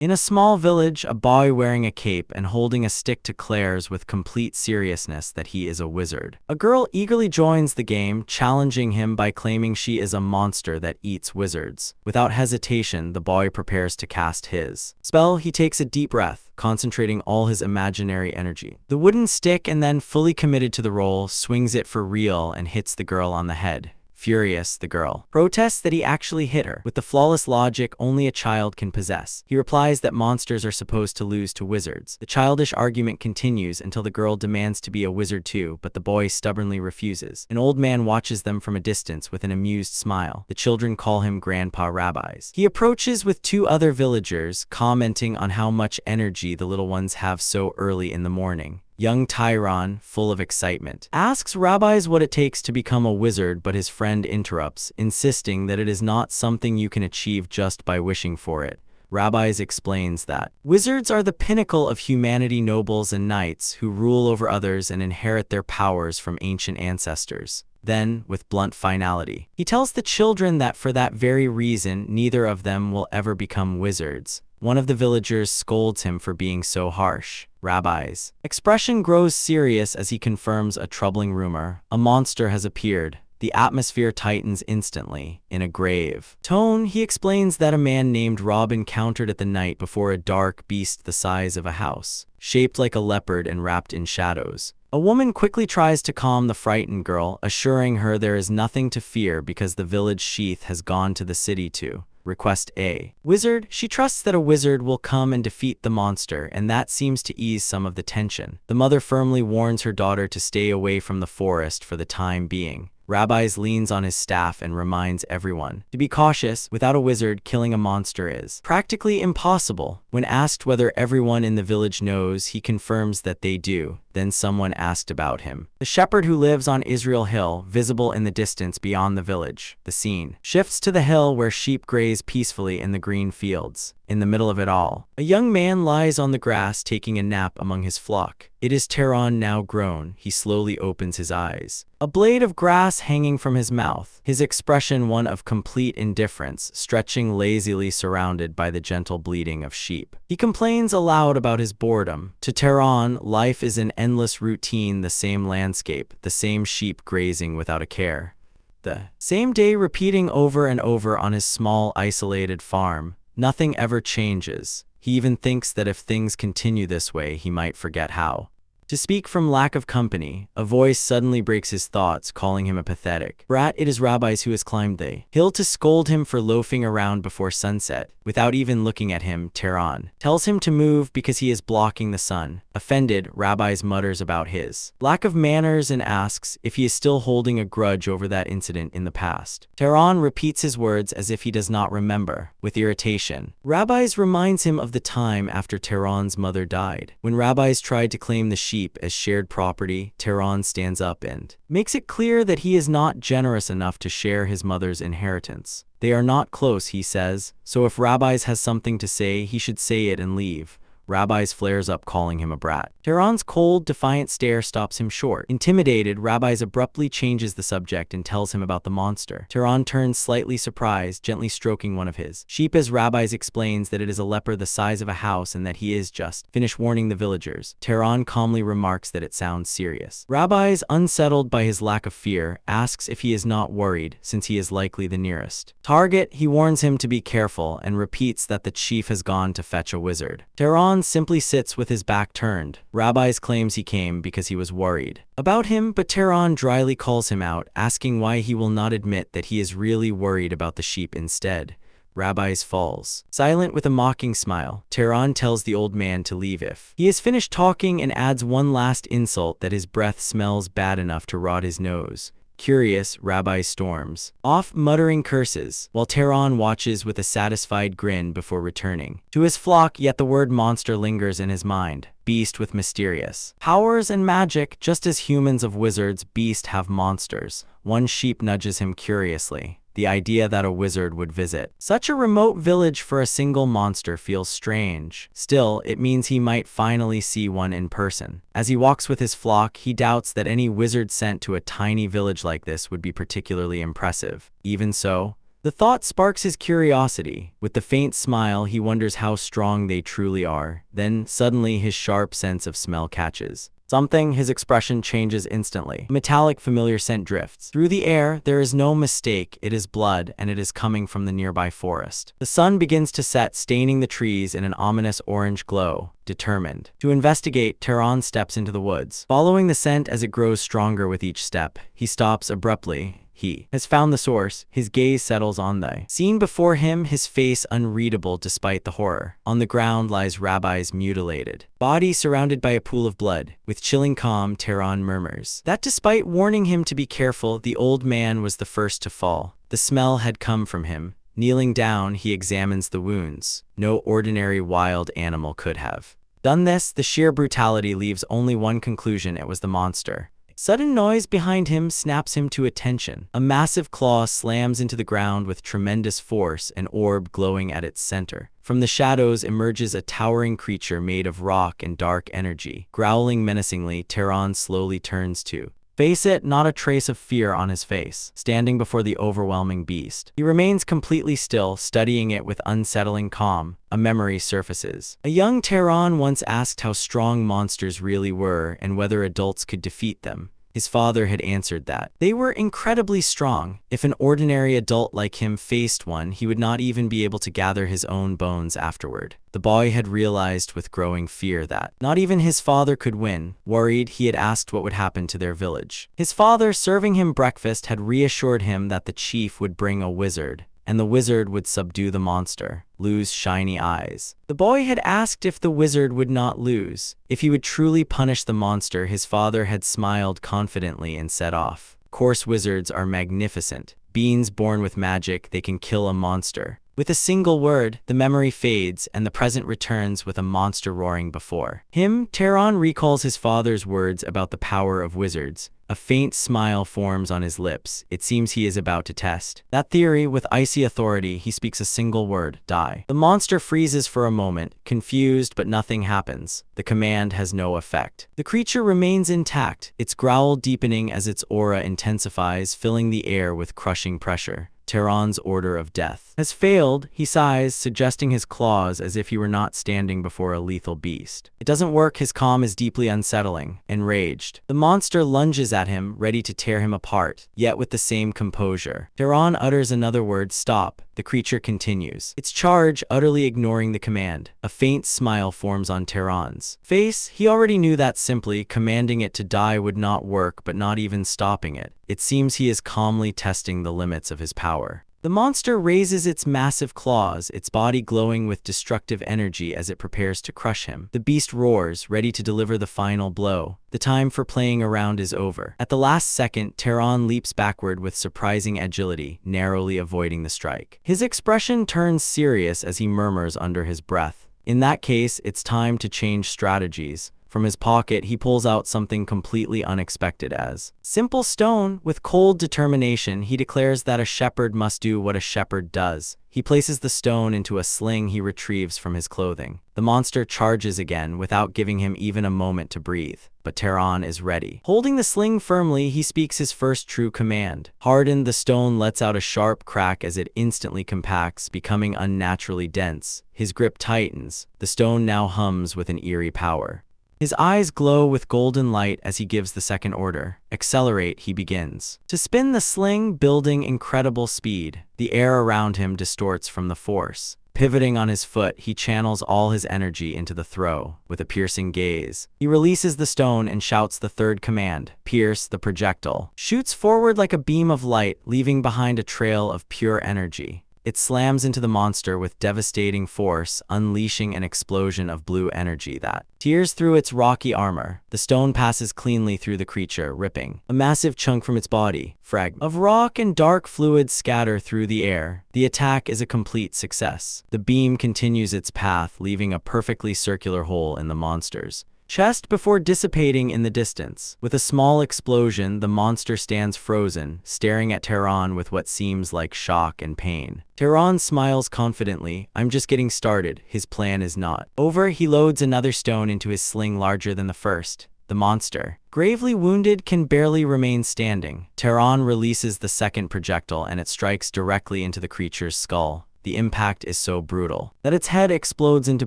In a small village, a boy wearing a cape and holding a stick declares with complete seriousness that he is a wizard. A girl eagerly joins the game, challenging him by claiming she is a monster that eats wizards. Without hesitation, the boy prepares to cast his spell. He takes a deep breath, concentrating all his imaginary energy. The wooden stick, and then fully committed to the role, swings it for real and hits the girl on the head. Furious, the girl protests that he actually hit her, with the flawless logic only a child can possess. He replies that monsters are supposed to lose to wizards. The childish argument continues until the girl demands to be a wizard too, but the boy stubbornly refuses. An old man watches them from a distance with an amused smile. The children call him Grandpa Rabbis. He approaches with two other villagers, commenting on how much energy the little ones have so early in the morning. Young Tyron, full of excitement, asks Rabbis what it takes to become a wizard, but his friend interrupts, insisting that it is not something you can achieve just by wishing for it. Rabbis explains that wizards are the pinnacle of humanity, nobles and knights who rule over others and inherit their powers from ancient ancestors. Then, with blunt finality, he tells the children that for that very reason, neither of them will ever become wizards. One of the villagers scolds him for being so harsh. Rabbis' expression grows serious as he confirms a troubling rumor. A monster has appeared. The atmosphere tightens instantly. In a grave tone, he explains that a man named Rob encountered at the night before a dark beast the size of a house, shaped like a leopard and wrapped in shadows. A woman quickly tries to calm the frightened girl, assuring her there is nothing to fear because the village sheath has gone to the city to request a wizard. She trusts that a wizard will come and defeat the monster, and that seems to ease some of the tension. The mother firmly warns her daughter to stay away from the forest for the time being. Rabbis leans on his staff and reminds everyone to be cautious. Without a wizard, killing a monster is practically impossible. When asked whether everyone in the village knows, he confirms that they do. Then someone asked about him. The shepherd who lives on Israel Hill, visible in the distance beyond the village. The scene shifts to the hill where sheep graze peacefully in the green fields. In the middle of it all, a young man lies on the grass taking a nap among his flock. It is Taron, now grown. He slowly opens his eyes, a blade of grass hanging from his mouth, his expression one of complete indifference, stretching lazily surrounded by the gentle bleating of sheep. He complains aloud about his boredom. To Taron, life is an endless routine, the same landscape, the same sheep grazing without a care. The same day repeating over and over on his small, isolated farm. Nothing ever changes. He even thinks that if things continue this way, he might forget how to speak from lack of company. A voice suddenly breaks his thoughts, calling him a pathetic brat. It is Rabbis who has climbed the hill to scold him for loafing around before sunset. Without even looking at him, Taron tells him to move because he is blocking the sun. Offended, Rabbis mutters about his lack of manners and asks if he is still holding a grudge over that incident in the past. Taron repeats his words as if he does not remember. With irritation, Rabbis reminds him of the time after Taron's mother died. When Rabbis tried to claim the sheep as shared property, Taron stands up and makes it clear that he is not generous enough to share his mother's inheritance. They are not close, he says, so if Rabbis has something to say, he should say it and leave. Rabbis flares up, calling him a brat. Taron's cold, defiant stare stops him short. Intimidated, Rabbis abruptly changes the subject and tells him about the monster. Taron turns slightly surprised, gently stroking one of his sheep as Rabbis explains that it is a leopard the size of a house and that he is just finished warning the villagers. Taron calmly remarks that it sounds serious. Rabbis, unsettled by his lack of fear, asks if he is not worried since he is likely the nearest target. He warns him to be careful and repeats that the chief has gone to fetch a wizard. Taron simply sits with his back turned. Rabbis claims he came because he was worried about him, but Taron dryly calls him out, asking why he will not admit that he is really worried about the sheep instead. Rabbis falls silent with a mocking smile. Taron tells the old man to leave if he has finished talking and adds one last insult that his breath smells bad enough to rot his nose. Curious, Rabbi storms off, muttering curses, while Taron watches with a satisfied grin before returning to his flock, yet the word monster lingers in his mind. Beast with mysterious powers and magic, just as humans of wizards, beasts have monsters. One sheep nudges him curiously. The idea that a wizard would visit such a remote village for a single monster feels strange. Still, it means he might finally see one in person. As he walks with his flock, he doubts that any wizard sent to a tiny village like this would be particularly impressive. Even so, The thought sparks his curiosity. With the faint smile, he wonders how strong they truly are. Then, suddenly, his sharp sense of smell catches something. His expression changes instantly. A metallic, familiar scent drifts through the air. There is no mistake. It is blood, and it is coming from the nearby forest. The sun begins to set, staining the trees in an ominous orange glow. Determined to investigate, Taran steps into the woods. Following the scent as it grows stronger with each step, he stops abruptly. He has found the source. His gaze settles on the scene before him, his face unreadable despite the horror. On the ground lies Rabbi's mutilated body surrounded by a pool of blood. With chilling calm, Taran murmurs that despite warning him to be careful, the old man was the first to fall. The smell had come from him. Kneeling down, he examines the wounds. No ordinary wild animal could have done this. The sheer brutality leaves only one conclusion: it was the monster. Sudden noise behind him snaps him to attention. A massive claw slams into the ground with tremendous force, an orb glowing at its center. From the shadows emerges a towering creature made of rock and dark energy. Growling menacingly, Taran slowly turns to face it, not a trace of fear on his face. Standing before the overwhelming beast, he remains completely still, studying it with unsettling calm. A memory surfaces. A young Taran once asked how strong monsters really were and whether adults could defeat them. His father had answered that they were incredibly strong. If an ordinary adult like him faced one, he would not even be able to gather his own bones afterward. The boy had realized with growing fear that not even his father could win. Worried, he had asked what would happen to their village. His father, serving him breakfast, had reassured him that the chief would bring a wizard, and the wizard would subdue the monster. Lose shiny eyes. The boy had asked if the wizard would not lose, if he would truly punish the monster. His father had smiled confidently and set off. Course wizards are magnificent. Beings born with magic, they can kill a monster. With a single word, the memory fades and the present returns with a monster roaring before him. Taran recalls his father's words about the power of wizards. A faint smile forms on his lips. It seems he is about to test that theory. With icy authority, he speaks a single word: die. The monster freezes for a moment, confused, but nothing happens. The command has no effect. The creature remains intact, its growl deepening as its aura intensifies, filling the air with crushing pressure. Taran's order of death has failed, he sighs, suggesting his claws as if he were not standing before a lethal beast. It doesn't work. His calm is deeply unsettling. Enraged, the monster lunges at him, ready to tear him apart, yet with the same composure. Taran utters another word: stop. The creature continues its charge, utterly ignoring the command. A faint smile forms on Taran's face. He already knew that simply commanding it to die would not work, but not even stopping it. It seems he is calmly testing the limits of his power. The monster raises its massive claws, its body glowing with destructive energy as it prepares to crush him. The beast roars, ready to deliver the final blow. The time for playing around is over. At the last second, Taran leaps backward with surprising agility, narrowly avoiding the strike. His expression turns serious as he murmurs under his breath, "In that case, it's time to change strategies." From his pocket, he pulls out something completely unexpected as simple stone. With cold determination, he declares that a shepherd must do what a shepherd does. He places the stone into a sling he retrieves from his clothing. The monster charges again without giving him even a moment to breathe. But Taran is ready. Holding the sling firmly, he speaks his first true command. Hardened, the stone lets out a sharp crack as it instantly compacts, becoming unnaturally dense. His grip tightens. The stone now hums with an eerie power. His eyes glow with golden light as he gives the second order. Accelerate, he begins to spin the sling, building incredible speed. The air around him distorts from the force. Pivoting on his foot, he channels all his energy into the throw. With a piercing gaze, he releases the stone and shouts the third command: pierce. The projectile shoots forward like a beam of light, leaving behind a trail of pure energy. It slams into the monster with devastating force, unleashing an explosion of blue energy that tears through its rocky armor. The stone passes cleanly through the creature, ripping a massive chunk from its body. Fragments of rock and dark fluid scatter through the air. The attack is a complete success. The beam continues its path, leaving a perfectly circular hole in the monster's chest before dissipating in the distance. With a small explosion, the monster stands frozen, staring at Taran with what seems like shock and pain. Taran smiles confidently. "I'm just getting started." His plan is not over. He loads another stone into his sling larger than the first. The monster, gravely wounded, can barely remain standing. Tehran releases the second projectile and it strikes directly into the creature's skull. The impact is so brutal that its head explodes into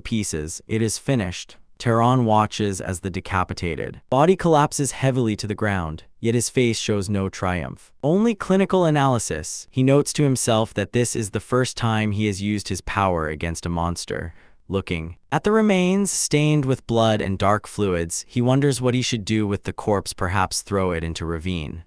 pieces. It is finished. Tehran watches as the decapitated body collapses heavily to the ground, yet his face shows no triumph. Only clinical analysis. He notes to himself that this is the first time he has used his power against a monster. Looking at the remains, stained with blood and dark fluids, he wonders what he should do with the corpse, perhaps throw it into ravine.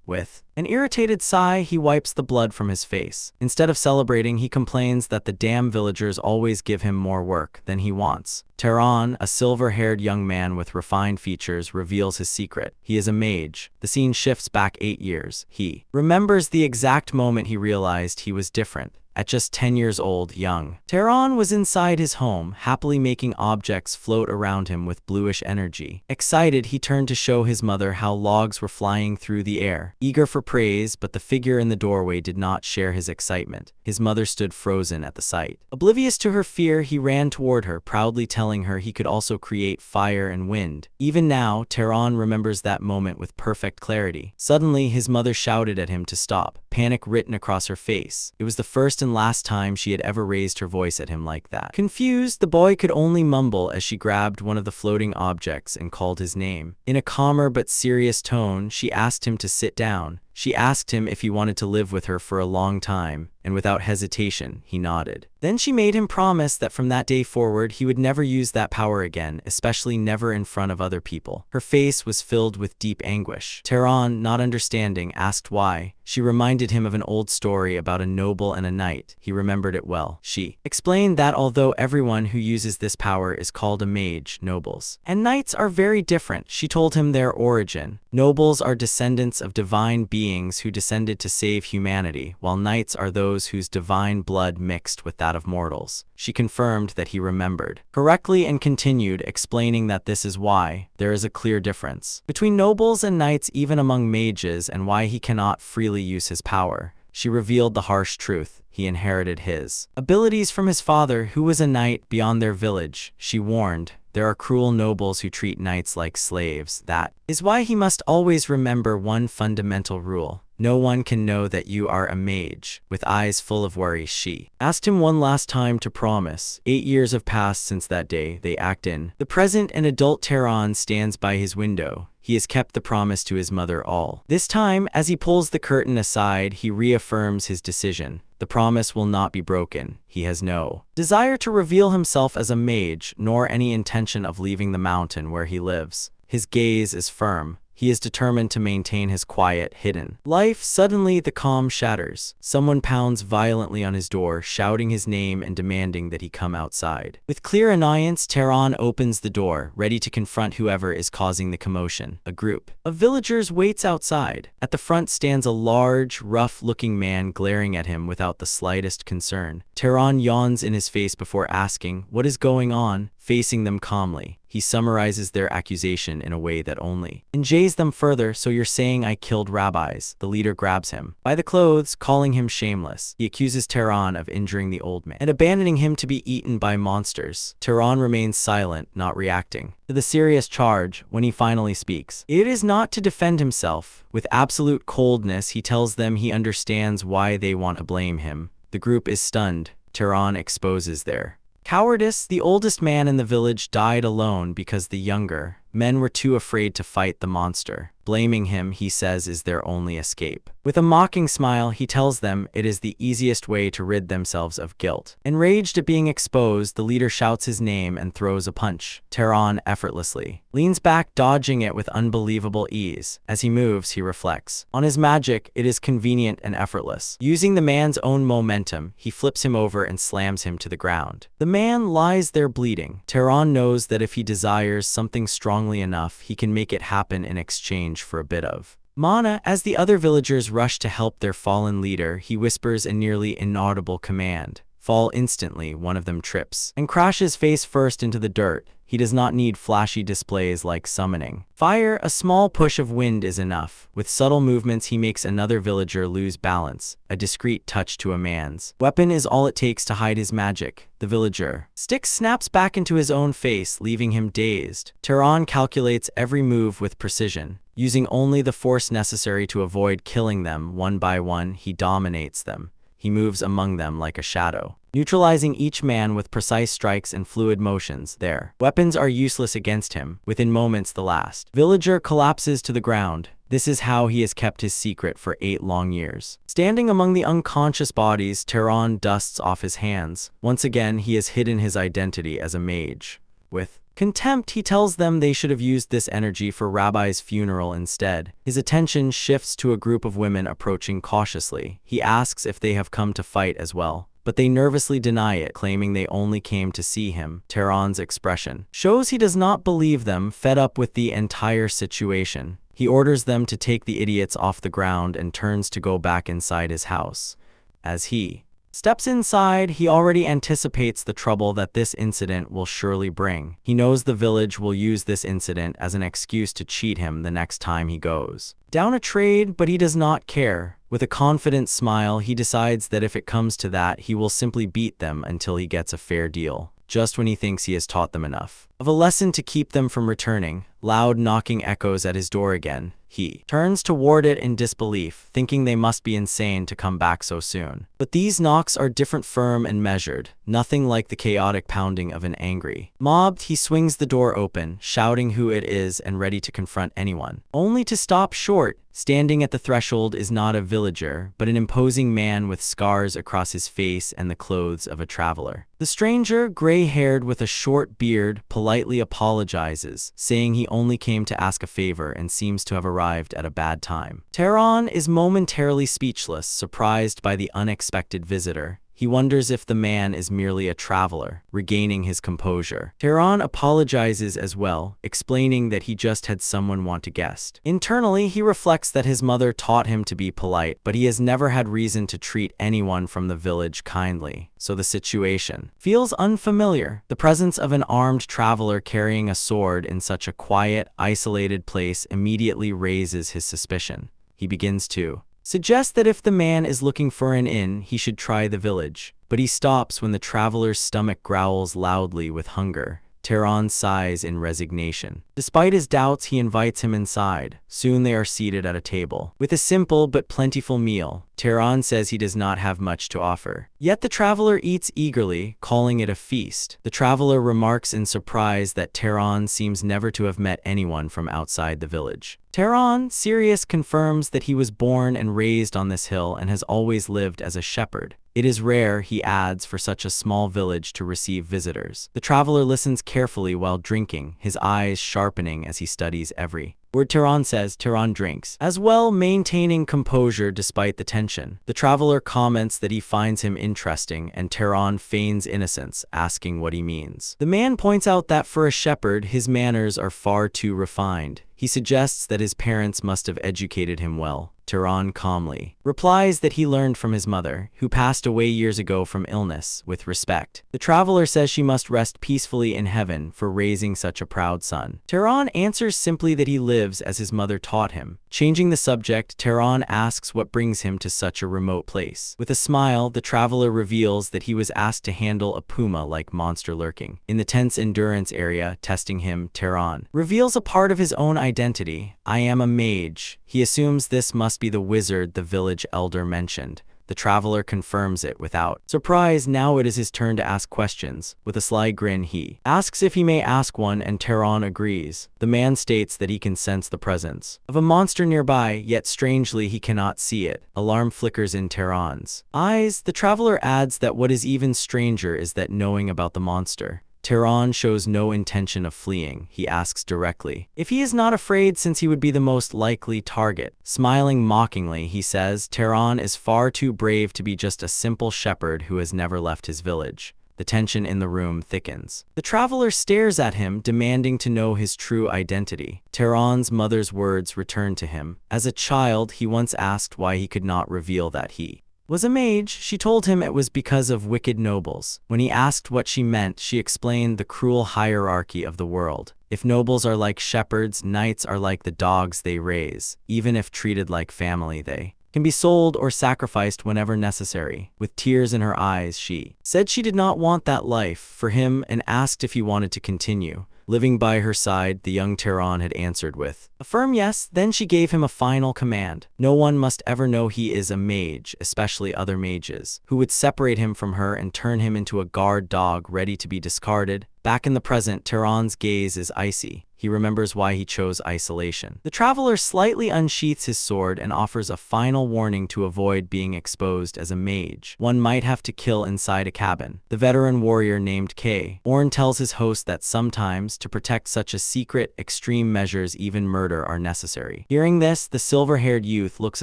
With an irritated sigh, he wipes the blood from his face. Instead of celebrating, he complains that the damn villagers always give him more work than he wants. Tehran, a silver-haired young man with refined features, reveals his secret. He is a mage. The scene shifts back 8 years. He remembers the exact moment he realized he was different. At just 10 years old, young Tehran was inside his home, happily making objects float around him with bluish energy. Excited, he turned to show his mother how logs were flying through the air, eager for praise, but the figure in the doorway did not share his excitement. His mother stood frozen at the sight. Oblivious to her fear, he ran toward her, proudly telling her he could also create fire and wind. Even now, Tehran remembers that moment with perfect clarity. Suddenly, his mother shouted at him to stop, panic written across her face. It was the first and last time she had ever raised her voice at him like that. Confused, the boy could only mumble as she grabbed one of the floating objects and called his name. In a calmer but serious tone, she asked him to sit down. She asked him if he wanted to live with her for a long time, and without hesitation, he nodded. Then she made him promise that from that day forward, he would never use that power again, especially never in front of other people. Her face was filled with deep anguish. Tehran, not understanding, asked why. She reminded him of an old story about a noble and a knight. He remembered it well. She explained that although everyone who uses this power is called a mage, nobles and knights are very different. She told him their origin. Nobles are descendants of divine beings who descended to save humanity, while knights are those whose divine blood mixed with that of mortals. She confirmed that he remembered correctly and continued, explaining that this is why there is a clear difference between nobles and knights, even among mages, and why he cannot freely use his power. She revealed the harsh truth. He inherited his abilities from his father, who was a knight beyond their village. She warned, there are cruel nobles who treat knights like slaves. That is why he must always remember one fundamental rule. No one can know that you are a mage. With eyes full of worry, she asked him one last time to promise. 8 years have passed since that day. They act in the present, and adult Tehran stands by his window. He has kept the promise to his mother all this time. As he pulls the curtain aside, he reaffirms his decision. The promise will not be broken. He has no desire to reveal himself as a mage, nor any intention of leaving the mountain where he lives. His gaze is firm. He is determined to maintain his quiet, hidden life. Suddenly, the calm shatters. Someone pounds violently on his door, shouting his name and demanding that he come outside. With clear annoyance, Tehran opens the door, ready to confront whoever is causing the commotion. A group of villagers waits outside. At the front stands a large, rough-looking man glaring at him without the slightest concern. Tehran yawns in his face before asking, "What is going on?" Facing them calmly, he summarizes their accusation in a way that only enjays them further. "So you're saying I killed rabbis?" The leader grabs him by the clothes, calling him shameless. He accuses Tehran of injuring the old man and abandoning him to be eaten by monsters. Tehran remains silent, not reacting to the serious charge. When he finally speaks, it is not to defend himself. With absolute coldness, he tells them he understands why they want to blame him. The group is stunned. Tehran exposes their cowardice. The oldest man in the village died alone because the younger men were too afraid to fight the monster. Blaming him, he says, is their only escape. With a mocking smile, he tells them it is the easiest way to rid themselves of guilt. Enraged at being exposed, the leader shouts his name and throws a punch. Tehran effortlessly leans back, dodging it with unbelievable ease. As he moves, he reflects on his magic. It is convenient and effortless. Using the man's own momentum, he flips him over and slams him to the ground. The man lies there bleeding. Tehran knows that if he desires something strongly enough, he can make it happen in exchange for a bit of mana. As the other villagers rush to help their fallen leader, he whispers a nearly inaudible command. Fall. Instantly, one of them trips and crashes face first into the dirt. He does not need flashy displays like summoning fire. A small push of wind is enough. With subtle movements, he makes another villager lose balance. A discreet touch to a man's weapon is all it takes to hide his magic. The villager stick snaps back into his own face, leaving him dazed. Tamer calculates every move with precision. Using only the force necessary to avoid killing them one by one, he dominates them. He moves among them like a shadow, neutralizing each man with precise strikes and fluid motions. Their weapons are useless against him. Within moments, the last villager collapses to the ground. This is how he has kept his secret for 8 long years. Standing among the unconscious bodies, Tamer dusts off his hands. Once again, he has hidden his identity as a mage. With contempt, he tells them they should have used this energy for Rabbi's funeral instead. His attention shifts to a group of women approaching cautiously. He asks if they have come to fight as well, but they nervously deny it, claiming they only came to see him. Tamer's expression shows he does not believe them. Fed up with the entire situation, he orders them to take the idiots off the ground and turns to go back inside his house. As he steps inside, he already anticipates the trouble that this incident will surely bring. He knows the village will use this incident as an excuse to cheat him the next time he goes down a trade, but he does not care. With a confident smile, he decides that if it comes to that, he will simply beat them until he gets a fair deal. Just when he thinks he has taught them enough of a lesson to keep them from returning, loud knocking echoes at his door again. He turns toward it in disbelief, thinking they must be insane to come back so soon. But these knocks are different, firm and measured, nothing like the chaotic pounding of an angry mob. He swings the door open, shouting who it is and ready to confront anyone, only to stop short. Standing at the threshold is not a villager, but an imposing man with scars across his face and the clothes of a traveler. The stranger, gray-haired with a short beard, politely apologizes, saying he only came to ask a favor and seems to have arrived at a bad time. Tamer is momentarily speechless, surprised by the unexpected visitor. He wonders if the man is merely a traveler. Regaining his composure, Tamer apologizes as well, explaining that he just had someone want a guest. Internally, he reflects that his mother taught him to be polite, but he has never had reason to treat anyone from the village kindly, so the situation feels unfamiliar. The presence of an armed traveler carrying a sword in such a quiet, isolated place immediately raises his suspicion. He begins to suggest that if the man is looking for an inn, he should try the village. But he stops when the traveler's stomach growls loudly with hunger. Tamer sighs in resignation. Despite his doubts, he invites him inside. Soon they are seated at a table with a simple but plentiful meal. Tamer says he does not have much to offer, yet the traveler eats eagerly, calling it a feast. The traveler remarks in surprise that Tamer seems never to have met anyone from outside the village. Tamer, serious, confirms that he was born and raised on this hill and has always lived as a shepherd. It is rare, he adds, for such a small village to receive visitors. The traveler listens carefully while drinking, his eyes sharpening as he studies every word Tamer says. Tamer drinks as well, maintaining composure despite the tension. The traveler comments that he finds him interesting, and Tamer feigns innocence, asking what he means. The man points out that for a shepherd, his manners are far too refined. He suggests that his parents must have educated him well. Tamer calmly replies that he learned from his mother, who passed away years ago from illness, with respect. The traveler says she must rest peacefully in heaven for raising such a proud son. Tamer answers simply that he lives as his mother taught him. Changing the subject, Tamer asks what brings him to such a remote place. With a smile, the traveler reveals that he was asked to handle a puma-like monster lurking in the tense endurance area, testing him. Tamer reveals a part of his own identity. I am a mage. He assumes this must be the wizard the village elder mentioned. The traveler confirms it without surprise. Now it is his turn to ask questions. With a sly grin, he asks if he may ask one, and Tamer agrees. The man states that he can sense the presence of a monster nearby, yet strangely he cannot see it. Alarm flickers in Tamer's eyes. The traveler adds that what is even stranger is that knowing about the monster, Tamer shows no intention of fleeing. He asks directly if he is not afraid, since he would be the most likely target. Smiling mockingly, he says Tamer is far too brave to be just a simple shepherd who has never left his village. The tension in the room thickens. The traveler stares at him, demanding to know his true identity. Tamer's mother's words return to him. As a child, he once asked why he could not reveal that he was a mage, she told him it was because of wicked nobles. When he asked what she meant, she explained the cruel hierarchy of the world. If nobles are like shepherds, knights are like the dogs they raise. Even if treated like family, they can be sold or sacrificed whenever necessary. With tears in her eyes, she said she did not want that life for him and asked if he wanted to continue living by her side. The young Tehran had answered with a firm yes. Then she gave him a final command. No one must ever know he is a mage, especially other mages, who would separate him from her and turn him into a guard dog ready to be discarded. Back in the present, Tehran's gaze is icy. He remembers why he chose isolation. The traveler slightly unsheaths his sword and offers a final warning to avoid being exposed as a mage. One might have to kill inside a cabin. The veteran warrior named K. Orn tells his host that sometimes, to protect such a secret, extreme measures, even murder, are necessary. Hearing this, the silver-haired youth looks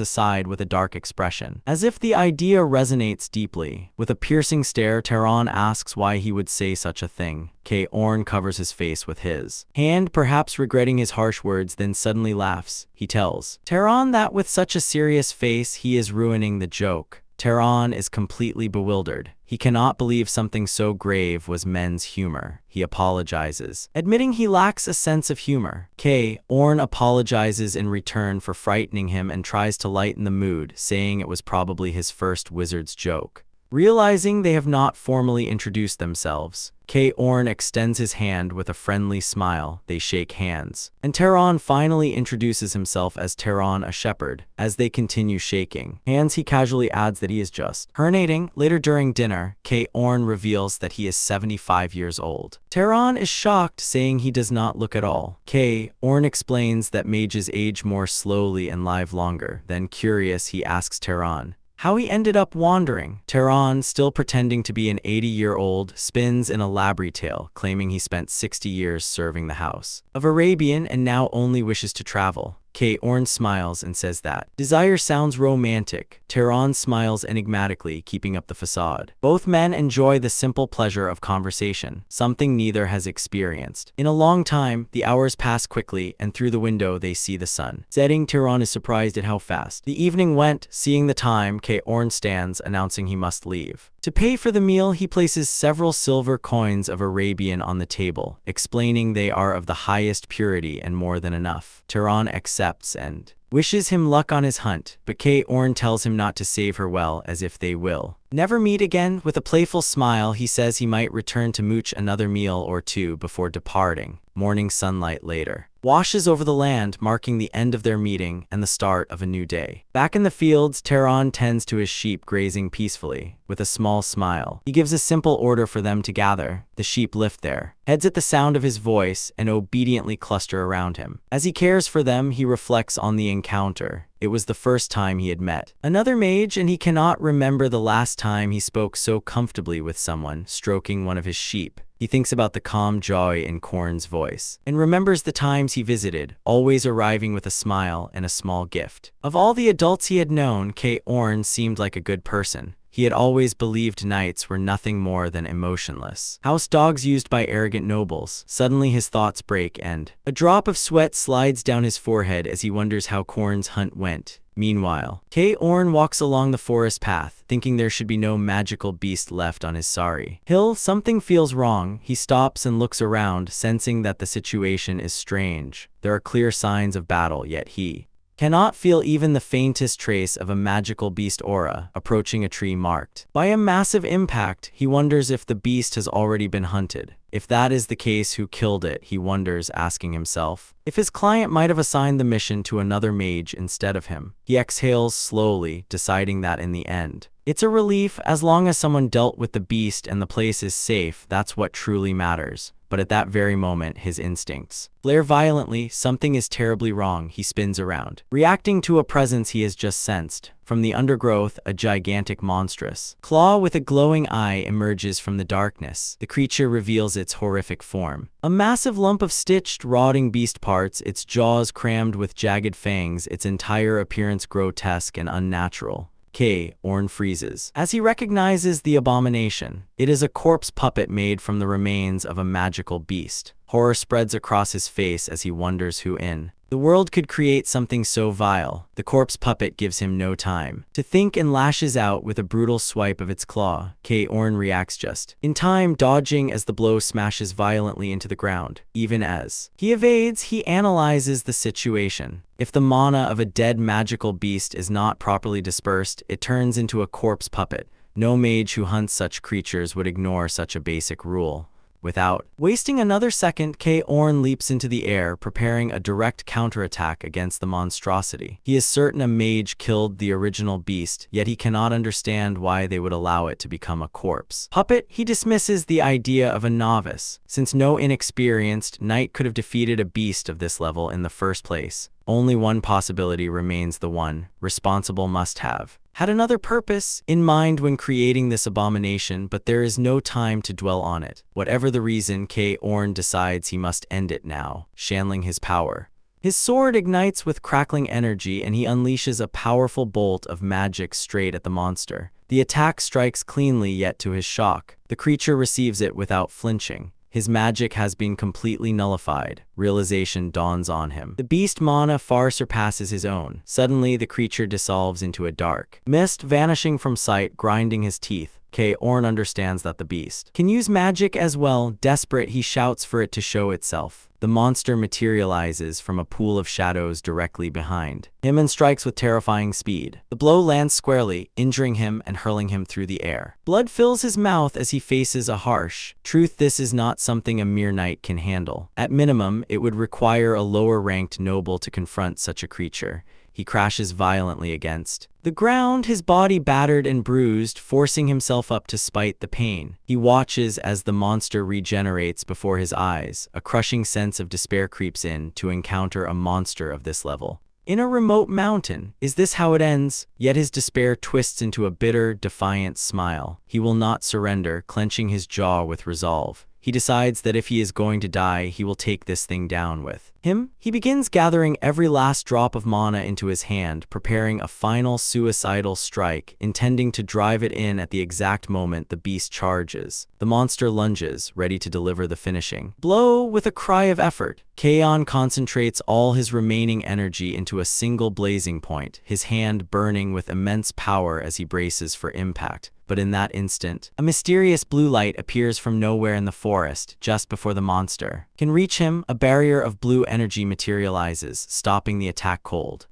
aside with a dark expression, as if the idea resonates deeply. With a piercing stare, Tehran asks why he would say such a thing. K. Orn covers his face with his hand, perhaps regretting his harsh words, then suddenly laughs. He tells Tehran that with such a serious face he is ruining the joke. Tehran is completely bewildered. He cannot believe something so grave was men's humor. He apologizes, admitting he lacks a sense of humor. K. Orn apologizes in return for frightening him and tries to lighten the mood, saying it was probably his first wizard's joke. Realizing they have not formally introduced themselves, K. Orn extends his hand with a friendly smile. They shake hands, and Tehran finally introduces himself as Tehran, a shepherd. As they continue shaking hands, he casually adds that he is just hibernating. Later during dinner, K. Orn reveals that he is 75 years old. Tehran is shocked, saying he does not look at all. K. Orn explains that mages age more slowly and live longer. Then, curious, he asks Tehran how he ended up wandering. Tehran, still pretending to be an 80-year-old, spins an elaborate tale, claiming he spent 60 years serving the house of Arabian and now only wishes to travel. K. Orn smiles and says that desire sounds romantic. Tehran smiles enigmatically, keeping up the facade. Both men enjoy the simple pleasure of conversation, something neither has experienced in a long time. The hours pass quickly, and through the window they see the sun setting. Tehran is surprised at how fast the evening went. Seeing the time, K. Orn stands, announcing he must leave. To pay for the meal, he places several silver coins of Arabian on the table, explaining they are of the highest purity and more than enough. Tehran accepts and wishes him luck on his hunt, but K. Orn tells him not to save her well, as if they will never meet again. With a playful smile, he says he might return to mooch another meal or two before departing. Morning sunlight later washes over the land, marking the end of their meeting and the start of a new day. Back in the fields, Tehran tends to his sheep grazing peacefully. With a small smile, he gives a simple order for them to gather. The sheep lift their heads at the sound of his voice and obediently cluster around him. As he cares for them, he reflects on the encounter. It was the first time he had met another mage, and he cannot remember the last time he spoke so comfortably with someone. Stroking one of his sheep, he thinks about the calm joy in Korn's voice and remembers the times he visited, always arriving with a smile and a small gift. Of all the adults he had known, K. Orn seemed like a good person. He had always believed knights were nothing more than emotionless house dogs used by arrogant nobles. Suddenly his thoughts break and a drop of sweat slides down his forehead as he wonders how Korn's hunt went. Meanwhile, K. Orn walks along the forest path, thinking there should be no magical beast left on his sorry hill. Something feels wrong. He stops and looks around, sensing that the situation is strange. There are clear signs of battle, yet he cannot feel even the faintest trace of a magical beast aura. Approaching a tree marked by a massive impact, he wonders if the beast has already been hunted. If that is the case, who killed it? He wonders, asking himself if his client might have assigned the mission to another mage instead of him. He exhales slowly, deciding that in the end, it's a relief. As long as someone dealt with the beast and the place is safe, that's what truly matters. But at that very moment, his instincts flare violently. Something is terribly wrong. He spins around, reacting to a presence he has just sensed. From the undergrowth, a gigantic monstrous claw with a glowing eye emerges from the darkness. The creature reveals its horrific form. A massive lump of stitched, rotting beast parts, its jaws crammed with jagged fangs, its entire appearance grotesque and unnatural. K. Orn freezes as he recognizes the abomination. It is a corpse puppet made from the remains of a magical beast. Horror spreads across his face as he wonders who in The world could create something so vile. The corpse puppet gives him no time to think and lashes out with a brutal swipe of its claw. Orn reacts just in time, dodging as the blow smashes violently into the ground. Even as he evades, he analyzes the situation. If the mana of a dead magical beast is not properly dispersed, it turns into a corpse puppet. No mage who hunts such creatures would ignore such a basic rule. Without wasting another second, Orn leaps into the air, preparing a direct counterattack against the monstrosity. He is certain a mage killed the original beast, yet he cannot understand why they would allow it to become a corpse puppet. He dismisses the idea of a novice, since no inexperienced knight could have defeated a beast of this level in the first place. Only one possibility remains: the one responsible must have had another purpose in mind when creating this abomination, but there is no time to dwell on it. Whatever the reason, Orn decides he must end it now, channeling his power. His sword ignites with crackling energy, and he unleashes a powerful bolt of magic straight at the monster. The attack strikes cleanly, yet to his shock, the creature receives it without flinching. His magic has been completely nullified. Realization dawns on him. The beast mana far surpasses his own. Suddenly, the creature dissolves into a dark mist, vanishing from sight, grinding his teeth. Orn understands that the beast can use magic as well. Desperate, he shouts for it to show itself. The monster materializes from a pool of shadows directly behind him and strikes with terrifying speed. The blow lands squarely, injuring him and hurling him through the air. Blood fills his mouth as he faces a harsh truth: this is not something a mere knight can handle. At minimum, it would require a lower-ranked noble to confront such a creature. He crashes violently against the ground, his body battered and bruised, forcing himself up to spite the pain. He watches as the monster regenerates before his eyes. A crushing sense of despair creeps in to encounter a monster of this level in a remote mountain. Is this how it ends? Yet his despair twists into a bitter, defiant smile. He will not surrender, clenching his jaw with resolve. He decides that if he is going to die, he will take this thing down with him. He begins gathering every last drop of mana into his hand, preparing a final suicidal strike, intending to drive it in at the exact moment the beast charges. The monster lunges, ready to deliver the finishing blow. With a cry of effort, concentrates all his remaining energy into a single blazing point, his hand burning with immense power as he braces for impact. But in that instant, a mysterious blue light appears from nowhere in the forest, just before the monster can reach him. A barrier of blue energy materializes, stopping the attack cold.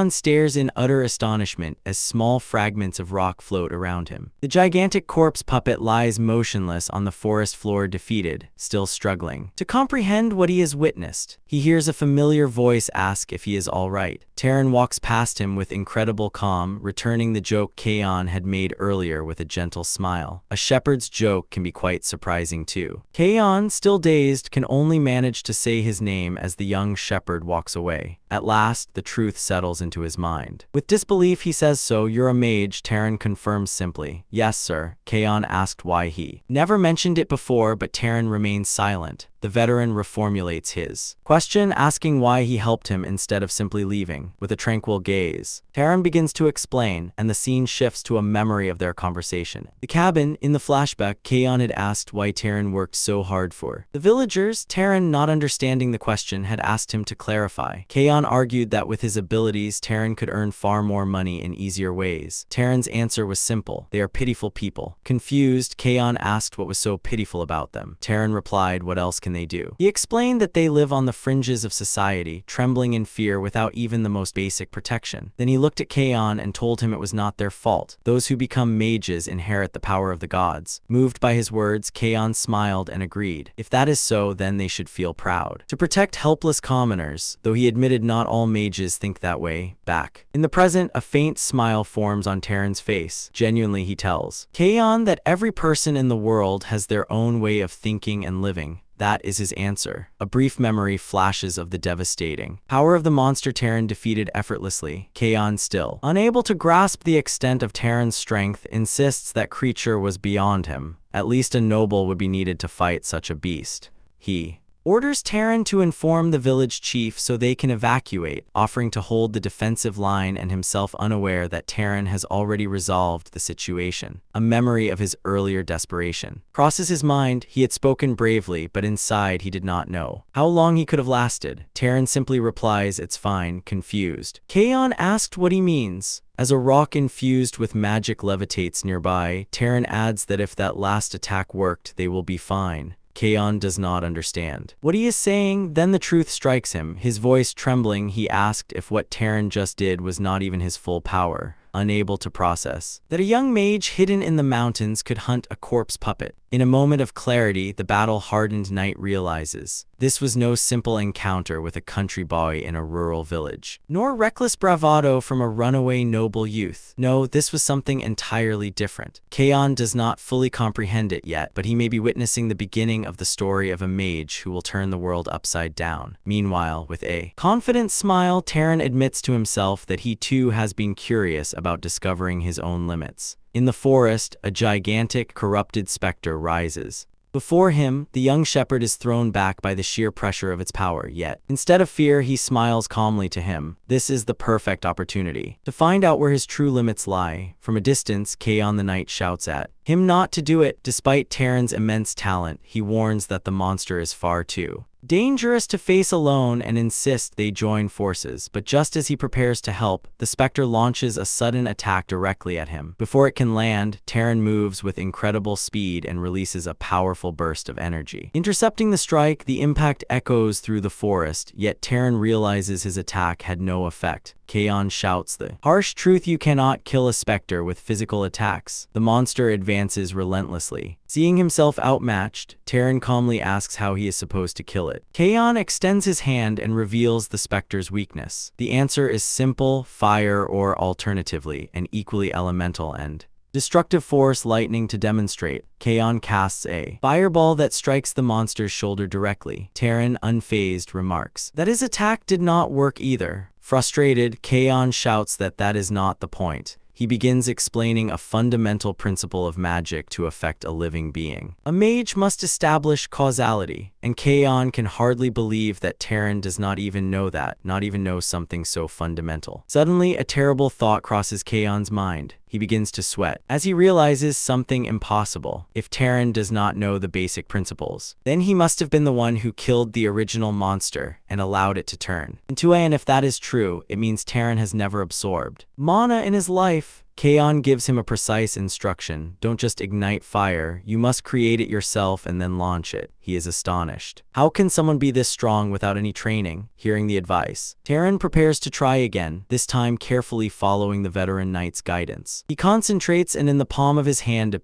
Stares in utter astonishment as small fragments of rock float around him. The gigantic corpse puppet lies motionless on the forest floor, defeated, still struggling to comprehend what he has witnessed. He hears a familiar voice ask if he is all right. Taran walks past him with incredible calm, returning the joke Kaon had made earlier with a gentle smile. A shepherd's joke can be quite surprising too. Kaon, still dazed, can only manage to say his name as the young shepherd walks away. At last, the truth settles into his mind. With disbelief, he says, "So, you're a mage?" Taran confirms simply, "Yes, sir." Kaon asked why he never mentioned it before, but Taran remains silent. The veteran reformulates his question, asking why he helped him instead of simply leaving. With a tranquil gaze, Taran begins to explain, and the scene shifts to a memory of their conversation. The cabin. In the flashback, Kaon had asked why Taran worked so hard for the villagers. Taran, not understanding the question, had asked him to clarify. Kaon argued that with his abilities, Taran could earn far more money in easier ways. Taran's answer was simple: they are pitiful people. Confused, Kaon asked what was so pitiful about them. Taran replied, "What else can they do?" He explained that they live on the fringes of society, trembling in fear without even the most basic protection. Then he looked at Kaon and told him it was not their fault. Those who become mages inherit the power of the gods. Moved by his words, Kaon smiled and agreed. If that is so, then they should feel proud to protect helpless commoners, though he admitted not all mages think that way. Back in the present, a faint smile forms on Taran's face. Genuinely, he tells Kaon that every person in the world has their own way of thinking and living. That is his answer. A brief memory flashes of the devastating power of the monster Taran defeated effortlessly. Kaon, still unable to grasp the extent of Taran's strength, insists that creature was beyond him. At least a noble would be needed to fight such a beast. He orders Taran to inform the village chief so they can evacuate, offering to hold the defensive line and himself unaware that Taran has already resolved the situation. A memory of his earlier desperation crosses his mind. He had spoken bravely, but inside he did not know how long he could have lasted. Taran simply replies, "It's fine," confused. Kaon asked what he means. As a rock infused with magic levitates nearby, Taran adds that if that last attack worked, they will be fine. Kaon does not understand what he is saying. Then the truth strikes him. His voice trembling, he asked if what Taran just did was not even his full power, unable to process that a young mage hidden in the mountains could hunt a corpse puppet. In a moment of clarity, the battle-hardened knight realizes this was no simple encounter with a country boy in a rural village, nor reckless bravado from a runaway noble youth. No, this was something entirely different. Kaon does not fully comprehend it yet, but he may be witnessing the beginning of the story of a mage who will turn the world upside down. Meanwhile, with a confident smile, Taran admits to himself that he too has been curious about discovering his own limits. In the forest, a gigantic, corrupted specter rises. Before him, the young shepherd is thrown back by the sheer pressure of its power, yet, instead of fear, he smiles calmly to him. This is the perfect opportunity to find out where his true limits lie. From a distance, Kaon the Knight shouts at him not to do it. Despite Taran's immense talent, he warns that the monster is far too dangerous to face alone and insists they join forces. But just as he prepares to help, the specter launches a sudden attack directly at him. Before it can land, Taran moves with incredible speed and releases a powerful burst of energy. Intercepting the strike, the impact echoes through the forest, yet Taran realizes his attack had no effect. Kaon shouts the harsh truth: you cannot kill a specter with physical attacks. The monster advances relentlessly. Seeing himself outmatched, Taran calmly asks how he is supposed to kill it. Kaon extends his hand and reveals the specter's weakness. The answer is simple: fire, or alternatively, an equally elemental and destructive force, lightning. To demonstrate, Kaon casts a fireball that strikes the monster's shoulder directly. Taran, unfazed, remarks that his attack did not work either. Frustrated, Kaon shouts that is not the point. He begins explaining a fundamental principle of magic to affect a living being. A mage must establish causality, and Kaon can hardly believe that Taran does not even know that, not even know something so fundamental. Suddenly, a terrible thought crosses Kaon's mind. He begins to sweat as he realizes something impossible. If Taran does not know the basic principles, then he must have been the one who killed the original monster and allowed it to turn into a, and if that is true, it means Taran has never absorbed mana in his life. Kaon gives him a precise instruction: don't just ignite fire, you must create it yourself and then launch it. He is astonished. How can someone be this strong without any training? Hearing the advice, Taran prepares to try again, this time carefully following the veteran knight's guidance. He concentrates, and in the palm of his hand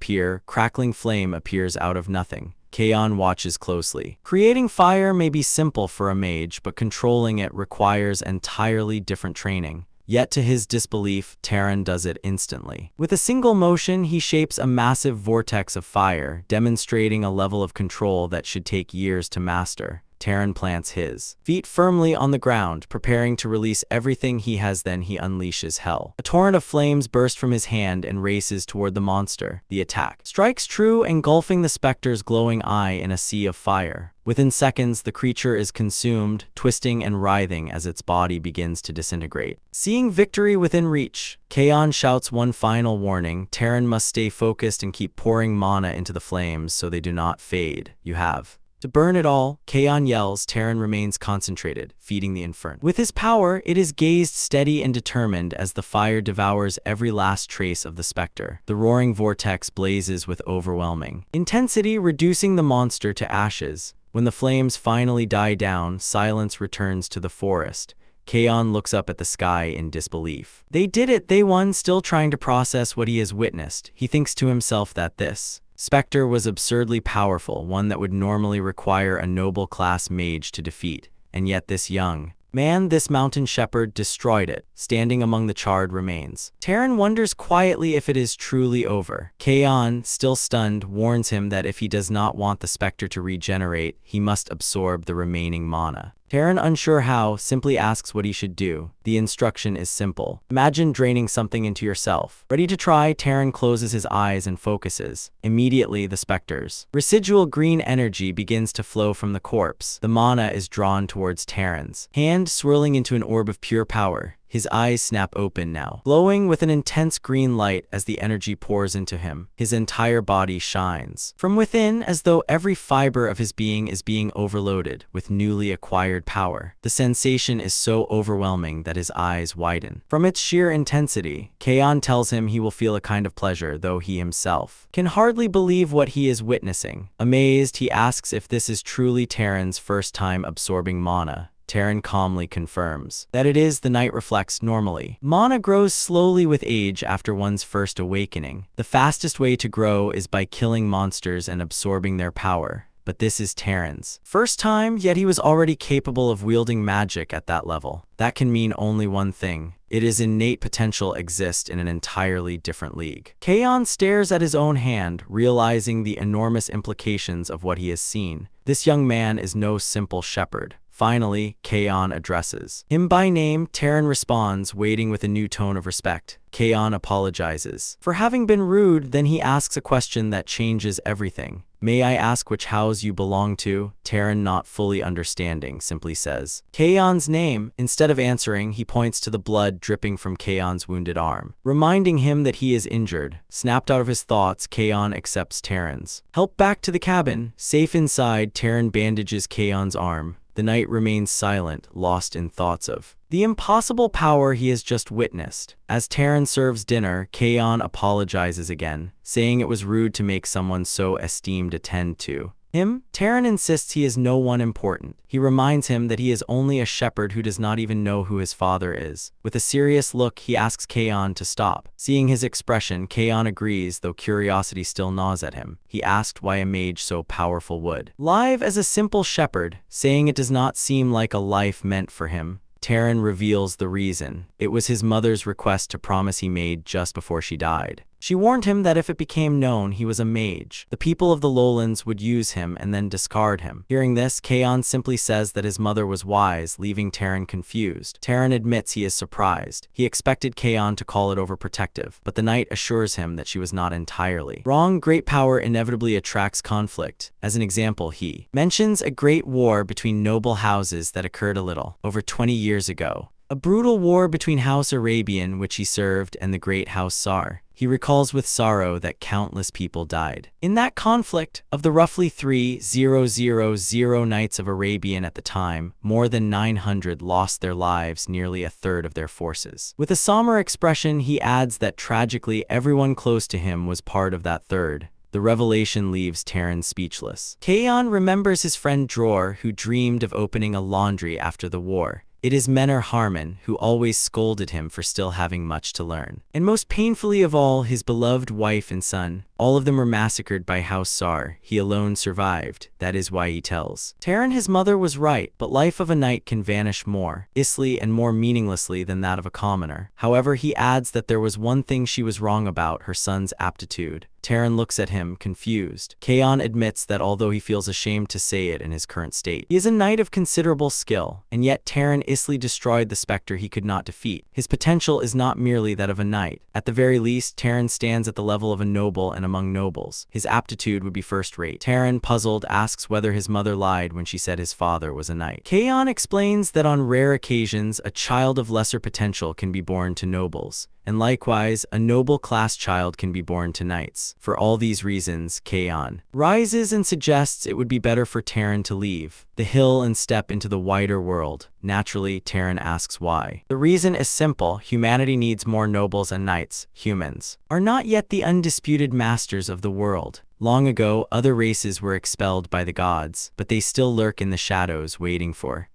crackling flame appears out of nothing. Kaon watches closely. Creating fire may be simple for a mage, but controlling it requires entirely different training. Yet to his disbelief, Taran does it instantly. With a single motion, he shapes a massive vortex of fire, demonstrating a level of control that should take years to master. Taran plants his feet firmly on the ground, preparing to release everything he has. Then he unleashes hell. A torrent of flames bursts from his hand and races toward the monster. The attack strikes true, engulfing the specter's glowing eye in a sea of fire. Within seconds, the creature is consumed, twisting and writhing as its body begins to disintegrate. Seeing victory within reach, Kaon shouts one final warning: Taran must stay focused and keep pouring mana into the flames so they do not fade. You have to burn it all, Kaon yells. Taran remains concentrated, feeding the inferno. With his power, it is gazed steady and determined as the fire devours every last trace of the specter. The roaring vortex blazes with overwhelming intensity, reducing the monster to ashes. When the flames finally die down, silence returns to the forest. Kaon looks up at the sky in disbelief. They did it, they won. Still trying to process what he has witnessed, he thinks to himself that this specter was absurdly powerful, one that would normally require a noble class mage to defeat, and yet this young man, this mountain shepherd, destroyed it, standing among the charred remains. Taran wonders quietly if it is truly over. Kaon, still stunned, warns him that if he does not want the specter to regenerate, he must absorb the remaining mana. Taran, unsure how, simply asks what he should do. The instruction is simple. Imagine draining something into yourself. Ready to try, Taran closes his eyes and focuses. Immediately, the specter's residual green energy begins to flow from the corpse. The mana is drawn towards Taran's hand, swirling into an orb of pure power. His eyes snap open now, glowing with an intense green light as the energy pours into him. His entire body shines from within, as though every fiber of his being is being overloaded with newly acquired power. The sensation is so overwhelming that his eyes widen. From its sheer intensity, Kaon tells him he will feel a kind of pleasure, though he himself can hardly believe what he is witnessing. Amazed, he asks if this is truly Taran's first time absorbing mana. Taran calmly confirms that it is. The knight reflects normally. Mana grows slowly with age after one's first awakening. The fastest way to grow is by killing monsters and absorbing their power. But this is Taran's first time, yet he was already capable of wielding magic at that level. That can mean only one thing. It is innate potential exists in an entirely different league. Kaon stares at his own hand, realizing the enormous implications of what he has seen. This young man is no simple shepherd. Finally, Kaon addresses him by name. Taran responds, waiting with a new tone of respect. Kaon apologizes for having been rude, then he asks a question that changes everything. May I ask which house you belong to? Taran, not fully understanding, simply says Kaon's name. Instead of answering, he points to the blood dripping from Kaon's wounded arm, reminding him that he is injured. Snapped out of his thoughts, Kaon accepts Taran's help back to the cabin. Safe inside, Taran bandages Kaon's arm. The knight remains silent, lost in thoughts of the impossible power he has just witnessed. As Taran serves dinner, Kaon apologizes again, saying it was rude to make someone so esteemed attend to him. Taran insists he is no one important. He reminds him that he is only a shepherd who does not even know who his father is. With a serious look, he asks Kaon to stop. Seeing his expression, Kaon agrees, though curiosity still gnaws at him. He asked why a mage so powerful would live as a simple shepherd, saying it does not seem like a life meant for him. Taran reveals the reason. It was his mother's request to promise he made just before she died. She warned him that if it became known he was a mage, the people of the lowlands would use him and then discard him. Hearing this, Kaon simply says that his mother was wise, leaving Taran confused. Taran admits he is surprised. He expected Kaon to call it overprotective, but the knight assures him that she was not entirely wrong. Great power inevitably attracts conflict. As an example, he mentions a great war between noble houses that occurred a little over 20 years ago. A brutal war between House Arabian, which he served, and the great House Sar. He recalls with sorrow that countless people died in that conflict. Of the roughly 3,000 knights of Arabian at the time, more than 900 lost their lives, nearly a third of their forces. With a somber expression, he adds that tragically everyone close to him was part of that third. The revelation leaves Taran speechless. Kaon remembers his friend Dror, who dreamed of opening a laundry after the war. It is Menor Harmon who always scolded him for still having much to learn. And most painfully of all, his beloved wife and son. All of them were massacred by House Sar. He alone survived. That is why he tells Taran his mother was right, but life of a knight can vanish more easily and more meaninglessly than that of a commoner. However, he adds that there was one thing she was wrong about: her son's aptitude. Taran looks at him, confused. Kaon admits that although he feels ashamed to say it in his current state, he is a knight of considerable skill, and yet Taran easily destroyed the specter he could not defeat. His potential is not merely that of a knight. At the very least, Taran stands at the level of a noble, and among nobles, his aptitude would be first-rate. Taran, puzzled, asks whether his mother lied when she said his father was a knight. Kaon explains that on rare occasions, a child of lesser potential can be born to nobles, and likewise, a noble class child can be born to knights. For all these reasons, Kaon rises and suggests it would be better for Taran to leave the hill and step into the wider world. Naturally, Taran asks why. The reason is simple: humanity needs more nobles and knights. Humans are not yet the undisputed masters of the world. Long ago, other races were expelled by the gods, but they still lurk in the shadows, waiting for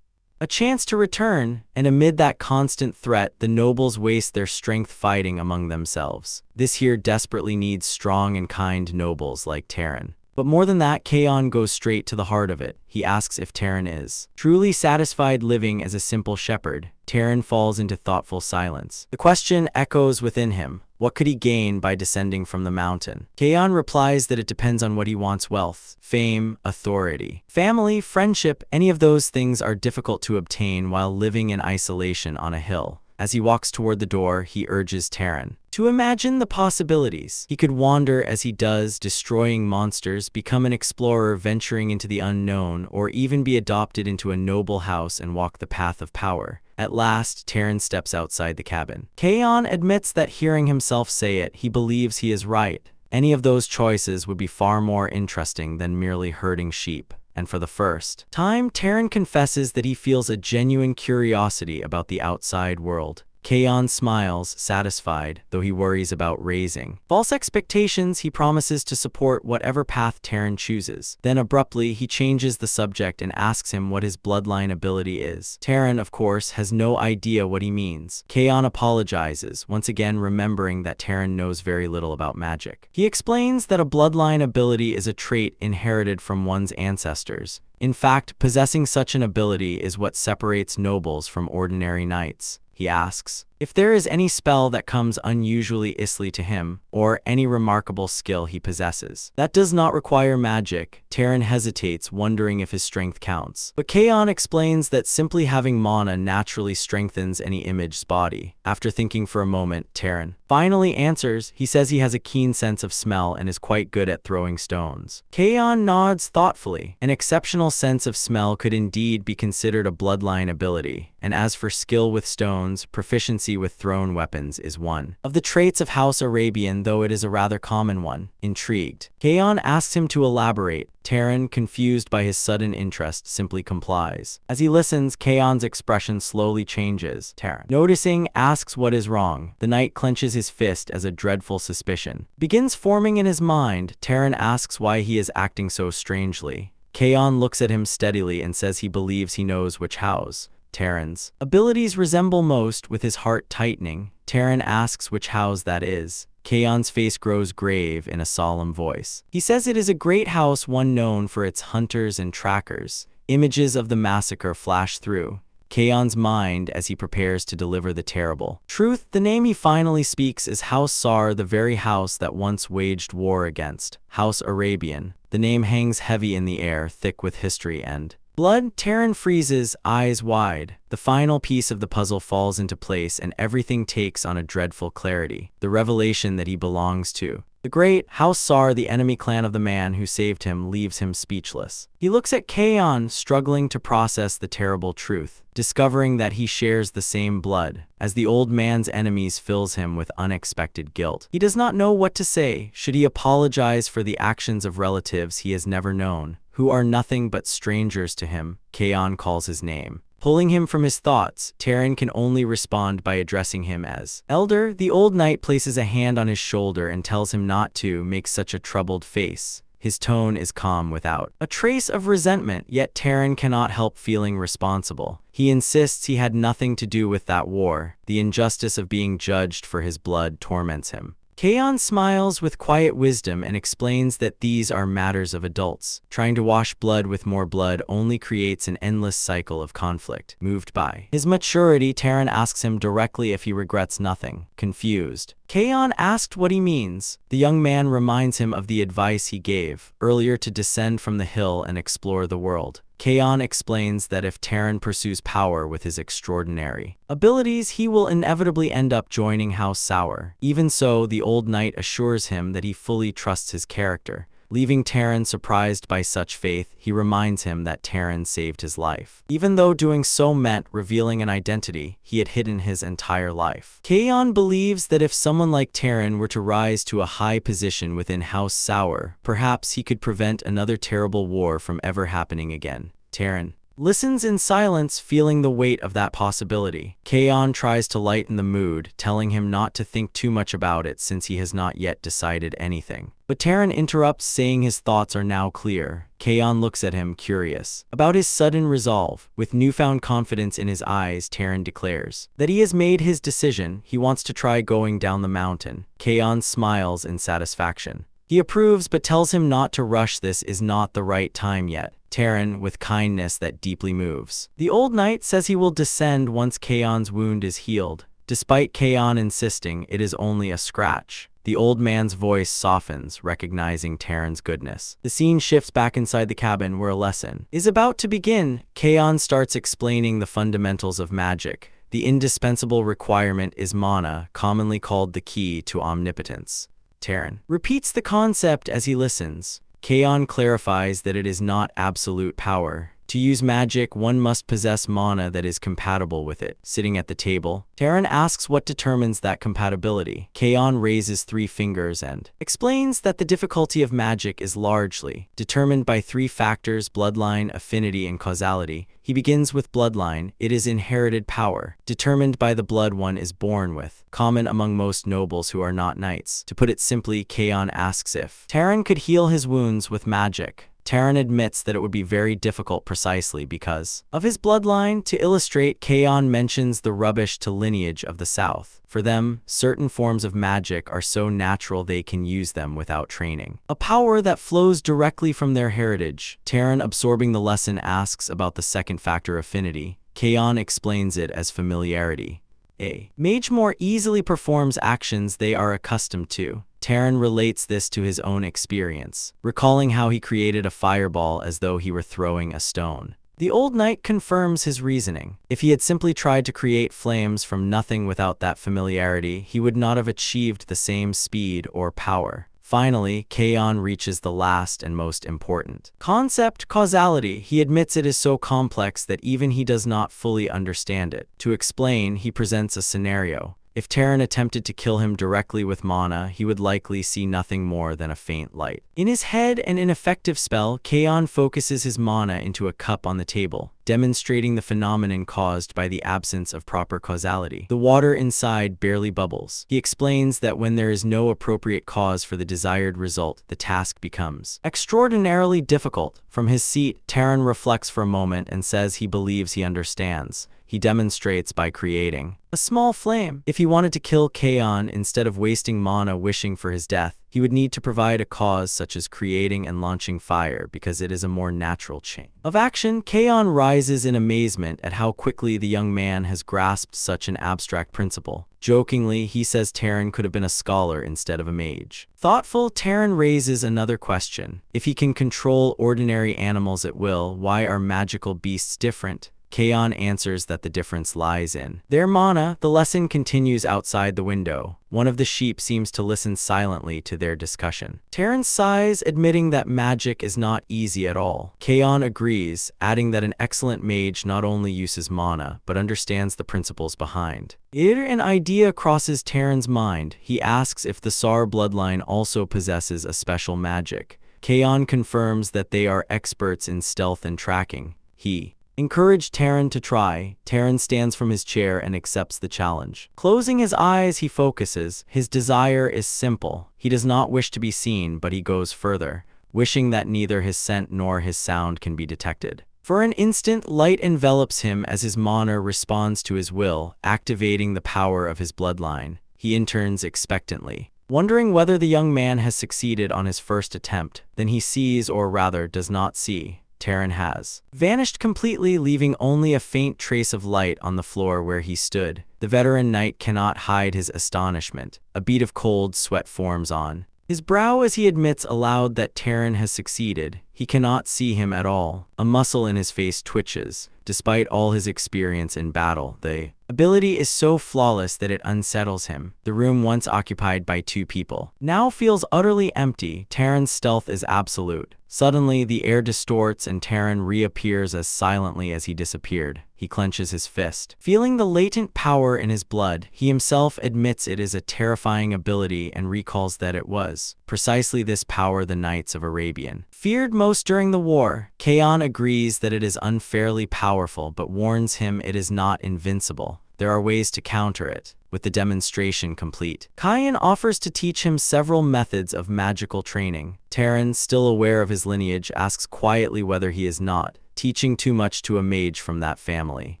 a chance to return, and amid that constant threat, the nobles waste their strength fighting among themselves. This here desperately needs strong and kind nobles like Taran. But more than that, Kaon goes straight to the heart of it. He asks if Taran is truly satisfied living as a simple shepherd. Taran falls into thoughtful silence. The question echoes within him. What could he gain by descending from the mountain? Kaon replies that it depends on what he wants: wealth, fame, authority. Family, friendship, any of those things are difficult to obtain while living in isolation on a hill. As he walks toward the door, he urges Taran to imagine the possibilities. He could wander as he does, destroying monsters, become an explorer venturing into the unknown, or even be adopted into a noble house and walk the path of power. At last, Taran steps outside the cabin. Kaon admits that hearing himself say it, he believes he is right. Any of those choices would be far more interesting than merely herding sheep. And for the first time, Taran confesses that he feels a genuine curiosity about the outside world. Kaon smiles, satisfied, though he worries about raising false expectations. He promises to support whatever path Taran chooses. Then abruptly, he changes the subject and asks him what his bloodline ability is. Taran, of course, has no idea what he means. Kaon apologizes, once again remembering that Taran knows very little about magic. He explains that a bloodline ability is a trait inherited from one's ancestors. In fact, possessing such an ability is what separates nobles from ordinary knights. He asks if there is any spell that comes unusually easily to him, or any remarkable skill he possesses that does not require magic. Taran hesitates, wondering if his strength counts. But Kaon explains that simply having mana naturally strengthens any image's body. After thinking for a moment, Taran finally answers. He says he has a keen sense of smell and is quite good at throwing stones. Kaon nods thoughtfully. An exceptional sense of smell could indeed be considered a bloodline ability. And as for skill with stones, proficiency with thrown weapons is one of the traits of House Arabian, though it is a rather common one. Intrigued, Kaon asks him to elaborate. Taran, confused by his sudden interest, simply complies. As he listens, Kaon's expression slowly changes. Taran, noticing, asks what is wrong. The knight clenches his fist as a dreadful suspicion begins forming in his mind. Taran asks why he is acting so strangely. Kaon looks at him steadily and says he believes he knows which house Taran's abilities resemble most. With his heart tightening, Taran asks which house that is. Kaon's face grows grave in a solemn voice. He says it is a great house, one known for its hunters and trackers. Images of the massacre flash through Kaon's mind as he prepares to deliver the terrible truth. The name he finally speaks is House Sar, the very house that once waged war against House Arabian. The name hangs heavy in the air, thick with history and blood. Taran freezes, eyes wide. The final piece of the puzzle falls into place and everything takes on a dreadful clarity. The revelation that he belongs to the great House Sar, the enemy clan of the man who saved him, leaves him speechless. He looks at Kaon, struggling to process the terrible truth. Discovering that he shares the same blood as the old man's enemies fills him with unexpected guilt. He does not know what to say. Should he apologize for the actions of relatives he has never known, who are nothing but strangers to him? Kaon calls his name. Pulling him from his thoughts, Taran can only respond by addressing him as Elder. The old knight places a hand on his shoulder and tells him not to make such a troubled face. His tone is calm without a trace of resentment, yet Taran cannot help feeling responsible. He insists he had nothing to do with that war. The injustice of being judged for his blood torments him. Kaon smiles with quiet wisdom and explains that these are matters of adults. Trying to wash blood with more blood only creates an endless cycle of conflict. Moved by his maturity, Taran asks him directly if he regrets nothing. Confused, Kaon asked what he means. The young man reminds him of the advice he gave earlier to descend from the hill and explore the world. Kaon explains that if Taran pursues power with his extraordinary abilities, he will inevitably end up joining House Sour. Even so, the old knight assures him that he fully trusts his character. Leaving Taran surprised by such faith, he reminds him that Taran saved his life, even though doing so meant revealing an identity he had hidden his entire life. Kaon believes that if someone like Taran were to rise to a high position within House Sour, perhaps he could prevent another terrible war from ever happening again. Taran listens in silence, feeling the weight of that possibility. Kaon tries to lighten the mood, telling him not to think too much about it since he has not yet decided anything. But Taran interrupts, saying his thoughts are now clear. Kaon looks at him, curious about his sudden resolve. With newfound confidence in his eyes, Taran declares that he has made his decision. He wants to try going down the mountain. Kaon smiles in satisfaction. He approves but tells him not to rush. This is not the right time yet. Taran with kindness that deeply moves. The old knight says he will descend once Kaon's wound is healed, despite Kaon insisting it is only a scratch. The old man's voice softens, recognizing Taran's goodness. The scene shifts back inside the cabin where a lesson is about to begin. Kaon starts explaining the fundamentals of magic. The indispensable requirement is mana, commonly called the key to omnipotence. Taran repeats the concept as he listens. Kaon clarifies that it is not absolute power. To use magic, one must possess mana that is compatible with it. Sitting at the table, Taran asks what determines that compatibility. Kaon raises 3 fingers and explains that the difficulty of magic is largely determined by 3 factors: bloodline, affinity, and causality. He begins with bloodline. It is inherited power, determined by the blood one is born with, common among most nobles who are not knights. To put it simply, Kaon asks if Taran could heal his wounds with magic. Taran admits that it would be very difficult precisely because of his bloodline. To illustrate, Kaon mentions the rubbish to lineage of the south. For them, certain forms of magic are so natural they can use them without training, a power that flows directly from their heritage. Taran, absorbing the lesson, asks about the second factor, affinity. Kaon explains it as familiarity. A mage more easily performs actions they are accustomed to. Taran relates this to his own experience, recalling how he created a fireball as though he were throwing a stone. The old knight confirms his reasoning. If he had simply tried to create flames from nothing without that familiarity, he would not have achieved the same speed or power. Finally, Kaon reaches the last and most important concept, causality. He admits it is so complex that even he does not fully understand it. To explain, he presents a scenario. If Taran attempted to kill him directly with mana, he would likely see nothing more than a faint light. In his head, an ineffective spell, Kaon focuses his mana into a cup on the table, demonstrating the phenomenon caused by the absence of proper causality. The water inside barely bubbles. He explains that when there is no appropriate cause for the desired result, the task becomes extraordinarily difficult. From his seat, Taran reflects for a moment and says he believes he understands. He demonstrates by creating a small flame. If he wanted to kill Kaon, instead of wasting mana wishing for his death, he would need to provide a cause such as creating and launching fire, because it is a more natural chain of action. Kaon rises in amazement at how quickly the young man has grasped such an abstract principle. Jokingly, he says Taran could have been a scholar instead of a mage. Thoughtful, Taran raises another question. If he can control ordinary animals at will, why are magical beasts different? Kaon answers that the difference lies in their mana. The lesson continues outside the window. One of the sheep seems to listen silently to their discussion. Taran sighs, admitting that magic is not easy at all. Kaon agrees, adding that an excellent mage not only uses mana, but understands the principles behind it. An idea crosses Taran's mind. He asks if the Sar bloodline also possesses a special magic. Kaon confirms that they are experts in stealth and tracking. He encouraged Taran to try. Taran stands from his chair and accepts the challenge. Closing his eyes, he focuses. His desire is simple. He does not wish to be seen, but he goes further, wishing that neither his scent nor his sound can be detected. For an instant, light envelops him as his mana responds to his will, activating the power of his bloodline. He turns expectantly, wondering whether the young man has succeeded on his first attempt. Then he sees, or rather does not see, Taran has vanished completely, leaving only a faint trace of light on the floor where he stood. The veteran knight cannot hide his astonishment. A bead of cold sweat forms on his brow as he admits aloud that Taran has succeeded. He cannot see him at all. A muscle in his face twitches. Despite all his experience in battle, the ability is so flawless that it unsettles him. The room once occupied by 2 people now feels utterly empty. Taran's stealth is absolute. Suddenly, the air distorts and Taran reappears as silently as he disappeared. He clenches his fist, feeling the latent power in his blood. He himself admits it is a terrifying ability and recalls that it was precisely this power the Knights of Arabian feared most during the war. Kaon agrees that it is unfairly powerful, but warns him it is not invincible. There are ways to counter it. With the demonstration complete, Kaon offers to teach him several methods of magical training. Taran, still aware of his lineage, asks quietly whether he is not teaching too much to a mage from that family.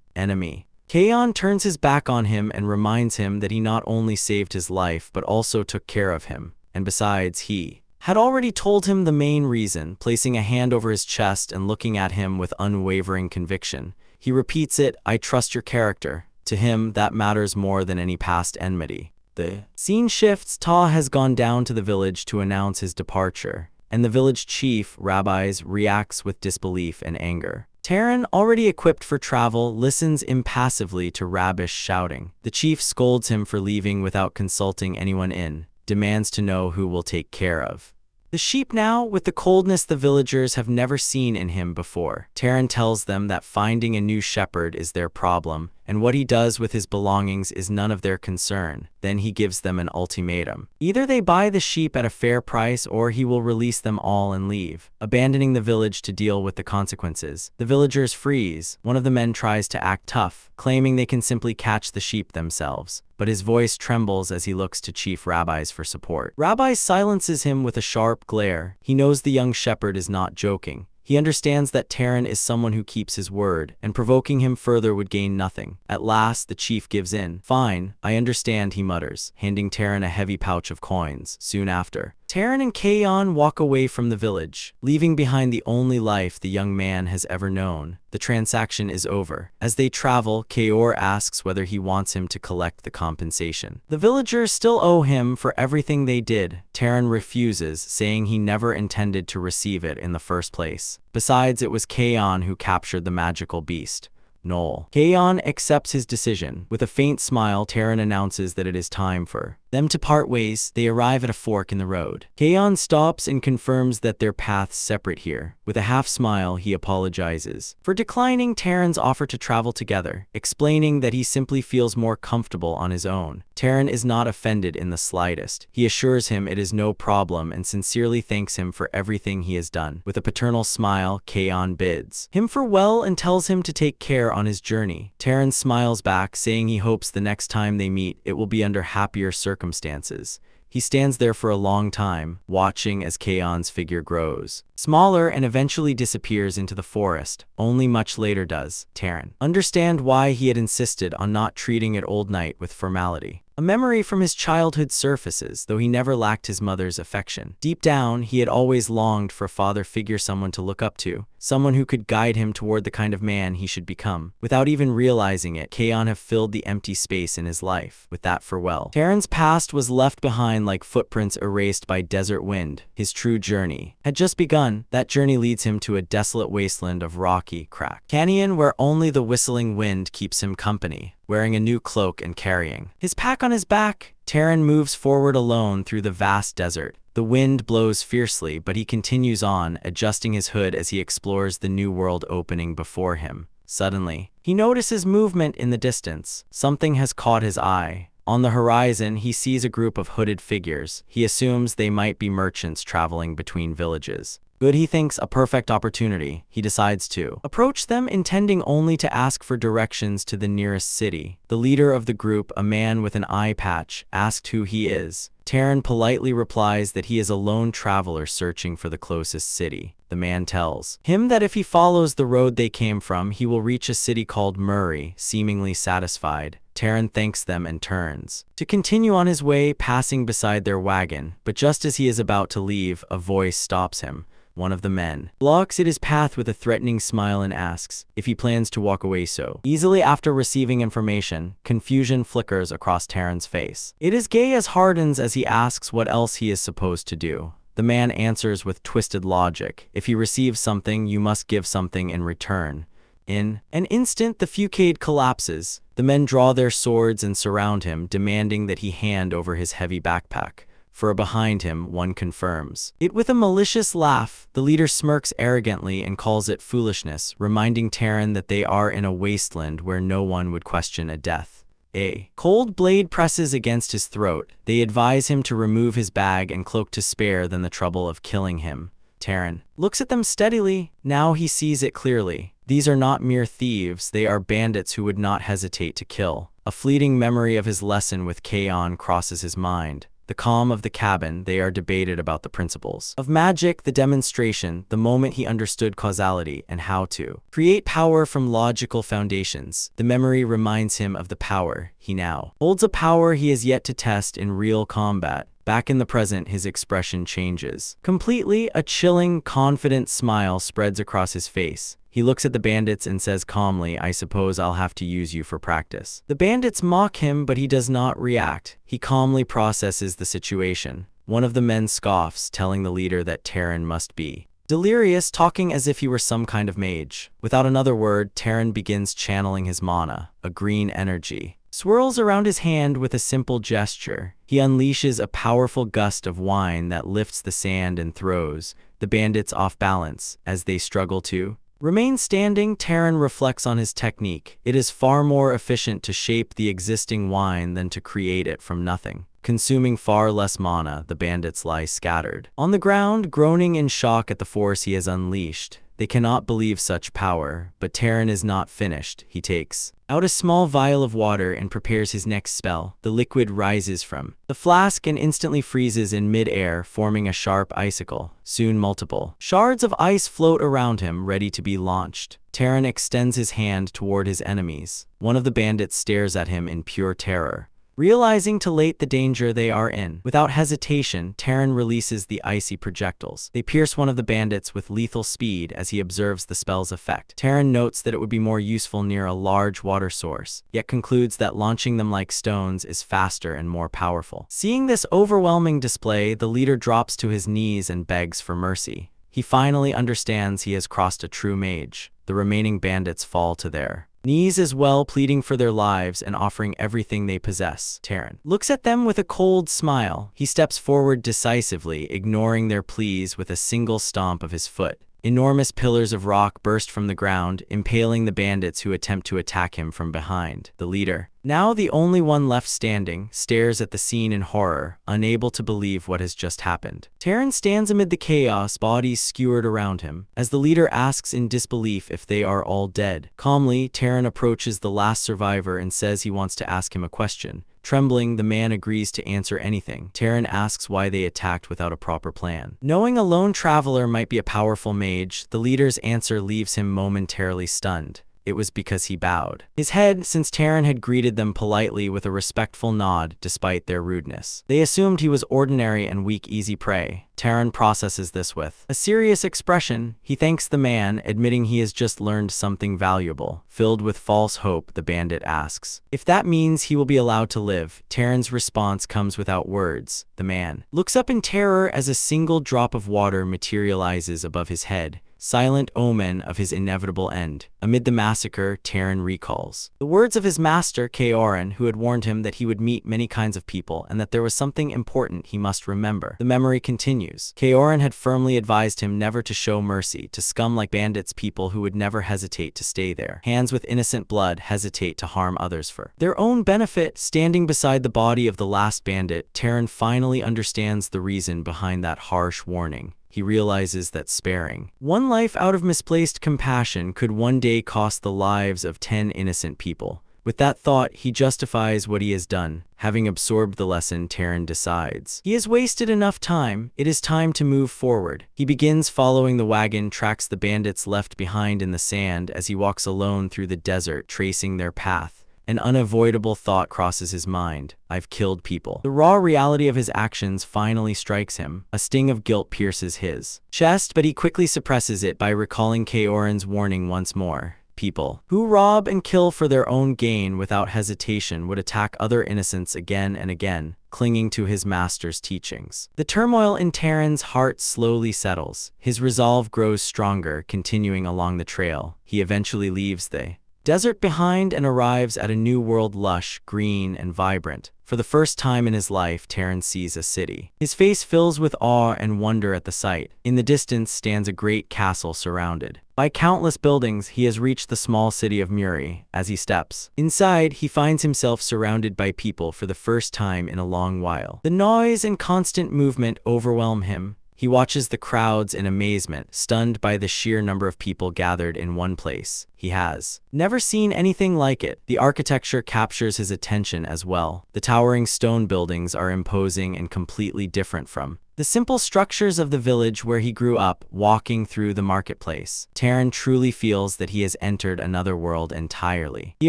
Enemy. Kaon turns his back on him and reminds him that he not only saved his life but also took care of him. And besides, he had already told him the main reason, placing a hand over his chest and looking at him with unwavering conviction. He repeats it, "I trust your character." To him, that matters more than any past enmity. The scene shifts. Ta has gone down to the village to announce his departure, and the village chief, rabbis, reacts with disbelief and anger. Taran, already equipped for travel, listens impassively to Rabbish shouting. The chief scolds him for leaving without consulting anyone demands to know who will take care of the sheep now, with the coldness the villagers have never seen in him before. Taran tells them that finding a new shepherd is their problem, and what he does with his belongings is none of their concern. Then he gives them an ultimatum. Either they buy the sheep at a fair price or he will release them all and leave, abandoning the village to deal with the consequences. The villagers freeze. One of the men tries to act tough, claiming they can simply catch the sheep themselves, but his voice trembles as he looks to Chief Rabbis for support. Rabbi silences him with a sharp glare. He knows the young shepherd is not joking. He understands that Taran is someone who keeps his word, and provoking him further would gain nothing. At last, the chief gives in. "Fine, I understand," he mutters, handing Taran a heavy pouch of coins. Soon after, Taran and Kaon walk away from the village, leaving behind the only life the young man has ever known. The transaction is over. As they travel, Kaor asks whether he wants him to collect the compensation the villagers still owe him for everything they did. Taran refuses, saying he never intended to receive it in the first place. Besides, it was Kaon who captured the magical beast. Noel. Kaon accepts his decision. With a faint smile, Taran announces that it is time for them to part ways. They arrive at a fork in the road. Kaon stops and confirms that their paths separate here. With a half smile, he apologizes for declining Taran's offer to travel together, explaining that he simply feels more comfortable on his own. Taran is not offended in the slightest. He assures him it is no problem and sincerely thanks him for everything he has done. With a paternal smile, Kaon bids him farewell and tells him to take care on his journey. Taran smiles back, saying he hopes the next time they meet, it will be under happier circumstances. He stands there for a long time, watching as Kaon's figure grows smaller and eventually disappears into the forest. Only much later does Taran understand why he had insisted on not treating it old night with formality. A memory from his childhood surfaces, though he never lacked his mother's affection. Deep down, he had always longed for a father figure, someone to look up to, someone who could guide him toward the kind of man he should become. Without even realizing it, Kaon had filled the empty space in his life with that farewell. Taran's past was left behind like footprints erased by desert wind. His true journey had just begun. That journey leads him to a desolate wasteland of rocky, cracked canyon where only the whistling wind keeps him company. Wearing a new cloak and carrying his pack on his back, Taran moves forward alone through the vast desert. The wind blows fiercely, but he continues on, adjusting his hood as he explores the new world opening before him. Suddenly, he notices movement in the distance. Something has caught his eye. On the horizon, he sees a group of hooded figures. He assumes they might be merchants traveling between villages. Good, he thinks, a perfect opportunity. He decides to approach them, intending only to ask for directions to the nearest city. The leader of the group, a man with an eye patch, asked who he is. Taran politely replies that he is a lone traveler searching for the closest city. The man tells him that if he follows the road they came from, he will reach a city called Muri. Seemingly satisfied, Taran thanks them and turns to continue on his way, passing beside their wagon. But just as he is about to leave, a voice stops him. One of the men blocks his path with a threatening smile and asks if he plans to walk away so easily. After receiving information, confusion flickers across Taran's face. It is gay as hardens as he asks what else he is supposed to do. The man answers with twisted logic. If he receives something, you must give something in return. In an instant, the fucade collapses. The men draw their swords and surround him, demanding that he hand over his heavy backpack. For behind him, one confirms it with a malicious laugh. The leader smirks arrogantly and calls it foolishness, reminding Taran that they are in a wasteland where no one would question a death. A cold blade presses against his throat. They advise him to remove his bag and cloak to spare them the trouble of killing him. Taran looks at them steadily. Now he sees it clearly. These are not mere thieves, they are bandits who would not hesitate to kill. A fleeting memory of his lesson with Kaon crosses his mind. The calm of the cabin, they are debated about the principles of magic, the demonstration, the moment he understood causality and how to create power from logical foundations. The memory reminds him of the power he now holds, a power he has yet to test in real combat. Back in the present, his expression changes. Completely, a chilling, confident smile spreads across his face. He looks at the bandits and says calmly, "I suppose I'll have to use you for practice." The bandits mock him, but he does not react. He calmly processes the situation. One of the men scoffs, telling the leader that Taran must be delirious, talking as if he were some kind of mage. Without another word, Taran begins channeling his mana, a green energy. Swirls around his hand with a simple gesture. He unleashes a powerful gust of wine that lifts the sand and throws the bandits off balance as they struggle to remain standing. Taran reflects on his technique. It is far more efficient to shape the existing wine than to create it from nothing. Consuming far less mana, the bandits lie scattered on the ground, groaning in shock at the force he has unleashed. They cannot believe such power, but Taran is not finished. He takes out a small vial of water and prepares his next spell. The liquid rises from the flask and instantly freezes in mid-air, forming a sharp icicle. Soon multiple shards of ice float around him, ready to be launched. Taran extends his hand toward his enemies. One of the bandits stares at him in pure terror. Realizing too late the danger they are in, without hesitation, Taran releases the icy projectiles. They pierce one of the bandits with lethal speed as he observes the spell's effect. Taran notes that it would be more useful near a large water source, yet concludes that launching them like stones is faster and more powerful. Seeing this overwhelming display, the leader drops to his knees and begs for mercy. He finally understands he has crossed a true mage. The remaining bandits fall to their knees as well, pleading for their lives and offering everything they possess. Taran looks at them with a cold smile. He steps forward decisively, ignoring their pleas with a single stomp of his foot. Enormous pillars of rock burst from the ground, impaling the bandits who attempt to attack him from behind. The leader, now the only one left standing, stares at the scene in horror, unable to believe what has just happened. Taran stands amid the chaos, bodies skewered around him, as the leader asks in disbelief if they are all dead. Calmly, Taran approaches the last survivor and says he wants to ask him a question. Trembling, the man agrees to answer anything. Taran asks why they attacked without a proper plan. Knowing a lone traveler might be a powerful mage, the leader's answer leaves him momentarily stunned. It was because he bowed his head, since Taran had greeted them politely with a respectful nod despite their rudeness. They assumed he was ordinary and weak, easy prey. Taran processes this with a serious expression. He thanks the man, admitting he has just learned something valuable. Filled with false hope, the bandit asks if that means he will be allowed to live. Taran's response comes without words. The man looks up in terror as a single drop of water materializes above his head, silent omen of his inevitable end. Amid the massacre, Taran recalls the words of his master, Kaoran, who had warned him that he would meet many kinds of people and that there was something important he must remember. The memory continues. Kaoran had firmly advised him never to show mercy to scum like bandits, people who would never hesitate to stay there. Hands with innocent blood hesitate to harm others for their own benefit. Standing beside the body of the last bandit, Taran finally understands the reason behind that harsh warning. He realizes that sparing one life out of misplaced compassion could one day cost the lives of 10 innocent people. With that thought, he justifies what he has done. Having absorbed the lesson, Taran decides he has wasted enough time. It is time to move forward. He begins following the wagon tracks the bandits left behind in the sand as he walks alone through the desert, tracing their path. An unavoidable thought crosses his mind. I've killed people. The raw reality of his actions finally strikes him. A sting of guilt pierces his chest, but he quickly suppresses it by recalling Kaoran's warning once more. People who rob and kill for their own gain without hesitation would attack other innocents again and again, clinging to his master's teachings. The turmoil in Taran's heart slowly settles. His resolve grows stronger, continuing along the trail. He eventually leaves the desert behind and arrives at a new world, lush, green, and vibrant. For the first time in his life, Taran sees a city. His face fills with awe and wonder at the sight. In the distance stands a great castle surrounded by countless buildings. He has reached the small city of Murim. As he steps inside, he finds himself surrounded by people for the first time in a long while. The noise and constant movement overwhelm him. He watches the crowds in amazement, stunned by the sheer number of people gathered in one place. He has never seen anything like it. The architecture captures his attention as well. The towering stone buildings are imposing and completely different from the simple structures of the village where he grew up, walking through the marketplace. Taran truly feels that he has entered another world entirely. He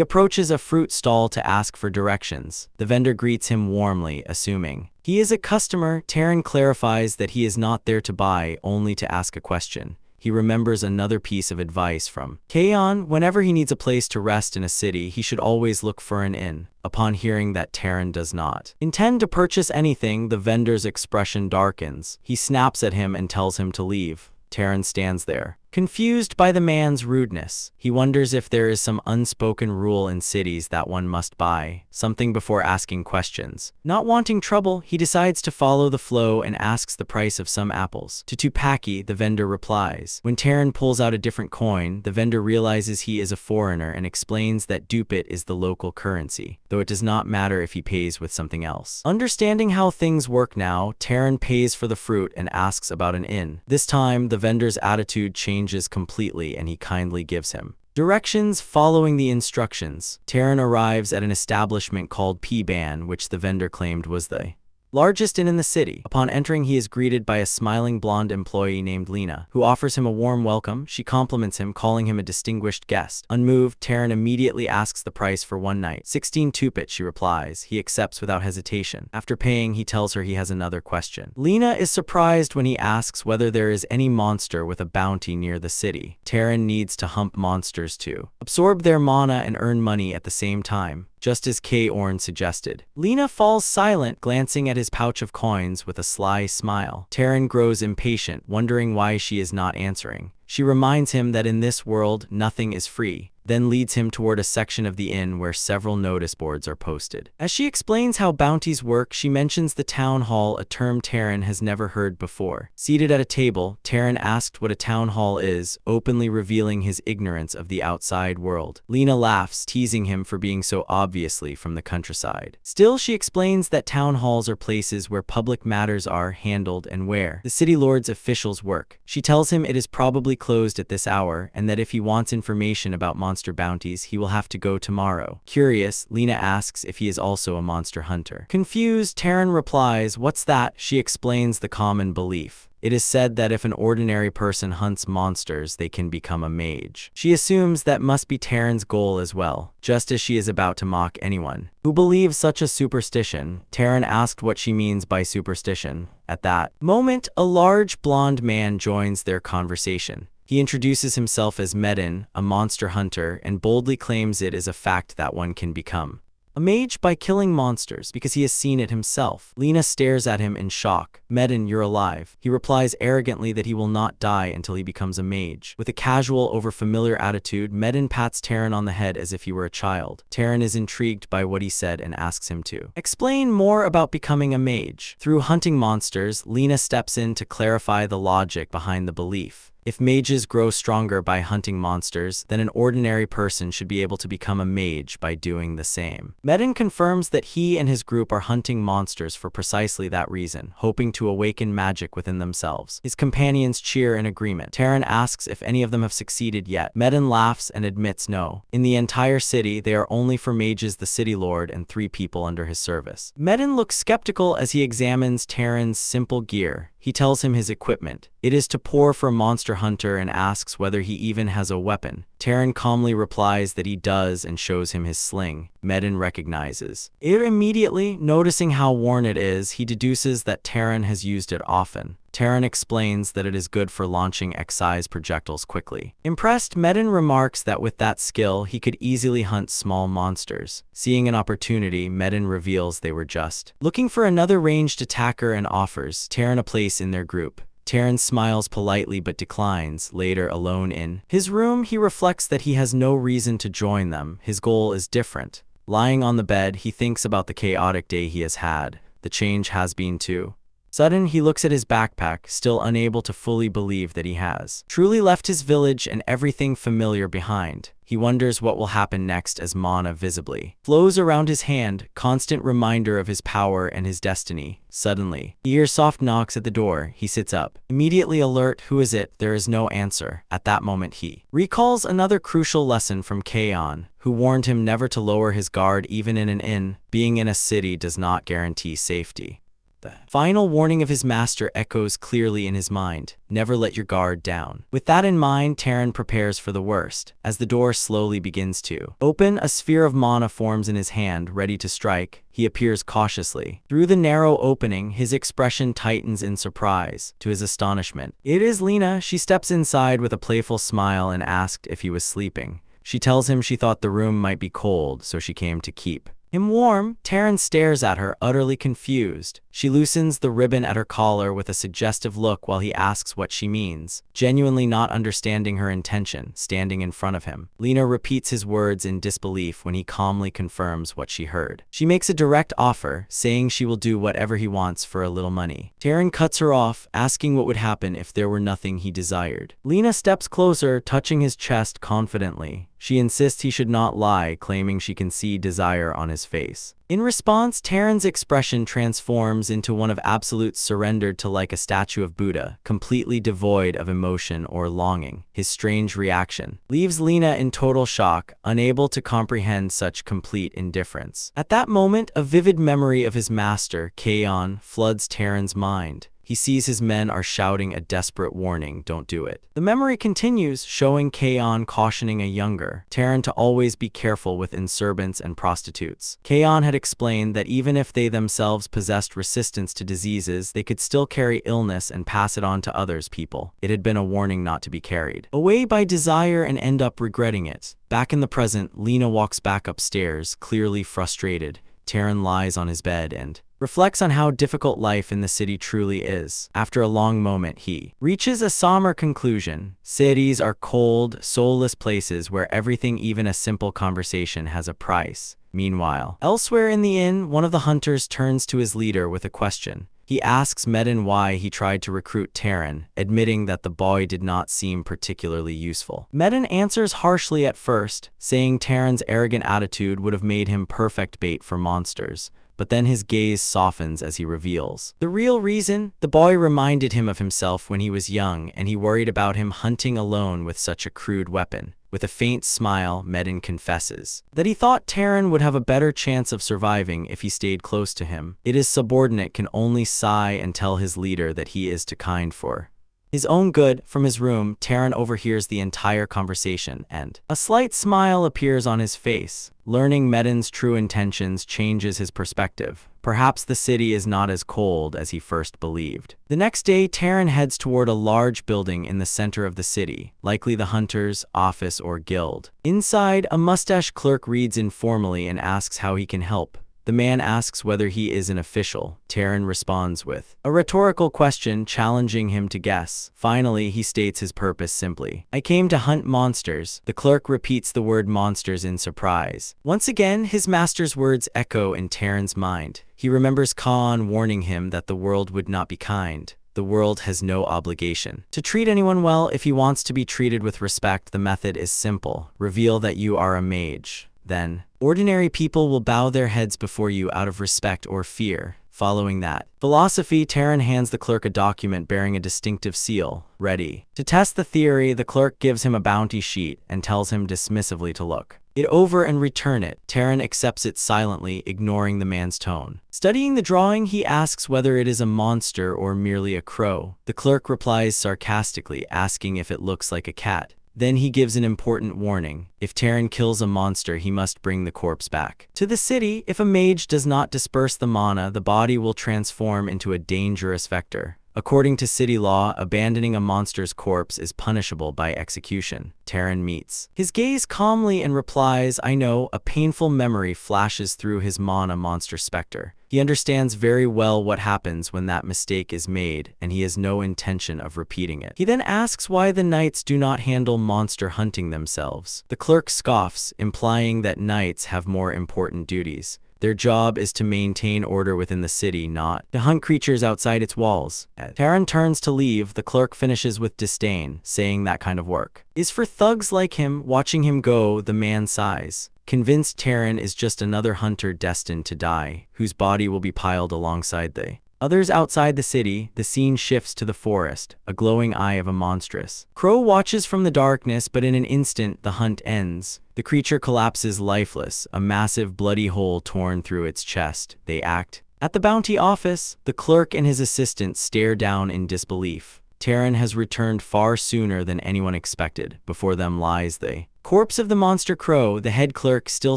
approaches a fruit stall to ask for directions. The vendor greets him warmly, assuming he is a customer. Taran clarifies that he is not there to buy, only to ask a question. He remembers another piece of advice from Kaon: whenever he needs a place to rest in a city, he should always look for an inn. Upon hearing that Taran does not intend to purchase anything, the vendor's expression darkens. He snaps at him and tells him to leave. Taran stands there, confused by the man's rudeness. He wonders if there is some unspoken rule in cities that one must buy something before asking questions. Not wanting trouble, he decides to follow the flow and asks the price of some apples. To Tupaki, the vendor replies. When Taran pulls out a different coin, the vendor realizes he is a foreigner and explains that dupit is the local currency, though it does not matter if he pays with something else. Understanding how things work now, Taran pays for the fruit and asks about an inn. This time, the vendor's attitude changes completely and he kindly gives him directions. Following the instructions, Taran arrives at an establishment called P-Ban, which the vendor claimed was the largest inn in the city. Upon entering, he is greeted by a smiling blonde employee named Lena, who offers him a warm welcome. She compliments him, calling him a distinguished guest. Unmoved, Taran immediately asks the price for one night. 16 tupit, she replies. He accepts without hesitation. After paying, he tells her he has another question. Lena is surprised when he asks whether there is any monster with a bounty near the city. Taran needs to hunt monsters to absorb their mana and earn money at the same time, just as K-Orn suggested. Lena falls silent, glancing at his pouch of coins with a sly smile. Taran grows impatient, wondering why she is not answering. She reminds him that in this world, nothing is free, then leads him toward a section of the inn where several notice boards are posted. As she explains how bounties work, she mentions the town hall, a term Taran has never heard before. Seated at a table, Taran asked what a town hall is, openly revealing his ignorance of the outside world. Lena laughs, teasing him for being so obviously from the countryside. Still, she explains that town halls are places where public matters are handled and where the city lord's officials work. She tells him it is probably closed at this hour and that if he wants information about monster bounties, he will have to go tomorrow. Curious, Lena asks if he is also a monster hunter. Confused, Taran replies, "What's that?" She explains the common belief. It is said that if an ordinary person hunts monsters, they can become a mage. She assumes that must be Taran's goal as well, just as she is about to mock anyone who believes such a superstition. Taran asked what she means by superstition. At that moment, a large blonde man joins their conversation. He introduces himself as Medin, a monster hunter, and boldly claims it is a fact that one can become a mage by killing monsters because he has seen it himself. Lena stares at him in shock. "Medin, you're alive." He replies arrogantly that he will not die until he becomes a mage. With a casual, over-familiar attitude, Medin pats Taran on the head as if he were a child. Taran is intrigued by what he said and asks him to explain more about becoming a mage. Through hunting monsters, Lena steps in to clarify the logic behind the belief. If mages grow stronger by hunting monsters, then an ordinary person should be able to become a mage by doing the same. Medin confirms that he and his group are hunting monsters for precisely that reason, hoping to awaken magic within themselves. His companions cheer in agreement. Taran asks if any of them have succeeded yet. Medin laughs and admits no. In the entire city, they are only for mages, the city lord, and 3 people under his service. Medin looks skeptical as he examines Taran's simple gear. He tells him his equipment. It is to pour for a monster hunter and asks whether he even has a weapon. Taran calmly replies that he does and shows him his sling. Medin recognizes it immediately. Noticing how worn it is, he deduces that Taran has used it often. Taran explains that it is good for launching excise projectiles quickly. Impressed, Medin remarks that with that skill, he could easily hunt small monsters. Seeing an opportunity, Medin reveals they were just looking for another ranged attacker and offers Taran a place in their group. Taran smiles politely but declines. Later, alone in his room, he reflects that he has no reason to join them. His goal is different. Lying on the bed, he thinks about the chaotic day he has had. The change has been too sudden. He looks at his backpack, still unable to fully believe that he has truly left his village and everything familiar behind. He wonders what will happen next as mana visibly flows around his hand, constant reminder of his power and his destiny. Suddenly, he hears soft knocks at the door. He sits up, immediately alert. Who is it? There is no answer. At that moment, he recalls another crucial lesson from Kaon, who warned him never to lower his guard even in an inn. Being in a city does not guarantee safety. The final warning of his master echoes clearly in his mind: never let your guard down. With that in mind, Taran prepares for the worst. As the door slowly begins to open, a sphere of mana forms in his hand, ready to strike. He appears cautiously. Through the narrow opening, his expression tightens in surprise. To his astonishment, it is Lena. She steps inside with a playful smile and asked if he was sleeping. She tells him she thought the room might be cold, so she came to keep him warm. Taran stares at her, utterly confused. She loosens the ribbon at her collar with a suggestive look while he asks what she means, genuinely not understanding her intention. Standing in front of him, Lena repeats his words in disbelief when he calmly confirms what she heard. She makes a direct offer, saying she will do whatever he wants for a little money. Taran cuts her off, asking what would happen if there were nothing he desired. Lena steps closer, touching his chest confidently. She insists he should not lie, claiming she can see desire on his face. In response, Taran's expression transforms into one of absolute surrender, to like a statue of Buddha, completely devoid of emotion or longing. His strange reaction leaves Lena in total shock, unable to comprehend such complete indifference. At that moment, a vivid memory of his master, Kaon, floods Taran's mind. He sees his men are shouting a desperate warning: don't do it. The memory continues, showing Kaon cautioning a younger Taran to always be careful with inservents and prostitutes. Kaon had explained that even if they themselves possessed resistance to diseases, they could still carry illness and pass it on to others people. It had been a warning not to be carried away by desire and end up regretting it. Back in the present, Lena walks back upstairs, clearly frustrated. Taran lies on his bed and reflects on how difficult life in the city truly is. After a long moment, he reaches a somber conclusion. Cities are cold, soulless places where everything, even a simple conversation, has a price. Meanwhile, elsewhere in the inn, one of the hunters turns to his leader with a question. He asks Medin why he tried to recruit Taran, admitting that the boy did not seem particularly useful. Medin answers harshly at first, saying Taran's arrogant attitude would have made him perfect bait for monsters. But then his gaze softens as he reveals the real reason. The boy reminded him of himself when he was young, and he worried about him hunting alone with such a crude weapon. With a faint smile, Medin confesses that he thought Taran would have a better chance of surviving if he stayed close to him. His subordinate can only sigh and tell his leader that he is too kind for his own good. From his room, Taran overhears the entire conversation, and a slight smile appears on his face. Learning Medin's true intentions changes his perspective. Perhaps the city is not as cold as he first believed. The next day, Taran heads toward a large building in the center of the city, likely the hunter's office or guild. Inside, a mustached clerk reads informally and asks how he can help. The man asks whether he is an official. Taran responds with a rhetorical question, challenging him to guess. Finally, he states his purpose simply: I came to hunt monsters. The clerk repeats the word monsters in surprise. Once again, his master's words echo in Taran's mind. He remembers Khan warning him that the world would not be kind. The world has no obligation to treat anyone well. If he wants to be treated with respect, the method is simple: reveal that you are a mage. Then, ordinary people will bow their heads before you out of respect or fear. Following that philosophy, Taran hands the clerk a document bearing a distinctive seal. Ready to test the theory, the clerk gives him a bounty sheet and tells him dismissively to look it over and return it. Taran accepts it silently, ignoring the man's tone. Studying the drawing, he asks whether it is a monster or merely a crow. The clerk replies sarcastically, asking if it looks like a cat. Then he gives an important warning. If Taran kills a monster, he must bring the corpse back to the city. If a mage does not disperse the mana, the body will transform into a dangerous vector. According to city law, abandoning a monster's corpse is punishable by execution. Taran meets his gaze calmly and replies, I know. A painful memory flashes through his mana monster specter. He understands very well what happens when that mistake is made, and he has no intention of repeating it. He then asks why the knights do not handle monster hunting themselves. The clerk scoffs, implying that knights have more important duties. Their job is to maintain order within the city, not to hunt creatures outside its walls. As Taran turns to leave, the clerk finishes with disdain, saying that kind of work is for thugs like him. Watching him go, the man sighs, convinced Taran is just another hunter destined to die, whose body will be piled alongside the others outside the city. The scene shifts to the forest. A glowing eye of a monstrous crow watches from the darkness, but in an instant, the hunt ends. The creature collapses lifeless, a massive bloody hole torn through its chest. They act At the bounty office, the clerk and his assistant stare down in disbelief. Taran has returned far sooner than anyone expected. Before them lies the corpse of the monster crow. The head clerk, still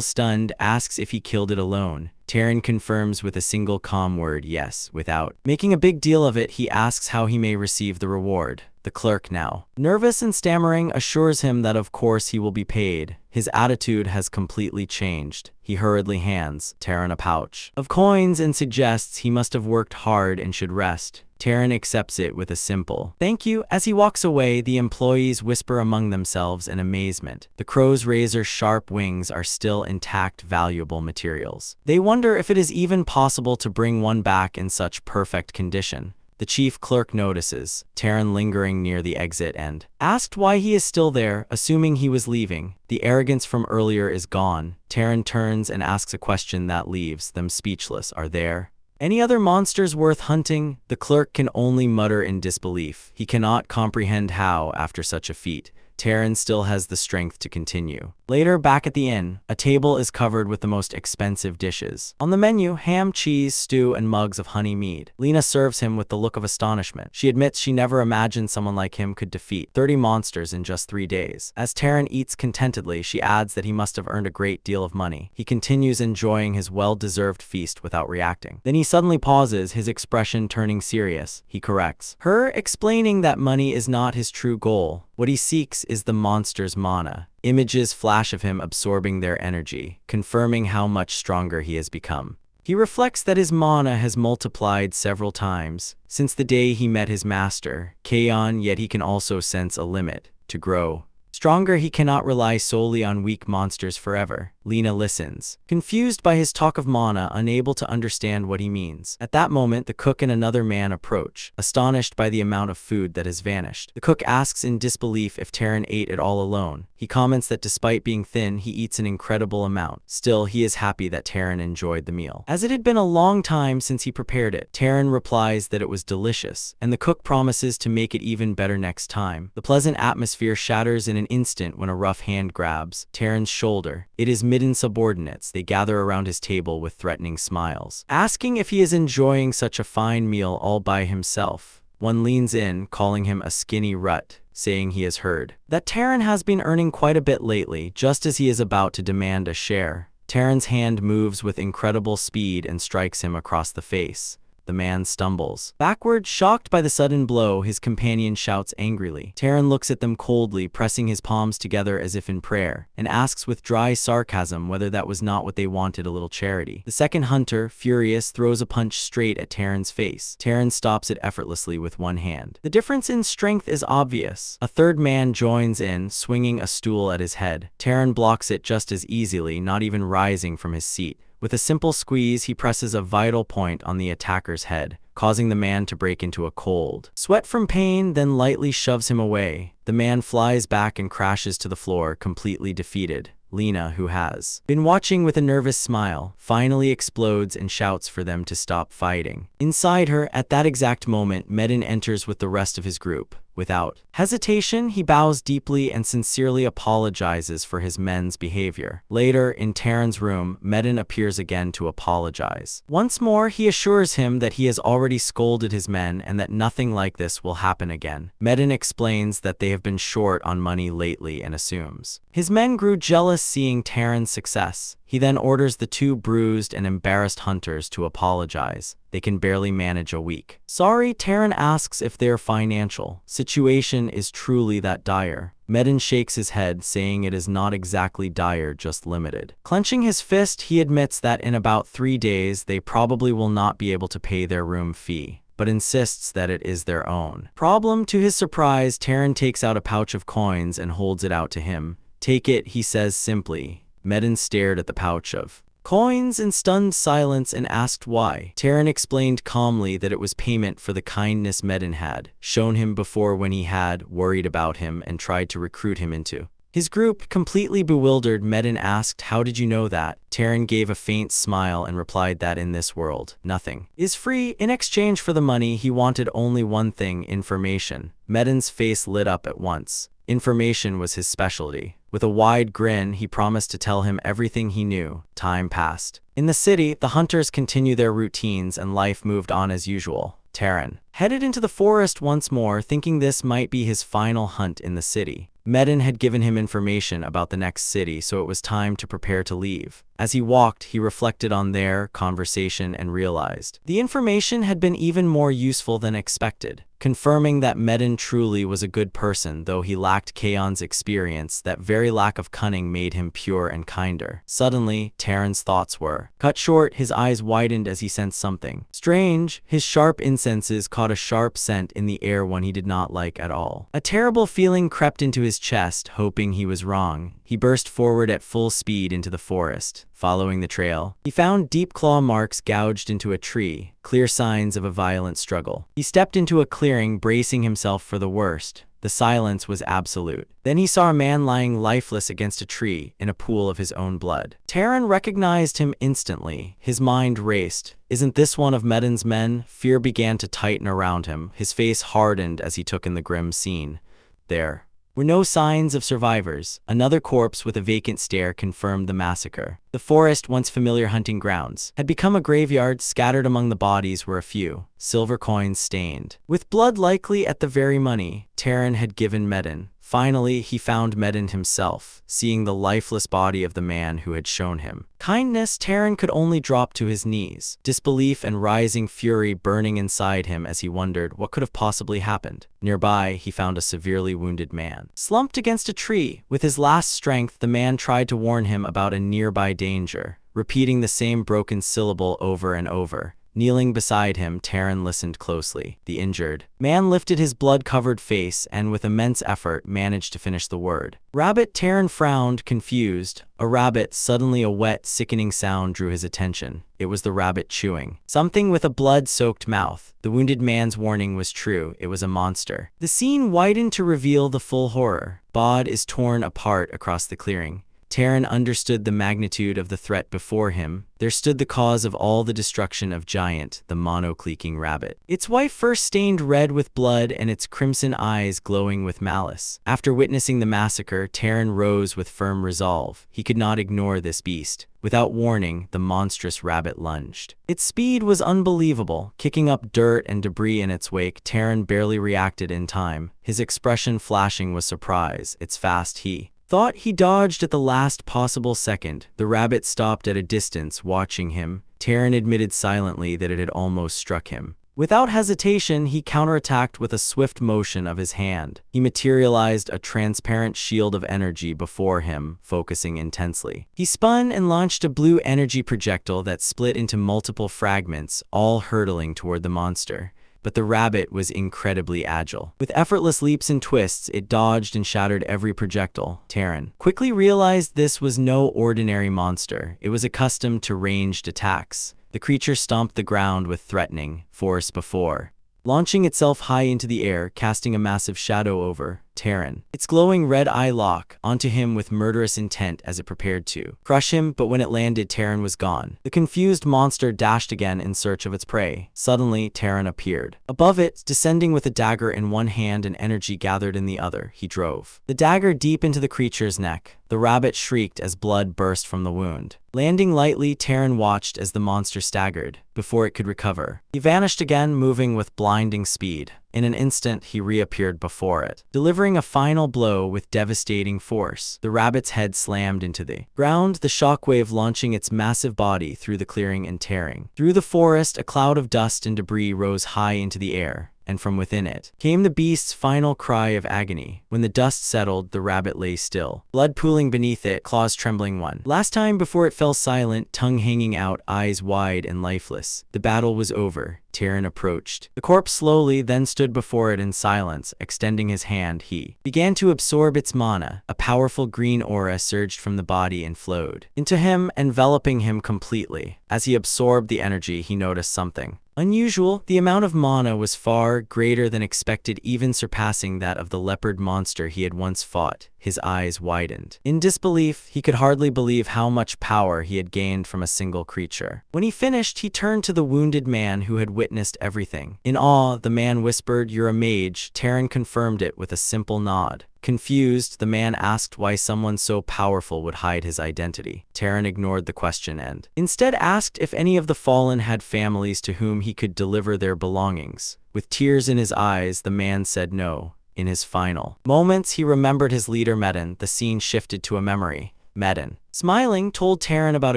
stunned, asks if he killed it alone. Taran confirms with a single calm word, yes. Without making a big deal of it, he asks how he may receive the reward. The clerk, now nervous and stammering, assures him that of course he will be paid. His attitude has completely changed. He hurriedly hands Taran a pouch of coins and suggests he must have worked hard and should rest. Taran accepts it with a simple thank you. As he walks away, the employees whisper among themselves in amazement. The crow's razor-sharp wings are still intact, valuable materials. They wonder if it is even possible to bring one back in such perfect condition. The chief clerk notices Taran lingering near the exit and asked why he is still there, assuming he was leaving. The arrogance from earlier is gone. Taran turns and asks a question that leaves them speechless. Are there any other monsters worth hunting? The clerk can only mutter in disbelief. He cannot comprehend how, after such a feat, Taran still has the strength to continue. Later, back at the inn, a table is covered with the most expensive dishes. On the menu, ham, cheese, stew, and mugs of honey mead. Lena serves him with the look of astonishment. She admits she never imagined someone like him could defeat 30 monsters in just 3 days. As Taran eats contentedly, she adds that he must have earned a great deal of money. He continues enjoying his well-deserved feast without reacting. Then he suddenly pauses, his expression turning serious. He corrects her, explaining that money is not his true goal. What he seeks is the monster's mana. Images flash of him absorbing their energy, confirming how much stronger he has become. He reflects that his mana has multiplied several times since the day he met his master, Kaon, yet he can also sense a limit. To grow stronger, he cannot rely solely on weak monsters forever. Lena listens, confused by his talk of mana, unable to understand what he means. At that moment, the cook and another man approach, astonished by the amount of food that has vanished. The cook asks in disbelief if Taran ate it all alone. He comments that despite being thin, he eats an incredible amount. Still, he is happy that Taran enjoyed the meal, as it had been a long time since he prepared it. Taran replies that it was delicious, and the cook promises to make it even better next time. The pleasant atmosphere shatters in an instant when a rough hand grabs Taran's shoulder. It is Midden's subordinates. They gather around his table with threatening smiles, asking if he is enjoying such a fine meal all by himself. One leans in, calling him a skinny rut, saying he has heard that Taran has been earning quite a bit lately. Just as he is about to demand a share, Taran's hand moves with incredible speed and strikes him across the face. The man stumbles backward, shocked by the sudden blow. His companion shouts angrily. Taran looks at them coldly, pressing his palms together as if in prayer, and asks with dry sarcasm whether that was not what they wanted, a little charity. The second hunter, furious, throws a punch straight at Taran's face. Taran stops it effortlessly with one hand. The difference in strength is obvious. A third man joins in, swinging a stool at his head. Taran blocks it just as easily, not even rising from his seat. With a simple squeeze, he presses a vital point on the attacker's head, causing the man to break into a cold sweat from pain, then lightly shoves him away. The man flies back and crashes to the floor, completely defeated. Lena, who has been watching with a nervous smile, finally explodes and shouts for them to stop fighting. Inside her, at that exact moment, Medden enters with the rest of his group. Without hesitation, he bows deeply and sincerely apologizes for his men's behavior. Later, in Taran's room, Medden appears again to apologize. Once more, he assures him that he has already scolded his men and that nothing like this will happen again. Medden explains that they have been short on money lately and assumes his men grew jealous seeing Taran's success. He then orders the 2 bruised and embarrassed hunters to apologize. They can barely manage a week. Sorry, Taran asks if their financial situation is truly that dire. Medden shakes his head, saying it is not exactly dire, just limited. Clenching his fist, he admits that in about 3 days they probably will not be able to pay their room fee, but insists that it is their own problem. To his surprise, Taran takes out a pouch of coins and holds it out to him. Take it, he says simply. Medden stared at the pouch of coins in stunned silence and asked why. Taran explained calmly that it was payment for the kindness Medden had shown him before when he had worried about him and tried to recruit him into his group. Completely bewildered, Medden asked, "How did you know that?" Taran gave a faint smile and replied that in this world, nothing is free. In exchange for the money, he wanted only one thing: information. Medden's face lit up at once. Information was his specialty. With a wide grin, he promised to tell him everything he knew. Time passed. In the city, the hunters continued their routines and life moved on as usual. Taran headed into the forest once more, thinking this might be his final hunt in the city. Medin had given him information about the next city, so it was time to prepare to leave. As he walked, he reflected on their conversation and realized the information had been even more useful than expected, confirming that Medin truly was a good person. Though he lacked Kaon's experience, that very lack of cunning made him pure and kinder. Suddenly, Taran's thoughts were cut short. His eyes widened as he sensed something strange. His sharp senses caught a sharp scent in the air, one he did not like at all. A terrible feeling crept into his chest. Hoping he was wrong, he burst forward at full speed into the forest. Following the trail, he found deep claw marks gouged into a tree, clear signs of a violent struggle. He stepped into a clearing, bracing himself for the worst. The silence was absolute. Then he saw a man lying lifeless against a tree in a pool of his own blood. Taran recognized him instantly. His mind raced. Isn't this one of Medin's men? Fear began to tighten around him. His face hardened as he took in the grim scene. There were no signs of survivors. Another corpse with a vacant stare confirmed the massacre. The forest, once familiar hunting grounds, had become a graveyard. Scattered among the bodies were a few silver coins stained with blood, likely at the very money Taran had given Medin. Finally, he found Medin himself, seeing the lifeless body of the man who had shown him kindness. Taran could only drop to his knees, disbelief and rising fury burning inside him as he wondered what could have possibly happened. Nearby, he found a severely wounded man, slumped against a tree. With his last strength, the man tried to warn him about a nearby danger, repeating the same broken syllable over and over. Kneeling beside him, Taran listened closely. The injured man lifted his blood-covered face and with immense effort managed to finish the word. Rabbit. Taran frowned, confused. A rabbit. Suddenly a wet, sickening sound drew his attention. It was the rabbit chewing something with a blood-soaked mouth. The wounded man's warning was true. It was a monster. The scene widened to reveal the full horror. Bod is torn apart across the clearing. Taran understood the magnitude of the threat before him. There stood the cause of all the destruction of Giant, the mono-cleeking rabbit. Its white fur stained red with blood and its crimson eyes glowing with malice. After witnessing the massacre, Taran rose with firm resolve. He could not ignore this beast. Without warning, the monstrous rabbit lunged. Its speed was unbelievable, kicking up dirt and debris in its wake. Taran barely reacted in time, his expression flashing with surprise. It's fast, he thought. He dodged at the last possible second. The rabbit stopped at a distance, watching him. Taran admitted silently that it had almost struck him. Without hesitation, he counterattacked with a swift motion of his hand. He materialized a transparent shield of energy before him, focusing intensely. He spun and launched a blue energy projectile that split into multiple fragments, all hurtling toward the monster. But the rabbit was incredibly agile. With effortless leaps and twists, it dodged and shattered every projectile. Taran quickly realized this was no ordinary monster. It was accustomed to ranged attacks. The creature stomped the ground with threatening force before launching itself high into the air, casting a massive shadow over Taran. Its glowing red eye locked onto him with murderous intent as it prepared to crush him, but when it landed, Taran was gone. The confused monster dashed again in search of its prey. Suddenly, Taran appeared. Above it, descending with a dagger in one hand and energy gathered in the other, he drove the dagger deep into the creature's neck. The rabbit shrieked as blood burst from the wound. Landing lightly, Taran watched as the monster staggered. Before it could recover, he vanished again, moving with blinding speed. In an instant, he reappeared before it, delivering a final blow with devastating force. The rabbit's head slammed into the ground, the shockwave launching its massive body through the clearing and tearing through the forest. A cloud of dust and debris rose high into the air, and from within it came the beast's final cry of agony. When the dust settled, the rabbit lay still, blood pooling beneath it, claws trembling one last time before it fell silent, tongue hanging out, eyes wide and lifeless. The battle was over. Taran approached the corpse slowly, then stood before it in silence. Extending his hand, he began to absorb its mana. A powerful green aura surged from the body and flowed into him, enveloping him completely. As he absorbed the energy, he noticed something unusual. The amount of mana was far greater than expected, even surpassing that of the leopard monster he had once fought. His eyes widened in disbelief. He could hardly believe how much power he had gained from a single creature. When he finished, he turned to the wounded man who had witnessed everything. In awe, the man whispered, "You're a mage." Taran confirmed it with a simple nod, Confused, the man asked why someone so powerful would hide his identity. Taran ignored the question and instead asked if any of the fallen had families to whom he could deliver their belongings. With tears in his eyes, the man said no. In his final moments, he remembered his leader Medin. The scene shifted to a memory. Medin, smiling, told Taran about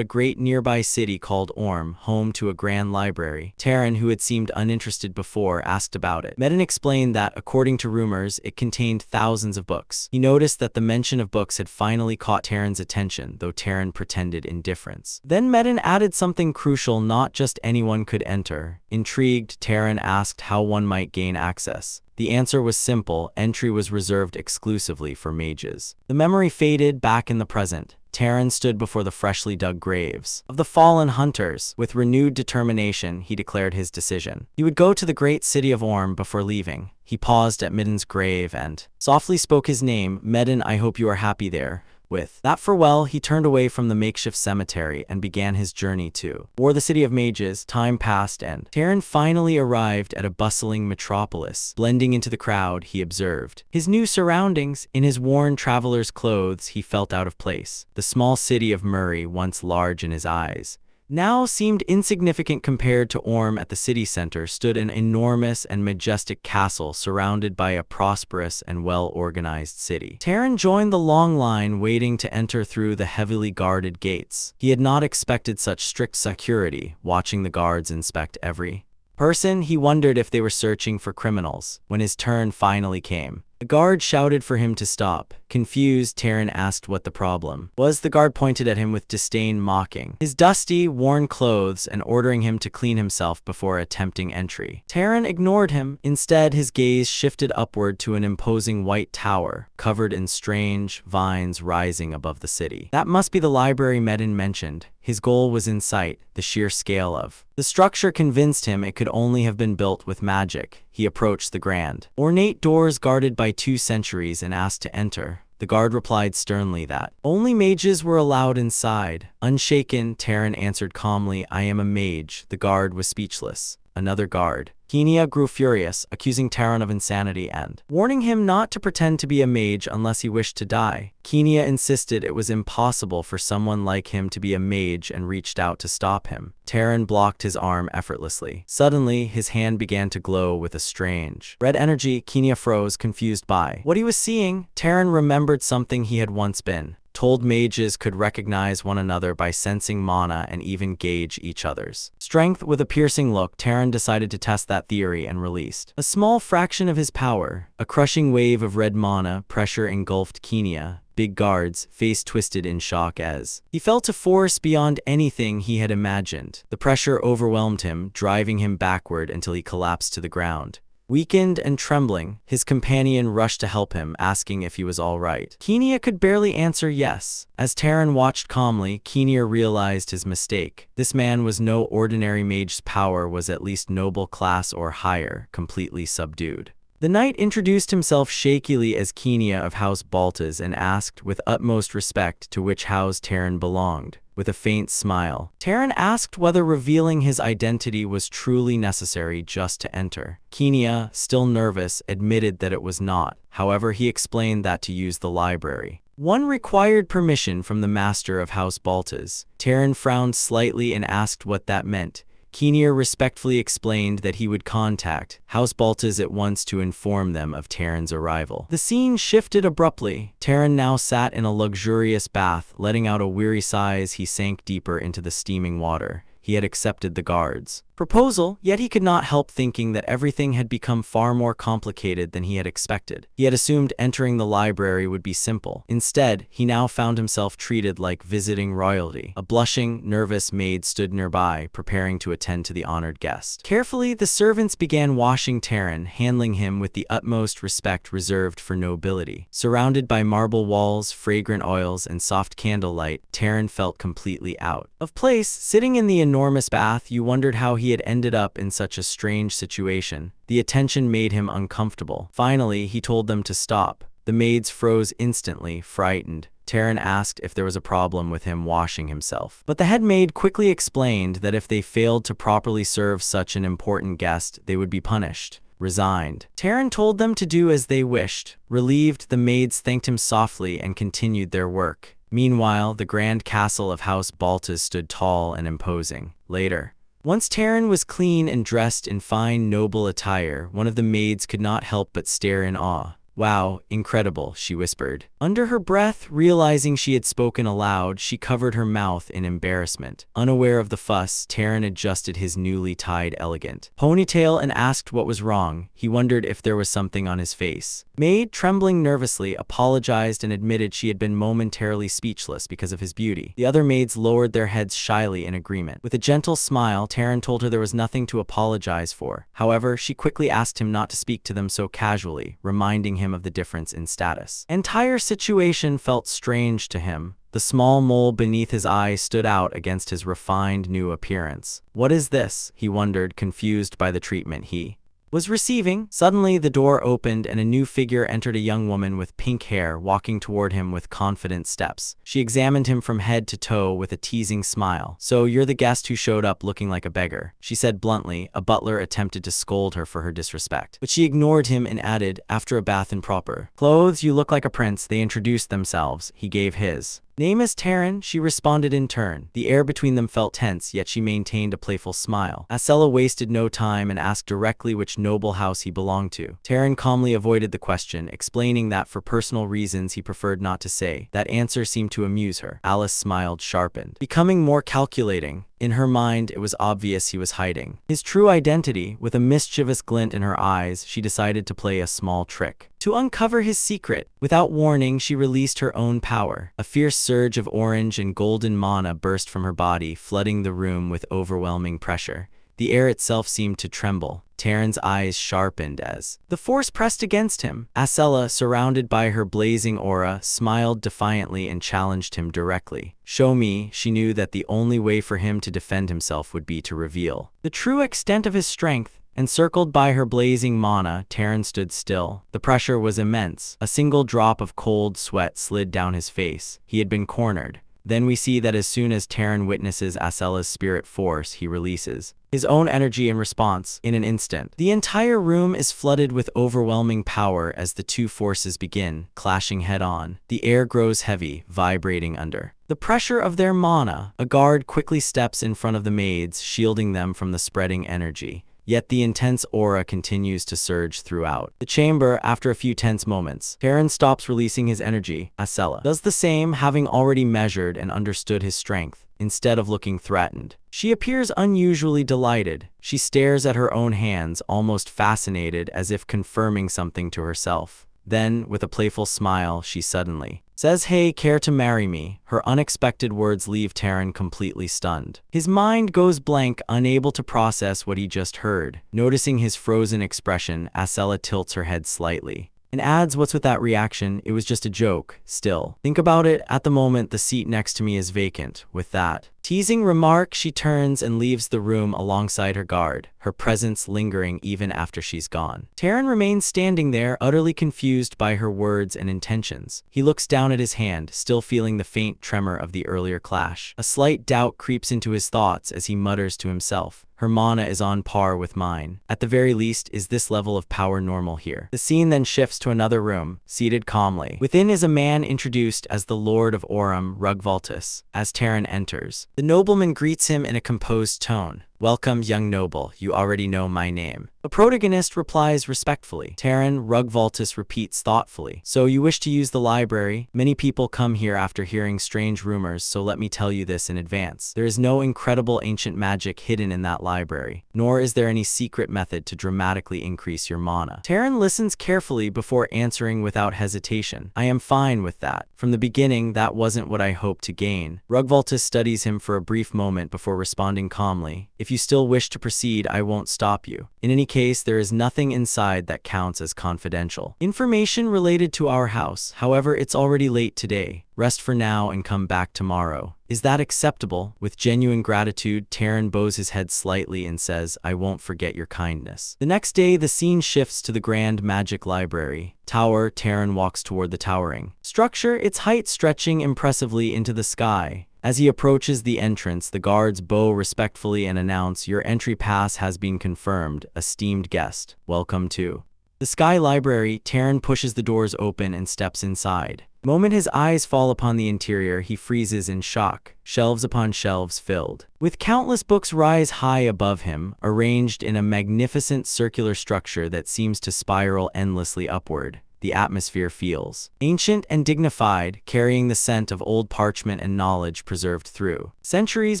a great nearby city called Orm, home to a grand library. Taran, who had seemed uninterested before, asked about it. Medin explained that, according to rumors, it contained thousands of books. He noticed that the mention of books had finally caught Taran's attention, though Taran pretended indifference. Then Medin added something crucial: not just anyone could enter. Intrigued, Taran asked how one might gain access. The answer was simple: entry was reserved exclusively for mages. The memory faded. Back in the present, Taran stood before the freshly dug graves of the fallen hunters. With renewed determination, he declared his decision. He would go to the great city of Orm before leaving. He paused at Medin's grave and softly spoke his name. Medin, I hope you are happy there. With that farewell, he turned away from the makeshift cemetery and began his journey to the city of mages. Time passed and Taran finally arrived at a bustling metropolis. Blending into the crowd, he observed his new surroundings. In his worn traveler's clothes, he felt out of place. The small city of Muri, once large in his eyes, now seemed insignificant compared to Orm. At the city center stood an enormous and majestic castle surrounded by a prosperous and well-organized city. Taran joined the long line waiting to enter through the heavily guarded gates. He had not expected such strict security. Watching the guards inspect every person, he wondered if they were searching for criminals. When his turn finally came, the guard shouted for him to stop. Confused, Taran asked what the problem was. The guard pointed at him with disdain, mocking his dusty, worn clothes and ordering him to clean himself before attempting entry. Taran ignored him. Instead, his gaze shifted upward to an imposing white tower, covered in strange vines rising above the city. That must be the library Medin mentioned. His goal was in sight. The sheer scale of the structure convinced him it could only have been built with magic. He approached the grand, ornate doors guarded by 2 sentries and asked to enter. The guard replied sternly that only mages were allowed inside. Unshaken, Taran answered calmly, I am a mage. The guard was speechless. Another guard, Kenia, grew furious, accusing Taran of insanity and warning him not to pretend to be a mage unless he wished to die. Kenia insisted it was impossible for someone like him to be a mage and reached out to stop him. Taran blocked his arm effortlessly. Suddenly, his hand began to glow with a strange red energy. Kenia froze, confused by what he was seeing. Taran remembered something he had once been told: mages could recognize one another by sensing mana and even gauge each other's strength. With a piercing look, Taran decided to test that theory and released a small fraction of his power. A crushing wave of red mana pressure engulfed Kenia. Big guard's face twisted in shock as he felt a force beyond anything he had imagined. The pressure overwhelmed him, driving him backward until he collapsed to the ground. Weakened and trembling, his companion rushed to help him, asking if he was all right. Kenia could barely answer yes. As Taran watched calmly, Kenia realized his mistake. This man was no ordinary mage's power was at least noble class or higher, completely subdued. The knight introduced himself shakily as Kenia of House Baltas and asked with utmost respect to which house Taran belonged. With a faint smile, Taran asked whether revealing his identity was truly necessary just to enter. Kenia, still nervous, admitted that it was not. However, he explained that to use the library, one required permission from the master of House Baltas. Taran frowned slightly and asked what that meant. Kenia respectfully explained that he would contact House Baltas at once to inform them of Taran's arrival. The scene shifted abruptly. Taran now sat in a luxurious bath. Letting out a weary sigh as he sank deeper into the steaming water. He had accepted the guard's proposal, yet he could not help thinking that everything had become far more complicated than he had expected. He had assumed entering the library would be simple. Instead, he now found himself treated like visiting royalty. A blushing, nervous maid stood nearby, preparing to attend to the honored guest. Carefully, the servants began washing Taran, handling him with the utmost respect reserved for nobility. Surrounded by marble walls, fragrant oils, and soft candlelight, Taran felt completely out of place. Sitting in the enormous bath, you wondered how he had ended up in such a strange situation. The attention made him uncomfortable. Finally, he told them to stop. The maids froze instantly, frightened. Taran asked if there was a problem with him washing himself, but the head maid quickly explained that if they failed to properly serve such an important guest, they would be punished. resigned. Taran told them to do as they wished. Relieved, the maids thanked him softly and continued their work. Meanwhile, the grand castle of House Baltas stood tall and imposing. Later, once Taran was clean and dressed in fine, noble attire, one of the maids could not help but stare in awe. "Wow, incredible," she whispered. Under her breath, realizing she had spoken aloud, she covered her mouth in embarrassment. Unaware of the fuss, Taran adjusted his newly tied elegant ponytail and asked what was wrong. He wondered if there was something on his face. Maid, trembling nervously, apologized and admitted she had been momentarily speechless because of his beauty. The other maids lowered their heads shyly in agreement. With a gentle smile, Taran told her there was nothing to apologize for. However, she quickly asked him not to speak to them so casually, reminding him of the difference in status. Entire situation felt strange to him. The small mole beneath his eye stood out against his refined new appearance. What is this? He wondered, confused by the treatment he was receiving. Suddenly, the door opened and a new figure entered, a young woman with pink hair, walking toward him with confident steps. She examined him from head to toe with a teasing smile. "So you're the guest who showed up looking like a beggar," she said bluntly. A butler attempted to scold her for her disrespect, but she ignored him and added, "After a bath in proper clothes, you look like a prince." They introduced themselves. He gave his name is Taran, she responded in turn. The air between them felt tense, yet she maintained a playful smile. Asela wasted no time and asked directly which noble house he belonged to. Taran calmly avoided the question, explaining that for personal reasons he preferred not to say. That answer seemed to amuse her. Alice smiled, sharpened, becoming more calculating. In her mind, it was obvious he was hiding his true identity. With a mischievous glint in her eyes, she decided to play a small trick to uncover his secret. Without warning, she released her own power. A fierce surge of orange and golden mana burst from her body, flooding the room with overwhelming pressure. The air itself seemed to tremble. Taran's eyes sharpened as the force pressed against him. Asela, surrounded by her blazing aura, smiled defiantly and challenged him directly. "Show me." She knew that the only way for him to defend himself would be to reveal the true extent of his strength. Encircled by her blazing mana, Taran stood still. The pressure was immense. A single drop of cold sweat slid down his face. He had been cornered. Then we see that as soon as Taran witnesses Asela's spirit force, he releases his own energy in response. In an instant, the entire room is flooded with overwhelming power as the two forces begin clashing head-on. The air grows heavy, vibrating under the pressure of their mana. A guard quickly steps in front of the maids, shielding them from the spreading energy. Yet the intense aura continues to surge throughout the chamber. After a few tense moments, Taran stops releasing his energy. Asela does the same, having already measured and understood his strength. Instead of looking threatened, she appears unusually delighted. She stares at her own hands, almost fascinated, as if confirming something to herself. Then, with a playful smile, she suddenly says, "Hey, care to marry me?" Her unexpected words leave Taran completely stunned. His mind goes blank, unable to process what he just heard. Noticing his frozen expression, Asela tilts her head slightly and adds, "What's with that reaction? It was just a joke. Still, think about it. At the moment, the seat next to me is vacant." With that teasing remark, she turns and leaves the room alongside her guard, her presence lingering even after she's gone. Taran remains standing there, utterly confused by her words and intentions. He looks down at his hand, still feeling the faint tremor of the earlier clash. A slight doubt creeps into his thoughts as he mutters to himself, "Her mana is on par with mine. At the very least, is this level of power normal here?" The scene then shifts to another room, seated calmly. Within is a man introduced as the Lord of Aurum, Rugvaltus. As Taran enters, the nobleman greets him in a composed tone. "Welcome, young noble. You already know my name." The protagonist replies respectfully. Taran, Rugvaltus repeats thoughtfully, "So you wish to use the library? Many people come here after hearing strange rumors, so let me tell you this in advance. There is no incredible ancient magic hidden in that library, nor is there any secret method to dramatically increase your mana." Taran listens carefully before answering without hesitation. "I am fine with that. From the beginning, that wasn't what I hoped to gain." Rugvaltus studies him for a brief moment before responding calmly, "If you still wish to proceed, I won't stop you. In any case, there is nothing inside that counts as confidential information related to our house. However, it's already late today. Rest for now and come back tomorrow. Is that acceptable?" With genuine gratitude, Taran bows his head slightly and says, "I won't forget your kindness." The next day, the scene shifts to the Grand Magic Library. Tower. Taran walks toward the towering structure, its height stretching impressively into the sky. As he approaches the entrance, the guards bow respectfully and announce, "Your entry pass has been confirmed, esteemed guest. Welcome to the Sky Library." Taran pushes the doors open and steps inside. The moment his eyes fall upon the interior, he freezes in shock. Shelves upon shelves filled with countless books rise high above him, arranged in a magnificent circular structure that seems to spiral endlessly upward. The atmosphere feels ancient and dignified, carrying the scent of old parchment and knowledge preserved through centuries.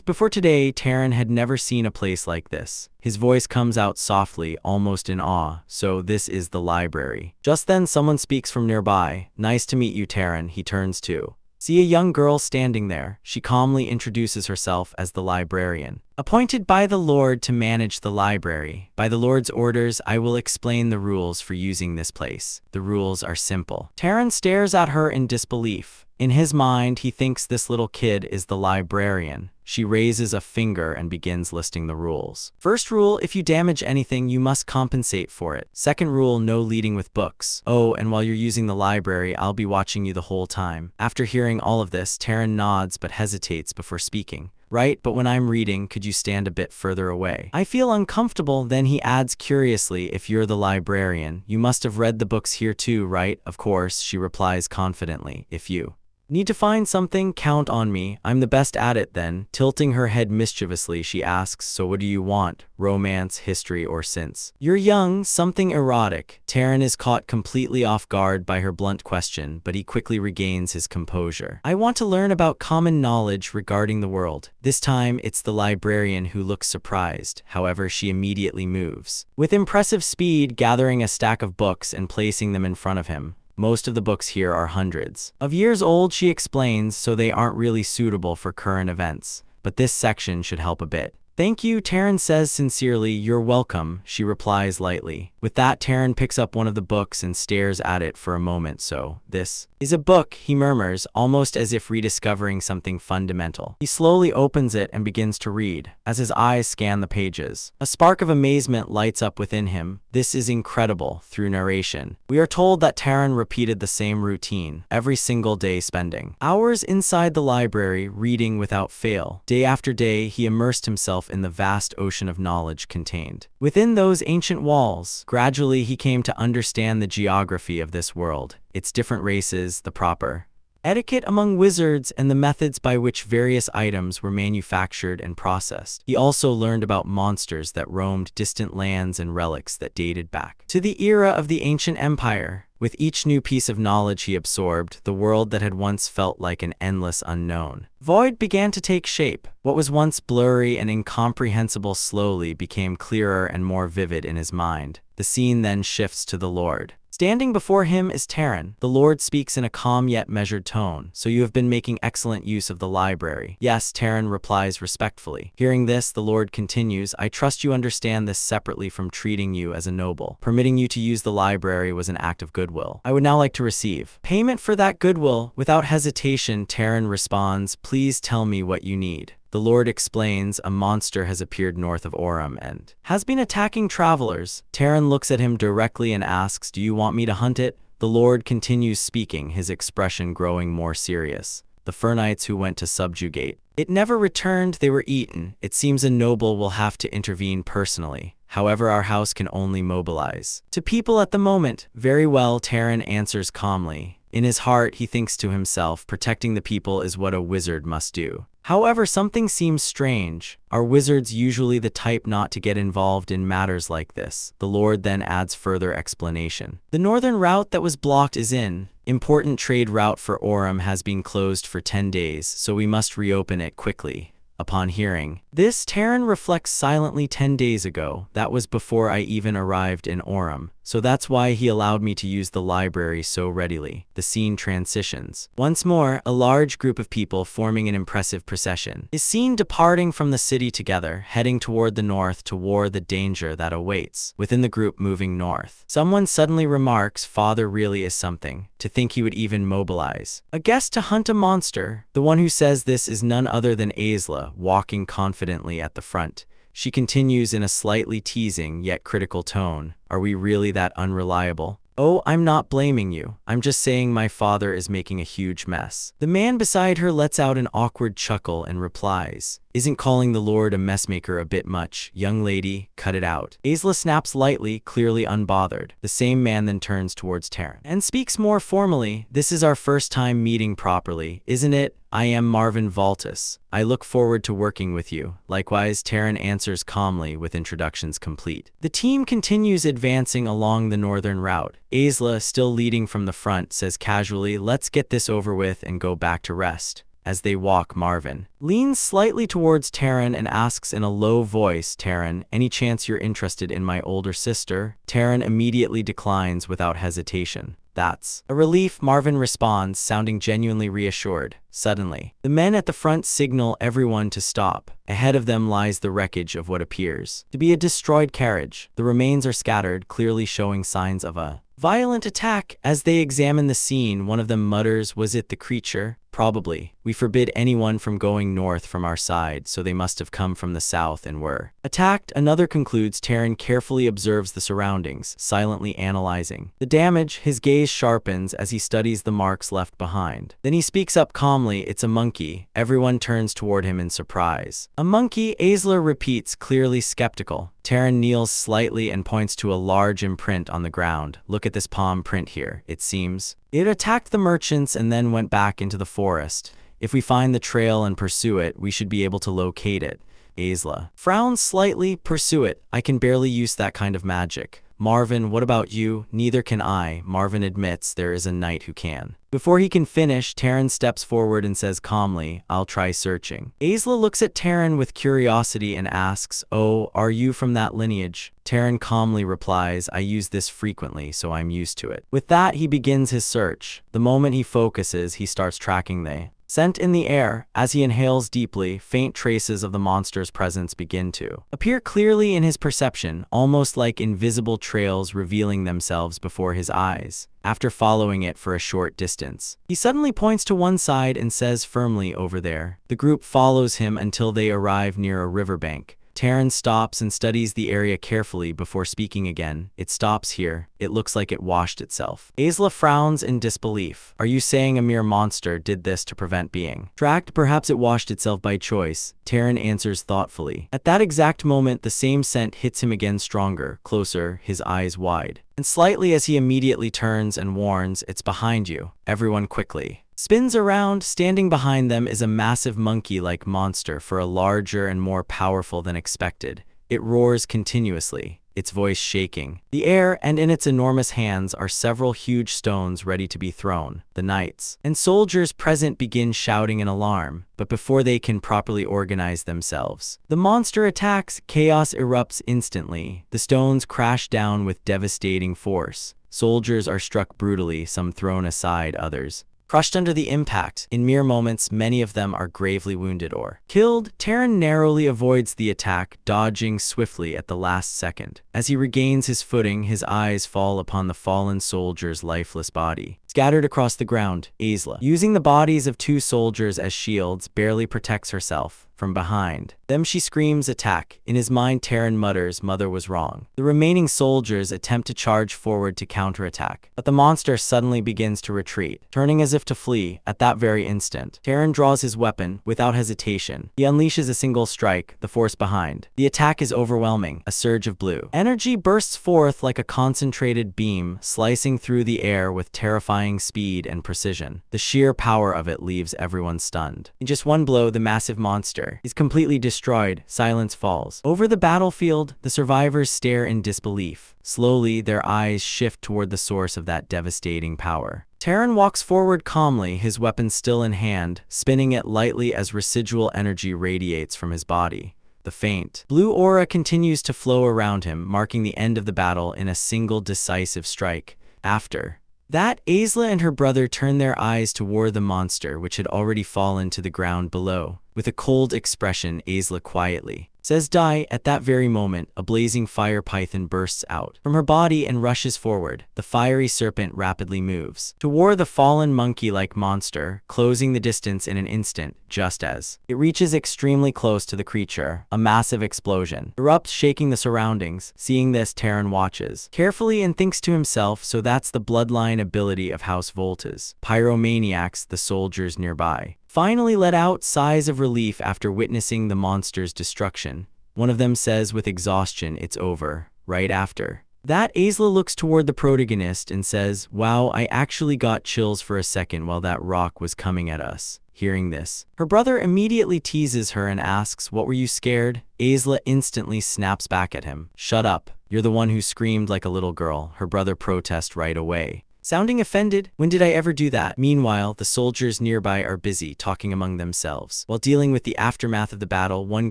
Before today, Taran had never seen a place like this. His voice comes out softly, almost in awe. "So this is the library." Just then, someone speaks from nearby. "Nice to meet you, Taran." He turns to see a young girl standing there. She calmly introduces herself as the librarian, appointed by the Lord to manage the library. "By the Lord's orders, I will explain the rules for using this place. The rules are simple." Taran stares at her in disbelief. In his mind, he thinks this little kid is the librarian. She raises a finger and begins listing the rules. First rule, if you damage anything, you must compensate for it. Second rule, no leading with books. Oh, and while you're using the library, I'll be watching you the whole time. After hearing all of this, Taran nods but hesitates before speaking. "Right, but when I'm reading, could you stand a bit further away? I feel uncomfortable." Then he adds curiously, "If you're the librarian, you must have read the books here too, right?" "Of course," she replies confidently. "If you need to find something, count on me. I'm the best at it." Then, tilting her head mischievously, she asks, "So what do you want? Romance, history, or since you're young, something erotic?" Taran is caught completely off guard by her blunt question, but he quickly regains his composure. "I want to learn about common knowledge regarding the world." This time, it's the librarian who looks surprised. However, she immediately moves with impressive speed, gathering a stack of books and placing them in front of him. Most of the books here are hundreds of years old, she explains, so they aren't really suitable for current events. But this section should help a bit. "Thank you," Taran says sincerely. "You're welcome," she replies lightly. With that, Taran picks up one of the books and stares at it for a moment. "So, this is a book," he murmurs, almost as if rediscovering something fundamental. He slowly opens it and begins to read. As his eyes scan the pages, a spark of amazement lights up within him. This is incredible. Through narration, we are told that Taran repeated the same routine every single day, spending hours inside the library, reading without fail. Day after day, he immersed himself in the vast ocean of knowledge contained within those ancient walls. Gradually, he came to understand the geography of this world, its different races, the proper etiquette among wizards, and the methods by which various items were manufactured and processed. He also learned about monsters that roamed distant lands and relics that dated back to the era of the ancient empire. With each new piece of knowledge he absorbed, the world that had once felt like an endless unknown void began to take shape. What was once blurry and incomprehensible slowly became clearer and more vivid in his mind. The scene then shifts to the Lord. Standing before him is Taran. The Lord speaks in a calm yet measured tone. "So you have been making excellent use of the library." "Yes," Taran replies respectfully. Hearing this, the Lord continues, "I trust you understand this separately from treating you as a noble. Permitting you to use the library was an act of goodwill. I would now like to receive payment for that goodwill." Without hesitation, Taran responds, "Please tell me what you need." The Lord explains, "A monster has appeared north of Aurum and has been attacking travelers." Taran looks at him directly and asks, "Do you want me to hunt it?" The Lord continues speaking, his expression growing more serious. "The Fernites who went to subjugate it never returned. They were eaten. It seems a noble will have to intervene personally. However, our house can only mobilize to people at the moment." "Very well," Taran answers calmly. In his heart, he thinks to himself, protecting the people is what a wizard must do. However, something seems strange. Are wizards usually the type not to get involved in matters like this? The Lord then adds further explanation. "The northern route that was blocked is in. Important trade route for Aurum has been closed for 10 days, so we must reopen it quickly." Upon hearing this, Taran reflects silently. 10 days ago, that was before I even arrived in Aurum, so that's why he allowed me to use the library so readily. The scene transitions. Once more, a large group of people forming an impressive procession is seen departing from the city together, heading toward the north to war the danger that awaits. Within the group moving north, someone suddenly remarks, "Father really is something. To think he would even mobilize a guest to hunt a monster." The one who says this is none other than Aisla, walking confidently at the front. She continues in a slightly teasing yet critical tone, "Are we really that unreliable? "Oh, I'm not blaming you. I'm just saying my father is making a huge mess." The man beside her lets out an awkward chuckle and replies, "Isn't calling the Lord a messmaker a bit much? Young lady, cut it out." Aisla snaps lightly, clearly unbothered. The same man then turns towards Taryn and speaks more formally. "This is our first time meeting properly, isn't it? I am Marvin Valtis. I look forward to working with you." Likewise, Taryn answers calmly with introductions complete. The team continues advancing along the northern route. Aisla, still leading from the front, says casually, "Let's get this over with and go back to rest." As they walk, Marvin leans slightly towards Taryn and asks in a low voice, "Taryn, any chance you're interested in my older sister?" Taryn immediately declines without hesitation. "That's a relief," Marvin responds, sounding genuinely reassured. Suddenly, the men at the front signal everyone to stop. Ahead of them lies the wreckage of what appears to be a destroyed carriage. The remains are scattered, clearly showing signs of a violent attack. As they examine the scene, one of them mutters, "Was it the creature?" "Probably. We forbid anyone from going north from our side, so they must have come from the south and were attacked." Another concludes. Taryn carefully observes the surroundings, silently analyzing the damage. His gaze sharpens as he studies the marks left behind. Then he speaks up calmly, "It's a monkey." Everyone turns toward him in surprise. "A monkey?" Aisla repeats, clearly skeptical. Taryn kneels slightly and points to a large imprint on the ground. "Look at this palm print here. It seems it attacked the merchants and then went back into the forest. If we find the trail and pursue it, we should be able to locate it." Aisla frowns slightly. "Pursue it? I can barely use that kind of magic." "Marvin, what about you?" "Neither can I." Marvin admits there is a knight who can. Before he can finish, Taryn steps forward and says calmly, "I'll try searching." Aisla looks at Taryn with curiosity and asks, "Oh, are you from that lineage?" Taryn calmly replies, "I use this frequently, so I'm used to it." With that, he begins his search. The moment he focuses, he starts tracking the scent in the air. As he inhales deeply, faint traces of the monster's presence begin to appear clearly in his perception, almost like invisible trails revealing themselves before his eyes. After following it for a short distance, he suddenly points to one side and says firmly, "Over there." The group follows him until they arrive near a riverbank. Taryn stops and studies the area carefully before speaking again. "It stops here. It looks like it washed itself." Aisla frowns in disbelief. "Are you saying a mere monster did this to prevent being tracked?" "Perhaps it washed itself by choice," Taryn answers thoughtfully. At that exact moment, the same scent hits him again, stronger, closer, his eyes wide and slightly as he immediately turns and warns, "It's behind you." Everyone quickly spins around. Standing behind them is a massive monkey-like monster, far larger and more powerful than expected. It roars continuously, its voice shaking the air, and in its enormous hands are several huge stones ready to be thrown. The knights and soldiers present begin shouting in alarm, but before they can properly organize themselves, the monster attacks. Chaos erupts instantly. The stones crash down with devastating force. Soldiers are struck brutally, some thrown aside, others crushed under the impact. In mere moments, many of them are gravely wounded or killed. Taryn narrowly avoids the attack, dodging swiftly at the last second. As he regains his footing, his eyes fall upon the fallen soldier's lifeless body scattered across the ground. Aisla, using the bodies of two soldiers as shields, barely protects herself. From behind them she screams, "Attack!" In his mind, Taryn mutters, "Mother was wrong." The remaining soldiers attempt to charge forward to counterattack, but the monster suddenly begins to retreat, turning as if to flee. At that very instant, Taryn draws his weapon. Without hesitation, he unleashes a single strike, the force behind the attack is overwhelming. A surge of blue energy bursts forth like a concentrated beam, slicing through the air with terrifying speed and precision. The sheer power of it leaves everyone stunned. In just one blow, the massive monster is completely destroyed. Silence falls over the battlefield. The survivors stare in disbelief. Slowly, their eyes shift toward the source of that devastating power. Taryn walks forward calmly, his weapon still in hand, spinning it lightly as residual energy radiates from his body. The faint blue aura continues to flow around him, marking the end of the battle in a single decisive strike. After that, Aisla and her brother turn their eyes toward the monster, which had already fallen to the ground below. With a cold expression, Aisla quietly says die. At that very moment, a blazing fire python bursts out from her body and rushes forward. The fiery serpent rapidly moves toward the fallen monkey-like monster, closing the distance in an instant. Just as it reaches extremely close to the creature, a massive explosion erupts, shaking the surroundings. Seeing this, Taran watches carefully and thinks to himself, so that's the bloodline ability of House Voltas. Pyromaniacs, the soldiers nearby, finally let out sighs of relief after witnessing the monster's destruction. One of them says with exhaustion, "It's over." Right after that, Aisla looks toward the protagonist and says, "Wow, I actually got chills for a second while that rock was coming at us." Hearing this, her brother immediately teases her and asks, "What were you scared?" Aisla instantly snaps back at him. "Shut up. You're the one who screamed like a little girl." Her brother protests right away, sounding offended. "When did I ever do that?" Meanwhile, the soldiers nearby are busy talking among themselves. While dealing with the aftermath of the battle, one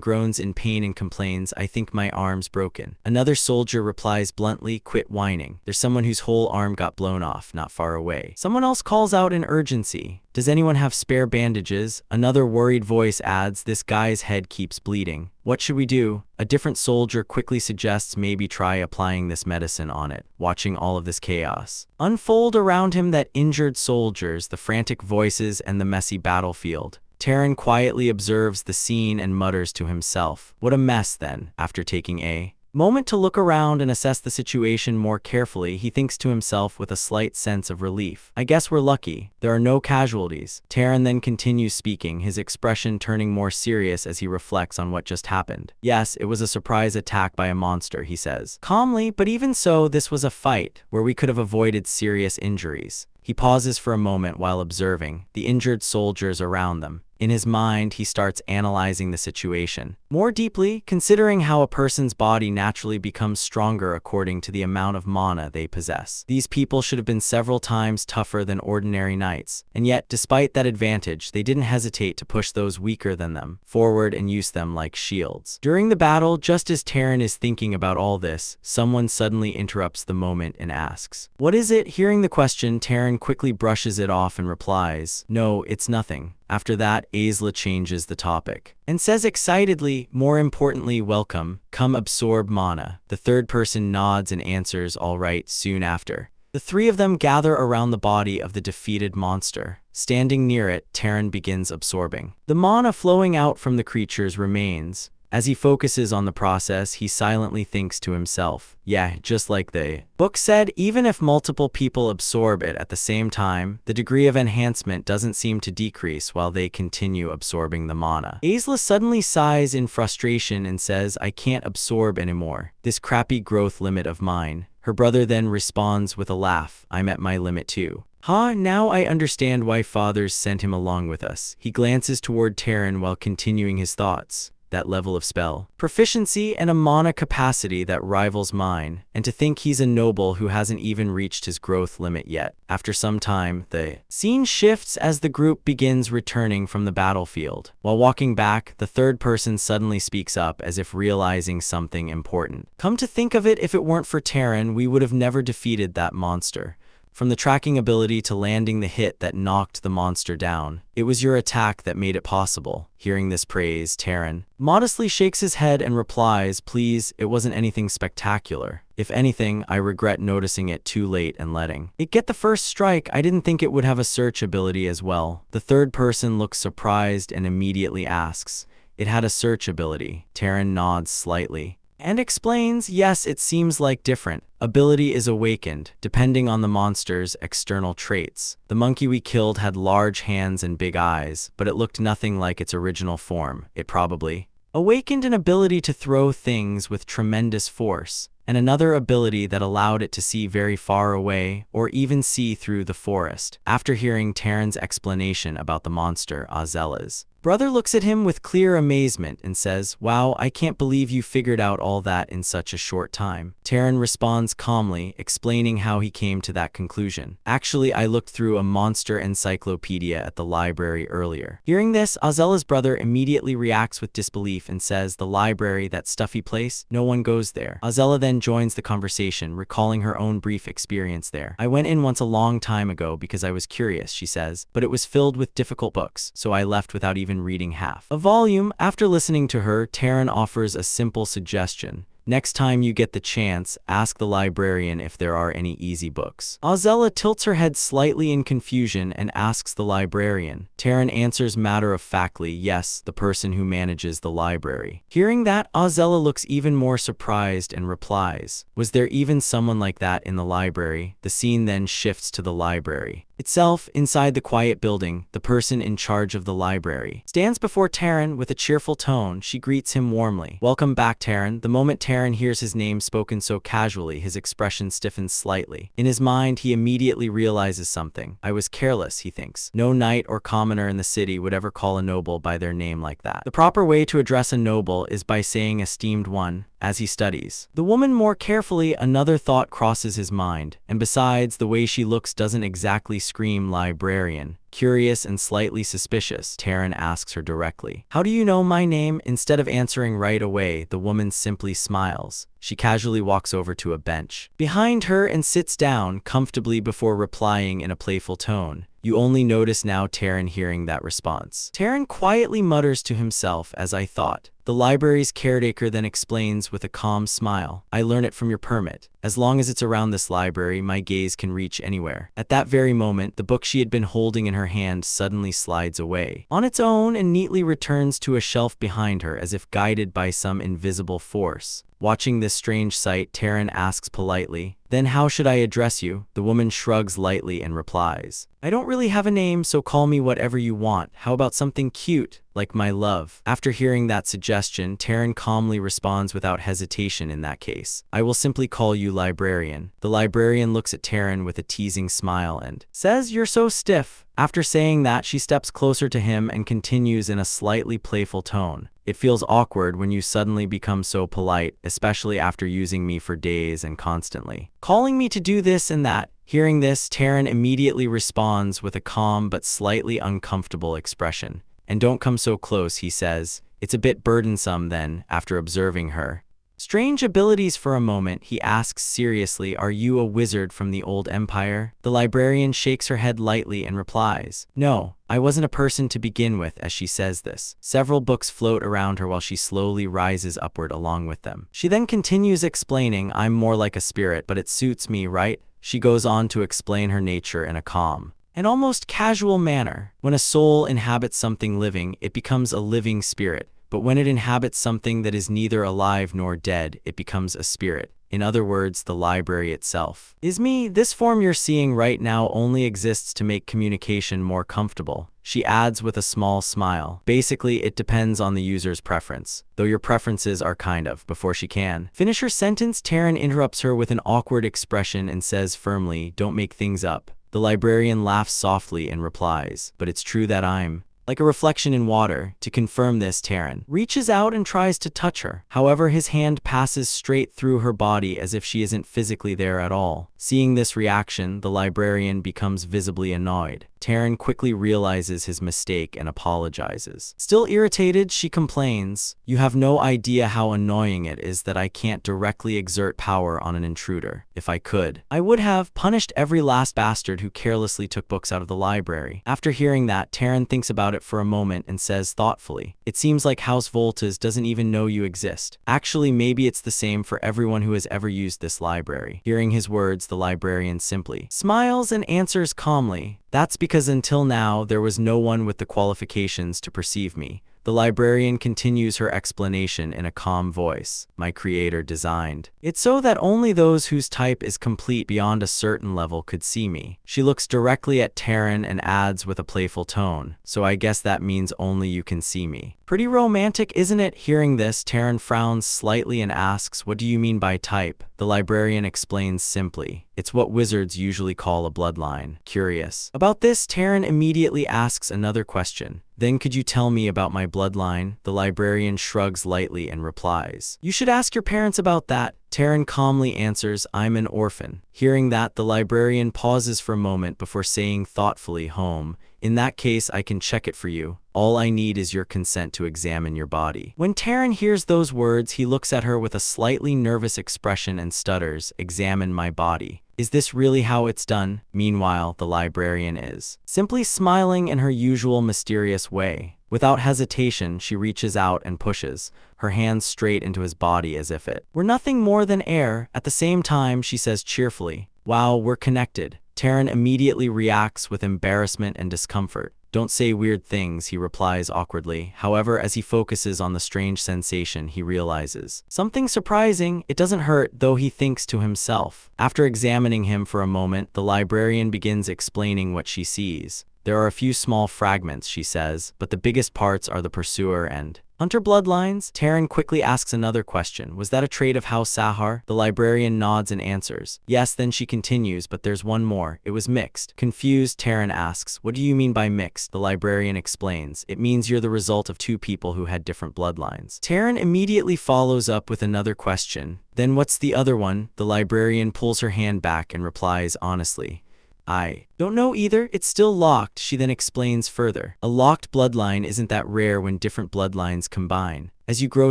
groans in pain and complains, "I think my arm's broken." Another soldier replies bluntly, "Quit whining. There's someone whose whole arm got blown off not far away." Someone else calls out in urgency, "Does anyone have spare bandages?" Another worried voice adds, "This guy's head keeps bleeding. What should we do?" A different soldier quickly suggests maybe try applying this medicine on it. Watching all of this chaos unfold around him, that injured soldiers, the frantic voices, and the messy battlefield, Taran quietly observes the scene and mutters to himself, "What a mess." Then, after taking a moment to look around and assess the situation more carefully, he thinks to himself with a slight sense of relief, "I guess we're lucky. There are no casualties." Taran then continues speaking, his expression turning more serious as he reflects on what just happened. "Yes, it was a surprise attack by a monster," he says calmly, "but even so, this was a fight where we could have avoided serious injuries." He pauses for a moment while observing the injured soldiers around them. In his mind, he starts analyzing the situation more deeply, considering how a person's body naturally becomes stronger according to the amount of mana they possess. These people should have been several times tougher than ordinary knights, and yet, despite that advantage, they didn't hesitate to push those weaker than them forward and use them like shields. During the battle, just as Taran is thinking about all this, someone suddenly interrupts the moment and asks, "What is it?" Hearing the question, Taran quickly brushes it off and replies, "No, it's nothing." After that, Aisla changes the topic and says excitedly, "More importantly, welcome. Come absorb mana." The third person nods and answers, "All right." Soon after, the three of them gather around the body of the defeated monster. Standing near it, Taran begins absorbing the mana flowing out from the creature's remains. As he focuses on the process, he silently thinks to himself, "Yeah, just like the book said, even if multiple people absorb it at the same time, the degree of enhancement doesn't seem to decrease while they continue absorbing the mana." Aisla suddenly sighs in frustration and says, "I can't absorb anymore. This crappy growth limit of mine." Her brother then responds with a laugh, "I'm at my limit too." Now I understand why fathers sent him along with us." He glances toward Taran while continuing his thoughts. "That level of spell proficiency and a mana capacity that rivals mine, and to think he's a noble who hasn't even reached his growth limit yet." After some time, the scene shifts as the group begins returning from the battlefield. While walking back, the third person suddenly speaks up as if realizing something important. "Come to think of it, if it weren't for Taran, we would have never defeated that monster. From the tracking ability to landing the hit that knocked the monster down, it was your attack that made it possible." Hearing this praise, Taran modestly shakes his head and replies, "Please, it wasn't anything spectacular. If anything, I regret noticing it too late and letting it get the first strike. I didn't think it would have a search ability as well." The third person looks surprised and immediately asks, "It had a search ability?" Taran nods slightly and explains, "Yes, it seems like different ability is awakened, depending on the monster's external traits. The monkey we killed had large hands and big eyes, but it looked nothing like its original form. It probably awakened an ability to throw things with tremendous force, and another ability that allowed it to see very far away or even see through the forest." After hearing Taran's explanation about the monster, Aisla's brother looks at him with clear amazement and says, "Wow, I can't believe you figured out all that in such a short time." Taran responds calmly, explaining how he came to that conclusion. "Actually, I looked through a monster encyclopedia at the library earlier." Hearing this, Aisla's brother immediately reacts with disbelief and says, "The library, that stuffy place? No one goes there." Aisla then joins the conversation, recalling her own brief experience there. "I went in once a long time ago because I was curious," she says, "but it was filled with difficult books, so I left without even even reading half a volume. After listening to her, Taryn offers a simple suggestion. Next time you get the chance, ask the librarian if there are any easy books. Ozella tilts her head slightly in confusion and asks the librarian. Taryn answers matter-of-factly, yes, the person who manages the library. Hearing that, Ozella looks even more surprised and replies, was there even someone like that in the library? The scene then shifts to the library itself. Inside the quiet building, the person in charge of the library stands before Taryn with a cheerful tone. She greets him warmly. Welcome back, Taryn. The moment Taryn hears his name spoken so casually, his expression stiffens slightly. In his mind, he immediately realizes something. I was careless, he thinks. No knight or commoner in the city would ever call a noble by their name like that. The proper way to address a noble is by saying esteemed one. As he studies the woman more carefully, another thought crosses his mind. And besides, the way she looks doesn't exactly scream librarian. Curious and slightly suspicious, Taryn asks her directly, how do you know my name? Instead of answering right away, the woman simply smiles. She casually walks over to a bench behind her and sits down comfortably before replying in a playful tone. You only notice now, Taryn. Hearing that response, Taryn quietly mutters to himself, as I thought. The library's caretaker then explains with a calm smile, I learn it from your permit. As long as it's around this library, my gaze can reach anywhere. At that very moment, the book she had been holding in her hand suddenly slides away on its own and neatly returns to a shelf behind her, as if guided by some invisible force. Watching this strange sight, Taryn asks politely, then how should I address you? The woman shrugs lightly and replies, I don't really have a name, so call me whatever you want. How about something cute, like my love? After hearing that suggestion, Taryn calmly responds without hesitation, in that case, I will simply call you librarian. The librarian looks at Taryn with a teasing smile and says, you're so stiff. After saying that, she steps closer to him and continues in a slightly playful tone. It feels awkward when you suddenly become so polite, especially after using me for days and constantly calling me to do this and that. Hearing this, Taryn immediately responds with a calm but slightly uncomfortable expression. And don't come so close, he says. It's a bit burdensome. Then, after observing her strange abilities for a moment, he asks seriously, are you a wizard from the old empire? The librarian shakes her head lightly and replies, no, I wasn't a person to begin with. As she says this, several books float around her while she slowly rises upward along with them. She then continues explaining, I'm more like a spirit, but it suits me, right? She goes on to explain her nature in a calm and almost casual manner. When a soul inhabits something living, it becomes a living spirit. But when it inhabits something that is neither alive nor dead, it becomes a spirit. In other words, the library itself is me. This form you're seeing right now only exists to make communication more comfortable. She adds with a small smile. Basically, it depends on the user's preference, though your preferences are kind of. Before she can finish her sentence, Taryn interrupts her with an awkward expression and says firmly, don't make things up. The librarian laughs softly and replies, but it's true that I'm like a reflection in water. To confirm this, Taryn reaches out and tries to touch her. However, his hand passes straight through her body as if she isn't physically there at all. Seeing this reaction, the librarian becomes visibly annoyed. Taryn quickly realizes his mistake and apologizes. Still irritated, she complains, you have no idea how annoying it is that I can't directly exert power on an intruder. If I could, I would have punished every last bastard who carelessly took books out of the library. After hearing that, Taryn thinks about it for a moment and says thoughtfully, it seems like House Voltas doesn't even know you exist. Actually, maybe it's the same for everyone who has ever used this library. Hearing his words, the librarian simply smiles and answers calmly, that's because until now, there was no one with the qualifications to perceive me. The librarian continues her explanation in a calm voice. My creator designed it so that only those whose type is complete beyond a certain level could see me. She looks directly at Taryn and adds with a playful tone, so I guess that means only you can see me. Pretty romantic, isn't it? Hearing this, Taryn frowns slightly and asks, what do you mean by type? The librarian explains simply, it's what wizards usually call a bloodline. Curious about this, Taryn immediately asks another question. Then could you tell me about my bloodline? The librarian shrugs lightly and replies, you should ask your parents about that. Taryn calmly answers, I'm an orphan. Hearing that, the librarian pauses for a moment before saying thoughtfully, home. In that case, I can check it for you. All I need is your consent to examine your body. When Taryn hears those words, he looks at her with a slightly nervous expression and stutters, examine my body. Is this really how it's done? Meanwhile, the librarian is simply smiling in her usual mysterious way. Without hesitation, she reaches out and pushes, her hands straight into his body as if it were nothing more than air. At the same time, she says cheerfully, "Wow, we're connected." Taran immediately reacts with embarrassment and discomfort. "Don't say weird things," he replies awkwardly. However, as he focuses on the strange sensation, he realizes something surprising. It doesn't hurt, though, he thinks to himself. After examining him for a moment, the librarian begins explaining what she sees. "There are a few small fragments," she says, "but the biggest parts are the pursuer and hunter bloodlines." Taran quickly asks another question. "Was that a trait of House Sahar?" The librarian nods and answers, "Yes." Then she continues, "But there's one more. It was mixed." Confused, Taran asks, "What do you mean by mixed?" The librarian explains, "It means you're the result of two people who had different bloodlines." Taran immediately follows up with another question. "Then what's the other one?" The librarian pulls her hand back and replies honestly, "I don't know either. It's still locked." She then explains further. "A locked bloodline isn't that rare when different bloodlines combine. As you grow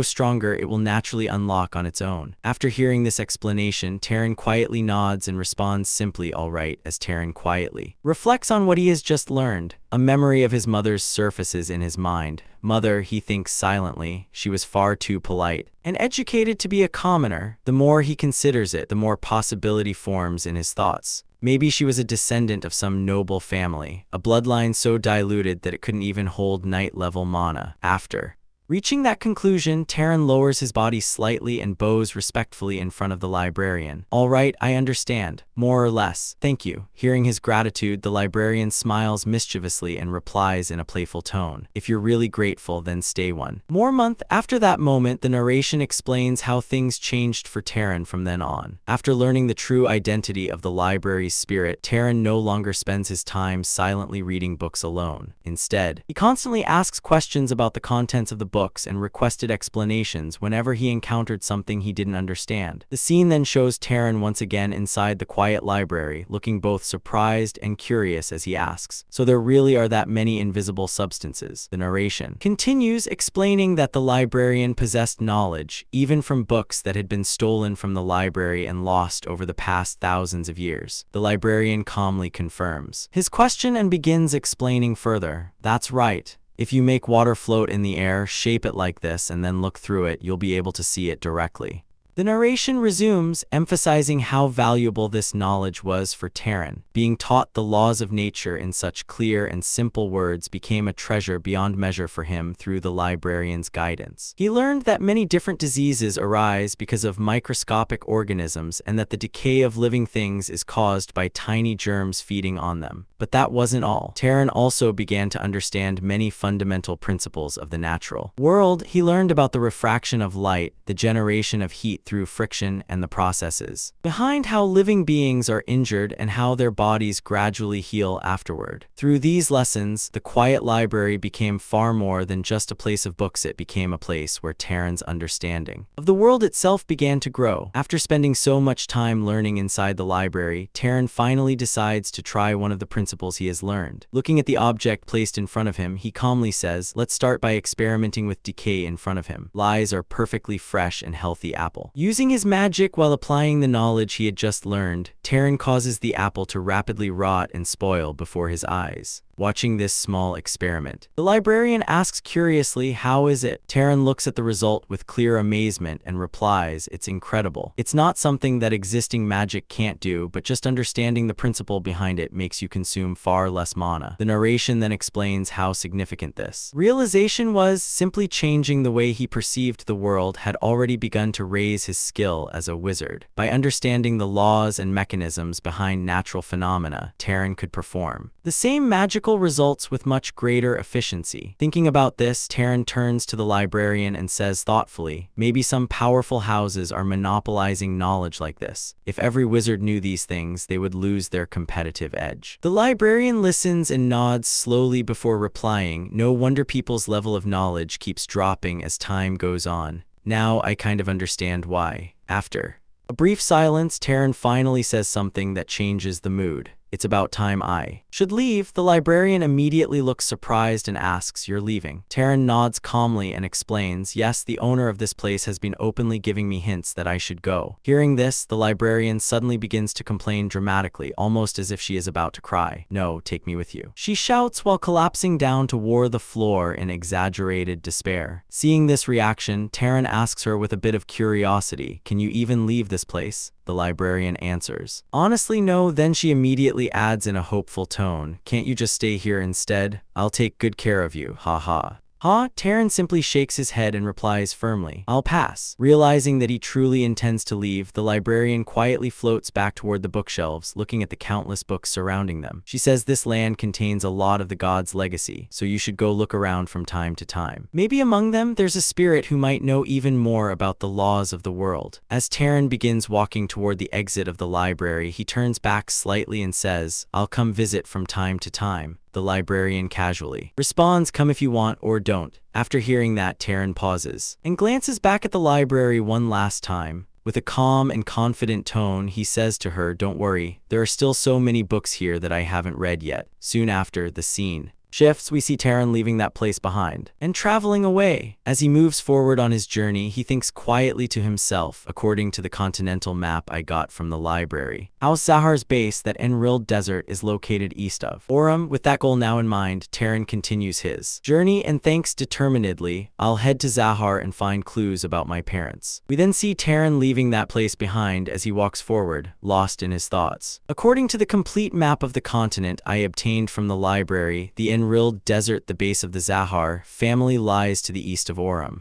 stronger, it will naturally unlock on its own." After hearing this explanation, Taran quietly nods and responds simply, "All right." As Taran quietly reflects on what he has just learned, a memory of his mother's surfaces in his mind. Mother, he thinks silently, she was far too polite and educated to be a commoner. The more he considers it, the more possibility forms in his thoughts. Maybe she was a descendant of some noble family, a bloodline so diluted that it couldn't even hold night-level mana. After reaching that conclusion, Taran lowers his body slightly and bows respectfully in front of the librarian. "All right, I understand. More or less. Thank you." Hearing his gratitude, the librarian smiles mischievously and replies in a playful tone, "If you're really grateful, then stay one more month." After that moment, the narration explains how things changed for Taran from then on. After learning the true identity of the library's spirit, Taran no longer spends his time silently reading books alone. Instead, he constantly asks questions about the contents of the books and requested explanations whenever he encountered something he didn't understand. The scene then shows Taran once again inside the quiet library, looking both surprised and curious as he asks, "So there really are that many invisible substances?" The narration continues, explaining that the librarian possessed knowledge, even from books that had been stolen from the library and lost over the past thousands of years. The librarian calmly confirms his question and begins explaining further. "That's right. If you make water float in the air, shape it like this, and then look through it, you'll be able to see it directly." The narration resumes, emphasizing how valuable this knowledge was for Taran. Being taught the laws of nature in such clear and simple words became a treasure beyond measure for him through the librarian's guidance. He learned that many different diseases arise because of microscopic organisms and that the decay of living things is caused by tiny germs feeding on them. But that wasn't all. Taran also began to understand many fundamental principles of the natural world. He learned about the refraction of light, the generation of heat through friction, and the processes behind how living beings are injured and how their bodies gradually heal afterward. Through these lessons, the quiet library became far more than just a place of books. It became a place where Taran's understanding of the world itself began to grow. After spending so much time learning inside the library, Taran finally decides to try one of the principles he has learned. Looking at the object placed in front of him, he calmly says, "Let's start by experimenting with decay." In front of him lies a perfectly fresh and healthy apple. Using his magic while applying the knowledge he had just learned, Taran causes the apple to rapidly rot and spoil before his eyes. Watching this small experiment, the librarian asks curiously, "How is it?" Taran looks at the result with clear amazement and replies, "It's incredible. It's not something that existing magic can't do, but just understanding the principle behind it makes you consume far less mana." The narration then explains how significant this realization was. Simply changing the way he perceived the world had already begun to raise his skill as a wizard. By understanding the laws and mechanisms behind natural phenomena, Taran could perform the same magical results with much greater efficiency. Thinking about this, Taran turns to the librarian and says thoughtfully, "Maybe some powerful houses are monopolizing knowledge like this. If every wizard knew these things, they would lose their competitive edge." The librarian listens and nods slowly before replying, "No wonder people's level of knowledge keeps dropping as time goes on. Now I kind of understand why." After a brief silence, Taran finally says something that changes the mood. It's about time I should leave. The librarian immediately looks surprised and asks, "You're leaving?" Taran nods calmly and explains, "Yes, the owner of this place has been openly giving me hints that I should go." Hearing this, the librarian suddenly begins to complain dramatically, almost as if she is about to cry. "No, take me with you," she shouts while collapsing down toward the floor in exaggerated despair. Seeing this reaction, Taran asks her with a bit of curiosity, "Can you even leave this place?" The librarian answers, "Honestly, no." Then she immediately adds in a hopeful tone, "Can't you just stay here instead? I'll take good care of you, haha." Taran simply shakes his head and replies firmly, "I'll pass." Realizing that he truly intends to leave, the librarian quietly floats back toward the bookshelves, looking at the countless books surrounding them. She says this land contains a lot of the gods' legacy, so you should go look around from time to time. Maybe among them, there's a spirit who might know even more about the laws of the world. As Taran begins walking toward the exit of the library, he turns back slightly and says, "I'll come visit from time to time." The librarian casually responds, "Come if you want or don't." After hearing that, Taran pauses and glances back at the library one last time. With a calm and confident tone, he says to her, "Don't worry, there are still so many books here that I haven't read yet." Soon after, the scene shifts. We see Taran leaving that place behind and traveling away. As he moves forward on his journey, he thinks quietly to himself, "According to the continental map I got from the library, House Zahar's base, that enrolled desert, is located east of Orem." With that goal now in mind, Taran continues his journey and thinks determinedly, "I'll head to Zahar and find clues about my parents." We then see Taran leaving that place behind as he walks forward, lost in his thoughts. According to the complete map of the continent I obtained from the library, the enrolled desert, the base of the Zahar family, lies to the east of Orem.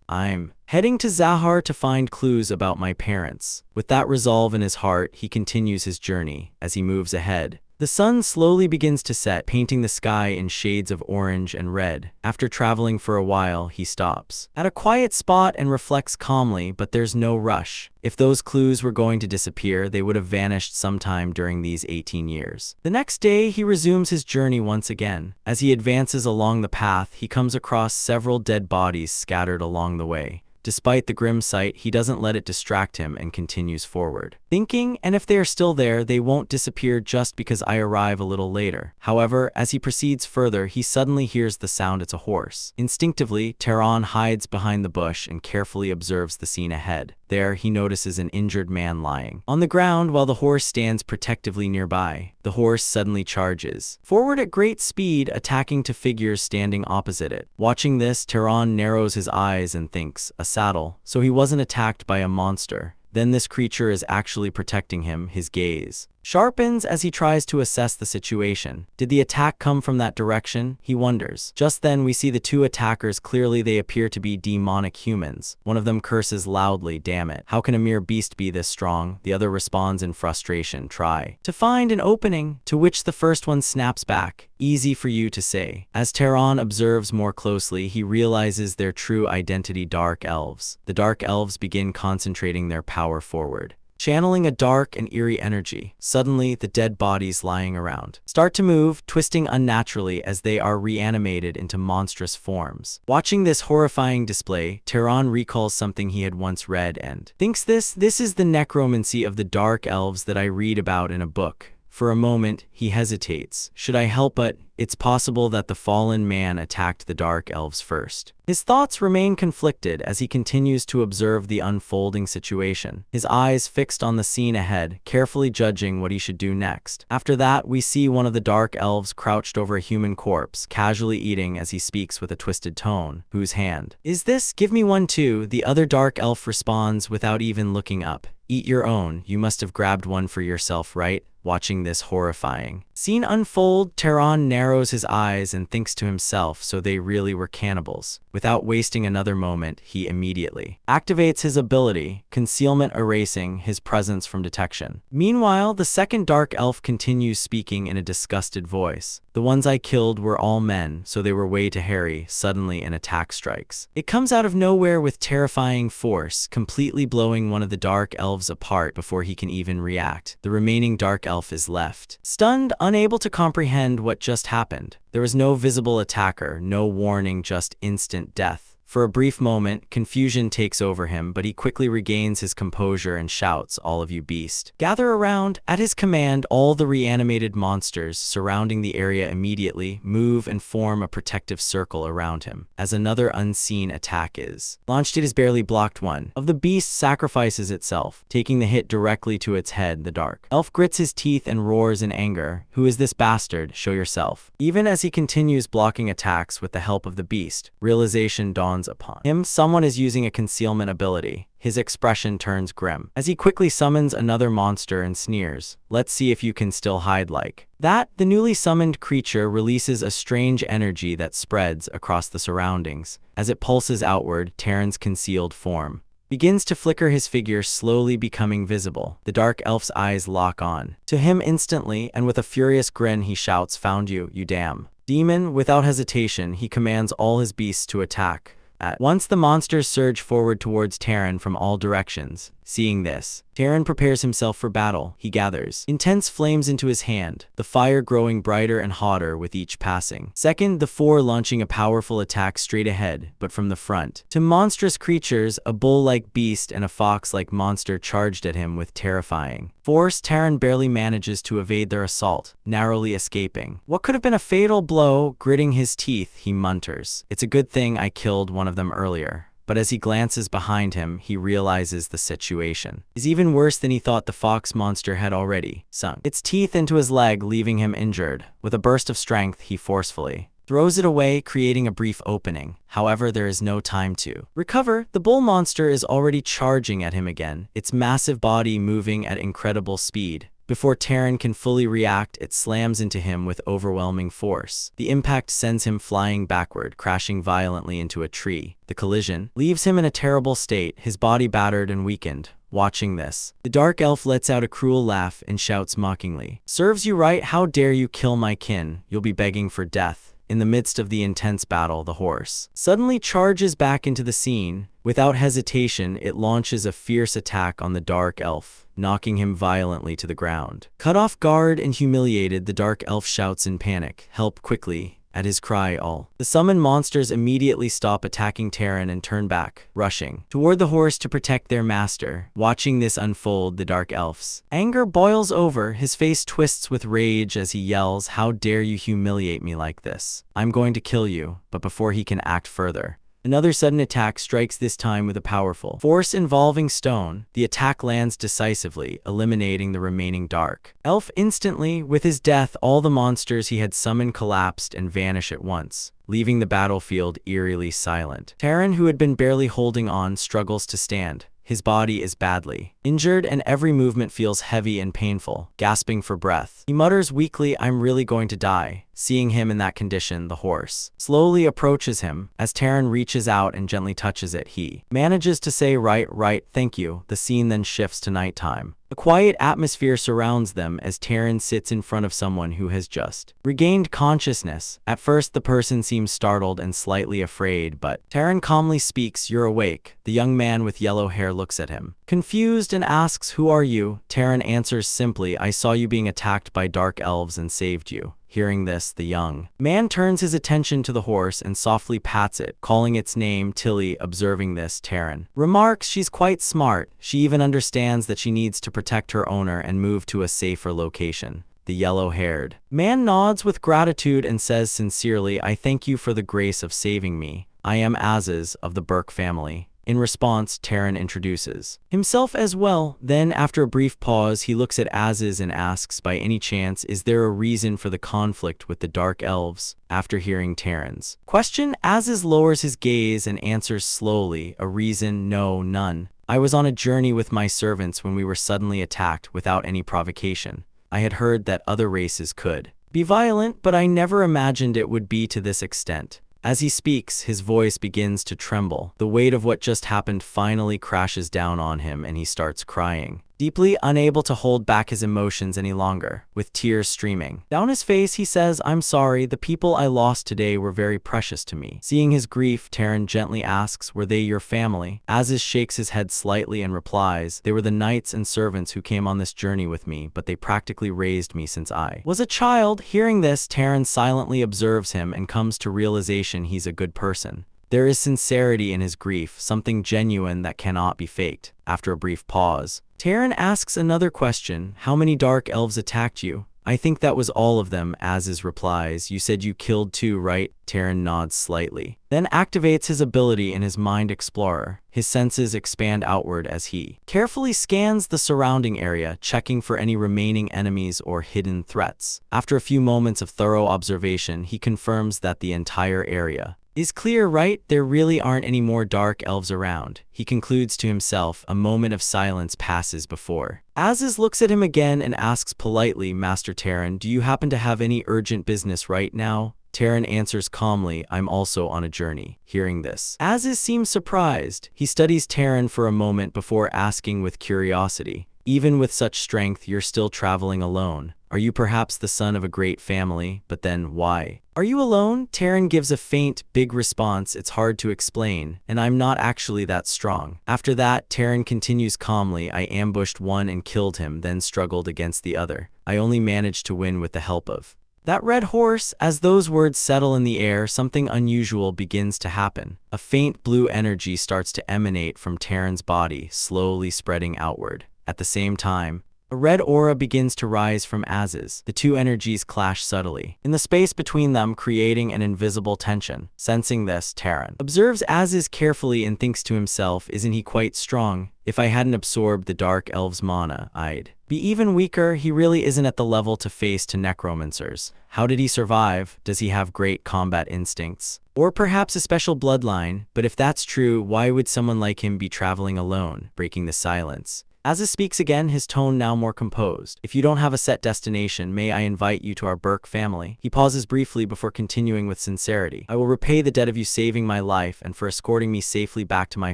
I'm heading to Zahar to find clues about my parents. With that resolve in his heart, he continues his journey. As he moves ahead, the sun slowly begins to set, painting the sky in shades of orange and red. After traveling for a while, he stops at a quiet spot and reflects calmly, but there's no rush. If those clues were going to disappear, they would have vanished sometime during these 18 years. The next day, he resumes his journey once again. As he advances along the path, he comes across several dead bodies scattered along the way. Despite the grim sight, he doesn't let it distract him and continues forward, thinking, "And if they are still there, they won't disappear just because I arrive a little later." However, as he proceeds further, he suddenly hears the sound. It's a horse. Instinctively, Taran hides behind the bush and carefully observes the scene ahead. There, he notices an injured man lying on the ground while the horse stands protectively nearby. The horse suddenly charges forward at great speed, attacking two figures standing opposite it. Watching this, Taran narrows his eyes and thinks, "A saddle. So he wasn't attacked by a monster. Then this creature is actually protecting him." His gaze sharpens as he tries to assess the situation. Did the attack come from that direction? He wonders. Just then, we see the two attackers. Clearly, they appear to be demonic humans. One of them curses loudly, "Damn it. How can a mere beast be this strong?" The other responds in frustration, "Try to find an opening." To which the first one snaps back, "Easy for you to say." As Taran observes more closely, he realizes their true identity: dark elves. The dark elves begin concentrating their power forward, channeling a dark and eerie energy. Suddenly, the dead bodies lying around start to move, twisting unnaturally as they are reanimated into monstrous forms. Watching this horrifying display, Taran recalls something he had once read and thinks this is the necromancy of the dark elves that I read about in a book. For a moment, he hesitates. Should I help? But it's possible that the fallen man attacked the dark elves first. His thoughts remain conflicted as he continues to observe the unfolding situation, his eyes fixed on the scene ahead, carefully judging what he should do next. After that, we see one of the dark elves crouched over a human corpse, casually eating as he speaks with a twisted tone. "Whose hand is this? Give me one too." The other dark elf responds without even looking up, "Eat your own. You must have grabbed one for yourself, right?" Watching this horrifying scene unfold, Taran narrows his eyes and thinks to himself, so they really were cannibals. Without wasting another moment, he immediately activates his ability, concealment, erasing his presence from detection. Meanwhile, the second dark elf continues speaking in a disgusted voice. "The ones I killed were all men, so they were way too hairy." Suddenly, an attack strikes. It comes out of nowhere with terrifying force, completely blowing one of the dark elves apart before he can even react. The remaining dark elf is left stunned, unable to comprehend what just happened. There was no visible attacker, no warning, just instant death. For a brief moment, confusion takes over him, but he quickly regains his composure and shouts, "All of you beast, gather around!" At his command, all the reanimated monsters surrounding the area immediately move and form a protective circle around him. As another unseen attack is launched, it is barely blocked. One of the beasts sacrifices itself, taking the hit directly to its head. The dark elf grits his teeth and roars in anger. "Who is this bastard? Show yourself." Even as he continues blocking attacks with the help of the beast, realization dawns upon him. Someone is using a concealment ability. His expression turns grim as he quickly summons another monster and sneers, "Let's see if you can still hide like that." The newly summoned creature releases a strange energy that spreads across the surroundings. As it pulses outward, Taren's concealed form begins to flicker, his figure slowly becoming visible. The dark elf's eyes lock on to him instantly, and with a furious grin he shouts, "Found you, you damn demon." Without hesitation, he commands all his beasts to attack. At once, the monsters surge forward towards Taren from all directions. Seeing this, Taren prepares himself for battle. He gathers intense flames into his hand, the fire growing brighter and hotter with each passing second, the four launching a powerful attack straight ahead, but from the front. Two monstrous creatures, a bull-like beast and a fox-like monster, charged at him with terrifying force. Taren barely manages to evade their assault, narrowly escaping what could have been a fatal blow. Gritting his teeth, he mutters, "It's a good thing I killed one of them earlier." But as he glances behind him, he realizes the situation is even worse than he thought. The fox monster had already sunk its teeth into his leg, leaving him injured. With a burst of strength, he forcefully throws it away, creating a brief opening. However, there is no time to recover. The bull monster is already charging at him again, its massive body moving at incredible speed. Before Taren can fully react, it slams into him with overwhelming force. The impact sends him flying backward, crashing violently into a tree. The collision leaves him in a terrible state, his body battered and weakened. Watching this, the dark elf lets out a cruel laugh and shouts mockingly, "Serves you right, how dare you kill my kin? You'll be begging for death." In the midst of the intense battle, the horse suddenly charges back into the scene. Without hesitation, it launches a fierce attack on the dark elf, knocking him violently to the ground. Cut off guard and humiliated, the dark elf shouts in panic, "Help quickly." At his cry, all the summoned monsters immediately stop attacking Taren and turn back, rushing toward the horse to protect their master. Watching this unfold, the dark elf's anger boils over. His face twists with rage as he yells, "How dare you humiliate me like this? I'm going to kill you." But before he can act further, another sudden attack strikes, this time with a powerful force involving stone. The attack lands decisively, eliminating the remaining dark elf instantly. With his death, all the monsters he had summoned collapsed and vanish at once, leaving the battlefield eerily silent. Taren, who had been barely holding on, struggles to stand. His body is badly injured and every movement feels heavy and painful. Gasping for breath, he mutters weakly, "I'm really going to die." Seeing him in that condition, the horse slowly approaches him. As Taren reaches out and gently touches it, he manages to say, right, thank you." The scene then shifts to nighttime. A quiet atmosphere surrounds them as Taren sits in front of someone who has just regained consciousness. At first, the person seems startled and slightly afraid, but Taren calmly speaks, "You're awake." The young man with yellow hair looks at him, confused, and asks, "Who are you?" Taren answers simply, "I saw you being attacked by dark elves and saved you." Hearing this, the young man turns his attention to the horse and softly pats it, calling its name Tilly. Observing this, Taren remarks, "She's quite smart. She even understands that she needs to protect her owner and move to a safer location." The yellow-haired man nods with gratitude and says sincerely, "I thank you for the grace of saving me. I am Aziz of the Burke family." In response, Taren introduces himself as well. Then, after a brief pause, he looks at Aziz and asks, "By any chance, is there a reason for the conflict with the Dark Elves?" After hearing Taren's question, Aziz lowers his gaze and answers slowly, "A reason? No, none. I was on a journey with my servants when we were suddenly attacked without any provocation. I had heard that other races could be violent, but I never imagined it would be to this extent." As he speaks, his voice begins to tremble. The weight of what just happened finally crashes down on him and he starts crying, deeply unable to hold back his emotions any longer. With tears streaming down his face, he says, "I'm sorry, the people I lost today were very precious to me." Seeing his grief, Taren gently asks, "Were they your family?" Aziz shakes his head slightly and replies, "They were the knights and servants who came on this journey with me, but they practically raised me since I was a child." Hearing this, Taren silently observes him and comes to realization he's a good person. There is sincerity in his grief, something genuine that cannot be faked. After a brief pause, Taran asks another question. How many dark elves attacked you? I think that was all of them, Az's replies. You said you killed 2, right? Taran nods slightly, then activates his ability in his Mind Explorer. His senses expand outward as he carefully scans the surrounding area, checking for any remaining enemies or hidden threats. After a few moments of thorough observation, he confirms that the entire area is clear, right? There really aren't any more dark elves around. He concludes to himself. A moment of silence passes before Az's looks at him again and asks politely, Master Taran, do you happen to have any urgent business right now? Taran answers calmly, I'm also on a journey. Hearing this, Az's seems surprised. He studies Taran for a moment before asking with curiosity, even with such strength, you're still traveling alone. Are you perhaps the son of a great family? But then, why are you alone? Taran gives a faint, big response. It's hard to explain, and I'm not actually that strong. After that, Taran continues calmly, I ambushed one and killed him, then struggled against the other. I only managed to win with the help of that red horse. As those words settle in the air, something unusual begins to happen. A faint blue energy starts to emanate from Taran's body, slowly spreading outward. At the same time, a red aura begins to rise from Az's. The two energies clash subtly in the space between them, creating an invisible tension. Sensing this, Taran observes Az's carefully and thinks to himself, isn't he quite strong? If I hadn't absorbed the dark elf's mana, I'd be even weaker. He really isn't at the level to face necromancers. How did he survive? Does he have great combat instincts? Or perhaps a special bloodline? But if that's true, why would someone like him be traveling alone? Breaking the silence, Az speaks again, his tone now more composed. If you don't have a set destination, may I invite you to our Burke family? He pauses briefly before continuing with sincerity. I will repay the debt of you saving my life and for escorting me safely back to my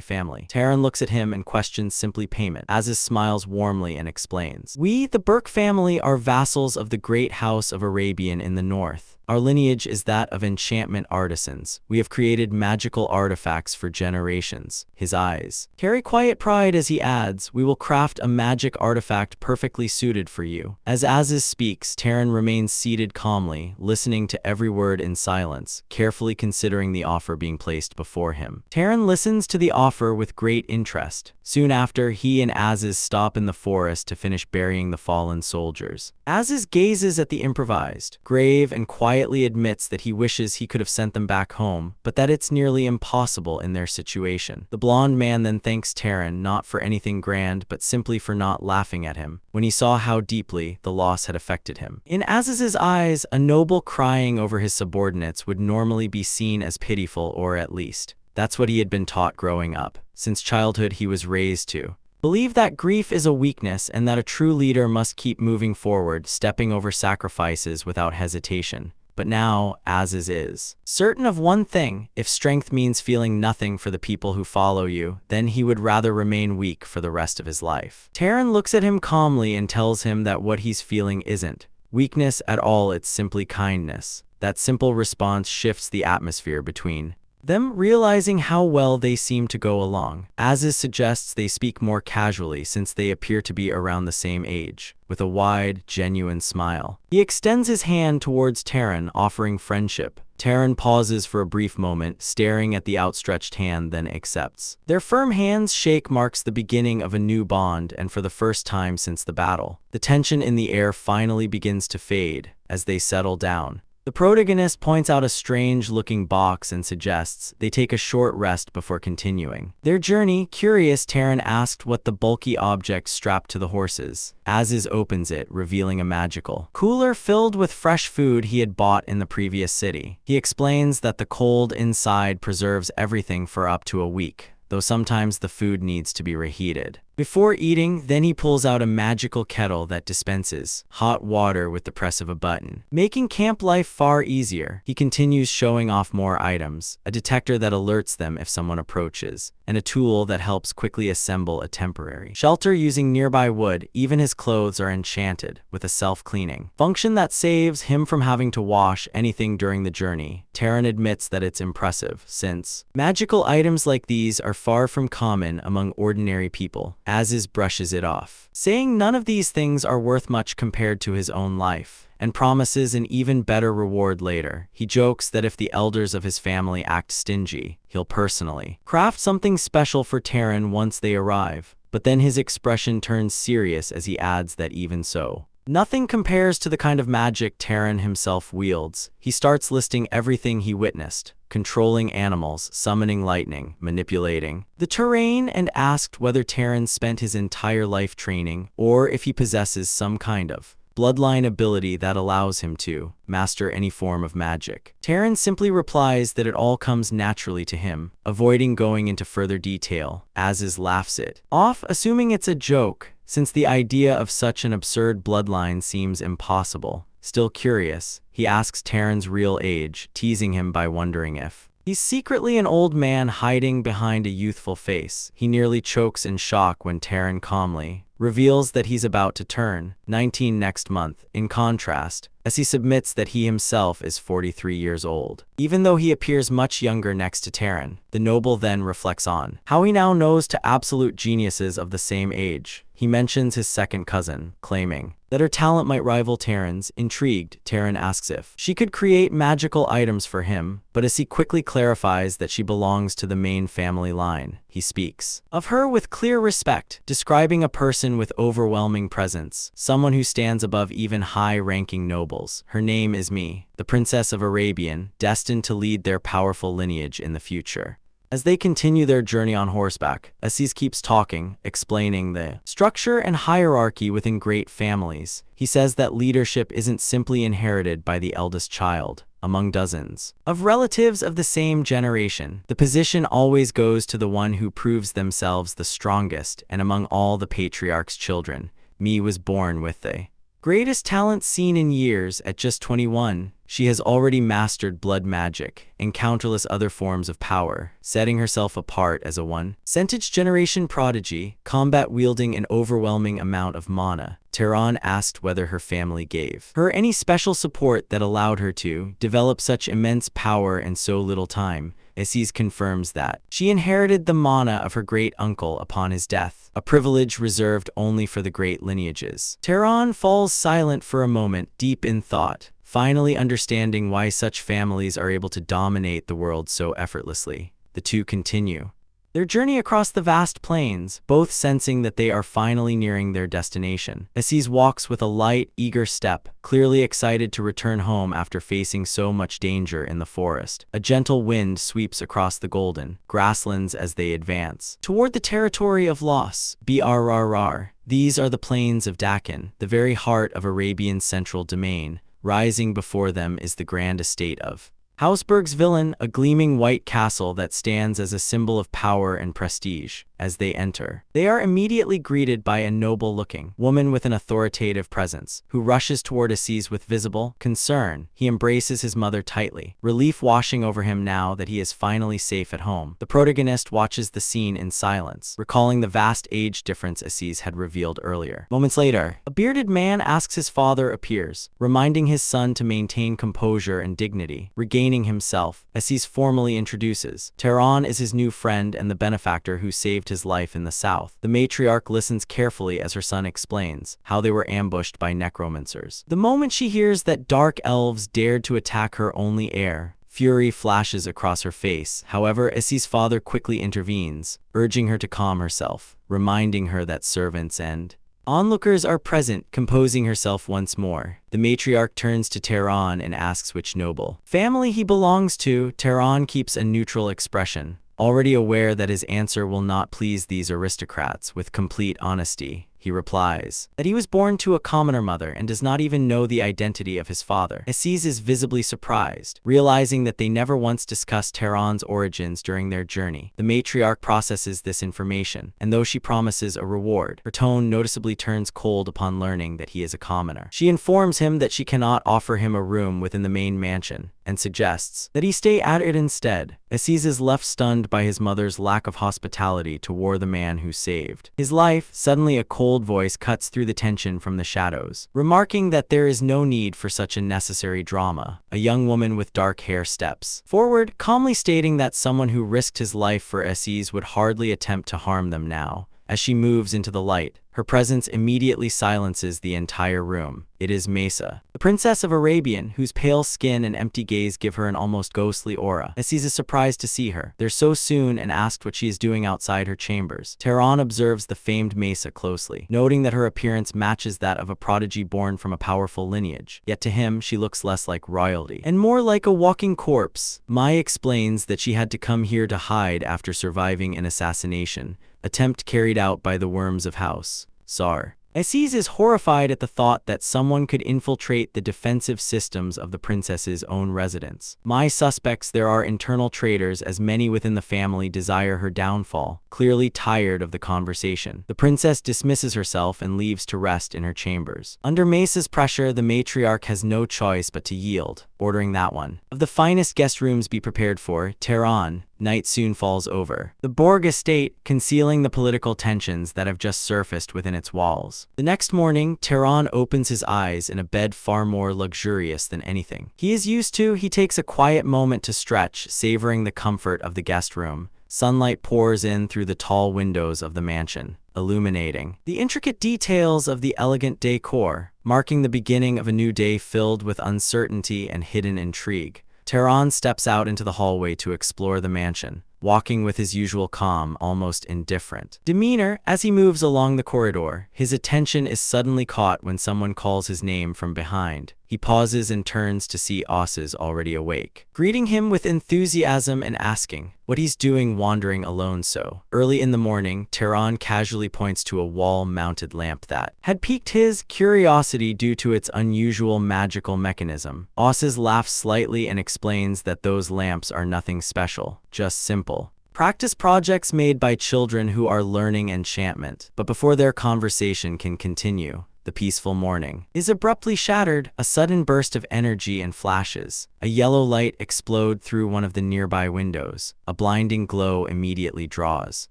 family. Taran looks at him and questions simply payment. Az smiles warmly and explains. We, the Burke family, are vassals of the great house of Arabian in the north. Our lineage is that of enchantment artisans. We have created magical artifacts for generations. His eyes carry quiet pride as he adds, we will craft a magic artifact perfectly suited for you. As Az speaks, Taran remains seated calmly, listening to every word in silence, carefully considering the offer being placed before him. Taran listens to the offer with great interest. Soon after, he and Az stop in the forest to finish burying the fallen soldiers. Az gazes at the improvised grave and quietly admits that he wishes he could have sent them back home, but that it's nearly impossible in their situation. The blonde man then thanks Taran not for anything grand, but simply for not laughing at him when he saw how deeply the loss had affected him. In Az's eyes, a noble crying over his subordinates would normally be seen as pitiful, or at least that's what he had been taught growing up. Since childhood, he was raised to believe that grief is a weakness and that a true leader must keep moving forward, stepping over sacrifices without hesitation. But now, Az is certain of one thing: if strength means feeling nothing for the people who follow you, then he would rather remain weak for the rest of his life. Taran looks at him calmly and tells him that what he's feeling isn't weakness at all, it's simply kindness. That simple response shifts the atmosphere between them, realizing how well they seem to go along. Az suggests they speak more casually since they appear to be around the same age. With a wide, genuine smile, he extends his hand towards Taran, offering friendship. Taran pauses for a brief moment, staring at the outstretched hand, then accepts. Their firm hands shake marks the beginning of a new bond, and for the first time since the battle, the tension in the air finally begins to fade. As they settle down, the protagonist points out a strange-looking box and suggests they take a short rest before continuing their journey. Curious, Taran asked what the bulky object strapped to the horses. Az opens it, revealing a magical cooler filled with fresh food he had bought in the previous city. He explains that the cold inside preserves everything for up to a week, though sometimes the food needs to be reheated before eating. Then he pulls out a magical kettle that dispenses hot water with the press of a button, making camp life far easier. He continues, showing off more items: a detector that alerts them if someone approaches, and a tool that helps quickly assemble a temporary shelter using nearby wood. Even his clothes are enchanted with a self-cleaning function that saves him from having to wash anything during the journey. Taran admits that it's impressive, since magical items like these are far from common among ordinary people. Az brushes it off, saying none of these things are worth much compared to his own life. and promises an even better reward later. He jokes that if the elders of his family act stingy, he'll personally craft something special for Taran once they arrive. But then his expression turns serious as he adds that even so, nothing compares to the kind of magic Taran himself wields. He starts listing everything he witnessed: controlling animals, summoning lightning, manipulating the terrain, and asked whether Taran spent his entire life training, or if he possesses some kind of bloodline ability that allows him to master any form of magic. Taran simply replies that it all comes naturally to him, avoiding going into further detail. Aziz laughs it off, assuming it's a joke, since the idea of such an absurd bloodline seems impossible. Still curious, he asks Taran's real age, teasing him by wondering if he's secretly an old man hiding behind a youthful face. He nearly chokes in shock when Taran calmly reveals that he's about to turn 19 next month, in contrast, as he submits that he himself is 43 years old. Even though he appears much younger next to Taran, the noble then reflects on how he now knows to absolute geniuses of the same age. He mentions his second cousin, claiming that her talent might rival Taran's. Intrigued, Taran asks if she could create magical items for him, but as he quickly clarifies that she belongs to the main family line, he speaks of her with clear respect, describing a person with overwhelming presence, someone who stands above even high-ranking nobles. Her name is Me, the Princess of Arabian, destined to lead their powerful lineage in the future. As they continue their journey on horseback, Aziz keeps talking, explaining the structure and hierarchy within great families. He says that leadership isn't simply inherited by the eldest child. Among dozens of relatives of the same generation, the position always goes to the one who proves themselves the strongest, and among all the patriarch's children, Me was born with the greatest talent seen in years. At just 21, she has already mastered blood magic and countless other forms of power, setting herself apart as a one-centage generation prodigy, combat-wielding an overwhelming amount of mana. Taran asked whether her family gave her any special support that allowed her to develop such immense power in so little time. Aziz confirms that she inherited the mana of her great-uncle upon his death, a privilege reserved only for the great lineages. Taran falls silent for a moment, deep in thought, finally understanding why such families are able to dominate the world so effortlessly. The two continue their journey across the vast plains, both sensing that they are finally nearing their destination. Aziz walks with a light, eager step, clearly excited to return home after facing so much danger in the forest. A gentle wind sweeps across the golden grasslands as they advance toward the territory of Los. Brrr. These are the plains of Dakin, the very heart of Arabian's central domain. Rising before them is the grand estate of Hausberg's Villan, a gleaming white castle that stands as a symbol of power and prestige. As they enter, they are immediately greeted by a noble-looking woman with an authoritative presence, who rushes toward Aziz with visible concern. He embraces his mother tightly, relief washing over him now that he is finally safe at home. The protagonist watches the scene in silence, recalling the vast age difference Aziz had revealed earlier. Moments later, a bearded man asks his father appears, reminding his son to maintain composure and dignity. Regaining himself, Aziz formally introduces Taran as his new friend and the benefactor who saved his life in the south. The matriarch listens carefully as her son explains how they were ambushed by necromancers. The moment she hears that dark elves dared to attack her only heir, fury flashes across her face. However, Aziz's father quickly intervenes, urging her to calm herself, reminding her that servants and onlookers are present. Composing herself once more, the matriarch turns to Taran and asks which noble family he belongs to. Taran keeps a neutral expression, already aware that his answer will not please these aristocrats. With complete honesty, he replies that he was born to a commoner mother and does not even know the identity of his father. Aziz is visibly surprised, realizing that they never once discussed Taran's origins during their journey. The matriarch processes this information, and though she promises a reward, her tone noticeably turns cold upon learning that he is a commoner. She informs him that she cannot offer him a room within the main mansion, and suggests that he stay at it instead. Aziz is left stunned by his mother's lack of hospitality toward the man who saved his life. Suddenly, a cold voice cuts through the tension from the shadows, remarking that there is no need for such unnecessary drama. A young woman with dark hair steps forward, calmly stating that someone who risked his life for Aziz would hardly attempt to harm them now. As she moves into the light, her presence immediately silences the entire room. It is Mesa, the princess of Arabian, whose pale skin and empty gaze give her an almost ghostly aura. Aziz is surprised to see her there so soon and asked what she is doing outside her chambers. Tehran observes the famed Mesa closely, noting that her appearance matches that of a prodigy born from a powerful lineage. Yet to him, she looks less like royalty and more like a walking corpse. Mai explains that she had to come here to hide after surviving an assassination attempt carried out by the worms of House Sar. Aziz is horrified at the thought that someone could infiltrate the defensive systems of the princess's own residence. Mai suspects there are internal traitors, as many within the family desire her downfall, clearly tired of the conversation. The princess dismisses herself and leaves to rest in her chambers. Under Mesa's pressure, the matriarch has no choice but to yield, ordering that one of the finest guest rooms be prepared for. Tehran. Night soon falls over the Borg estate, concealing the political tensions that have just surfaced within its walls. The next morning, Tehran opens his eyes in a bed far more luxurious than anything he is used to. He takes a quiet moment to stretch, savoring the comfort of the guest room. Sunlight pours in through the tall windows of the mansion, illuminating the intricate details of the elegant decor, marking the beginning of a new day filled with uncertainty and hidden intrigue. Tehran steps out into the hallway to explore the mansion, walking with his usual calm, almost indifferent demeanor. As he moves along the corridor, his attention is suddenly caught when someone calls his name from behind. He pauses and turns to see Oz already awake, greeting him with enthusiasm and asking what he's doing wandering alone so early in the morning. Tehran casually points to a wall-mounted lamp that had piqued his curiosity due to its unusual magical mechanism. Oz laughs slightly and explains that those lamps are nothing special, just simple practice projects made by children who are learning enchantment. But before their conversation can continue, the peaceful morning is abruptly shattered. A sudden burst of energy and flashes. A yellow light explode through one of the nearby windows. A blinding glow immediately draws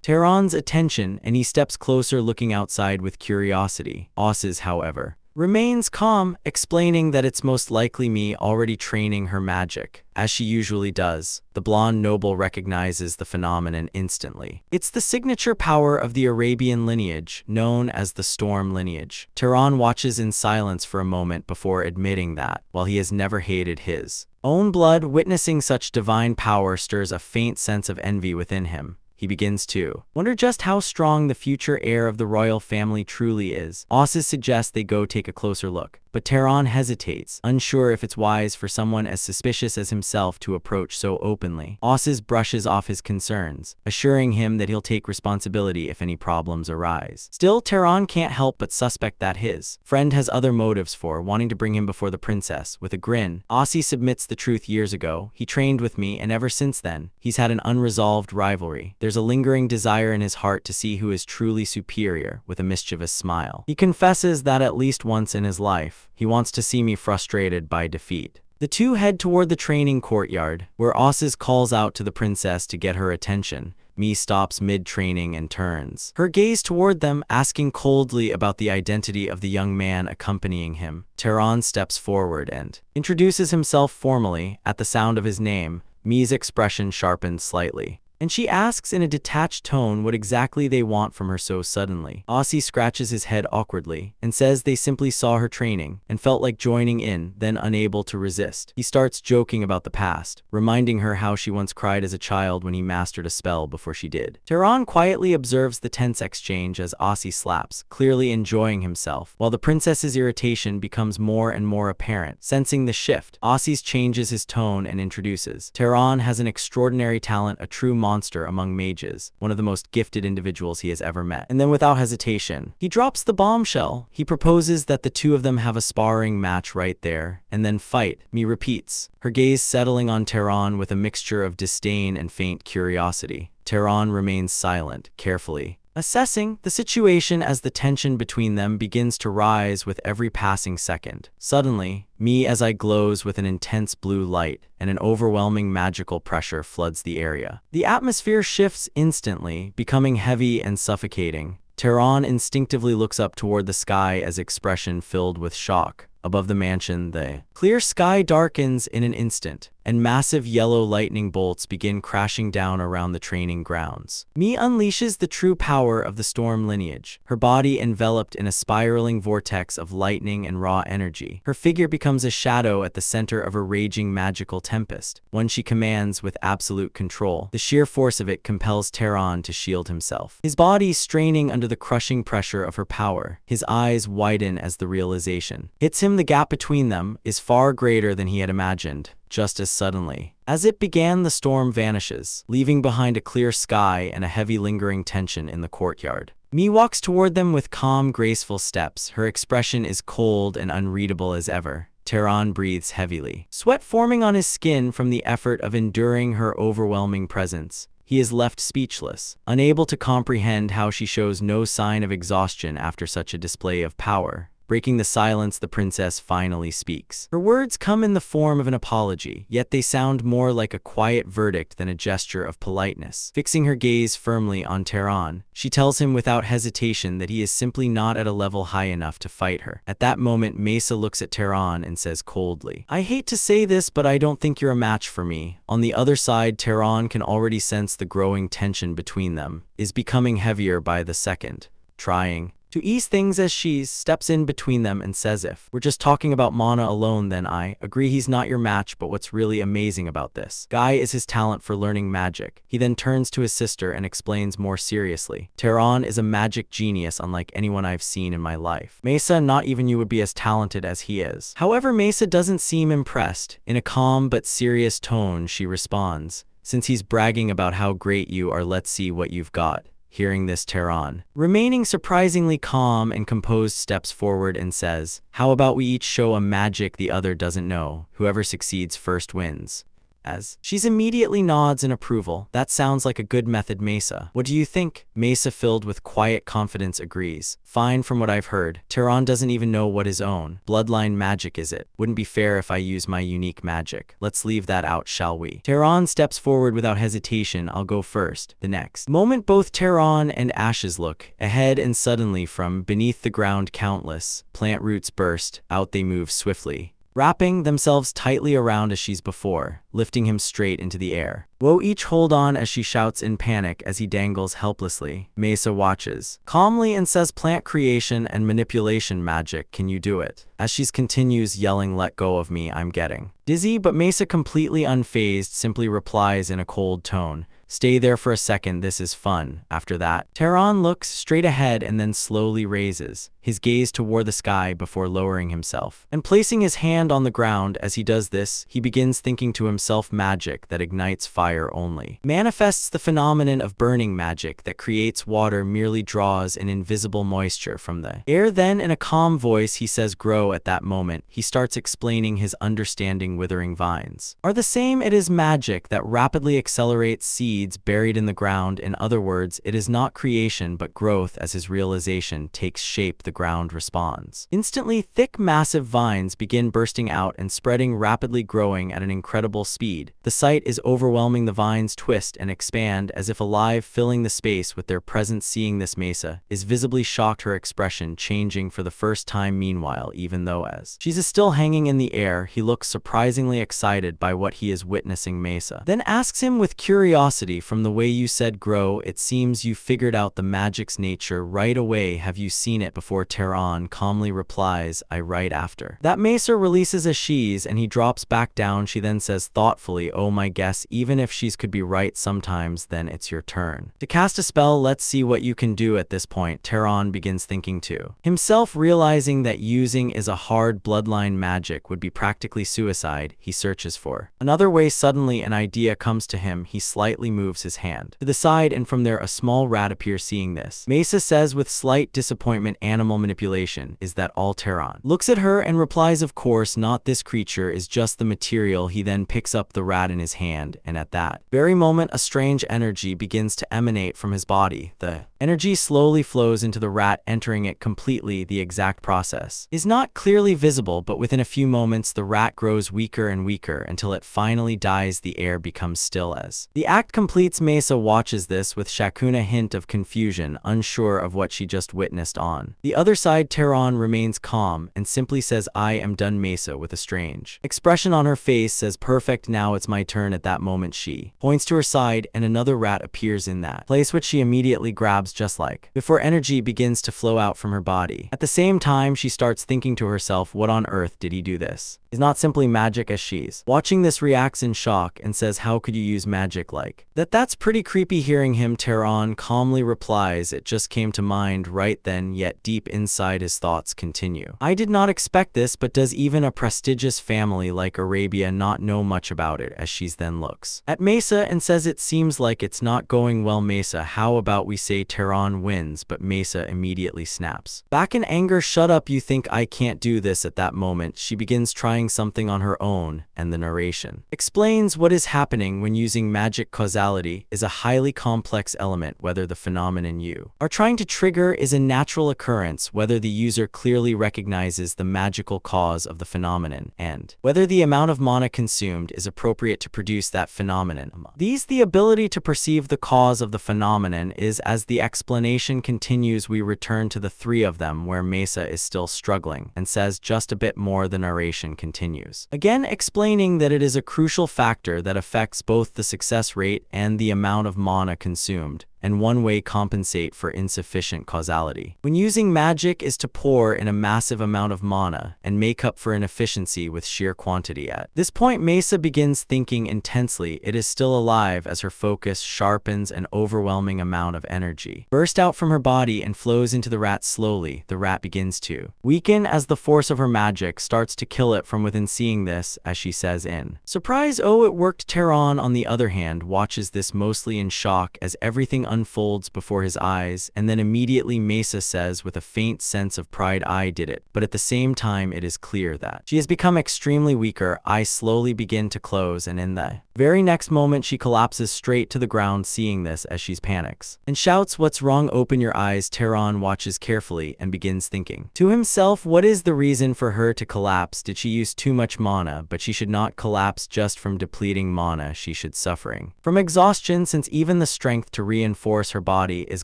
Tehran's attention, and he steps closer, looking outside with curiosity. Oz, however, remains calm, explaining that it's most likely me already training her magic. As she usually does, the blonde noble recognizes the phenomenon instantly. It's the signature power of the Arabian lineage, known as the Storm lineage. Tehran watches in silence for a moment before admitting that, while he has never hated his own blood, witnessing such divine power stirs a faint sense of envy within him. He begins to wonder just how strong the future heir of the royal family truly is. Oz suggests they go take a closer look, but Tehran hesitates, unsure if it's wise for someone as suspicious as himself to approach so openly. Oz brushes off his concerns, assuring him that he'll take responsibility if any problems arise. Still, Tehran can't help but suspect that his friend has other motives for wanting to bring him before the princess. With a grin, Oz submits the truth. Years ago, he trained with me, and ever since then, he's had an unresolved rivalry. There's a lingering desire in his heart to see who is truly superior. With a mischievous smile, he confesses that at least once in his life, he wants to see me frustrated by defeat. The two head toward the training courtyard, where Oz calls out to the princess to get her attention. Mi stops mid-training and turns her gaze toward them, asking coldly about the identity of the young man accompanying him. Tehran steps forward and introduces himself formally. At the sound of his name, Mi's expression sharpens slightly, and she asks in a detached tone what exactly they want from her so suddenly. Oz scratches his head awkwardly and says they simply saw her training and felt like joining in, then unable to resist. He starts joking about the past, reminding her how she once cried as a child when he mastered a spell before she did. Tehran quietly observes the tense exchange as Oz slaps, clearly enjoying himself, while the princess's irritation becomes more and more apparent. Sensing the shift, Oz changes his tone and introduces Tehran has an extraordinary talent, a true monster among mages, one of the most gifted individuals he has ever met. And then without hesitation, he drops the bombshell. He proposes that the two of them have a sparring match right there, and then fight. Mi repeats, her gaze settling on Tehran with a mixture of disdain and faint curiosity. Tehran remains silent, carefully assessing the situation as the tension between them begins to rise with every passing second. Suddenly, Mi's eye glows with an intense blue light, and an overwhelming magical pressure floods the area. The atmosphere shifts instantly, becoming heavy and suffocating. Tehran instinctively looks up toward the sky as expression filled with shock. Above the mansion, the clear sky darkens in an instant, and massive yellow lightning bolts begin crashing down around the training grounds. Mi unleashes the true power of the storm lineage, her body enveloped in a spiraling vortex of lightning and raw energy. Her figure becomes a shadow at the center of a raging magical tempest, one she commands with absolute control. The sheer force of it compels Tehran to shield himself, his body straining under the crushing pressure of her power. His eyes widen as the realization hits him. The gap between them is far greater than he had imagined. Just as suddenly as it began, the storm vanishes, leaving behind a clear sky and a heavy lingering tension in the courtyard. Mi walks toward them with calm, graceful steps. Her expression is cold and unreadable as ever. Tehran breathes heavily, sweat forming on his skin from the effort of enduring her overwhelming presence. He is left speechless, unable to comprehend how she shows no sign of exhaustion after such a display of power. Breaking the silence, the princess finally speaks. Her words come in the form of an apology, yet they sound more like a quiet verdict than a gesture of politeness. Fixing her gaze firmly on Tehran, she tells him without hesitation that he is simply not at a level high enough to fight her. At that moment, Mesa looks at Tehran and says coldly, "I hate to say this, but I don't think you're a match for me." On the other side, Tehran can already sense the growing tension between them is becoming heavier by the second, trying to ease things as she steps in between them and says, "If we're just talking about Mana alone, then I agree he's not your match, but what's really amazing about this guy is his talent for learning magic." He then turns to his sister and explains more seriously, "Tehran is a magic genius unlike anyone I've seen in my life. Mesa, not even you would be as talented as he is." However, Mesa doesn't seem impressed. In a calm but serious tone, she responds, "Since he's bragging about how great you are, let's see what you've got." Hearing this, Tehran, remaining surprisingly calm and composed, steps forward and says, "How about we each show a magic the other doesn't know? Whoever succeeds first wins." As she's immediately nods in approval. "That sounds like a good method, Mesa. What do you think?" Mesa, filled with quiet confidence, agrees. "Fine, from what I've heard, Tehran doesn't even know what his own bloodline magic is. It wouldn't be fair if I use my unique magic. Let's leave that out, shall we?" Tehran steps forward without hesitation. "I'll go first." The next moment, both Tehran and Ashes look ahead, and suddenly from beneath the ground countless plant roots burst out. They move swiftly, wrapping themselves tightly around Ashes before lifting him straight into the air. "Whoa!" Each hold on as she shouts in panic as he dangles helplessly. Mesa watches calmly and says, "Plant creation and manipulation magic, can you do it?" As she continues yelling, "Let go of me, I'm getting dizzy," but Mesa, completely unfazed, simply replies in a cold tone, "Stay there for a second, this is fun." After that, Tehran looks straight ahead and then slowly raises his gaze toward the sky before lowering himself and placing his hand on the ground. As he does this, he begins thinking to himself, "Magic that ignites fire only manifests the phenomenon of burning magic that creates water merely draws an invisible moisture from the air." Then in a calm voice he says, "Grow." At that moment, he starts explaining his understanding. Withering vines are the same. It is magic that rapidly accelerates seeds buried in the ground. In other words, it is not creation but growth. As his realization takes shape, the ground responds. Instantly, thick, massive vines begin bursting out and spreading, rapidly growing at an incredible speed. The sight is overwhelming. The vines twist and expand as if alive, filling the space with their presence. Seeing this, Mesa is visibly shocked, her expression changing for the first time. Meanwhile, even though as she's still hanging in the air, he looks surprisingly excited by what he is witnessing. Mesa then asks him with curiosity, "From the way you said grow, it seems you figured out the magic's nature right away. Have you seen it before?" Tehran calmly replies, "I right after that." Mesa releases Ashes and he drops back down. She then says thoughtfully, "Oh, my guess, even if she's could be right sometimes, then it's your turn to cast a spell. Let's see what you can do." At this point, Tehran begins thinking to himself, realizing that using is a hard bloodline magic would be practically suicide. He searches for another way. Suddenly, an idea comes to him. He slightly moves his hand to the side and from there a small rat appears. Seeing this, Mesa says with slight disappointment, "Animal manipulation, is that all?" Tehran looks at her and replies, "Of course not, this creature is just the material." He then picks up the rat in his hand, and at that very moment a strange energy begins to emanate from his body. The energy slowly flows into the rat, entering it completely. The exact process is not clearly visible, but within a few moments the rat grows weaker and weaker until it finally dies. The air becomes still as the act completes. Mesa watches this with Shakuna hint of confusion, unsure of what she just witnessed. On the other side, Teron remains calm and simply says, I am done. Mesa, with a strange expression on her face, says, perfect, now it's my turn. At that moment, she points to her side and another rat appears in that place, which she immediately grabs just like before. Energy begins to flow out from her body. At the same time, she starts thinking to herself, what on earth did he do? This is not simply magic. As she's watching this, reacts in shock and says, how could you use magic like that? That's pretty creepy. Hearing him, Teron calmly replies, it just came to mind right then, yet deep inside his thoughts continue. I did not expect this, but does even a prestigious family like Arabia not know much about it? As she's then looks at Mesa and says, it seems like it's not going well. Mesa, how about we say Teron wins? But Mesa immediately snaps back in anger, shut up, you think I can't do this? At that moment, she begins trying something on her own, and the narration explains what is happening when using magic. Causality is a highly complex element. Whether the phenomenon you are trying to trigger is a natural occurrence, whether the user clearly recognizes the magical cause of the phenomenon, and whether the amount of mana consumed is appropriate to produce that phenomenon. The ability to perceive the cause of the phenomenon is, as the explanation continues, we return to the three of them where Mesa is still struggling and says just a bit more. The narration continues, again explaining that it is a crucial factor that affects both the success rate and the amount of mana consumed, and one way compensate for insufficient causality when using magic is to pour in a massive amount of mana and make up for inefficiency with sheer quantity. At this point, Mesa begins thinking intensely. It is still alive as her focus sharpens. An overwhelming amount of energy bursts out from her body and flows into the rat. Slowly, the rat begins to weaken as the force of her magic starts to kill it from within. Seeing this, as she says in surprise, oh, it worked. Teron, on the other hand, watches this mostly in shock as everything unfolds before his eyes, and then immediately Mesa says with a faint sense of pride, I did it. But at the same time, it is clear that she has become extremely weaker. Eyes slowly begin to close, and in the very next moment she collapses straight to the ground. Seeing this, as she panics and shouts, what's wrong? Open your eyes. Teron watches carefully and begins thinking to himself, what is the reason for her to collapse? Did she use too much mana? But she should not collapse just from depleting mana. She should suffering from exhaustion, since even the strength to reinforce her body is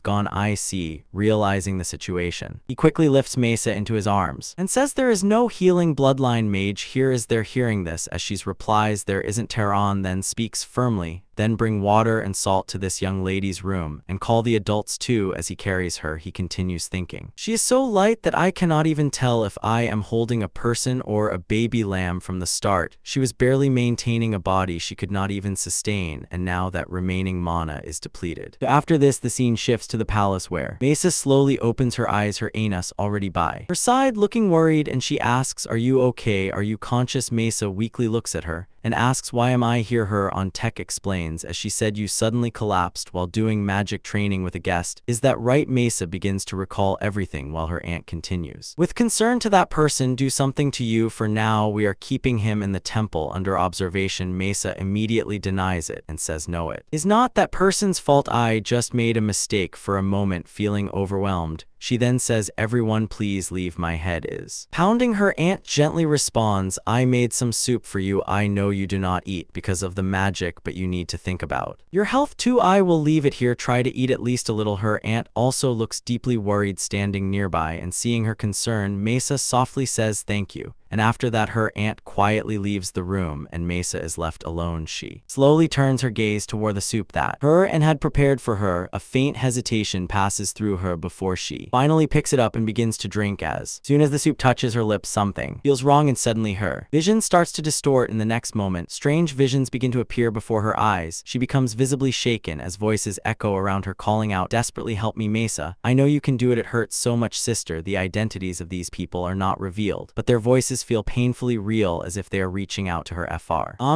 gone. I see. Realizing the situation, he quickly lifts Mesa into his arms and says, there is no healing bloodline mage here, is there? Hearing this, as she replies, there isn't. Teron then speaks firmly, then bring water and salt to this young lady's room and call the adults too. As he carries her, he continues thinking, she is so light that I cannot even tell if I am holding a person or a baby lamb. From the start, she was barely maintaining a body she could not even sustain, and now that remaining mana is depleted. After this, the scene shifts to the palace where Mesa slowly opens her eyes, her anus already by her side, looking worried, and she asks, are you okay? Are you conscious? Mesa weakly looks at her and asks, why am I here? Her on tech explains, as she said, you suddenly collapsed while doing magic training with a guest. Is that right? Mesa begins to recall everything while her aunt continues with concern to that person do something to you. For now, we are keeping him in the temple under observation. Mesa immediately denies it and says, no, it is not that person's fault. I just made a mistake. For a moment, feeling overwhelmed, she then says, everyone please leave, my head is pounding. Her aunt gently responds, I made some soup for you. I know you do not eat because of the magic, but you need to think about your health too. I will leave it here. Try to eat at least a little. Her aunt also looks deeply worried standing nearby, and seeing her concern, Mesa softly says thank you. And after that, her aunt quietly leaves the room and Mesa is left alone. She slowly turns her gaze toward the soup that her aunt had prepared for her. A faint hesitation passes through her before she finally picks it up and begins to drink. As soon as the soup touches her lips, something feels wrong, and suddenly her vision starts to distort. In the next moment, strange visions begin to appear before her eyes. She becomes visibly shaken as voices echo around her, calling out desperately, help me, Mesa. I know you can do it. It hurts so much, sister. The identities of these people are not revealed, but their voices feel painfully real, as if they are reaching out to her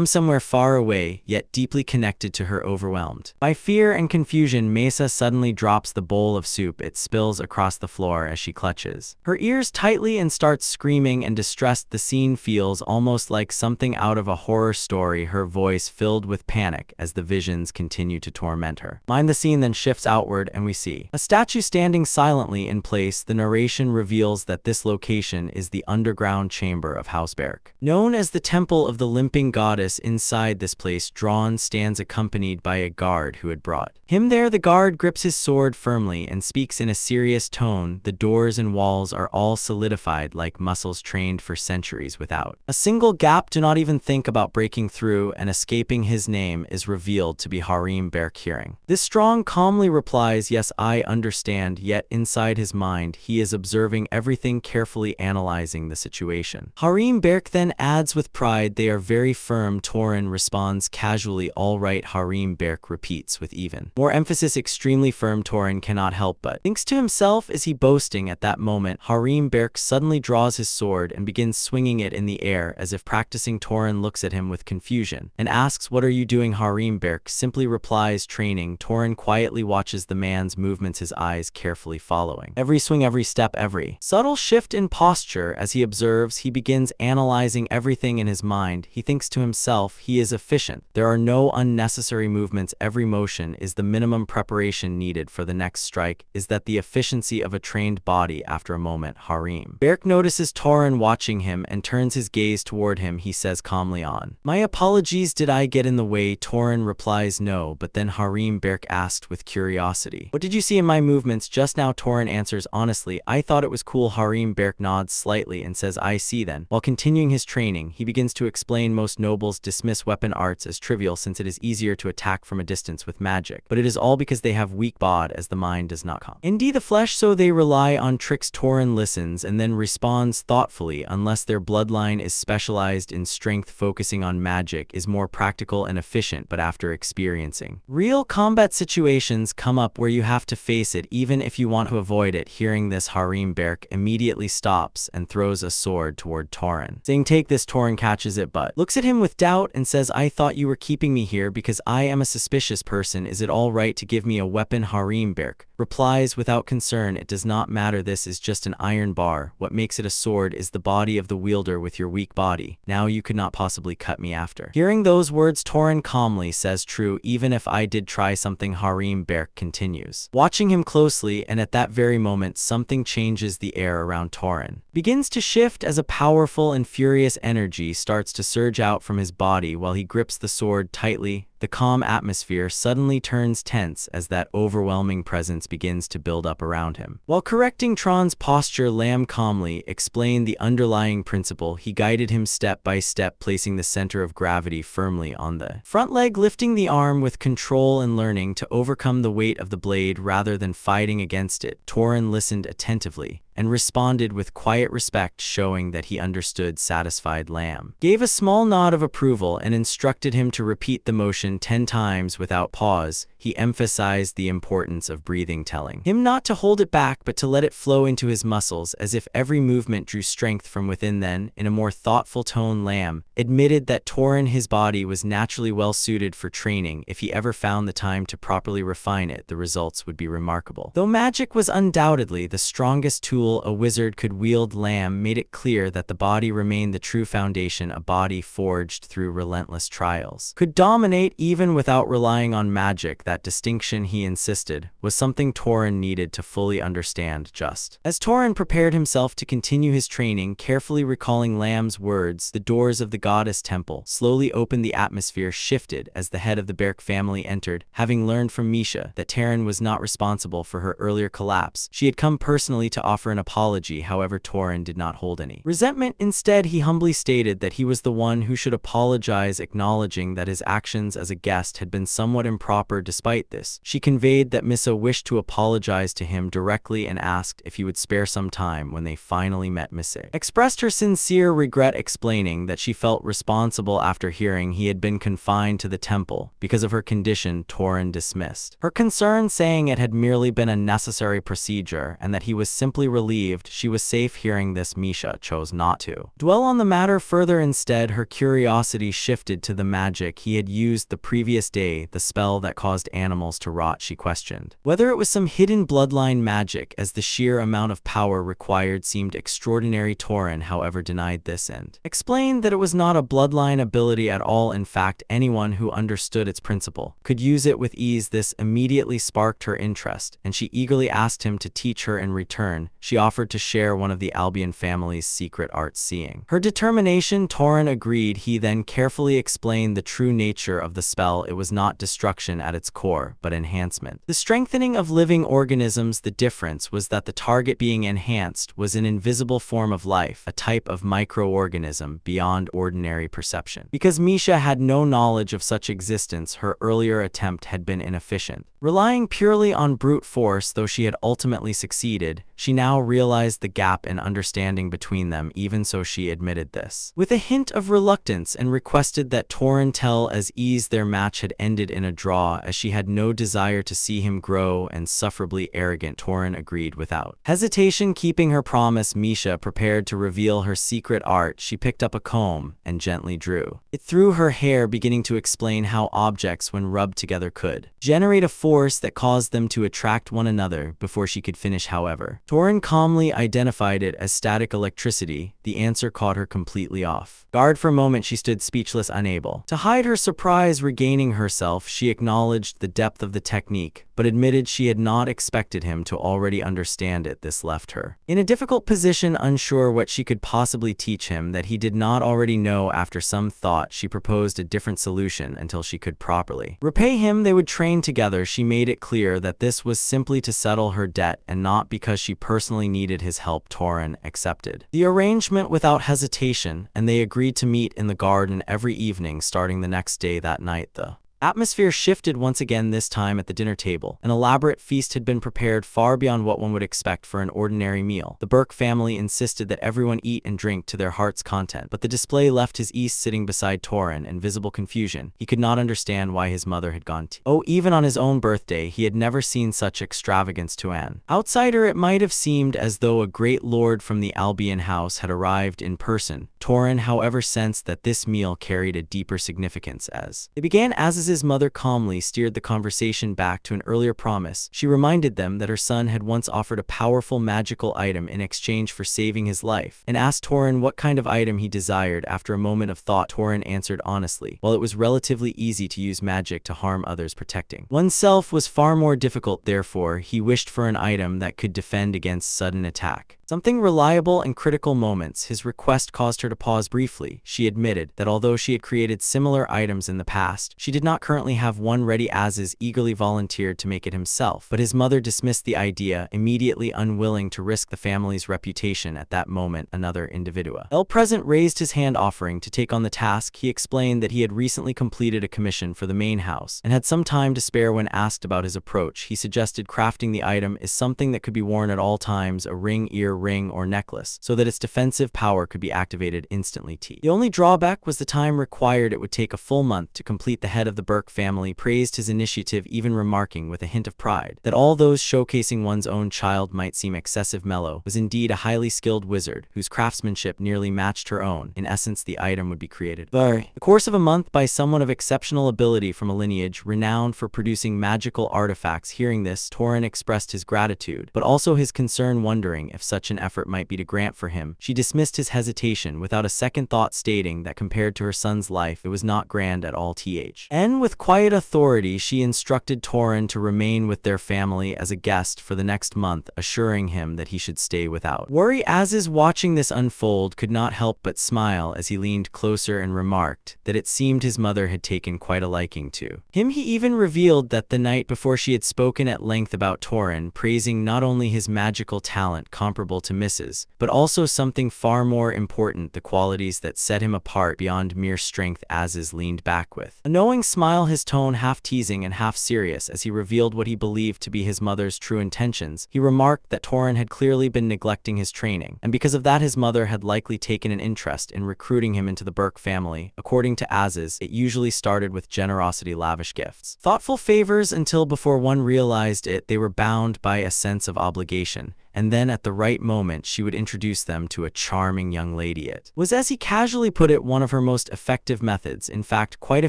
somewhere far away, yet deeply connected to her. Overwhelmed by fear and confusion, Mesa suddenly drops the bowl of soup. It spills across across the floor as she clutches her ears tightly and starts screaming and distressed. The scene feels almost like something out of a horror story, her voice filled with panic as the visions continue to torment her. The scene then shifts outward and we see a statue standing silently in place. The narration reveals that this location is the underground chamber of House Berk, known as the Temple of the Limping Goddess. Inside this place, Drawn stands accompanied by a guard who had brought him there. The guard grips his sword firmly and speaks in a serious tone. The doors and walls are all solidified like muscles trained for centuries without a single gap. Do not even think about breaking through and escaping. His name is revealed to be Harim Berk. Hearing this, Strong calmly replies, "Yes, I understand," yet inside his mind he is observing everything, carefully analyzing the situation. Harim Berk then adds with pride, "They are very firm." Torin responds casually, "All right." Harim Berk repeats with even more emphasis, "Extremely firm." Torin cannot help but thinks to himself, is he boasting? At that moment, Harim Berk suddenly draws his sword and begins swinging it in the air as if practicing. Torin looks at him with confusion and asks, "What are you doing?" Harim Berk simply replies, "Training." Torin quietly watches the man's movements, his eyes carefully following every swing, every step, every subtle shift in posture. As he observes, he begins analyzing everything in his mind. He thinks to himself, he is efficient. There are no unnecessary movements. Every motion is the minimum preparation needed for the next strike. Is that the efficiency of a trained body? After a moment, Harim Berk notices Torin watching him and turns his gaze toward him. He says calmly, "On my apologies, did I get in the way?" Torin replies, "No," but then Harim Berk asked with curiosity, "What did you see in my movements just now?" Torin answers, "Honestly, I thought it was cool." Harim Berk nods slightly and says, "I see." Then, while continuing his training, he begins to explain, "Most nobles dismiss weapon arts as trivial since it is easier to attack from a distance with magic, but it is all because they have weak bod as the mind does not come indeed the flesh, so they rely on tricks." Torin listens and then responds thoughtfully, "Unless their bloodline is specialized in strength, focusing on magic is more practical and efficient, but after experiencing real combat situations come up where you have to face it even if you want to avoid it." Hearing this, Harim Berk immediately stops and throws a sword toward Torin, saying, "Take this." Torin catches it but looks at him with doubt and says, "I thought you were keeping me here because I am a suspicious person. Is it all right to give me a weapon?" Harim Berk replies without concern, "It does not matter. This is just an iron bar. What makes it a sword is the body of the wielder. With your weak body, now you could not possibly cut me." After hearing those words, Torin calmly says, "True, even if I did try something." Harim Berk continues watching him closely, and at that very moment something changes. The air around Torin begins to shift as a powerful and furious energy starts to surge out from his body while he grips the sword tightly. The calm atmosphere suddenly turns tense as that overwhelming presence begins to build up around him. While correcting Tron's posture, Lam calmly explained the underlying principle. He guided him step by step, placing the center of gravity firmly on the front leg, lifting the arm with control and learning to overcome the weight of the blade rather than fighting against it. Torin listened attentively and responded with quiet respect, showing that he understood. Satisfied, Lam gave a small nod of approval and instructed him to repeat the motion 10 times without pause. He emphasized the importance of breathing, telling him not to hold it back but to let it flow into his muscles as if every movement drew strength from within. Then, in a more thoughtful tone, Lam admitted that Torin, his body was naturally well suited for training. If he ever found the time to properly refine it, the results would be remarkable. Though magic was undoubtedly the strongest tool a wizard could wield, Lam made it clear that the body remained the true foundation. A body forged through relentless trials could dominate even without relying on magic. That distinction, he insisted, was something Torin needed to fully understand. Just as Torin prepared himself to continue his training, carefully recalling Lam's words, the doors of the goddess temple slowly opened. The atmosphere shifted as the head of the Berk family entered. Having learned from Misha that Terran was not responsible for her earlier collapse, she had come personally to offer an apology. However, Torin did not hold any resentment. Instead, he humbly stated that he was the one who should apologize, acknowledging that his actions as a guest had been somewhat improper. Despite this, she conveyed that Missa wished to apologize to him directly and asked if he would spare some time. When they finally met, Missa expressed her sincere regret, explaining that she felt responsible after hearing he had been confined to the temple because of her condition. Torin dismissed her concern, saying it had merely been a necessary procedure and that he was simply relieved she was safe. Hearing this, Misha chose not to dwell on the matter further. Instead, her curiosity shifted to the magic he had used the previous day, the spell that caused animals to rot, she questioned. Whether it was some hidden bloodline magic, as the sheer amount of power required seemed extraordinary, Torin, however, denied this and explained that it was not a bloodline ability at all. In fact, anyone who understood its principle could use it with ease. This immediately sparked her interest, and she eagerly asked him to teach her. In return, she offered to share one of the Albion family's secret arts. Seeing her determination, Torin agreed. He then carefully explained the true nature of the spell. It was not destruction at its core, but enhancement. The strengthening of living organisms. The difference was that the target being enhanced was an invisible form of life, a type of microorganism beyond ordinary perception. Because Misha had no knowledge of such existence, her earlier attempt had been inefficient. Relying purely on brute force, though she had ultimately succeeded, she now realized the gap in understanding between them. Even so, she admitted this with a hint of reluctance and requested that Torin tell as ease their match had ended in a draw, as she had no desire to see him grow and insufferably arrogant. Torin agreed without hesitation. Keeping her promise, Misha prepared to reveal her secret art. She picked up a comb and gently drew it through her hair, beginning to explain how objects, when rubbed together, could generate a force that caused them to attract one another. Before she could finish, however, Torin calmly identified it as static electricity. The answer caught her completely off guard. For a moment, she stood speechless, unable to hide her surprise. Regaining herself, she acknowledged the depth of the technique, but admitted she had not expected him to already understand it. This left her in a difficult position, unsure what she could possibly teach him that he did not already know. After some thought, she proposed a different solution. Until she could properly repay him, they would train together. She made it clear that this was simply to settle her debt and not because she personally needed his help. Torin accepted the arrangement without hesitation, and they agreed to meet in the garden every evening starting the next day. That night, the atmosphere shifted once again. This time at the dinner table, an elaborate feast had been prepared, far beyond what one would expect for an ordinary meal. The Burke family insisted that everyone eat and drink to their heart's content, but the display left his East sitting beside Torin in visible confusion. He could not understand why his mother had gone to even on his own birthday. He had never seen such extravagance. To an outsider, it might have seemed as though a great lord from the Albion house had arrived in person. Torin, however, sensed that this meal carried a deeper significance. As they began, Aziz's mother calmly steered the conversation back to an earlier promise. She reminded them that her son had once offered a powerful magical item in exchange for saving his life, and asked Torin what kind of item he desired. After a moment of thought, Torin answered honestly. While it was relatively easy to use magic to harm others, protecting oneself was far more difficult. Therefore, he wished for an item that could defend against sudden attack, something reliable in critical moments. His request caused her to pause briefly. She admitted that although she had created similar items in the past, she did not currently have one ready. Aziz eagerly volunteered to make it himself, but his mother dismissed the idea, immediately unwilling to risk the family's reputation. At that moment, another individual present raised his hand, offering to take on the task. He explained that he had recently completed a commission for the main house and had some time to spare. When asked about his approach, he suggested crafting the item is something that could be worn at all times, a ring, ear ring, or necklace, so that its defensive power could be activated instantly. The only drawback was the time required. It would take a full month to complete. The head of the Burke family praised his initiative, even remarking with a hint of pride that although showcasing one's own child might seem excessive, Mello was indeed a highly skilled wizard whose craftsmanship nearly matched her own. In essence, the item would be created in the course of a month by someone of exceptional ability from a lineage renowned for producing magical artifacts. Hearing this, Torin expressed his gratitude, but also his concern, wondering if such an effort might be too grand for him. She dismissed his hesitation without a second thought, stating that compared to her son's life, it was not grand at all. With quiet authority, she instructed Torin to remain with their family as a guest for the next month, assuring him that he should stay without worry. Aziz, watching this unfold, could not help but smile as he leaned closer and remarked that it seemed his mother had taken quite a liking to him. He even revealed that the night before she had spoken at length about Torin, praising not only his magical talent comparable to Mrs., but also something far more important, the qualities that set him apart beyond mere strength. Aziz leaned back with a knowing smile, his tone half teasing and half serious as he revealed what he believed to be his mother's true intentions. He remarked that Torin had clearly been neglecting his training, and because of that his mother had likely taken an interest in recruiting him into the Burke family. According to Aziz, it usually started with generosity, lavish gifts, thoughtful favors, until before one realized it, they were bound by a sense of obligation. and then at the right moment she would introduce them to a charming young lady. It was, as he casually put it, one of her most effective methods. In fact, quite a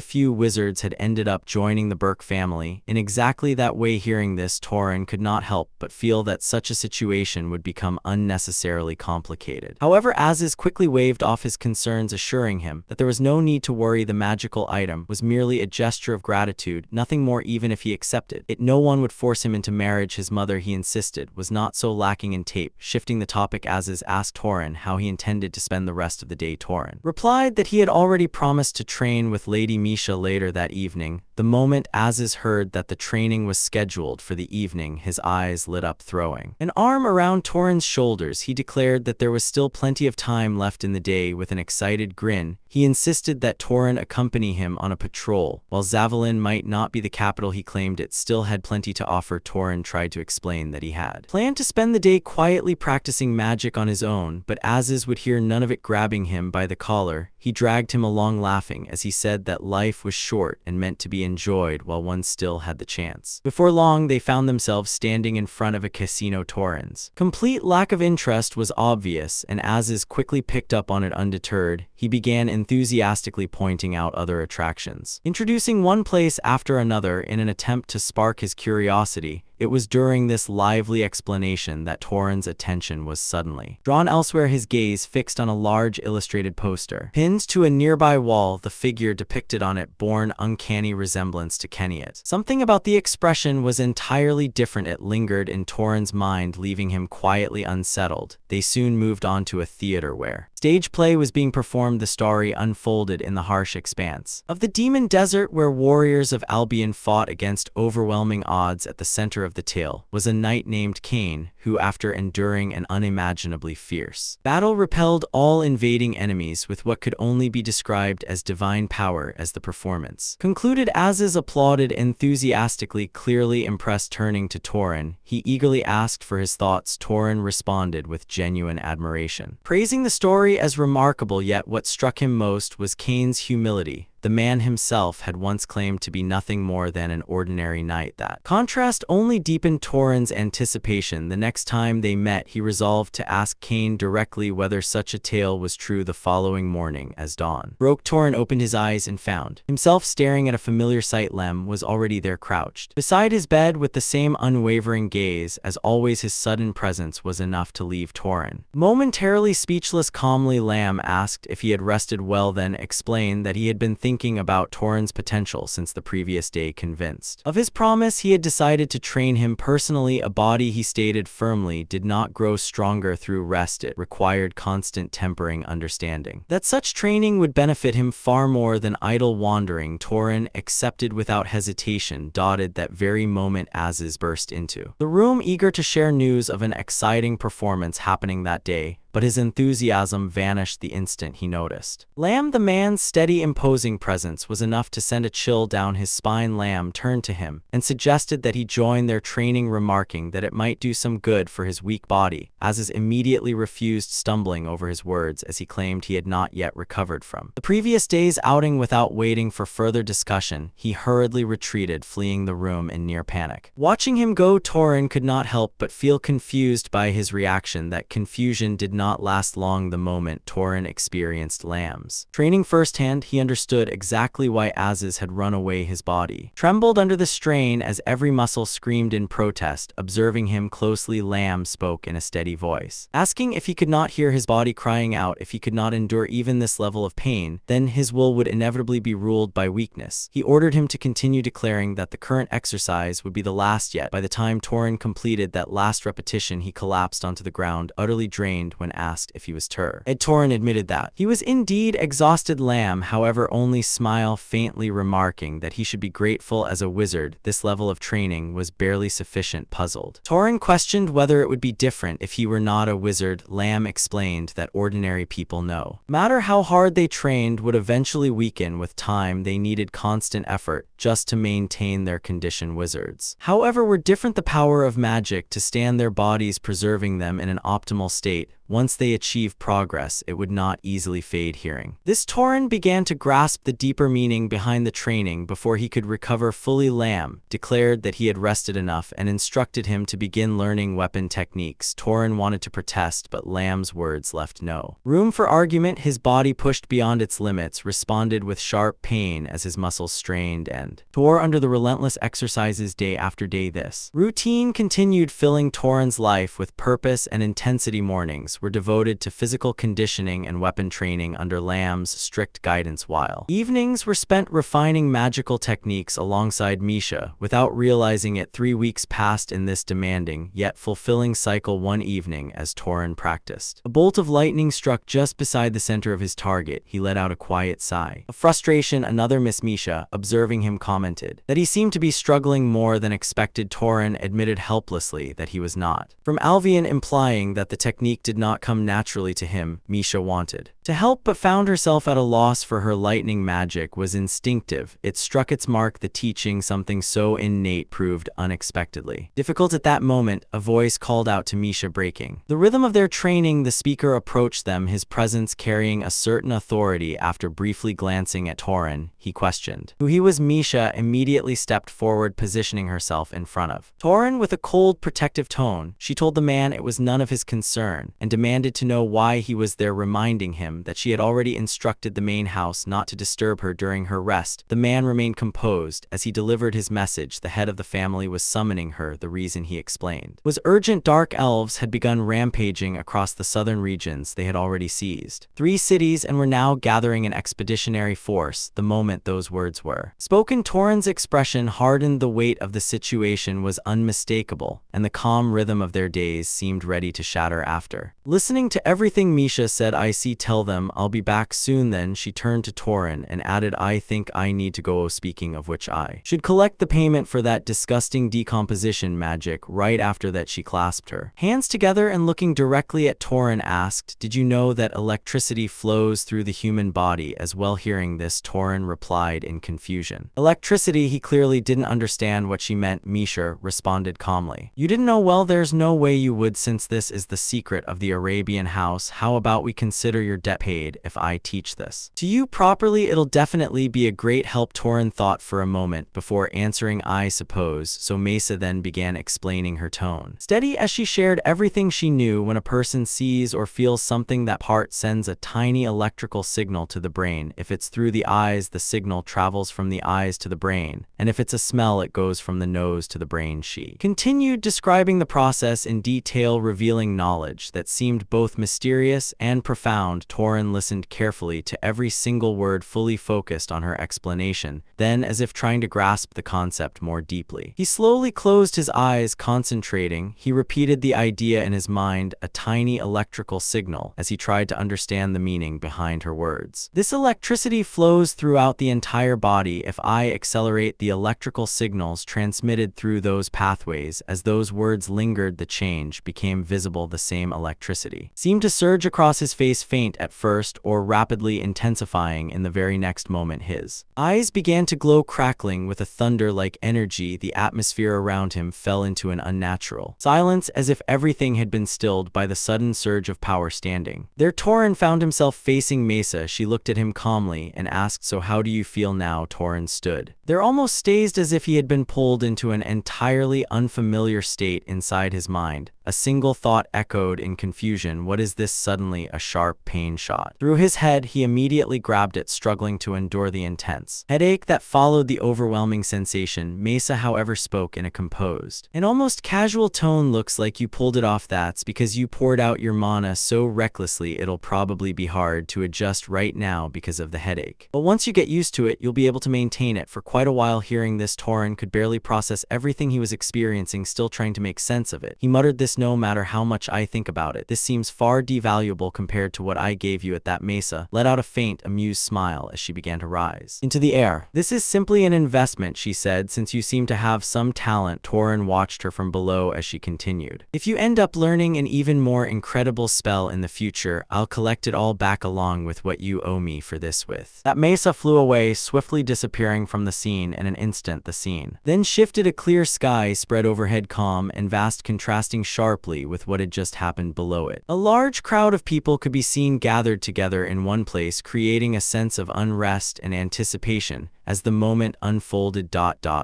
few wizards had ended up joining the Burke family in exactly that way. Hearing this, Torin could not help but feel that such a situation would become unnecessarily complicated. However, Aziz quickly waved off his concerns, assuring him that there was no need to worry. The magical item was merely a gesture of gratitude, nothing more. Even if he accepted it, no one would force him into marriage. His mother, he insisted, was not so lacking in tape. Shifting the topic, Aziz asked Torin how he intended to spend the rest of the day. Torin replied that he had already promised to train with Lady Misha later that evening. The moment Aziz heard that the training was scheduled for the evening, his eyes lit up. Throwing an arm around Torin's shoulders, he declared that there was still plenty of time left in the day. With an excited grin, he insisted that Torin accompany him on a patrol. While Zavalin might not be the capital he claimed, it still had plenty to offer. Torin tried to explain that he had planned to spend the day quietly practicing magic on his own, but Aziz would hear none of it. Grabbing him by the collar, he dragged him along, laughing as he said that life was short and meant to be enjoyed while one still had the chance. Before long, they found themselves standing in front of a casino. Torin's complete lack of interest was obvious, and Aziz quickly picked up on it. Undeterred, he began enthusiastically pointing out other attractions, introducing one place after another in an attempt to spark his curiosity. It was during this lively explanation that Torin's attention was suddenly drawn elsewhere. His gaze fixed on a large illustrated poster pinned to a nearby wall. The figure depicted on it bore an uncanny resemblance to Kenyatt. Something about the expression was entirely different. It lingered in Torin's mind, leaving him quietly unsettled. They soon moved on to a theater where stage play was being performed. The story unfolded in the harsh expanse of the Demon Desert, where warriors of Albion fought against overwhelming odds. At the center of the tale was a knight named Cain, who, after enduring an unimaginably fierce battle, repelled all invading enemies with what could only be described as divine power. As the performance concluded, Aziz applauded enthusiastically, clearly impressed. Turning to Torin, he eagerly asked for his thoughts. Torin responded with genuine admiration, praising the story as remarkable. Yet what struck him most was Cain's humility. The man himself had once claimed to be nothing more than an ordinary knight. That contrast only deepened Torin's anticipation. The next time they met, he resolved to ask Cain directly whether such a tale was true. The following morning, as dawn broke, Torin opened his eyes and found himself staring at a familiar sight. Lem was already there, crouched beside his bed with the same unwavering gaze. As always, his sudden presence was enough to leave Torin momentarily speechless. Calmly, Lam asked if he had rested well, then explained that he had been thinking about Torin's potential since the previous day. Convinced of his promise, he had decided to train him personally. A body, he stated firmly, did not grow stronger through rest. It required constant tempering. Understanding that such training would benefit him far more than idle wandering, Torin accepted without hesitation. That very moment, Aziz burst into the room, eager to share news of an exciting performance happening that day. But his enthusiasm vanished the instant he noticed Lam. The man's steady, imposing presence was enough to send a chill down his spine. Lam turned to him and suggested that he join their training, remarking that it might do some good for his weak body. Aziz immediately refused, stumbling over his words as he claimed he had not yet recovered from the previous day's outing. Without waiting for further discussion, he hurriedly retreated, fleeing the room in near panic. Watching him go, Torin could not help but feel confused by his reaction. That confusion did not last long. The moment Torin experienced Lam's training firsthand, he understood exactly why Aziz had run away. His body trembled under the strain as every muscle screamed in protest. Observing him closely, Lam spoke in a steady voice, asking if he could not hear his body crying out. If he could not endure even this level of pain, then his will would inevitably be ruled by weakness. He ordered him to continue, declaring that the current exercise would be the last yet. By the time Torin completed that last repetition, he collapsed onto the ground, utterly drained. When asked if he was Torin admitted that he was indeed exhausted. Lam, however, only smiled faintly, remarking that he should be grateful. As a wizard, this level of training was barely sufficient. Puzzled, Torin questioned whether it would be different if he were not a wizard. Lam explained that ordinary people, no matter how hard they trained, would eventually weaken with time. They needed constant effort just to maintain their condition. Wizards, however, were different. The power of magic to stand their bodies, preserving them in an optimal state, once they achieve progress, it would not easily fade hearing. This Torin began to grasp the deeper meaning behind the training before he could recover fully. Lam declared that he had rested enough and instructed him to begin learning weapon techniques. Torin wanted to protest, but Lam's words left no room for argument. His body, pushed beyond its limits, responded with sharp pain as his muscles strained and tore under the relentless exercises day after day. This routine continued, filling Torin's life with purpose and intensity. Mornings were devoted to physical conditioning and weapon training under Lam's strict guidance, while evenings were spent refining magical techniques alongside Misha. Without realizing it, 3 weeks passed in this demanding yet fulfilling cycle. One evening, as Torin practiced, a bolt of lightning struck just beside the center of his target. He let out a quiet sigh of frustration. Another Miss Misha, observing him, commented that he seemed to be struggling more than expected. Torin admitted helplessly that he was not, from Alvian, implying that the technique did not come naturally to him. Misha wanted to help but found herself at a loss, for her lightning magic was instinctive. It struck its mark. The teaching, something so innate, proved unexpectedly difficult. At that moment, a voice called out to Misha, breaking the rhythm of their training. The speaker approached them, his presence carrying a certain authority. After briefly glancing at Torin, he questioned who he was. Misha immediately stepped forward, positioning herself in front of Torin with a cold, protective tone. She told the man it was none of his concern and demanded to know why he was there, reminding him that she had already instructed the main house not to disturb her during her rest. The man remained composed as he delivered his message. The head of the family was summoning her. The reason, he explained, was urgent. Dark elves had begun rampaging across the southern regions. They had already seized 3 cities and were now gathering an expeditionary force. The moment those words were spoken, Torin's expression hardened. The weight of the situation was unmistakable, and the calm rhythm of their days seemed ready to shatter. After listening to everything Misha said, "I see, tell them I'll be back soon." Then she turned to Torin and added, "I think I need to go. Speaking of which, I should collect the payment for that disgusting decomposition magic." Right after that, she clasped her hands together and, looking directly at Torin, asked, "Did you know that electricity flows through the human body as well?" Hearing this, Torin replied in confusion. Electricity? He clearly didn't understand what she meant. Misha responded calmly, "You didn't know? Well, there's no way you would, since this is the secret of the Arabian house. How about we consider your debt paid if I teach this to you properly? It'll definitely be a great help." Torin thought for a moment before answering, "I suppose so." Mesa then began explaining, her tone steady as she shared everything she knew. When a person sees or feels something, that part sends a tiny electrical signal to the brain. If it's through the eyes, the signal travels from the eyes to the brain, and if it's a smell, it goes from the nose to the brain. She continued describing the process in detail, revealing knowledge that seemed both mysterious and profound. Torin listened carefully to every single word, fully focused on her explanation. Then, as if trying to grasp the concept more deeply, he slowly closed his eyes, concentrating. He repeated the idea in his mind, a tiny electrical signal, as he tried to understand the meaning behind her words. "This electricity flows throughout the entire body. If I accelerate the electrical signals transmitted through those pathways," as those words lingered, the change became visible. The same electricity seemed to surge across his face, faint at first, or rapidly intensifying in the very next moment. His eyes began to glow, crackling with a thunder-like energy. The atmosphere around him fell into an unnatural silence, as if everything had been stilled by the sudden surge of power. Standing there, Torin found himself facing Mesa. She looked at him calmly and asked, "So how do you feel now?" Torin stood there almost dazed, as if he had been pulled into an entirely unfamiliar state. Inside his mind, a single thought echoed in confusion. What is this? Suddenly, a sharp pain shot through his head. He immediately grabbed it, struggling to endure the intense headache that followed the overwhelming sensation. Mesa, however, spoke in a composed and almost casual tone. "Looks like you pulled it off. That's because you poured out your mana so recklessly. It'll probably be hard to adjust right now because of the headache, but once you get used to it, you'll be able to maintain it for quite a while." Hearing this, Torin could barely process everything he was experiencing, still trying to make sense of it. He muttered, "This, no matter how much I think about it, this seems far devaluable compared to what I gave you." At that, Mesa let out a faint, amused smile as she began to rise into the air. "This is simply an investment," she said, "since you seem to have some talent." Torin watched her from below as she continued, "If you end up learning an even more incredible spell in the future, I'll collect it all back along with what you owe me for this." With that, Mesa flew away, swiftly disappearing from the scene. In an instant, the scene then shifted. A clear sky spread overhead, calm and vast, contrasting sharply sharply with what had just happened below it. A large crowd of people could be seen gathered together in one place, creating a sense of unrest and anticipation as the moment unfolded.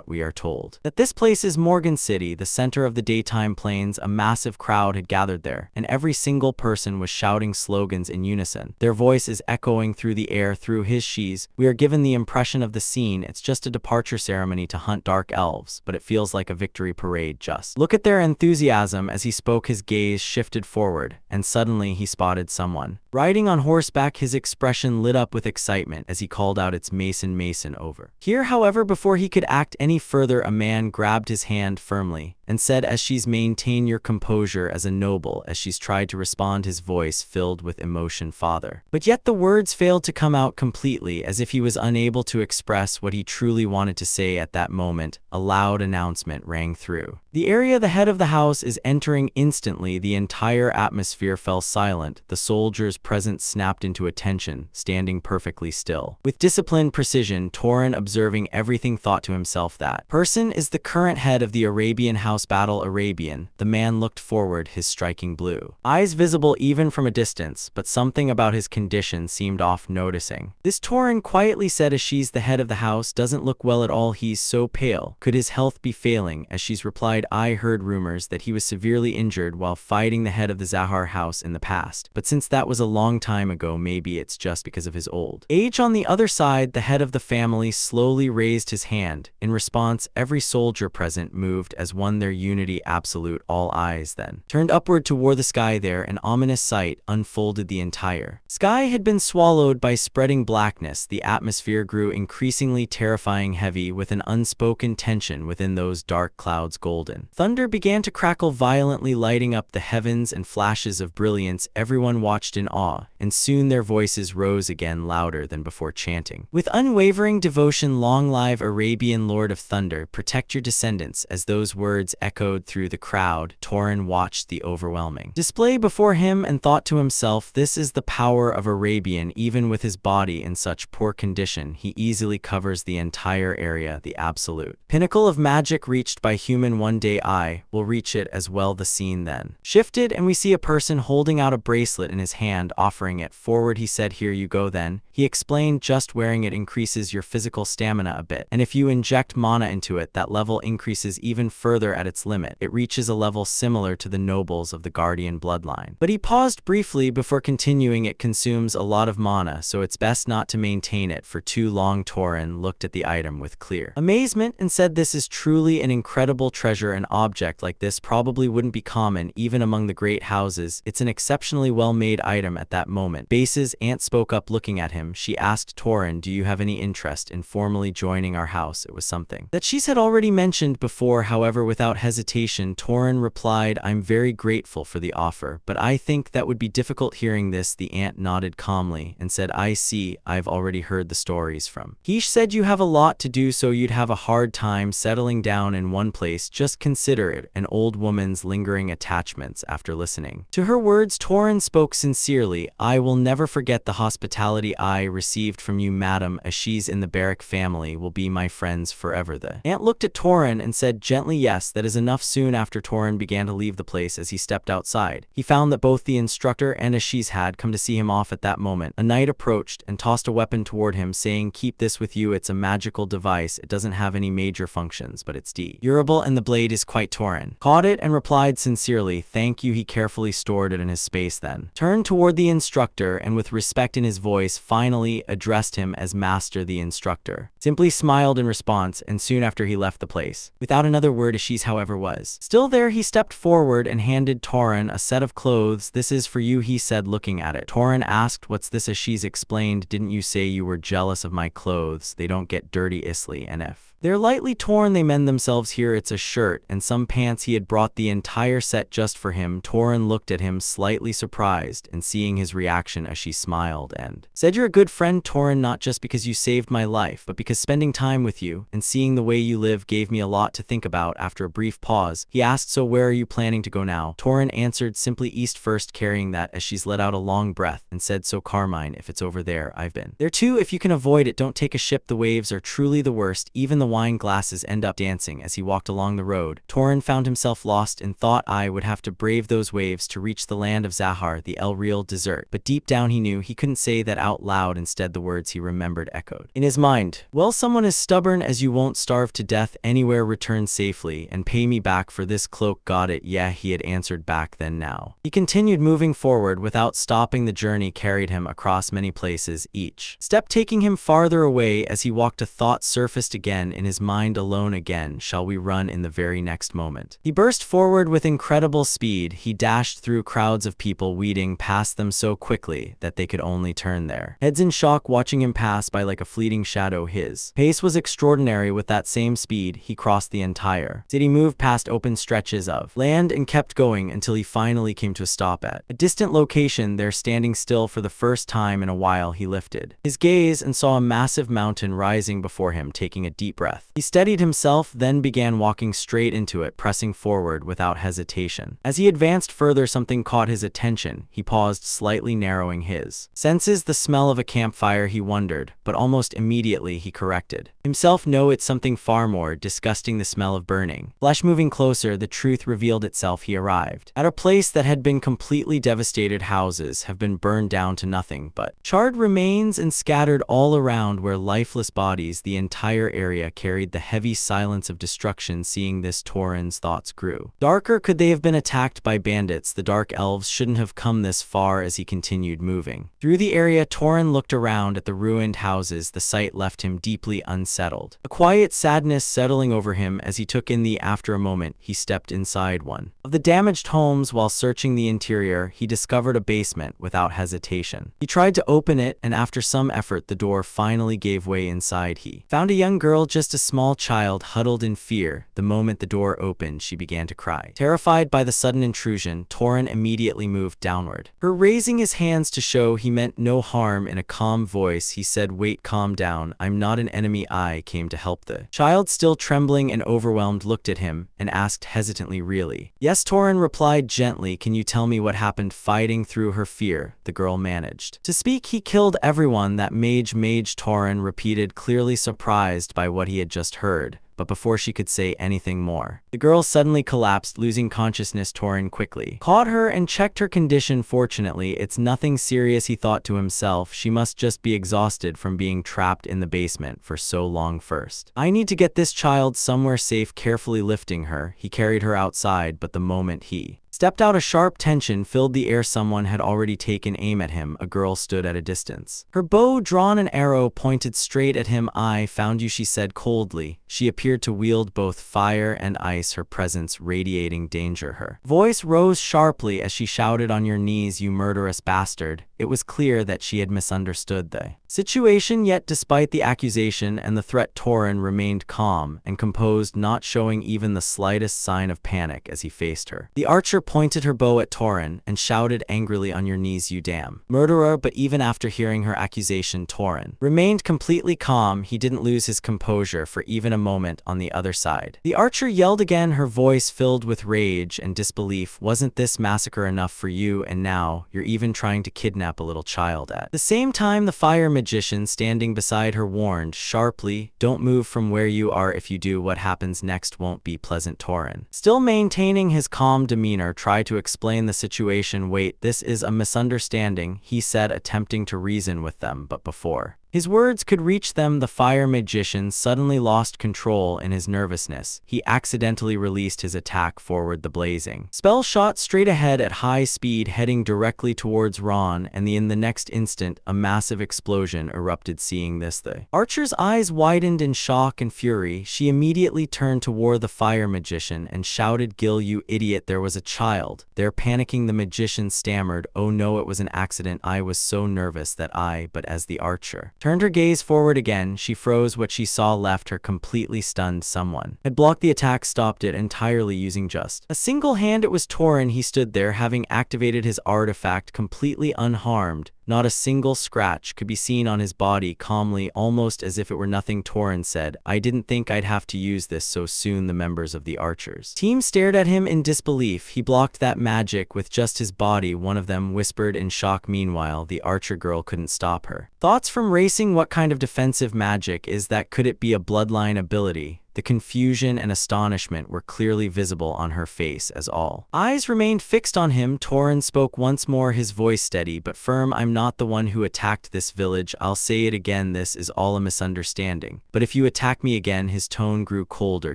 We are told that this place is Morgan City, the center of the daytime plains. A massive crowd had gathered there, and every single person was shouting slogans in unison. Their voices echoing through the air. Through his she's, we are given the impression of the scene. It's just a departure ceremony to hunt dark elves, but it feels like a victory parade. Just look at their enthusiasm. As he spoke, his gaze shifted forward, and suddenly he spotted someone riding on horseback. His expression lit up with excitement as he called out, "It's Mason over." Here, however, before he could act any further, a man grabbed his hand firmly and said, "As she's maintain your composure as a noble." As she's tried to respond, his voice filled with emotion, "Father." But yet the words failed to come out completely, as if he was unable to express what he truly wanted to say. At that moment, a loud announcement rang through the area. "The head of the house is entering." Instantly, the entire atmosphere fell silent. The soldiers present snapped into attention, standing perfectly still. With disciplined precision, Torin, observing everything, thought to himself, "That person is the current head of the Arabian house." Battle Arabian. The man looked forward, his striking blue eyes visible even from a distance, but something about his condition seemed off. Noticing this, Torin quietly said, "As she's the head of the house, doesn't look well at all. He's so pale. Could his health be failing?" As she's replied, "I heard rumors that he was severely injured while fighting the head of the Zahar house in the past, but since that was a long time ago, maybe it's just because of his old age." On the other side, the head of the family slowly raised his hand. In response, every soldier present moved as one, their unity absolute. All eyes then turned upward toward the sky. There, an ominous sight unfolded. The entire sky had been swallowed by spreading blackness. The atmosphere grew increasingly terrifying, heavy with an unspoken tension within those dark clouds. Golden thunder began to crackle violently, lighting up the heavens, and flashes of brilliance. Everyone watched in awe, and soon their voices rose again, louder than before, chanting with unwavering devotion, "Long live Arabian Lord of Thunder, protect your descendants." As those words echoed through the crowd, Torin watched the overwhelming display before him and thought to himself, "This is the power of Arabian. Even with his body in such poor condition, he easily covers the entire area. The absolute pinnacle of magic reached by human. One day I will reach it as well." The scene then shifted, and we see a person holding out a bracelet in his hand, offering it forward. He said, "Here you go then." He explained, "Just wearing it increases your physical stamina a bit, and if you inject mana into it, that level increases even further. At its limit, it reaches a level similar to the nobles of the Guardian bloodline." But he paused briefly before continuing, "It consumes a lot of mana, so it's best not to maintain it for too long." Torin looked at the item with clear amazement and said, "This is truly an incredible treasure. An object like this probably wouldn't be common even among the great houses. It's an exceptionally well-made item." At that moment, Base's aunt spoke up, looking at him. She asked Torin, "Do you have any interest in formally joining our house?" It was something that she had already mentioned before. However, without hesitation, Torin replied, "I'm very grateful for the offer, but I think that would be difficult." Hearing this, the aunt nodded calmly and said, "I see. I've already heard the stories from Heish. Said you have a lot to do, so you'd have a hard time settling down in one place. Just consider it." An old woman's lingering attachments. After listening to her words, Torin spoke sincerely, "I will never forget the hospitality I received from you, madam. As she's in the Barrack family, will be my friends forever." The aunt looked at Torin and said gently, "Yes, that is enough." Soon after, Torin began to leave the place. As he stepped outside, he found that both the instructor and Ashish had come to see him off. At that moment, a knight approached and tossed a weapon toward him, saying, "Keep this with you. It's a magical device. It doesn't have any major functions, but it's durable and the blade is quite." Torin caught it and replied sincerely, "Thank you." He carefully stored it in his space, then turned toward the instructor and with respect in his voice finally addressed him as master. The instructor simply smiled in response, and soon after he left the place. Without another word, Ashish, however, was still there. He stepped forward and handed Torin a set of clothes. "This is for you," he said, looking at it. Torin asked, "What's this?" Ashish explained, "Didn't you say you were jealous of my clothes? They don't get dirty easily, and if they're lightly torn, they mend themselves. Here, it's a shirt and some pants." He had brought the entire set just for him. Torin looked at him, slightly surprised, and seeing his reaction, Ashish smiled and said, "You're a good friend, Torin, not just because you saved my life, but because spending time with you and seeing the way you live gave me a lot to think about." After a brief pause, he asked, "So where are you planning to go now?" Torin answered simply, "East first." Carrying that, as she's let out a long breath and said, "So Carmine, if it's over there, I've been there too. If you can avoid it, don't take a ship. The waves are truly the worst. Even the wine glasses end up dancing as he walked along the road. Torin found himself lost and thought I would have to brave those waves to reach the land of Zahar, the El Real desert. But deep down he knew he couldn't say that out loud. Instead, the words he remembered echoed in his mind. Well, someone as stubborn as you won't starve to death anywhere, return safely and pay me back for this cloak. Got it? Yeah, he had answered back then. Now he continued moving forward without stopping. The journey carried him across many places, each step taking him farther away. As he walked, a thought surfaced again in his mind. Alone again? Shall we run? In the very next moment, he burst forward with incredible speed. He dashed through crowds of people, weeding past them so quickly that they could only turn their heads in shock, watching him pass by like a fleeting shadow. His pace was extraordinary. With that same speed, he crossed the entire city, moved past open stretches of land, and kept going until he finally came to a stop at a distant location. There, standing still for the first time in a while, he lifted his gaze and saw a massive mountain rising before him. Taking a deep breath, he steadied himself, then began walking straight into it, pressing forward without hesitation. As he advanced further, something caught his attention. He paused, slightly narrowing his senses. The smell of a campfire, he wondered, but almost immediately he corrected himself. No, it's something far more disgusting, the smell of burning flesh. Moving closer, the truth revealed itself. He arrived at a place that had been completely devastated. Houses have been burned down to nothing but charred remains and scattered all around were lifeless bodies. The entire area carried the heavy silence of destruction. Seeing this, Torin's thoughts grew darker. Could they have been attacked by bandits? The dark elves shouldn't have come this far. As he continued moving through the area, Torin looked around at the ruined houses. The sight left him deeply unsettled, a quiet sadness settling over him as he took in the after. A moment, he stepped inside one of the damaged homes. While searching the interior, he discovered a basement. Without hesitation, he tried to open it, and after some effort, the door finally gave way. Inside, he found a young girl, just a small child, huddled in fear. The moment the door opened, she began to cry. Terrified by the sudden intrusion, Torin immediately moved downward, her raising his hands to show he meant no harm. In a calm voice, he said, "Wait, calm down. I'm not an enemy. I came to help." The child, still trembling and overwhelmed, looked at him and asked hesitantly, "Really?" "Yes," Torin replied gently. "Can you tell me what happened?" Fighting through her fear, the girl managed to speak. "He killed everyone." "That mage," Torin repeated, clearly surprised by what he had just heard. But before she could say anything more, the girl suddenly collapsed, losing consciousness. Torin quickly caught her and checked her condition. "Fortunately, it's nothing serious," he thought to himself. "She must just be exhausted from being trapped in the basement for so long. First, I need to get this child somewhere safe." Carefully lifting her, he carried her outside, but the moment he stepped out, a sharp tension filled the air. Someone had already taken aim at him. A girl stood at a distance, her bow drawn, an arrow pointed straight at him. "I found you," she said coldly. She appeared to wield both fire and ice, her presence radiating danger. Her voice rose sharply as she shouted, "On your knees, you murderous bastard." It was clear that she had misunderstood the situation, yet despite the accusation and the threat, Torin remained calm and composed, not showing even the slightest sign of panic as he faced her. The archer pointed her bow at Torin and shouted angrily, "On your knees, you damn murderer." But even after hearing her accusation, Torin remained completely calm. He didn't lose his composure for even a moment. On the other side, the archer yelled again, her voice filled with rage and disbelief. "Wasn't this massacre enough for you? And now you're even trying to kidnap a little child." At the same time, the fire magician standing beside her warned sharply, "Don't move from where you are. If you do, what happens next won't be pleasant." Torin, still maintaining his calm demeanor, tried to explain the situation. "Wait, this is a misunderstanding," he said, attempting to reason with them, but before his words could reach them, the fire magician suddenly lost control. In his nervousness, he accidentally released his attack forward. The blazing spell shot straight ahead at high speed, heading directly towards Ron, and in the next instant, a massive explosion erupted. Seeing this, the archer's eyes widened in shock and fury. She immediately turned toward the fire magician and shouted, "Gil, you idiot, there was a child there." Panicking, the magician stammered, "Oh no, it was an accident. I was so nervous that I..." But as the archer turned her gaze forward again, she froze. What she saw left her completely stunned. Someone had blocked the attack, stopped it entirely using just a single hand. It was Torin. He stood there, having activated his artifact completely unharmed. Not a single scratch could be seen on his body. Calmly, almost as if it were nothing, Torin said, "I didn't think I'd have to use this so soon." The members of the archers' team stared at him in disbelief. He blocked that magic with just his body, one of them whispered in shock. Meanwhile, the archer girl couldn't stop her thoughts from racing. What kind of defensive magic is that? Could it be a bloodline ability? The confusion and astonishment were clearly visible on her face as all eyes remained fixed on him. Torin spoke once more, his voice steady but firm. "I'm not the one who attacked this village. I'll say it again, this is all a misunderstanding. But if you attack me again," his tone grew colder,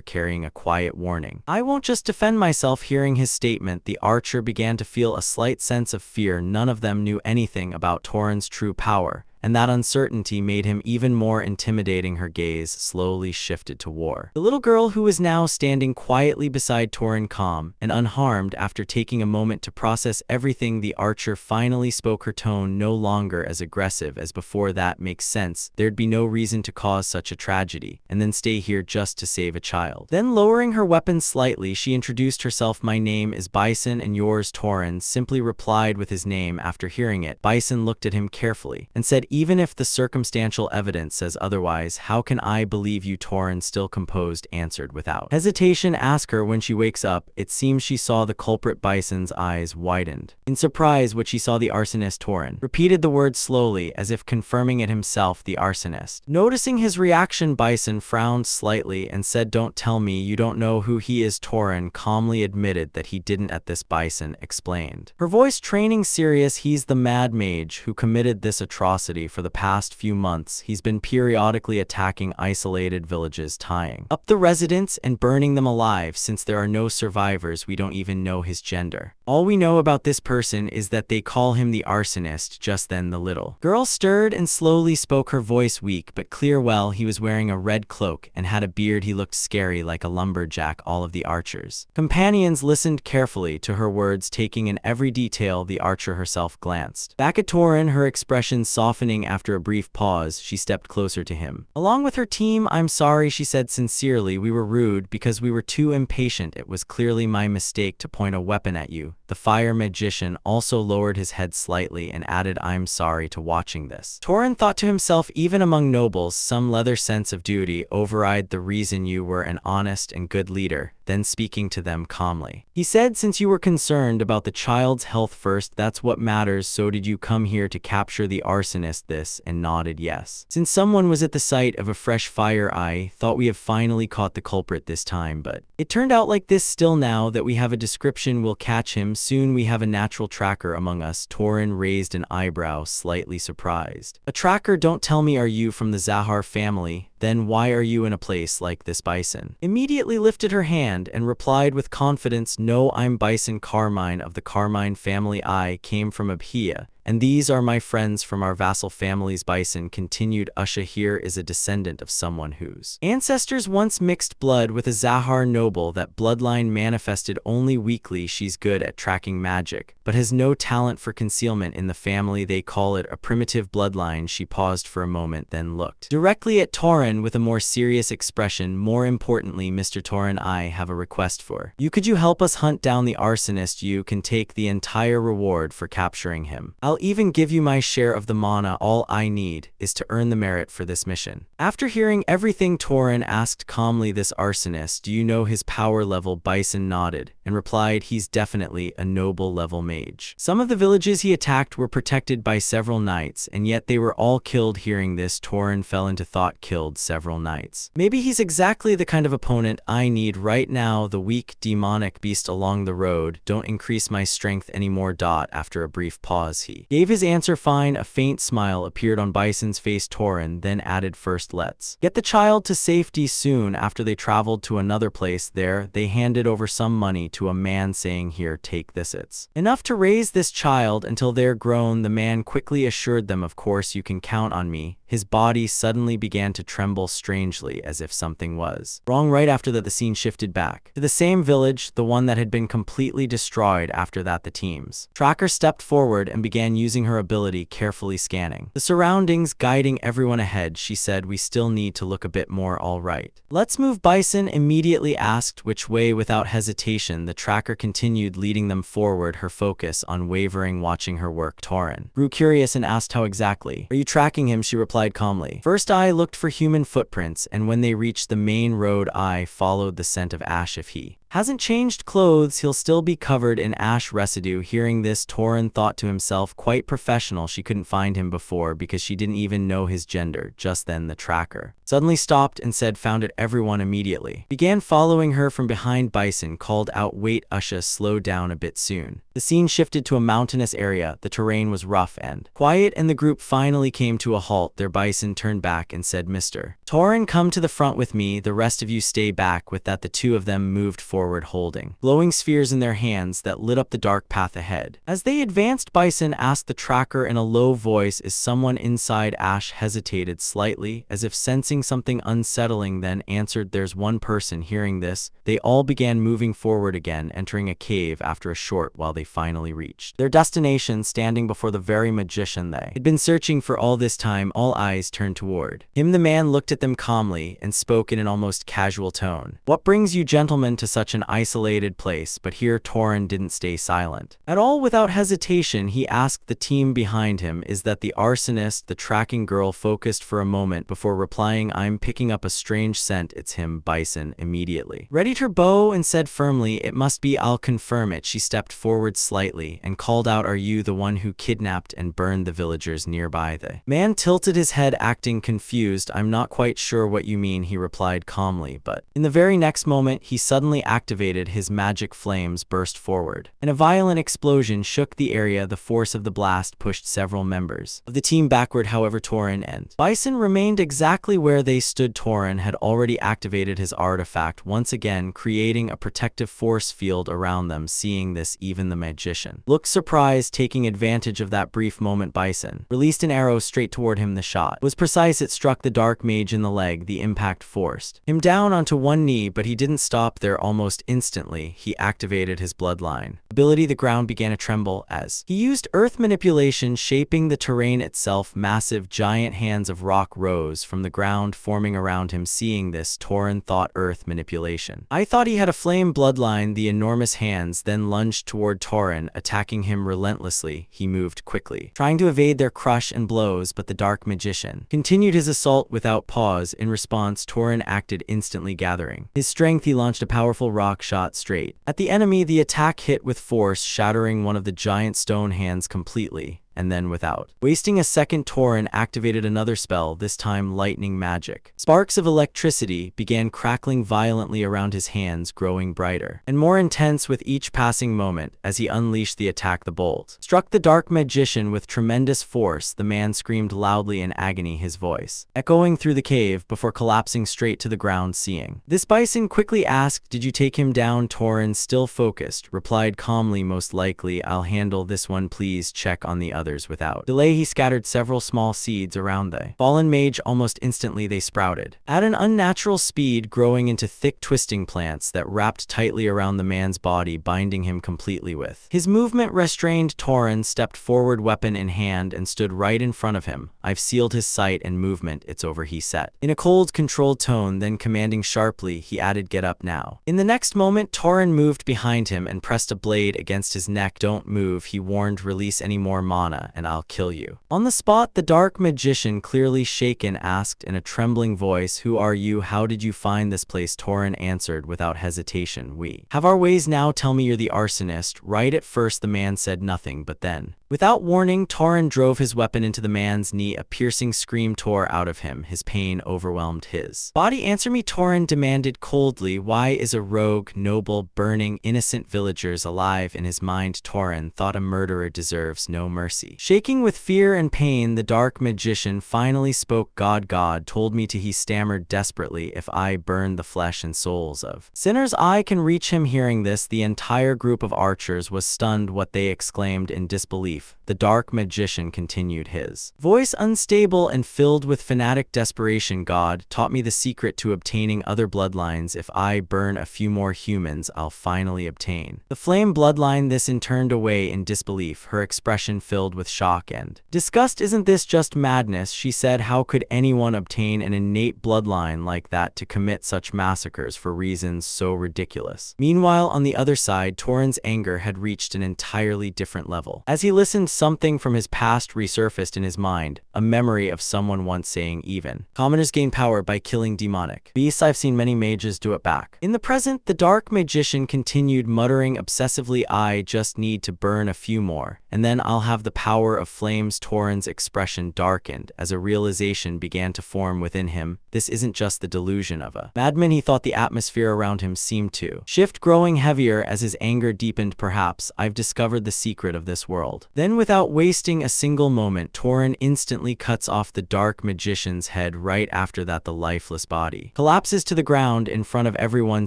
carrying a quiet warning, "I won't just defend myself." Hearing his statement, the archer began to feel a slight sense of fear. None of them knew anything about Torin's true power, and that uncertainty made him even more intimidating. Her gaze slowly shifted to War, the little girl who was now standing quietly beside Torin, calm and unharmed. After taking a moment to process everything, the archer finally spoke, her tone no longer as aggressive as before. "That makes sense. There'd be no reason to cause such a tragedy, and then stay here just to save a child." Then, lowering her weapon slightly, she introduced herself. "My name is Bison, and yours?" Torin simply replied with his name. After hearing it, Bison looked at him carefully and said, "Even if the circumstantial evidence says otherwise, how can I believe you?" Torin, still composed, answered without hesitation, "Ask her when she wakes up." It seems she saw the culprit. Bison's eyes widened in surprise. What she saw? The arsonist. Torin repeated the word slowly, as if confirming it himself. "The arsonist." Noticing his reaction, Bison frowned slightly and said, "Don't tell me you don't know who he is." Torin calmly admitted that he didn't. At this, Bison explained, her voice training serious, "He's the mad mage who committed this atrocity. For the past few months, he's been periodically attacking isolated villages, tying up the residents and burning them alive. Since there are no survivors, we don't even know his gender. All we know about this person is that they call him the arsonist." Just then, the little girl stirred and slowly spoke, her voice weak but clear. "Well, he was wearing a red cloak and had a beard. He looked scary, like a lumberjack." All of the archers' companions listened carefully to her words, taking in every detail. The archer herself glanced back at Torin, her expression softening. After a brief pause, she stepped closer to him. Along with her team, "I'm sorry," she said sincerely. "We were rude because we were too impatient. It was clearly my mistake to point a weapon at you." The fire magician also lowered his head slightly and added, "I'm sorry." To watching this, Torin thought to himself, even among nobles, some leather sense of duty override the reason. "You were an honest and good leader." Then, speaking to them calmly, he said, "Since you were concerned about the child's health first, that's what matters. So did you come here to capture the arsonist?" This and nodded yes. "Since someone was at the site of a fresh fire, I thought we have finally caught the culprit this time, but it turned out like this. Still, now that we have a description, we'll catch him soon. We have a natural tracker among us." Torin raised an eyebrow, slightly surprised. "A tracker? Don't tell me. Are you from the Zahar family? Then why are you in a place like this?" Bison immediately lifted her hand and replied with confidence, "No, I'm Bison Carmine of the Carmine family. I came from Abhia, and these are my friends from our vassal families." Bison continued, "Usha here is a descendant of someone whose ancestors once mixed blood with a Zahar noble. That bloodline manifested only weakly. She's good at tracking magic, but has no talent for concealment in the family. They call it a primitive bloodline." She paused for a moment, then looked directly at Torin with a more serious expression. "More importantly, Mr. Torin, I have a request for you. Could you help us hunt down the arsonist? You can take the entire reward for capturing him. I'll even give you my share of the mana. All I need is to earn the merit for this mission." After hearing everything, Torin asked calmly, "This arsonist, do you know his power level?" Bison nodded and replied, "He's definitely a noble level mage. Some of the villages he attacked were protected by several knights, and yet they were all killed." Hearing this, Torin fell into thought. Killed several knights. Maybe he's exactly the kind of opponent I need right now. "The weak, demonic beast along the road. Don't increase my strength anymore." After a brief pause, he gave his answer. "Fine." A faint smile appeared on Bison's face. Torin then added, "First, let's get the child to safety." Soon after, they traveled to another place. There, they handed over some money to a man, saying, "Here, take this. It's enough to raise this child until they're grown." The man quickly assured them, "Of course, you can count on me." His body suddenly began to tremble strangely, as if something was wrong. Right after that, the scene shifted back to the same village, the one that had been completely destroyed. After that, the team's tracker stepped forward and began using her ability, carefully scanning the surroundings, guiding everyone ahead. She said, "We still need to look a bit more. All right. Let's move." Bison immediately asked which way. Without hesitation, the tracker continued, leading them forward, her focus unwavering. Watching her work, Torin grew curious and asked, "How exactly are you tracking him?" She replied calmly, "First, I looked for human footprints, and when they reached the main road, I followed the scent of ash. If he hasn't changed clothes, he'll still be covered in ash residue." Hearing this, Torin thought to himself, quite professional. She couldn't find him before because she didn't even know his gender. Just then, the tracker suddenly stopped and said, "Found it." Everyone immediately began following her from behind. Bison called out, "Wait, Usha, slow down a bit." Soon the scene shifted to a mountainous area. The terrain was rough and quiet, and the group finally came to a halt. Their Bison turned back and said, "Mr. Torin, come to the front with me. The rest of you stay back." With that, the two of them moved forward, holding glowing spheres in their hands that lit up the dark path ahead. As they advanced, Bison asked the tracker in a low voice, "Is someone inside?" Ash hesitated slightly, as if sensing something unsettling, then answered, "There's one person." Hearing this, they all began moving forward again, entering a cave after a short while. They finally reached their destination, standing before the very magician they had been searching for all this time. All eyes turned toward him. The man looked at them calmly and spoke in an almost casual tone, "What brings you gentlemen to such an isolated place?" But here Torin didn't stay silent at all. Without hesitation, he asked the team behind him, "Is that the arsonist?" The tracking girl focused for a moment before replying, "I'm picking up a strange scent." "It's him." Bison immediately readied her bow and said firmly, "It must be. I'll confirm it." She stepped forward slightly and called out, "Are you the one who kidnapped and burned the villagers nearby?" The man tilted his head, acting confused. "I'm not quite sure what you mean," he replied calmly, but in the very next moment, he suddenly activated his magic. Flames burst forward, and a violent explosion shook the area. The force of the blast pushed several members of the team backward. However, Torin and Bison remained exactly where they stood. Torin had already activated his artifact once again, creating a protective force field around them. Seeing this, even the magician looked surprised. Taking advantage of that brief moment, Bison released an arrow straight toward him. The shot was precise. It struck the dark mage in the leg. The impact forced him down onto one knee, but he didn't stop there. Almost instantly, he activated his bloodline ability. The ground began to tremble as he used earth manipulation, shaping the terrain itself. Massive, giant hands of rock rose from the ground, forming around him. Seeing this, Torin thought, earth manipulation. I thought he had a flame bloodline. The enormous hands then lunged toward Torin, attacking him relentlessly. He moved quickly, trying to evade their crush and blows, but the dark magician continued his assault without pause. In response, Torin acted instantly. Gathering his strength, he launched a powerful rock shot straight at the enemy. The attack hit with force, shattering one of the giant stone hands completely. And then, without wasting a second, Torin activated another spell, this time lightning magic. Sparks of electricity began crackling violently around his hands, growing brighter and more intense with each passing moment. As he unleashed the attack, the bolt struck the dark magician with tremendous force. The man screamed loudly in agony, his voice echoing through the cave before collapsing straight to the ground. Seeing this, Bison quickly asked, "Did you take him down?" Torin, still focused, replied calmly, "Most likely. I'll handle this one. Please check on the other." Without delay, he scattered several small seeds around the fallen mage. Almost instantly, they sprouted at an unnatural speed, growing into thick, twisting plants that wrapped tightly around the man's body, binding him completely. With his movement restrained, Torin stepped forward, weapon in hand, and stood right in front of him. "I've sealed his sight and movement. It's over," he said in a cold, controlled tone. Then, commanding sharply, he added, "Get up now." In the next moment, Torin moved behind him and pressed a blade against his neck. "Don't move," he warned. "Release any more mana and I'll kill you." On the spot, the dark magician, clearly shaken, asked in a trembling voice, "Who are you? How did you find this place?" Torin answered without hesitation, "We have our ways now. Tell me you're the arsonist, right?" At first, the man said nothing, but then, without warning, Torin drove his weapon into the man's knee. A piercing scream tore out of him. His pain overwhelmed his body. "Answer me," Torin demanded coldly. "Why is a rogue noble burning innocent villagers alive?" In his mind, Torin thought, a murderer deserves no mercy. Shaking with fear and pain, the dark magician finally spoke. God told me to," he stammered desperately, "if I burn the flesh and souls of sinners, I can reach him." Hearing this, the entire group of archers was stunned. What they exclaimed in disbelief. disbelief, the dark magician continued, his voice unstable and filled with fanatic desperation. God taught me the secret to obtaining other bloodlines. If I burn a few more humans, I'll finally obtain the flame bloodline. This in turned away in disbelief, her expression filled with shock and disgust. Isn't this just madness? She said. How could anyone obtain an innate bloodline like that to commit such massacres for reasons so ridiculous? Meanwhile, on the other side, Torin's anger had reached an entirely different level. As he listened, something from his past resurfaced in his mind, a memory of someone once saying, even commoners gain power by killing demonic beasts. I've seen many mages do it back. In the present, the dark magician continued, muttering obsessively, I just need to burn a few more, and then I'll have the power of flames. Torin's expression darkened as a realization began to form within him. This isn't just the delusion of a madman. He thought the atmosphere around him seemed to shift, growing heavier as his anger deepened. Perhaps I've discovered the secret of this world. Then, without wasting a single moment, Torin instantly cuts off the dark magician's head. Right after that, the lifeless body collapses to the ground in front of everyone.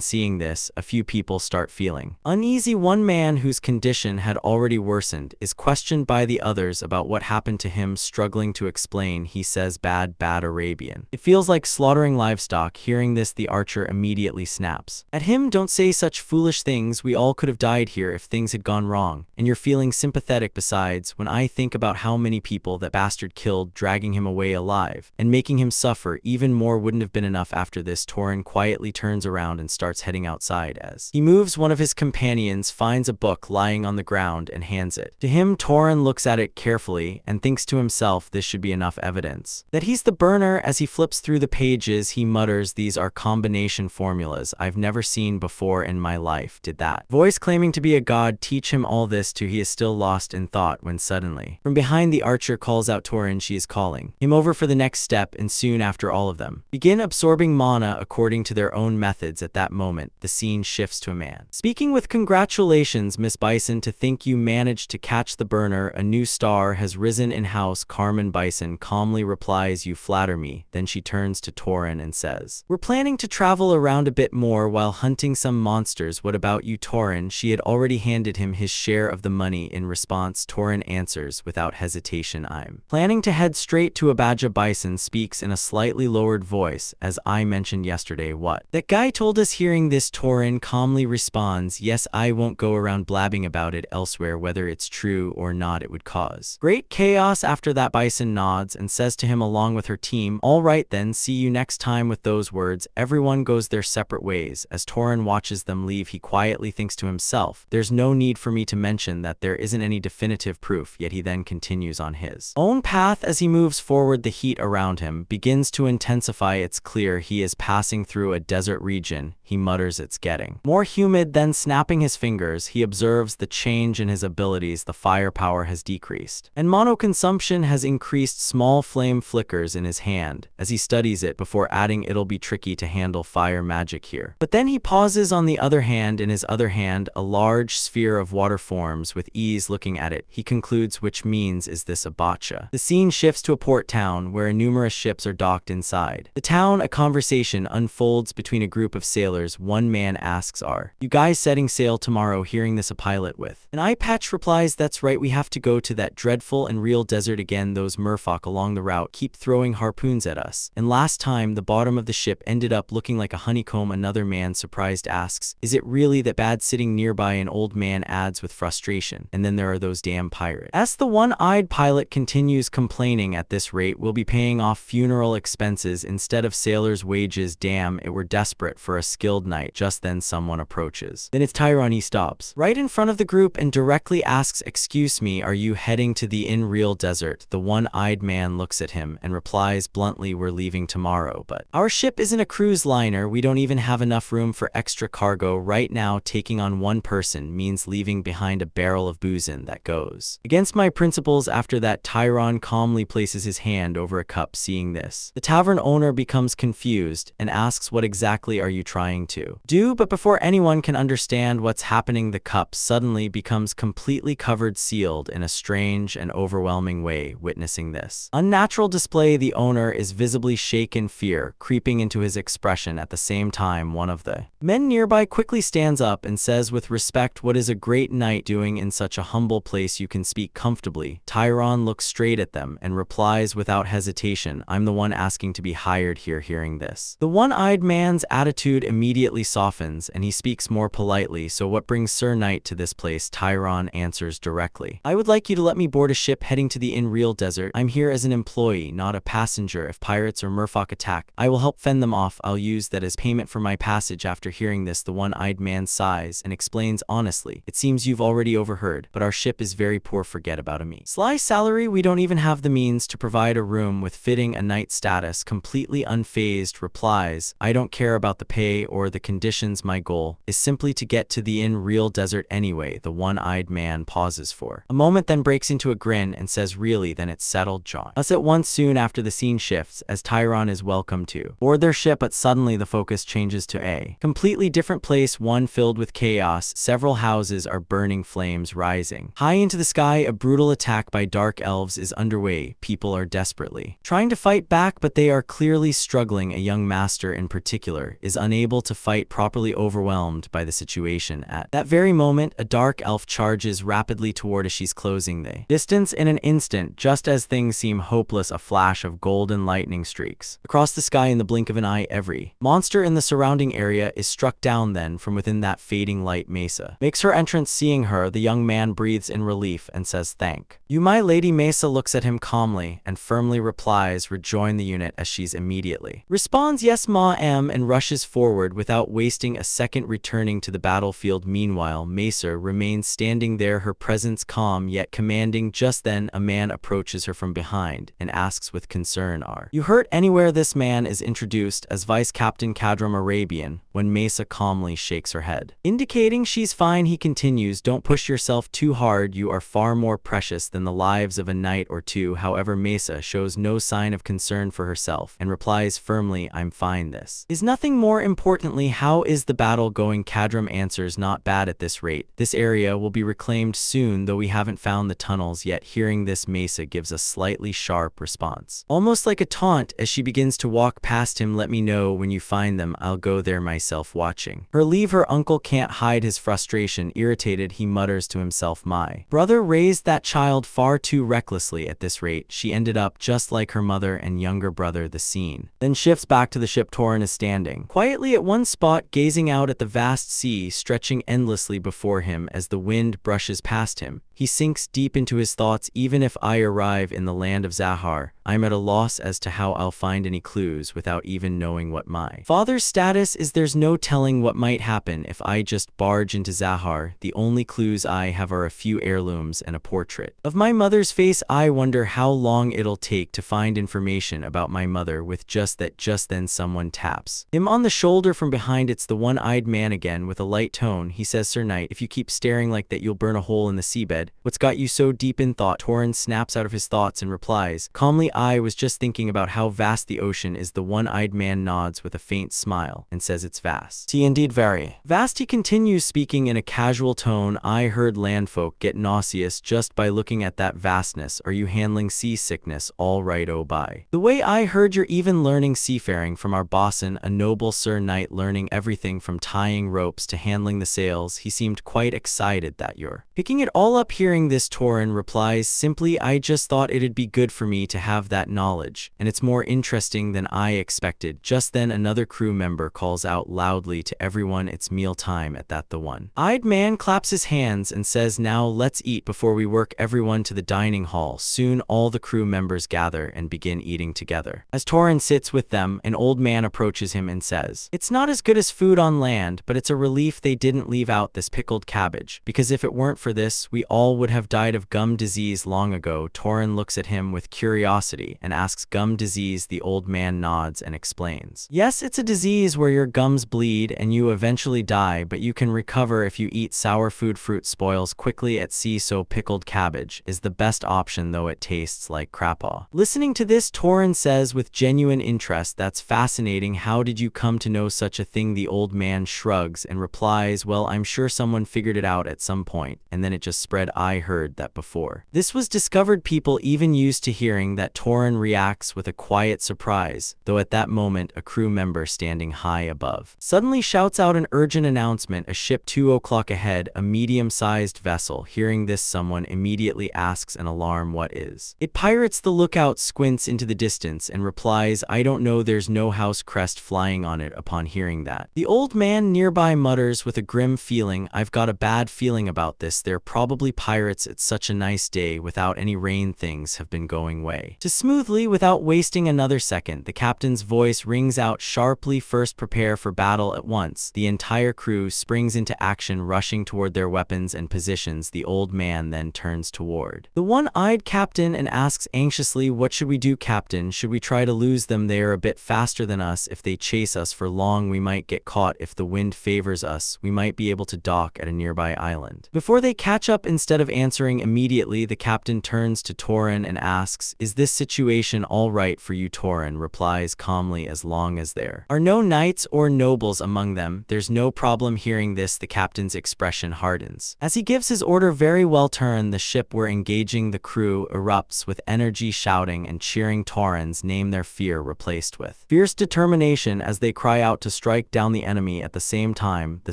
Seeing this, a few people start feeling uneasy. One man, whose condition had already worsened, is questioned by the others about what happened to him. Struggling to explain, he says, bad Arabian. It feels like slaughtering livestock. Hearing this, the archer immediately snaps at him. Don't say such foolish things. We all could have died here if things had gone wrong, and you're feeling sympathetic. Besides, when I think about how many people that bastard killed, dragging him away alive and making him suffer even more wouldn't have been enough. After this, Torin quietly turns around and starts heading outside. As he moves, one of his companions finds a book lying on the ground and hands it to him. Torin looks at it carefully and thinks to himself, this should be enough evidence that he's the burner. As he flips through the pages, he mutters, these are combination formulas I've never seen before in my life. Did that voice claiming to be a god teach him all this too? He is still lost in thought when suddenly, from behind, the archer calls out Torin. She is calling him over for the next step, and soon after, all of them begin absorbing mana according to their own methods. At that moment, the scene shifts to a man speaking with, congratulations, Miss Bison, to think you managed to catch the burner. A new star has risen in house. Carmen Bison calmly replies, you flatter me. Then she turns to Torin and says, we're planning to travel around a bit more while hunting some monsters. What about you, Torin? She had already handed him his share of the money. In response, Torin answers without hesitation, I'm planning to head straight to Abaja. Bison speaks in a slightly lowered voice, as I mentioned yesterday, what that guy told us. Hearing this, Torin calmly responds, yes, I won't go around blabbing about it elsewhere. Whether it's true or not, it would cause great chaos. After that, Bison nods and says to him along with her team, all right then, see you next time. With those words, everyone goes their separate ways. As Torin watches them leave, he quietly thinks to himself, there's no need for me to mention that there isn't any definitive proof. Yet he then continues on his own path. As he moves forward, the heat around him begins to intensify. It's clear he is passing through a desert region. He mutters, it's getting more humid. Then, snapping his fingers, he observes the change in his abilities. The firepower has decreased and mono consumption has increased. Small flame flickers in his hand as he studies it before adding, it'll be tricky to handle fire magic here. But then he pauses. On the other hand, in his other hand, a large sphere of water forms with ease. Looking at it, he concludes, which means, is this a bocce? The scene shifts to a port town where numerous ships are docked inside the town. A conversation unfolds between a group of sailors. One man asks, are you guys setting sail tomorrow? Hearing this, a pilot with an eye patch replies, that's right, we have to go to that dreadful and real desert again. Those merfolk along the route keep throwing harpoons at us, and last time the bottom of the ship ended up looking like a honeycomb. Another man, surprised, asks, is it really that bad? Sitting nearby, an old man adds with frustration, and then there are those damn pirates. As the one-eyed pilot continues complaining, at this rate we'll be paying off funeral expenses instead of sailors' wages. Damn it, we're desperate for a skilled knight. Just then someone approaches. Then it's Tyrone. He stops right in front of the group and directly asks, excuse me, are you heading to the real desert? The one-eyed man looks at him and replies bluntly, we're leaving tomorrow, but our ship isn't a cruise liner. We don't even have enough room for extra cargo right now. Taking on one person means leaving behind a barrel of boozin' that goes against my principles. After that, Tyrone calmly places his hand over a cup. Seeing this, the tavern owner becomes confused and asks, what exactly are you trying trying to do, but before anyone can understand what's happening, the cup suddenly becomes completely covered, sealed in a strange and overwhelming way. Witnessing this unnatural display, the owner is visibly shaken, fear creeping into his expression. At the same time, one of the men nearby quickly stands up and says with respect, "What is a great knight doing in such a humble place? You can speak comfortably." Tyron looks straight at them and replies without hesitation, "I'm the one asking to be hired here." Hearing this, the one-eyed man's attitude immediately softens and he speaks more politely. "So what brings Sir Knight to this place?" Tyron answers directly, "I would like you to let me board a ship heading to the Enreal Desert. I'm here as an employee, not a passenger. If pirates or merfolk attack, I will help fend them off. I'll use that as payment for my passage." After hearing this, the one-eyed man sighs and explains honestly, "It seems you've already overheard, but our ship is very poor. Forget about me. Sly salary, we don't even have the means to provide a room with fitting a knight status." Completely unfazed replies, "I don't care about the pay or the conditions. My goal is simply to get to the Enreal Desert anyway." The one-eyed man pauses for a moment, then breaks into a grin and says, "Really? Then it's settled." John us at once. Soon after, the scene shifts as Tyron is welcome to board their ship, but suddenly the focus changes to a completely different place, one filled with chaos. Several houses are burning, flames rising high into the sky. A brutal attack by dark elves is underway. People are desperately trying to fight back, but they are clearly struggling. A young master in particular is unable to fight properly, overwhelmed by the situation. At that very moment, a dark elf charges rapidly toward as she's closing the distance. In an instant, just as things seem hopeless, a flash of golden lightning streaks across the sky. In the blink of an eye, every monster in the surrounding area is struck down. Then, from within that fading light, Mesa makes her entrance. Seeing her, the young man breathes in relief and says, "Thank you, my lady." Mesa looks at him calmly and firmly replies, "Rejoin the unit," as she's immediately responds, "Yes, ma am," and rushes forward without wasting a second, returning to the battlefield. Meanwhile, Mesa remains standing there, her presence calm yet commanding. Just then, a man approaches her from behind and asks with concern, "Are you hurt anywhere?" This man is introduced as Vice Captain Kadram Arabian. When Mesa calmly shakes her head, indicating she's fine, he continues, "Don't push yourself too hard. You are far more precious than the lives of a knight or two." However, Mesa shows no sign of concern for herself and replies firmly, "I'm fine. This is nothing." More importantly, "How is the battle going?" Kadram answers, "Not bad at this rate. This area will be reclaimed soon, though we haven't found the tunnels yet." Hearing this, Mesa gives a slightly sharp response, almost like a taunt, as she begins to walk past him. "Let me know when you find them. I'll go there myself." Watching her leave, her uncle can't hide his frustration. Irritated, he mutters to himself, "My brother raised that child far too recklessly. At this rate, she ended up just like her mother and younger brother." The scene then shifts back to the ship. Torin is standing quietly at one spot, gazing out at the vast sea stretching endlessly before him. As the wind brushes past him, he sinks deep into his thoughts. "Even if I arrive in the land of Zahar, I'm at a loss as to how I'll find any clues without even knowing what my father's status is. There's no telling what might happen if I just barge into Zahar. The only clues I have are a few heirlooms and a portrait of my mother's face. I wonder how long it'll take to find information about my mother." With just that, just then someone taps him on the shoulder from behind. It's the one-eyed man again. With a light tone, he says, "Sir Knight, if you keep staring like that, you'll burn a hole in the seabed. What's got you so deep in thought?" Torin snaps out of his thoughts and replies calmly, "I was just thinking about how vast the ocean is." The one-eyed man nods with a faint smile and says, "It's vast. Indeed, very vast." He continues, speaking in a casual tone, "I heard landfolk get nauseous just by looking at that vastness. Are you handling seasickness all right? Oh, by the way, I heard you're even learning seafaring from our bosun, a noble Sir Knight, learning everything from tying ropes to handling the sails." He seemed quite excited that you're picking it all up. Hearing this, Torin replies simply, "I just thought it'd be good for me to have that knowledge, and it's more interesting than I expected." Just then, another crew member calls out loudly to everyone, "It's mealtime." At that, the one-eyed man claps his hands and says, "Now let's eat before we work." Everyone to the dining hall. Soon all the crew members gather and begin eating together. As Torin sits with them, an old man approaches him and says, "It's not as good as food on land, but it's a relief they didn't leave out this pickled cabbage, because if it weren't for this, we all all would have died of gum disease long ago. Torin looks at him with curiosity and asks, "Gum disease?" The old man nods and explains, "Yes, it's a disease where your gums bleed and you eventually die, but you can recover if you eat sour food. Fruit spoils quickly at sea, so pickled cabbage is the best option, though it tastes like crappaw." Listening to this, Torin says with genuine interest, "That's fascinating. How did you come to know such a thing?" The old man shrugs and replies, "Well, I'm sure someone figured it out at some point, and then it just spread. I heard that before this was discovered, people even used to hearing that." Torin reacts with a quiet surprise, though at that moment a crew member standing high above suddenly shouts out an urgent announcement: "A ship 2 o'clock ahead, a medium-sized vessel." Hearing this, someone immediately asks in alarm, "What is it?" Pirates. The lookout squints into the distance and replies, "I don't know, there's no house crest flying on it." Upon hearing that, the old man nearby mutters with a grim feeling, "I've got a bad feeling about this. They're probably pirates. It's such a nice day without any rain. Things have been going way too smoothly." Without wasting another second, the captain's voice rings out sharply, "First, prepare for battle at once." The entire crew springs into action, rushing toward their weapons and positions. The old man then turns toward the one-eyed captain and asks anxiously, "What should we do, Captain? Should we try to lose them? They are a bit faster than us. If they chase us for long, we might get caught. If the wind favors us, we might be able to dock at a nearby island before they catch up." Instead of answering immediately, the captain turns to Torin and asks, "Is this situation all right for you?" Torin replies calmly, "As long as there are no knights or nobles among them, there's no problem." Hearing this, the captain's expression hardens as he gives his order, "Very well, turn the ship, we're engaging." The crew erupts with energy, shouting and cheering Torin's name, their fear replaced with fierce determination as they cry out to strike down the enemy. At the same time, the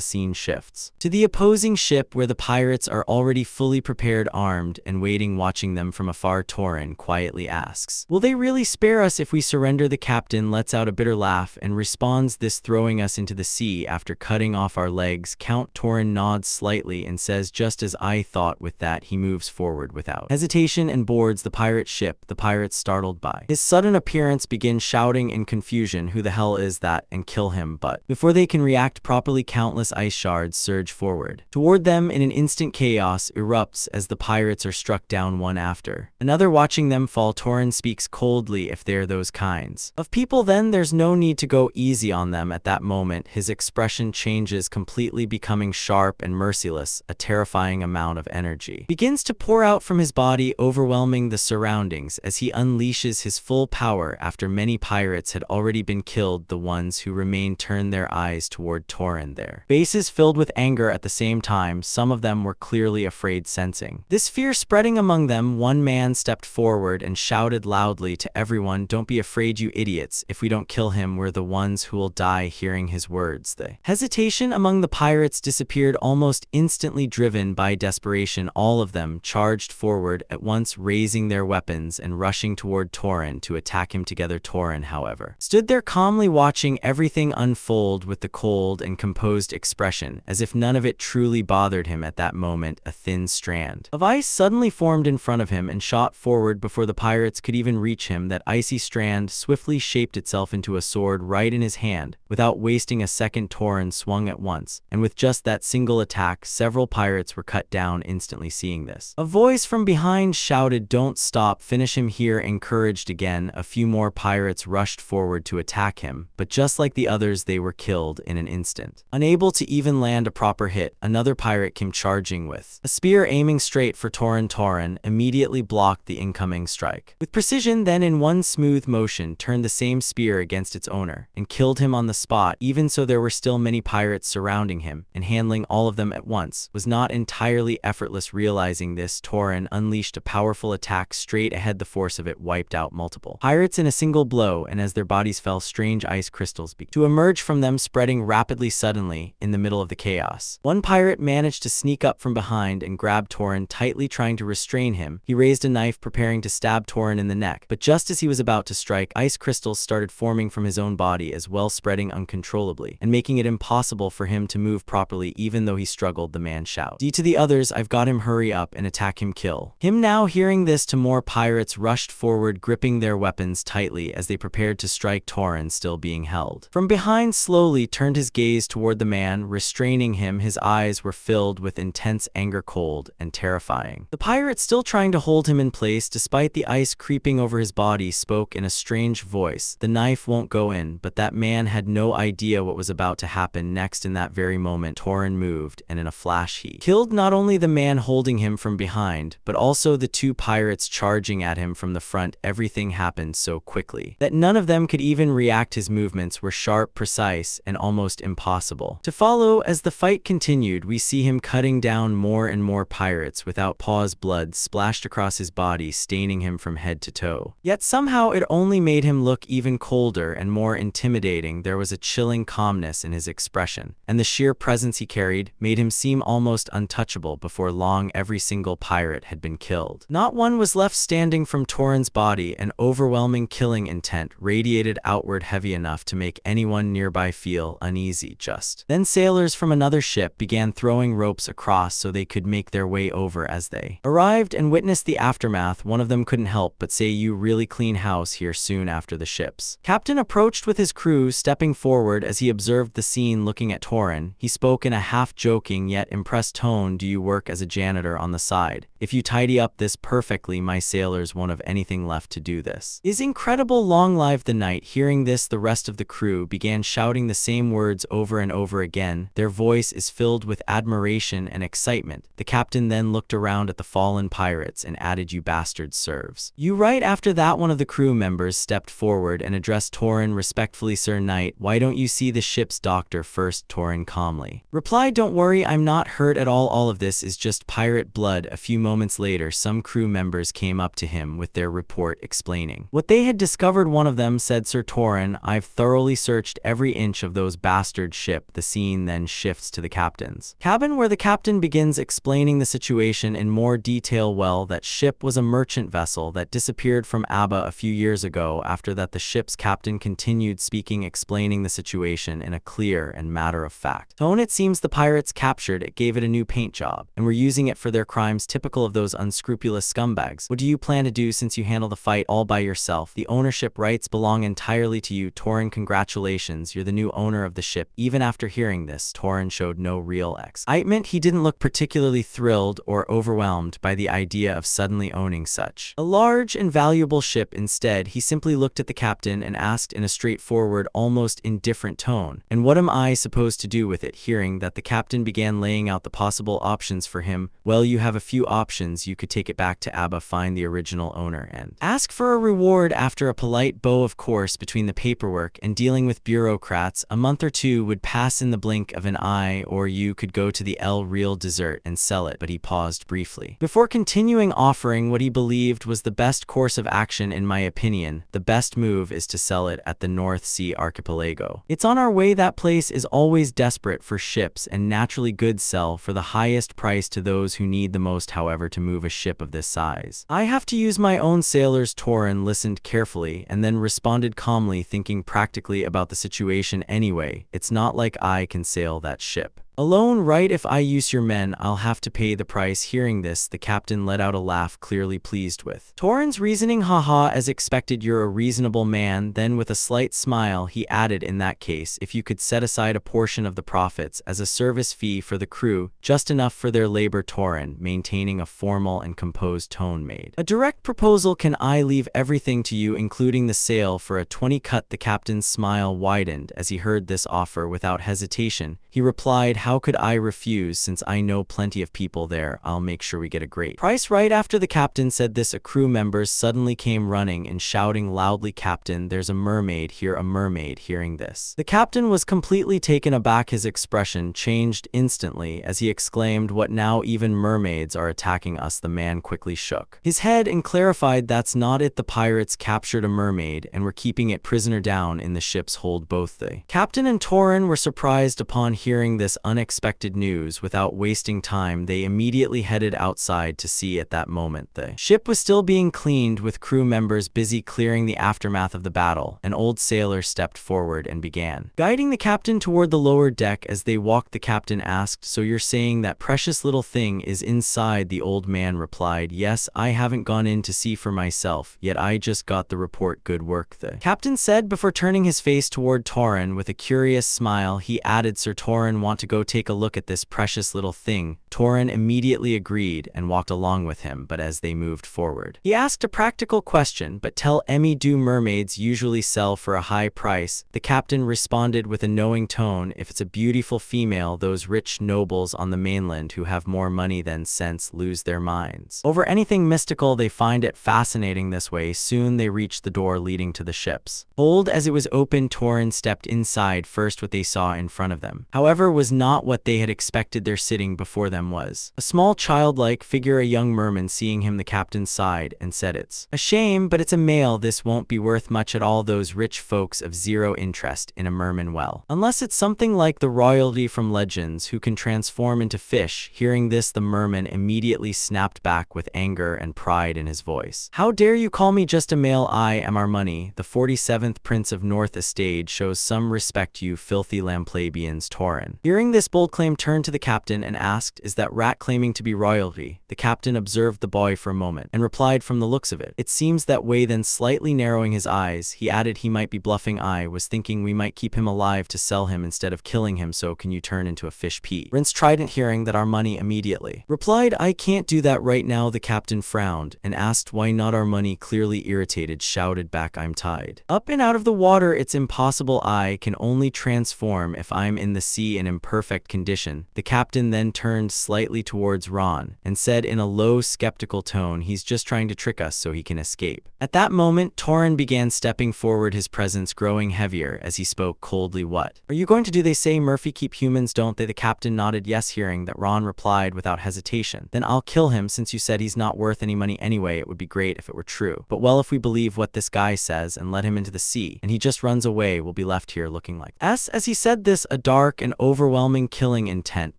scene shifts to the opposing ship, where the pirates are already fully prepared, armed, and waiting. Watching them from afar, Torin quietly asks, "Will they really spare us if we surrender?" The captain lets out a bitter laugh and responds, "This throwing us into the sea after cutting off our legs count?" Torin nods slightly and says, "Just as I thought." With that, he moves forward without hesitation and boards the pirate ship. The pirates, startled by his sudden appearance, begin shouting in confusion, "Who the hell is that?" and kill him. But before they can react properly, countless ice shards surge forward toward them. In an instant, chaos erupts as the pirates are struck down one after another. Watching them fall, Torin speaks coldly, "If they're those kinds of people, then there's no need to go easy on them." At that moment, his expression changes completely, becoming sharp and merciless. A terrifying amount of energy begins to pour out from his body, overwhelming the surroundings as he unleashes his full power. After many pirates had already been killed, the ones who remained turned their eyes toward Torin, their faces filled with anger. At the same time, some of them were clearly afraid. Sensing this fear spreading among them, one man stepped forward and shouted loudly to everyone, "Don't be afraid, you idiots. If we don't kill him, we're the ones who will die." Hearing his words, the hesitation among the pirates disappeared almost instantly. Driven by desperation, all of them charged forward at once, raising their weapons and rushing toward Torin to attack him together. Torin, however, stood there calmly, watching everything unfold with the cold and composed expression, as if none of it truly bothered him. At that moment, a thin strand of ice suddenly formed in front of him and shot forward before the pirates could even reach him. That icy strand swiftly shaped itself into a sword right in his hand. Without wasting a second, Torin swung at once, and with just that single attack, several pirates were cut down instantly. Seeing this, a voice from behind shouted, "Don't stop, finish him." Here, encouraged again, a few more pirates rushed forward to attack him, but just like the others, they were killed in an instant. Unable to even land a proper hit, another pirate came charging with a spear, aiming straight for Torin. Torin immediately blocked the incoming strike with precision, then in one smooth motion turned the same spear against its owner and killed him on the spot. Even so, there were still many pirates surrounding him, and handling all of them at once was not entirely effortless. Realizing this, Torin unleashed a powerful attack straight ahead. The force of it wiped out multiple pirates in a single blow, and as their bodies fell, strange ice crystals began to emerge from them, spreading rapidly. Suddenly, in the middle of the chaos, one pirate managed to sneak up from behind and grab Torin tightly, trying to restrain him. He raised a knife, preparing to stab Torin in the neck, but just as he was about to strike, ice crystals started forming from his own body as well, spreading uncontrollably and making it impossible for him to move properly. Even though he struggled, the man shouted, "D to the others, I've got him, hurry up and attack him, kill him now." Hearing this, two more pirates rushed forward, gripping their weapons tightly as they prepared to strike. Torin, still being held from behind, slowly turned his gaze toward the man, restraining him. His eyes were filled with intense anger. Cold cold and terrifying. The pirate, still trying to hold him in place despite the ice creeping over his body, spoke in a strange voice. "The knife won't go in," but that man had no idea what was about to happen next. In that very moment, Torin moved, and in a flash he killed not only the man holding him from behind, but also the two pirates charging at him from the front. Everything happened so quickly that none of them could even react. His movements were sharp, precise, and almost impossible to follow. As the fight continued, we see him cutting down more and more pirates without pause. Blood splashed across his body, staining him from head to toe. Yet somehow it only made him look even colder and more intimidating. There was a chilling calmness in his expression, and the sheer presence he carried made him seem almost untouchable. Before long, every single pirate had been killed. Not one was left standing. From Torin's body, an overwhelming killing intent radiated outward, heavy enough to make anyone nearby feel uneasy. Just then, sailors from another ship began throwing ropes across so they could make their way over. As they arrived and witnessed the aftermath, one of them couldn't help but say, "You really clean house here." Soon after, the ship's captain approached with his crew, stepping forward as he observed the scene. Looking at Torin, he spoke in a half-joking yet impressed tone. "Do you work as a janitor on the side? If you tidy up this perfectly, my sailors won't have anything left to do. This is incredible. Long live the knight." Hearing this, the rest of the crew began shouting the same words over and over again. Their voice is filled with admiration and excitement. The captain then looked around at the fallen pirates and added, "You bastards serves you right." After that, one of the crew members stepped forward and addressed Torin respectfully. "Sir Knight, why don't you see the ship's doctor first?" Torin calmly replied, "Don't worry, I'm not hurt at all. All of this is just pirate blood." A few moments later, some crew members came up to him with their report, explaining what they had discovered. One of them said, "Sir Torin, I've thoroughly searched every inch of those bastard ship." The scene then shifts to the captain's cabin, where the captain begins explaining the situation in more detail. Well, that ship was a merchant vessel that disappeared from Aba a few years ago. After that, the ship's captain continued speaking, explaining the situation in a clear and matter-of-fact tone. "It seems the pirates captured it, gave it a new paint job, and were using it for their crimes, typical of those unscrupulous scumbags. What do you plan to do since you handle the fight all by yourself? The ownership rights belong entirely to you." Torin, congratulations, you're the new owner of the ship. Even after hearing this, Torin showed no real excitement. He didn't look particularly thrilled or overwhelmed by the idea of suddenly owning such a large and valuable ship. Instead, he simply looked at the captain and asked in a straightforward, almost indifferent tone, "And what am I supposed to do with it?" Hearing that, the captain began laying out the possible options for him. "Well, you have a few options. You could take it back to Aba, find the original owner, and ask for a reward. After a polite bow, of course, between the paperwork and dealing with bureaucrats, a month or two would pass in the blink of an eye. Or you could go to the El Real dessert and sell it." But he paused briefly before continuing, offering what he believed was the best course of action. "In my opinion, the best move is to sell it at the North Sea Archipelago. It's on our way. That place is always desperate for ships, and naturally goods sell for the highest price to those who need the most. However, to move a ship of this size, I have to use my own sailors." Torin listened carefully and then responded calmly, thinking practically about the situation. "Anyway, it's not like I can sail that ship alone, right? If I use your men, I'll have to pay the price." Hearing this, the captain let out a laugh, clearly pleased with Torin's reasoning. "Haha, as expected, you're a reasonable man." Then, with a slight smile, he added, "In that case, if you could set aside a portion of the profits as a service fee for the crew, just enough for their labor." Torin, maintaining a formal and composed tone, made a direct proposal. "Can I leave everything to you, including the sail, for a 20 cut?" The captain's smile widened as he heard this offer. Without hesitation, he replied, "How could I refuse? Since I know plenty of people there, I'll make sure we get a great price." Right after the captain said this, a crew member suddenly came running and shouting loudly, "Captain, there's a mermaid here, a mermaid!" Hearing this, the captain was completely taken aback. His expression changed instantly as he exclaimed, "What now? Even mermaids are attacking us?" The man quickly shook his head and clarified, "That's not it. The pirates captured a mermaid and were keeping it prisoner down in the ship's hold." Both the captain and Torin were surprised upon hearing this unexpected news. Without wasting time, they immediately headed outside to see. At that moment, the ship was still being cleaned, with crew members busy clearing the aftermath of the battle. An old sailor stepped forward and began guiding the captain toward the lower deck. As they walked, the captain asked, "So you're saying that precious little thing is inside?" The old man replied, "Yes, I haven't gone in to see for myself yet. I just got the report." "Good work," the captain said before turning his face toward Torin with a curious smile. He added, "Sir Torin, want to go go take a look at this precious little thing?" Torin immediately agreed and walked along with him, but as they moved forward, he asked a practical question. "But tell Emmy, do mermaids usually sell for a high price?" The captain responded with a knowing tone. "If it's a beautiful female, those rich nobles on the mainland who have more money than sense lose their minds over anything mystical. They find it fascinating this way." Soon they reached the door leading to the ship's hold. As it was open, Torin stepped inside. First, what they saw in front of them, however, was not what they had expected. There sitting before them was a small childlike figure. A young merman, seeing him, the captain sighed and said, "It's a shame, but it's a male. This won't be worth much at all. Those rich folks have zero interest in a merman, well, unless it's something like the royalty from legends who can transform into fish." Hearing this, the merman immediately snapped back with anger and pride in his voice. "How dare you call me just a male? I am our money, the 47th Prince of North Estate. Shows some respect, you filthy lamplabians." Torin, hearing this bold claim, turned to the captain and asked, "Is that rat claiming to be royalty?" The captain observed the boy for a moment and replied, "From the looks of it, it seems that way." Then slightly narrowing his eyes, he added, "He might be bluffing. I was thinking we might keep him alive to sell him instead of killing him. So can you turn into a fish pea?" Rince Trident, hearing that, "Our money," immediately replied, "I can't do that right now." The captain frowned and asked, "Why not?" Our money, clearly irritated, shouted back, "I'm tied up and out of the water. It's impossible. I can only transform if I'm in the sea in imperfect condition." The captain then turned slightly towards Ron and said in a low, skeptical tone, "He's just trying to trick us so he can escape." At that moment, Torin began stepping forward, his presence growing heavier as he spoke coldly. "What are you going to do? They say Murphy keep humans, don't they?" The captain nodded yes. Hearing that, Ron replied without hesitation, "Then I'll kill him. Since you said he's not worth any money anyway, it would be great if it were true. But well, if we believe what this guy says and let him into the sea, and he just runs away, we'll be left here looking like S." As he said this, a dark and overwhelming killing intent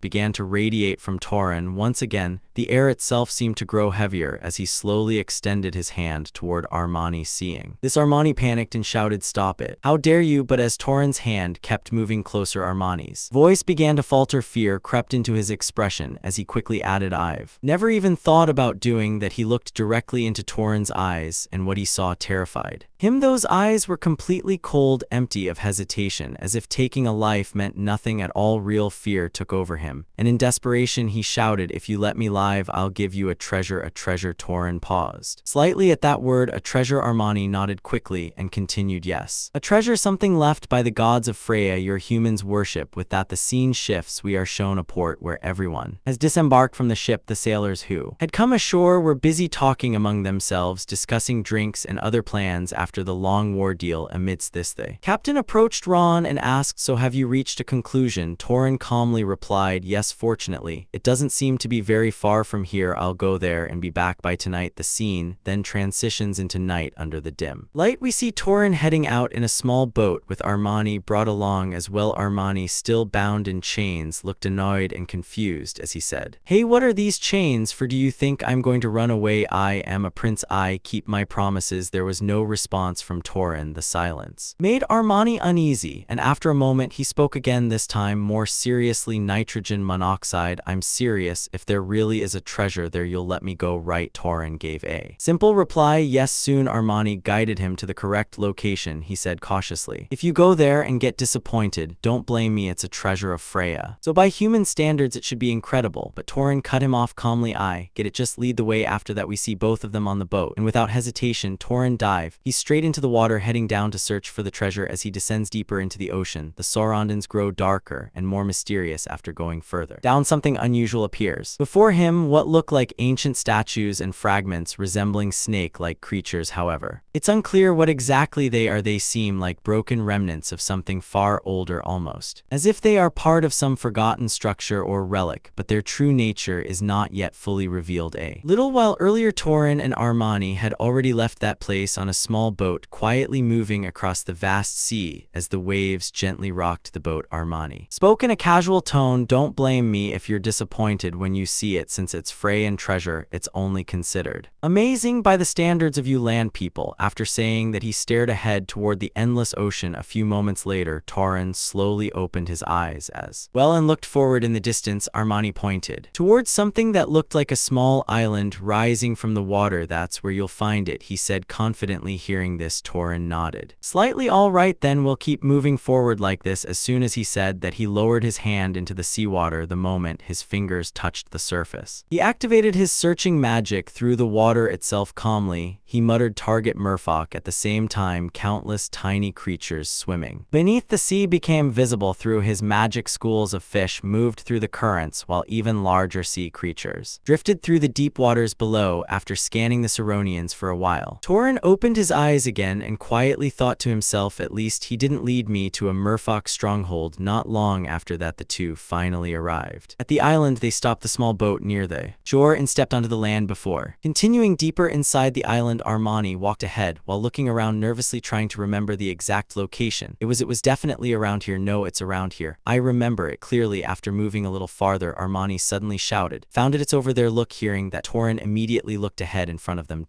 began to radiate from Torin. Once again, the air itself seemed to grow heavier as he slowly extended his hand toward Armani. Seeing this, Armani panicked and shouted, "Stop it! How dare you!" But as Torin's hand kept moving closer, Armani's voice began to falter. Fear crept into his expression as he quickly added, "I've never even thought about doing that." He looked directly into Torin's eyes, and what he saw terrified him. Those eyes were completely cold, empty of hesitation, as if taking a life meant nothing at all. Real fear took over him, and in desperation he shouted, "If you let me live, I'll give you a treasure." "A treasure?" Torin paused slightly at that word. "A treasure?" Armani nodded quickly and continued, "Yes, a treasure, something left by the gods of Freya your humans worship." With that, the scene shifts. We are shown a port where everyone has disembarked from the ship. The sailors who had come ashore were busy talking among themselves, discussing drinks and other plans after the long ordeal. Amidst this, the captain approached Ron and asked, "So have you reached a conclusion?" Torin calmly replied, "Yes, fortunately. It doesn't seem to be very far from here. I'll go there and be back by tonight." The scene then transitions into night. Under the dim light, we see Torin heading out in a small boat with Armani brought along as well. Armani, still bound in chains, looked annoyed and confused as he said, "Hey, what are these chains for? Do you think I'm going to run away? I am a prince. I keep my promises." There was no response from Torin. The silence made Armani uneasy, and after a moment he spoke again, this time more seriously. "Nitrogen monoxide. I'm serious. If there really is a treasure there, you'll let me go, right?" Torin gave a simple reply, "Yes." Soon Armani guided him to the correct location. He said cautiously, "If you go there and get disappointed, don't blame me. It's a treasure of Freya, so by human standards it should be incredible." But Torin cut him off calmly. "I get it, just lead the way." After that, we see both of them on the boat, and without hesitation, Torin dive. He's straight into the water, heading down to search for the treasure. As he descends deeper into the ocean, the Saurondans grow darker and more mysterious. After going further down, something unusual appears before him, what look like ancient statues and fragments resembling snake-like creatures. However, it's unclear what exactly they are. They seem like broken remnants of something far older, almost as if they are part of some forgotten structure or relic, but their true nature is not yet fully revealed. A little while earlier, Torin and Armani had already left that place on a small boat, quietly moving across the vast sea. As the waves gently rocked the boat, Armani spoke in a casual tone, "Don't blame me if you're disappointed when you see it. since it's fray and treasure, it's only considered amazing by the standards of you land people. After saying that, he stared ahead toward the endless ocean. A few moments later, Torin slowly opened his eyes as well and looked forward. In the distance, Armani pointed towards something that looked like a small island rising from the water. That's where you'll find it, he said confidently. Hearing this, Torin nodded slightly. All right, then we'll keep moving forward like this. As soon as he said that, he lowered his hand into the seawater. The moment his fingers touched the surface, he activated his searching magic through the water itself. Calmly, he muttered, "Target merfolk." At the same time, countless tiny creatures swimming beneath the sea became visible. Through his magic, schools of fish moved through the currents, while even larger sea creatures drifted through the deep waters below. After scanning the Ceronians for a while, Torin opened his eyes again and quietly thought to himself, "At least he didn't lead me to a merfolk stronghold." Not long after that, the two finally arrived at the island. They stopped the small boat near the shore and stepped onto the land. Before continuing deeper inside the island, Armani walked ahead while looking around nervously, trying to remember the exact location. It was definitely around here. No, it's around here. I remember it clearly. After moving a little farther, Armani suddenly shouted, "Found it, it's over there, look." Hearing that, Torin immediately looked ahead. In front of them,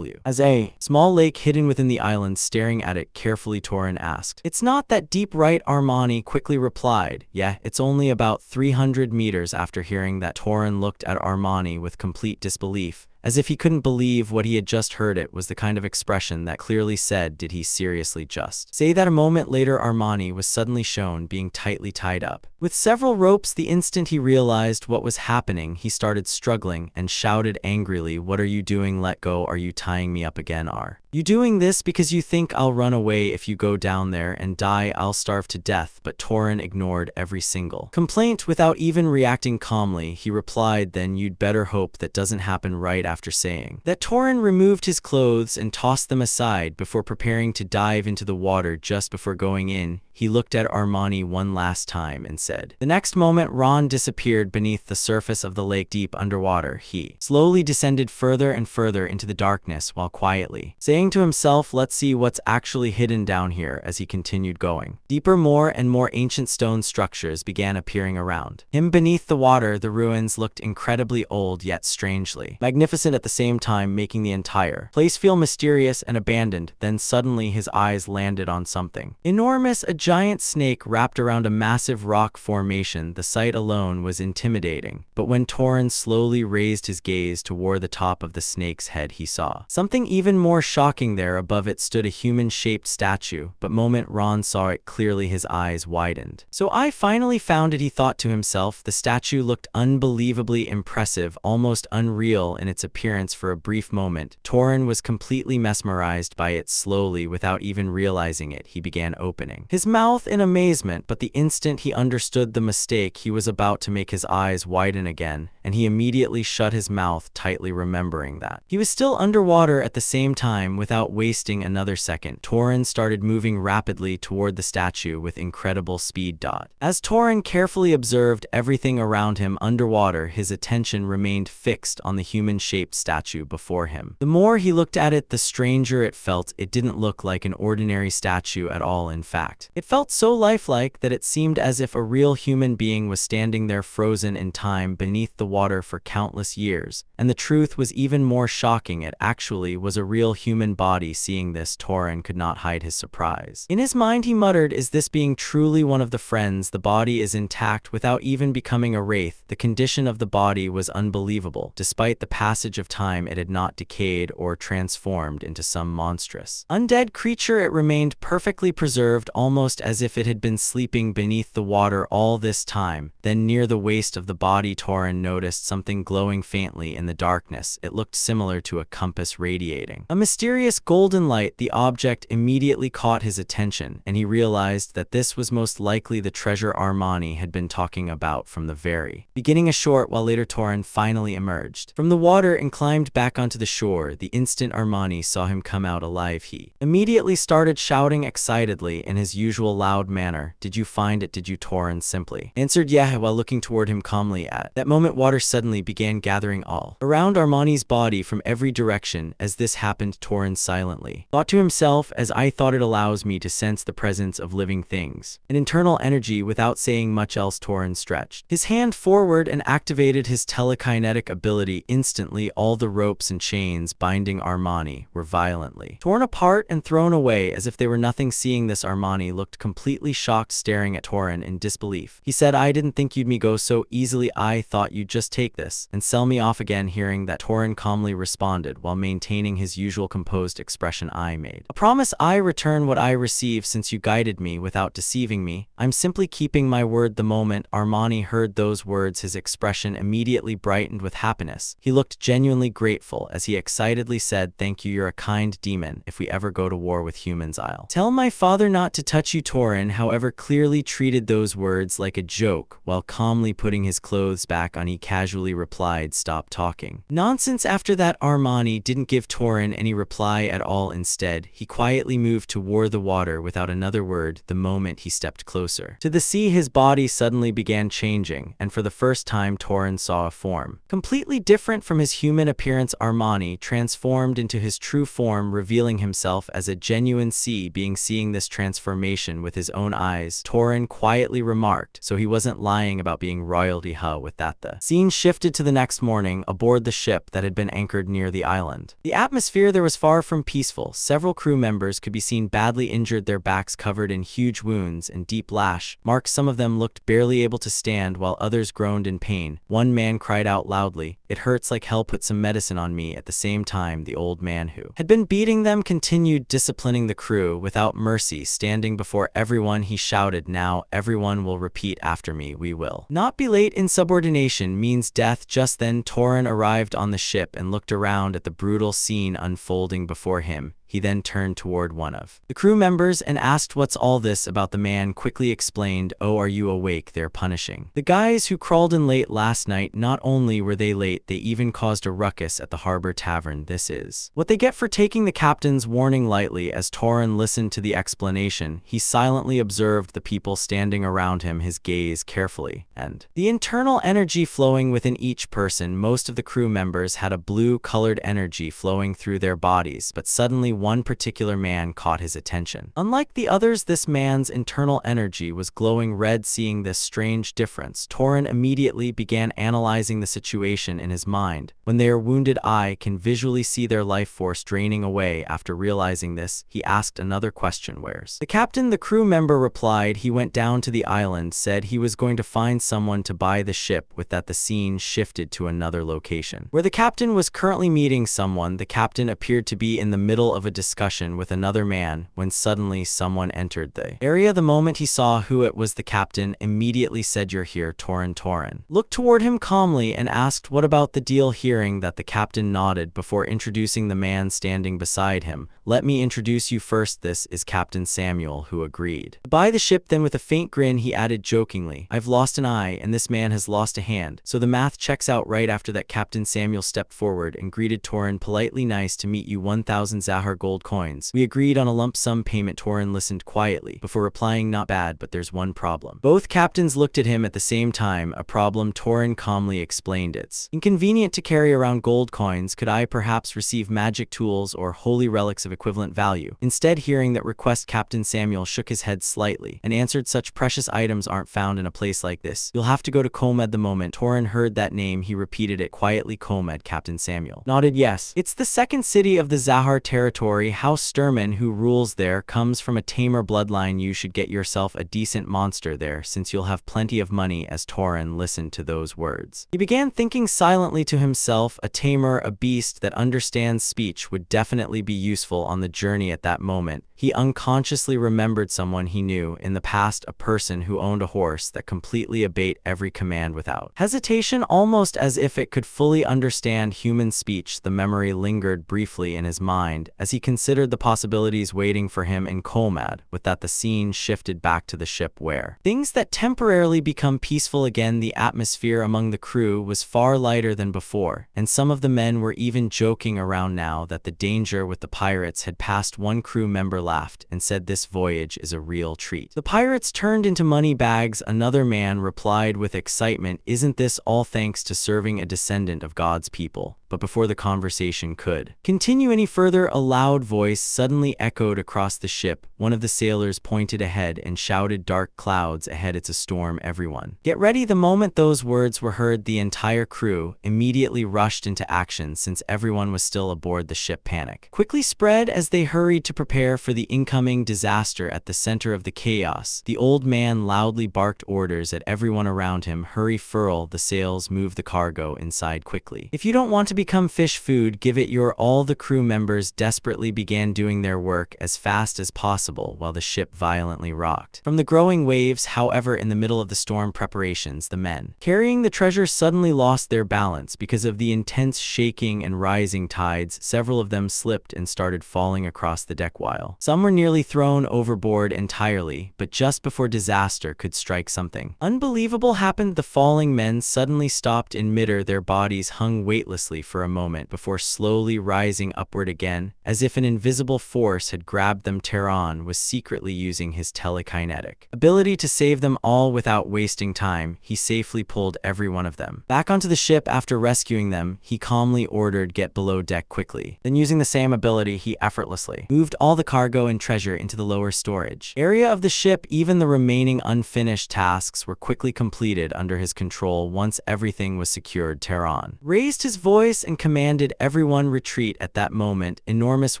as a small lake hidden within the island. Staring at it carefully, Torin asked, "It's not that deep, right?" Armani quickly replied, "Yeah, it's only about 300 meters. After hearing that, Torin looked at Armani with complete disbelief, as if he couldn't believe what he had just heard. It was the kind of expression that clearly said, did he seriously just say that? A moment later, Armani was suddenly shown being tightly tied up with several ropes. The instant he realized what was happening, he started struggling and shouted angrily, "What are you doing? Let go. Are you tying me up again? Are you doing this because you think I'll run away? If you go down there and die, I'll starve to death." But Torin ignored every single complaint without even reacting. Calmly, he replied, "Then you'd better hope that doesn't happen." Right after saying that, Torin removed his clothes and tossed them aside before preparing to dive into the water. Just before going in, he looked at Armani one last time and said. The next moment, Ron disappeared beneath the surface of the lake. Deep underwater, he slowly descended further and further into the darkness while quietly saying to himself, "Let's see what's actually hidden down here." As he continued going deeper, more and more ancient stone structures began appearing around him beneath the water. The ruins looked incredibly old, yet strangely magnificent at the same time, making the entire place feel mysterious and abandoned. Then suddenly his eyes landed on something enormous, a giant snake wrapped around a massive rock formation. The sight alone was intimidating, but when Torin slowly raised his gaze toward the top of the snake's head, he saw something even more shocking there. Above it stood a human-shaped statue, but moment Ron saw it clearly, his eyes widened. "So I finally found it," he thought to himself. The statue looked unbelievably impressive, almost unreal in its appearance. For a brief moment, Torin was completely mesmerized by it. Slowly, without even realizing it, he began opening his mouth in amazement, but the instant he understood the mistake he was about to make, his eyes widen again, and he immediately shut his mouth tightly, remembering that he was still underwater. At the same time, without wasting another second, Torin started moving rapidly toward the statue with incredible speed. As Torin carefully observed everything around him underwater, his attention remained fixed on the human-shaped statue before him. The more he looked at it, the stranger it felt. It didn't look like an ordinary statue at all. In fact, it felt so lifelike that it seemed as if a real human being was standing there, frozen in time beneath the water for countless years. And the truth was even more shocking, it actually was a real human body. Seeing this, Torin could not hide his surprise. In his mind, he muttered, "Is this being truly one of the friends?" The body is intact without even becoming a wraith. The condition of the body was unbelievable. Despite the passage of time, it had not decayed or transformed into some monstrous undead creature. It remained perfectly preserved, almost as if it had been sleeping beneath the water all this time. Then near the waist of the body, Torin noticed something glowing faintly in the darkness. It looked similar to a compass radiating a mysterious golden light. The object immediately caught his attention, and he realized that this was most likely the treasure Armani had been talking about from the very beginning. A short while later, Torin finally emerged from the water and climbed back onto the shore. The instant Armani saw him come out alive, he immediately started shouting excitedly in his usual loud manner, "Did you find it? Did you?" Torin simply answered, "Yeah," while looking toward him calmly. At that moment, water water suddenly began gathering all around Armani's body from every direction. As this happened, Torin silently thought to himself, as I thought, it allows me to sense the presence of living things. An internal energy. Without saying much else, Torin stretched his hand forward and activated his telekinetic ability. Instantly, all the ropes and chains binding Armani were violently torn apart and thrown away as if they were nothing. Seeing this, Armani looked completely shocked, staring at Torin in disbelief. He said, I didn't think you'd me go so easily. I thought you'd just take this and sell me off again. Hearing that, Torin calmly responded while maintaining his usual composed expression, I made a promise. I return what I receive since you guided me without deceiving me. I'm simply keeping my word. The moment Armani heard those words, his expression immediately brightened with happiness. He looked genuinely grateful as he excitedly said, thank you, you're a kind demon. If we ever go to war with humans, I'll tell my father not to touch you. Torin, however, clearly treated those words like a joke. While calmly putting his clothes back on, he casually replied, stop talking nonsense. After that, Armani didn't give Torin any reply at all. Instead, he quietly moved toward the water without another word. The moment he stepped closer to the sea, his body suddenly began changing, and for the first time, Torin saw a form completely different from his human appearance. Armani transformed into his true form, revealing himself as a genuine sea being. Seeing this transformation with his own eyes, Torin quietly remarked, so he wasn't lying about being royalty. With that, the scene shifted to the next morning aboard the ship that had been anchored near the island. The atmosphere there was far from peaceful. Several crew members could be seen badly injured, their backs covered in huge wounds and deep lash marks. Some of them looked barely able to stand, while others groaned in pain. One man cried out loudly, it hurts like hell, put some medicine on me. At the same time, the old man who had been beating them continued disciplining the crew without mercy. Standing before everyone, he shouted, now everyone will repeat after me, we will not be late. Insubordination means death. Just then, Torin arrived on the ship and looked around at the brutal scene unfolding before him. He then turned toward one of the crew members and asked, what's all this about? The man quickly explained, oh, are you awake? They're punishing the guys who crawled in late last night. Not only were they late, they even caused a ruckus at the harbor tavern. This is what they get for taking the captain's warning lightly. As Torin listened to the explanation, he silently observed the people standing around him, his gaze carefully and the internal energy flowing within each person. Most of the crew members had a blue-colored energy flowing through their bodies, but suddenly one particular man caught his attention. Unlike the others, this man's internal energy was glowing red. Seeing this strange difference, Torin immediately began analyzing the situation in his mind. When they are wounded, I can visually see their life force draining away. After realizing this, he asked another question, where's the captain? The crew member replied, he went down to the island, said he was going to find someone to buy the ship. With that, the scene shifted to another location where the captain was currently meeting someone. The captain appeared to be in the middle of a discussion with another man when suddenly someone entered the area. The moment he saw who it was, the captain immediately said, you're here. Torin looked toward him calmly and asked, what about the deal? Hearing that, the captain nodded before introducing the man standing beside him. Let me introduce you first. This is Captain Samuel, who agreed to buy the ship. Then with a faint grin, he added jokingly, I've lost an eye and this man has lost a hand, so the math checks out. Right after that, Captain Samuel stepped forward and greeted Torin politely, nice to meet you, 1,000 Zahar gold coins. We agreed on a lump sum payment. Torin listened quietly before replying, not bad, but there's one problem. Both captains looked at him at the same time. A problem? Torin calmly explained, it's inconvenient to carry around gold coins. Could I perhaps receive magic tools or holy relics of equivalent value? Instead, hearing that request, Captain Samuel shook his head slightly and answered, such precious items aren't found in a place like this. You'll have to go to Comed. The moment Torin heard that name, he repeated it quietly, Comed. Captain Samuel nodded yes. It's the second city of the Zahar territory. House Sturman, who rules there, comes from a tamer bloodline. You should get yourself a decent monster there, since you'll have plenty of money. As Torin listened to those words, he began thinking silently to himself, a tamer, a beast that understands speech, would definitely be useful on the journey. At that moment, he unconsciously remembered someone he knew in the past, a person who owned a horse that completely obeyed every command without hesitation, almost as if it could fully understand human speech. The memory lingered briefly in his mind as as he considered the possibilities waiting for him in Colmad. With that, the scene shifted back to the ship where things that temporarily become peaceful again. The atmosphere among the crew was far lighter than before, and some of the men were even joking around now that the danger with the pirates had passed. One crew member laughed and said, "This voyage is a real treat." The pirates turned into money bags. Another man replied with excitement, "Isn't this all thanks to serving a descendant of God's people?" But before the conversation could continue any further, a loud voice suddenly echoed across the ship. One of the sailors pointed ahead and shouted, "Dark clouds ahead, it's a storm, everyone. Get ready." The moment those words were heard, the entire crew immediately rushed into action since everyone was still aboard the ship. Panic quickly spread as they hurried to prepare for the incoming disaster. At the center of the chaos, the old man loudly barked orders at everyone around him. "Hurry, furl the sails, move the cargo inside quickly. If you don't want to become fish food, give it your all." The crew members desperately began doing their work as fast as possible while the ship violently rocked from the growing waves. However, in the middle of the storm preparations, the men carrying the treasure suddenly lost their balance because of the intense shaking and rising tides. Several of them slipped and started falling across the deck, while some were nearly thrown overboard entirely. But just before disaster could strike, something unbelievable happened. The falling men suddenly stopped in midair. Their bodies hung weightlessly for a moment before slowly rising upward again, as if an invisible force had grabbed them. Taran was secretly using his telekinetic ability to save them all without wasting time. He safely pulled every one of them back onto the ship. After rescuing them, he calmly ordered, "Get below deck quickly." Then, using the same ability, he effortlessly moved all the cargo and treasure into the lower storage area of the ship. Even the remaining unfinished tasks were quickly completed under his control. Once everything was secured, Taran raised his voice and commanded everyone retreat. At that moment, enormous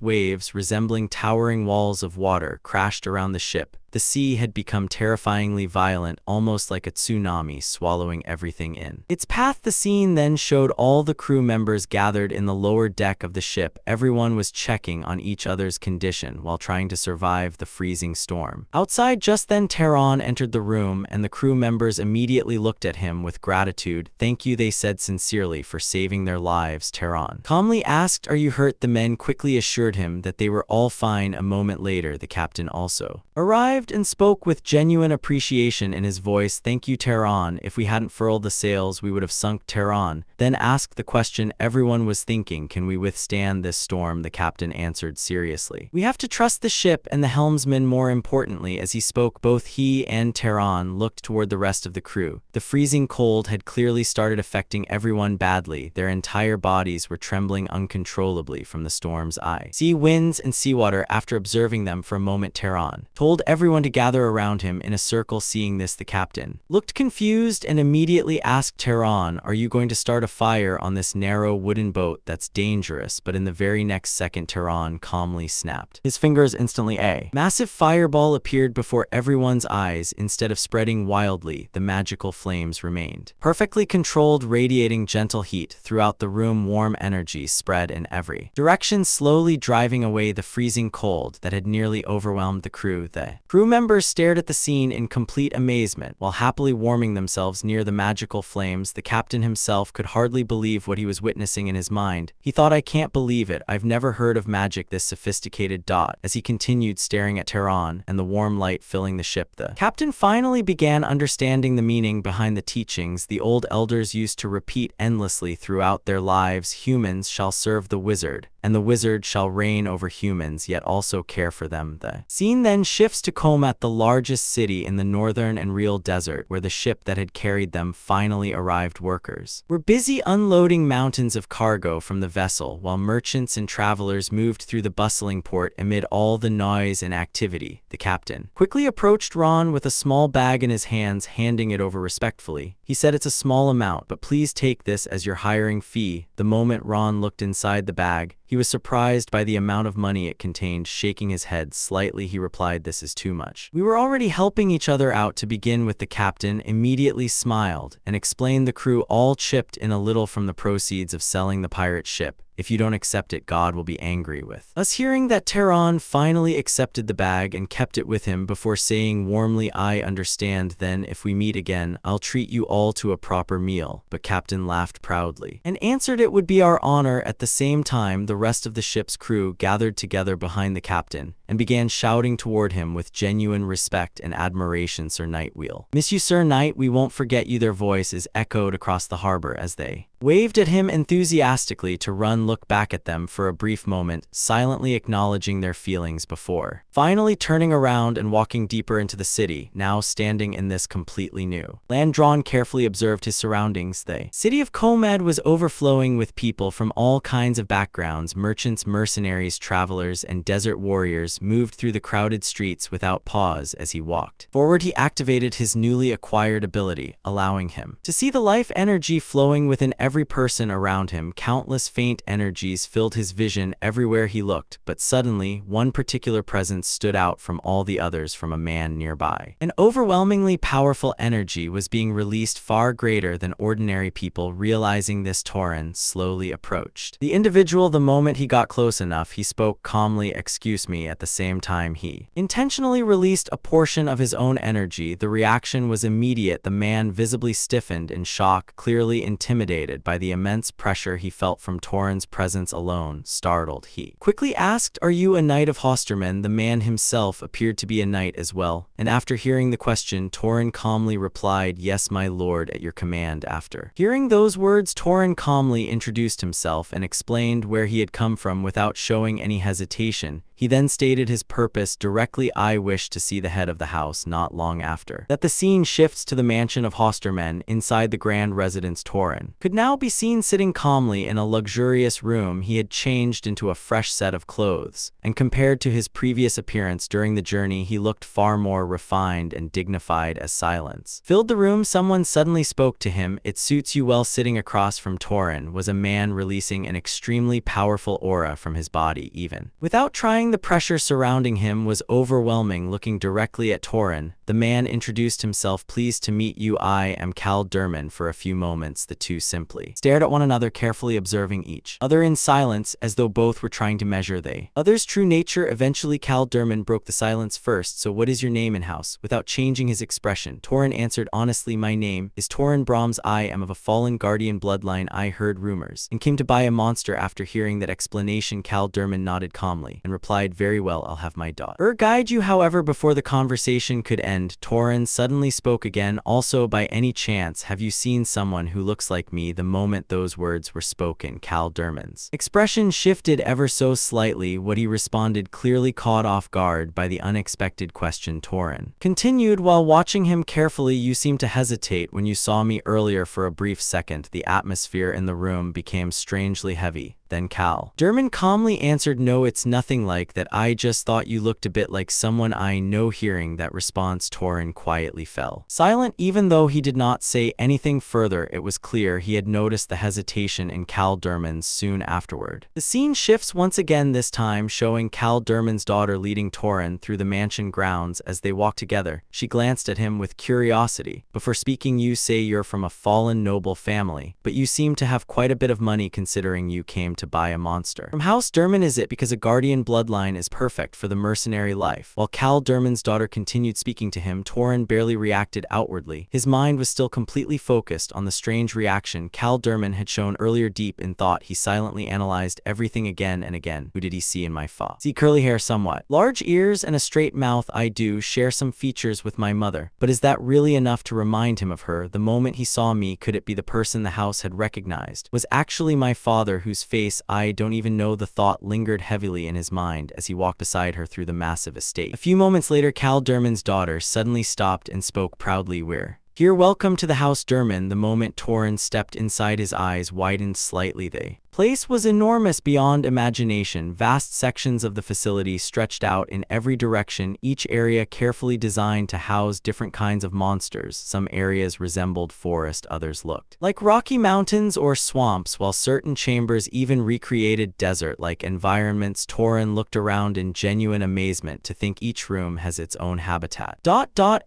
waves resembling towering walls of water crashed around the ship. The sea had become terrifyingly violent, almost like a tsunami swallowing everything in its path. The scene then showed all the crew members gathered in the lower deck of the ship. Everyone was checking on each other's condition while trying to survive the freezing storm outside. Just then, Taran entered the room, and the crew members immediately looked at him with gratitude. "Thank you," they said sincerely, "for saving their lives." Taran calmly asked, "Are you hurt?" The men quickly assured him that they were all fine. A moment later, the captain also arrived and spoke with genuine appreciation in his voice. "Thank you, Taran. If we hadn't furled the sails, we would have sunk." Taran then asked the question everyone was thinking, "Can we withstand this storm?" The captain answered seriously, "We have to trust the ship and the helmsman more importantly." As he spoke, both he and Taran looked toward the rest of the crew. The freezing cold had clearly started affecting everyone badly. Their entire bodies were trembling uncontrollably from the storm's sea winds and seawater. After observing them for a moment, Taran told everyone to gather around him in a circle. Seeing this, the captain looked confused and immediately asked Taran, "Are you going to start a fire on this narrow wooden boat? That's dangerous." But in the very next second, Taran calmly snapped his fingers. Instantly, a massive fireball appeared before everyone's eyes. Instead of spreading wildly, the magical flames remained perfectly controlled, radiating gentle heat throughout the room. Warm energy spread in every direction, slowly driving away the freezing cold that had nearly overwhelmed the crew. The crew members stared at the scene in complete amazement while happily warming themselves near the magical flames. The captain himself could hardly believe what he was witnessing. In his mind, he thought, "I can't believe it. I've never heard of magic this sophisticated." As he continued staring at Taran and the warm light filling the ship, the captain finally began understanding the meaning behind the teachings the old elders used to repeat endlessly throughout their lives. Humans shall serve the wizard, and the wizard shall reign over humans, yet also care for them. The scene then shifts to Komat, the largest city in the northern and real desert, where the ship that had carried them finally arrived. Workers were busy unloading mountains of cargo from the vessel, while merchants and travelers moved through the bustling port. Amid all the noise and activity, the captain quickly approached Ron with a small bag in his hands. Handing it over respectfully, he said, "It's a small amount, but please take this as your hiring fee." The moment Ron looked inside the bag, he was surprised by the amount of money it contained. Shaking his head slightly, he replied, "This is too much. We were already helping each other out to begin with." The captain immediately smiled and explained the crew all chipped in a little from the proceeds of selling the pirate ship. If you don't accept it, God will be angry with us." Hearing that, Tehran finally accepted the bag and kept it with him before saying warmly, "I understand. Then if we meet again, I'll treat you all to a proper meal." But Captain laughed proudly and answered it would be our honor. At the same time, the rest of the ship's crew gathered together behind the captain and began shouting toward him with genuine respect and admiration. "Sir Knight, we'll miss you, Sir Knight. We won't forget you." Their voices echoed across the harbor as they waved at him enthusiastically. To look back at them for a brief moment, silently acknowledging their feelings before finally turning around and walking deeper into the city. Now standing in this completely new land, Drawn carefully observed his surroundings. The city of Comed was overflowing with people from all kinds of backgrounds. Merchants, mercenaries, travelers, and desert warriors moved through the crowded streets without pause. As he walked forward, he activated his newly acquired ability, allowing him to see the life energy flowing within every person around him. Countless faint energies filled his vision everywhere he looked, but suddenly, one particular presence stood out from all the others. From a man nearby, an overwhelmingly powerful energy was being released, far greater than ordinary people. Realizing this, Torin slowly approached the individual. The moment he got close enough, he spoke calmly, "Excuse me." At the same time, he intentionally released a portion of his own energy. The reaction was immediate. The man visibly stiffened in shock, clearly intimidated by the immense pressure he felt from Torin's presence alone. Startled, he quickly asked, "Are you a knight of Hosterman?" The man himself appeared to be a knight as well, and after hearing the question, Torin calmly replied, "Yes, my lord, at your command." After hearing those words, Torin calmly introduced himself and explained where he had come from without showing any hesitation. He then stated his purpose directly, "I wish to see the head of the house." Not long after that, the scene shifts to the mansion of Hosterman. Inside the grand residence, Torin could now be seen sitting calmly in a luxurious room. He had changed into a fresh set of clothes, and compared to his previous appearance during the journey, he looked far more refined and dignified. As silence filled the room, someone suddenly spoke to him. "It suits you well." Sitting across from Torin was a man releasing an extremely powerful aura from his body. Even without trying, the pressure surrounding him was overwhelming. Looking directly at Torin, the man introduced himself. "Pleased to meet you. I am Cal Durman." For a few moments, the two simply stared at one another, carefully observing each other in silence, as though both were trying to measure the other's true nature. Eventually, Cal Durman broke the silence first. "So what is your name and house?" Without changing his expression, Torin answered honestly, "My name is Torin Brahms. I am of a fallen guardian bloodline. I heard rumors and came to buy a monster." After hearing that explanation, Cal Durman nodded calmly and replied, "Very well, I'll have my daughter guide you." However, before the conversation could end, Torin suddenly spoke again. "Also, by any chance, have you seen someone who looks like me?" The moment those words were spoken, Cal Durman's expression shifted ever so slightly. What he responded clearly caught off guard by the unexpected question. Torin continued while watching him carefully, "You seemed to hesitate when you saw me earlier. For a brief second, the atmosphere in the room became strangely heavy. Then Cal Durman calmly answered, "No, it's nothing like that. I just thought you looked a bit like someone I know." Hearing that response, Torin quietly fell silent. Even though he did not say anything further, it was clear he had noticed the hesitation in Cal Durman's. Soon afterward, the scene shifts once again, this time showing Cal Durman's daughter leading Torin through the mansion grounds. As they walked together, she glanced at him with curiosity. Before speaking, "You say you're from a fallen noble family, but you seem to have quite a bit of money considering you came to buy a monster from House Durman. Is it because a guardian bloodline is perfect for the mercenary life?" While Cal Durman's daughter continued speaking to him, Torin barely reacted outwardly. His mind was still completely focused on the strange reaction Cal Durman had shown earlier. Deep in thought, he silently analyzed everything again and again. "Who did he see in my fa? See curly hair, somewhat large ears, and a straight mouth. I do share some features with my mother, but is that really enough to remind him of her? The moment he saw me, could it be the person the house had recognized was actually my father, whose face I don't even know?" The thought lingered heavily in his mind as he walked beside her through the massive estate. A few moments later, Cal Durman's daughter suddenly stopped and spoke proudly, "We're here. Welcome to the House Durman." The moment Torin stepped inside, his eyes widened slightly. The place was enormous beyond imagination. Vast sections of the facility stretched out in every direction, each area carefully designed to house different kinds of monsters. Some areas resembled forest, others looked like rocky mountains or swamps, while certain chambers even recreated desert-like environments. Torin looked around in genuine amazement to think each room has its own habitat.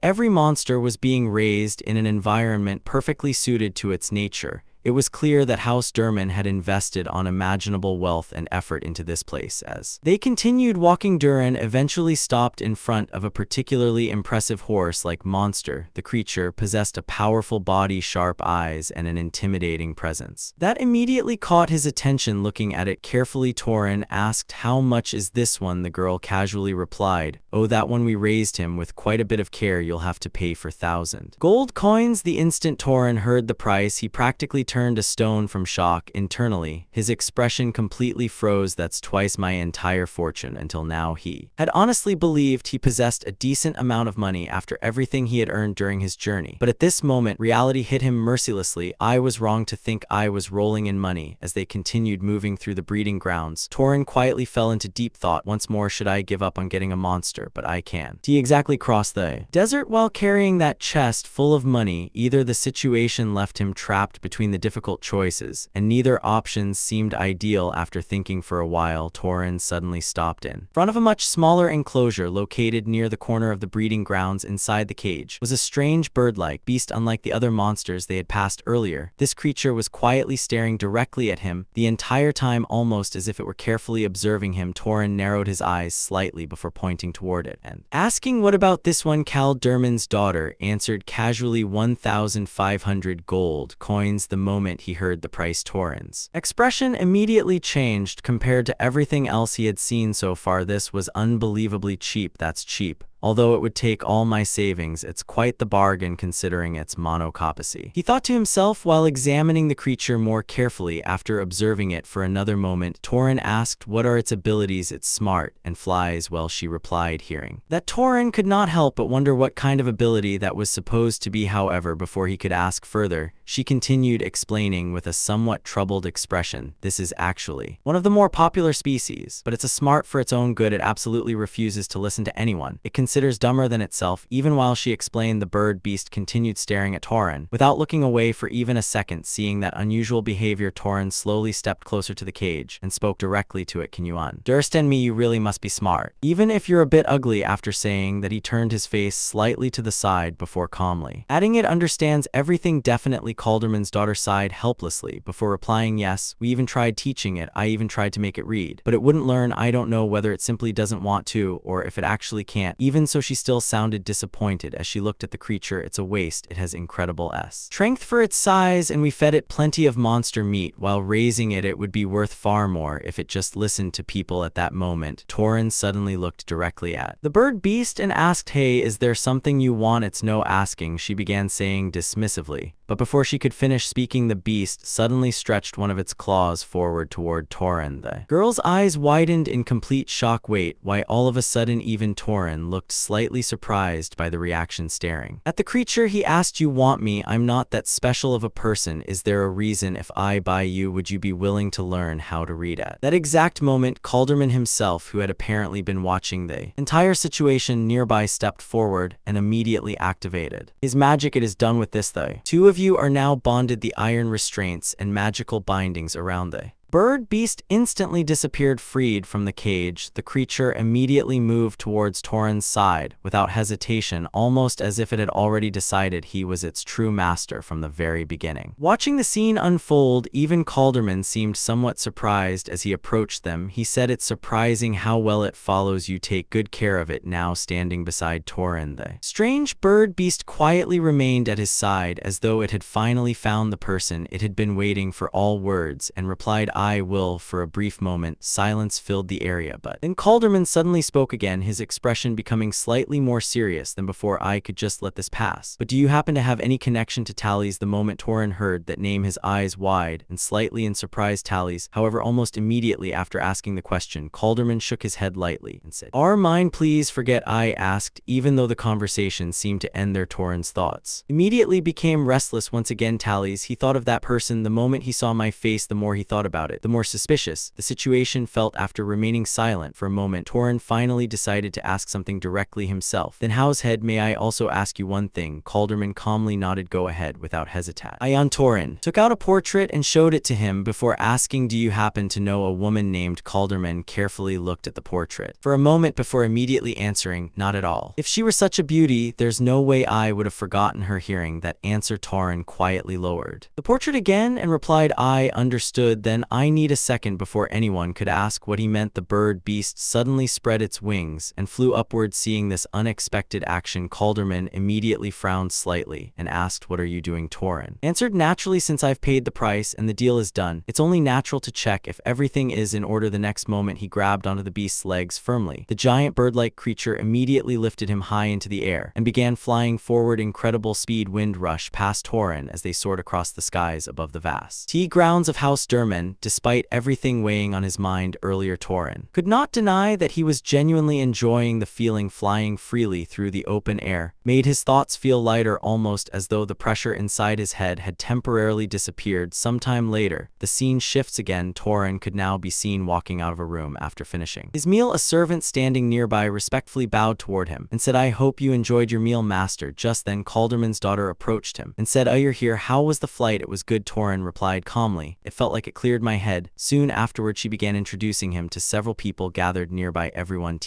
Every monster was being raised in an environment perfectly suited to its nature. It was clear that House Durman had invested unimaginable wealth and effort into this place. As they continued walking, Duran eventually stopped in front of a particularly impressive horse-like monster. The creature possessed a powerful body, sharp eyes, and an intimidating presence that immediately caught his attention. Looking at it carefully, Torin asked, "How much is this one?" The girl casually replied, "Oh, that one we raised him. With quite a bit of care, you'll have to pay for 1,000 gold coins." The instant Torin heard the price, he practically turned to stone from shock. Internally, his expression completely froze. "That's twice my entire fortune." Until now, he had honestly believed he possessed a decent amount of money after everything he had earned during his journey. But at this moment, reality hit him mercilessly. I was wrong to think I was rolling in money. As they continued moving through the breeding grounds, Torin quietly fell into deep thought. Once more, should I give up on getting a monster? But I can. He exactly crossed the desert while carrying that chest full of money. Either the situation left him trapped between the difficult choices, and neither options seemed ideal. After thinking for a while, Torin suddenly stopped in front of a much smaller enclosure located near the corner of the breeding grounds. Inside the cage was a strange bird-like beast unlike the other monsters they had passed earlier. This creature was quietly staring directly at him the entire time, almost as if it were carefully observing him. Torin narrowed his eyes slightly before pointing toward it and asking, "What about this one?" Cal Durman's daughter answered casually, 1,500 gold coins. The moment he heard the price, Torin's expression immediately changed. Compared to everything else he had seen so far, this was unbelievably cheap. "That's cheap. Although it would take all my savings, it's quite the bargain considering its monocopacy," he thought to himself while examining the creature more carefully. After observing it for another moment, Torin asked, "What are its abilities?" "It's smart and flies well," she replied. Hearing that, Torin could not help but wonder what kind of ability that was supposed to be. However, before he could ask further, she continued explaining with a somewhat troubled expression, "This is actually one of the more popular species, but it's a smart for its own good. It absolutely refuses to listen to anyone it considers dumber than itself." Even while she explained, the bird beast continued staring at Torin without looking away for even a second. Seeing that unusual behavior, Torin slowly stepped closer to the cage and spoke directly to it. "Can you understand me? You really must be smart, even if you're a bit ugly." After saying that, he turned his face slightly to the side before calmly adding, "It understands everything." Definitely. Calderman's daughter sighed helplessly before replying, "Yes, we even tried teaching it. I even tried to make it read, but it wouldn't learn. I don't know whether it simply doesn't want to or if it actually can't." Even so, she still sounded disappointed as she looked at the creature. "It's a waste. It has incredible strength for its size, and we fed it plenty of monster meat while raising it. It would be worth far more if it just listened to people." At that moment, Torin suddenly looked directly at the bird beast and asked, "Hey, is there something you want?" "It's no asking," she began saying dismissively. But before she could finish speaking, the beast suddenly stretched one of its claws forward toward Torin. The girl's eyes widened in complete shock. "Wait, why?" All of a sudden, even Torin looked slightly surprised by the reaction. Staring at the creature, he asked, "You want me? I'm not that special of a person. Is there a reason if I buy you? Would you be willing to learn how to read?" At that exact moment, Calderman himself, who had apparently been watching the entire situation nearby, stepped forward and immediately activated his magic. "It is done with this, though. Two of you are now bonded." The iron restraints and magical bindings around the bird beast instantly disappeared. Freed from the cage, the creature immediately moved towards Torin's side without hesitation, almost as if it had already decided he was its true master from the very beginning. Watching the scene unfold, even Calderman seemed somewhat surprised as he approached them. He said, "It's surprising how well it follows you. Take good care of it." Now standing beside Torin, the strange bird beast quietly remained at his side as though it had finally found the person it had been waiting for. All words, and replied, "I will." For a brief moment, silence filled the area, but then Calderman suddenly spoke again, his expression becoming slightly more serious than before. "I could just let this pass. But do you happen to have any connection to Tallies?" The moment Torin heard that name, his eyes wide and slightly in surprise. "Tallies?" However, almost immediately after asking the question, Calderman shook his head lightly and said, "Are mine? Please forget I asked." Even though the conversation seemed to end there, Torin's thoughts immediately became restless once again. "Tallies?" He thought of that person. "The moment he saw my face, the more he thought about about it, the more suspicious the situation felt. After remaining silent for a moment, Torin finally decided to ask something directly himself. Then how's head, may I also ask you one thing? Calderman calmly nodded. Go ahead without hesitation. Ion Torin took out a portrait and showed it to him before asking, do you happen to know a woman named Calderman? Carefully looked at the portrait for a moment before immediately answering, not at all. If she were such a beauty, there's no way I would have forgotten her. Hearing that answer, Torin quietly lowered the portrait again and replied, I understood. Then I need a second. Before anyone could ask what he meant, the bird beast suddenly spread its wings and flew upward. Seeing this unexpected action, Calderman immediately frowned slightly and asked, what are you doing? Torin answered, naturally, since I've paid the price and the deal is done, it's only natural to check if everything is in order. The next moment he grabbed onto the beast's legs firmly. The giant bird-like creature immediately lifted him high into the air and began flying forward. Incredible speed. Wind rushed past Torin as they soared across the skies above the vast grounds of House Durman. Despite everything weighing on his mind earlier, Torin could not deny that he was genuinely enjoying the feeling. Flying freely through the open air made his thoughts feel lighter, almost as though the pressure inside his head had temporarily disappeared. Sometime later, the scene shifts again. Torin could now be seen walking out of a room after finishing his meal. A servant standing nearby respectfully bowed toward him and said, I hope you enjoyed your meal, master. Just then Calderman's daughter approached him and said, oh, you're here. How was the flight? It was good, Torin replied calmly. It felt like it cleared my head. Soon afterward, she began introducing him to several people gathered nearby. Everyone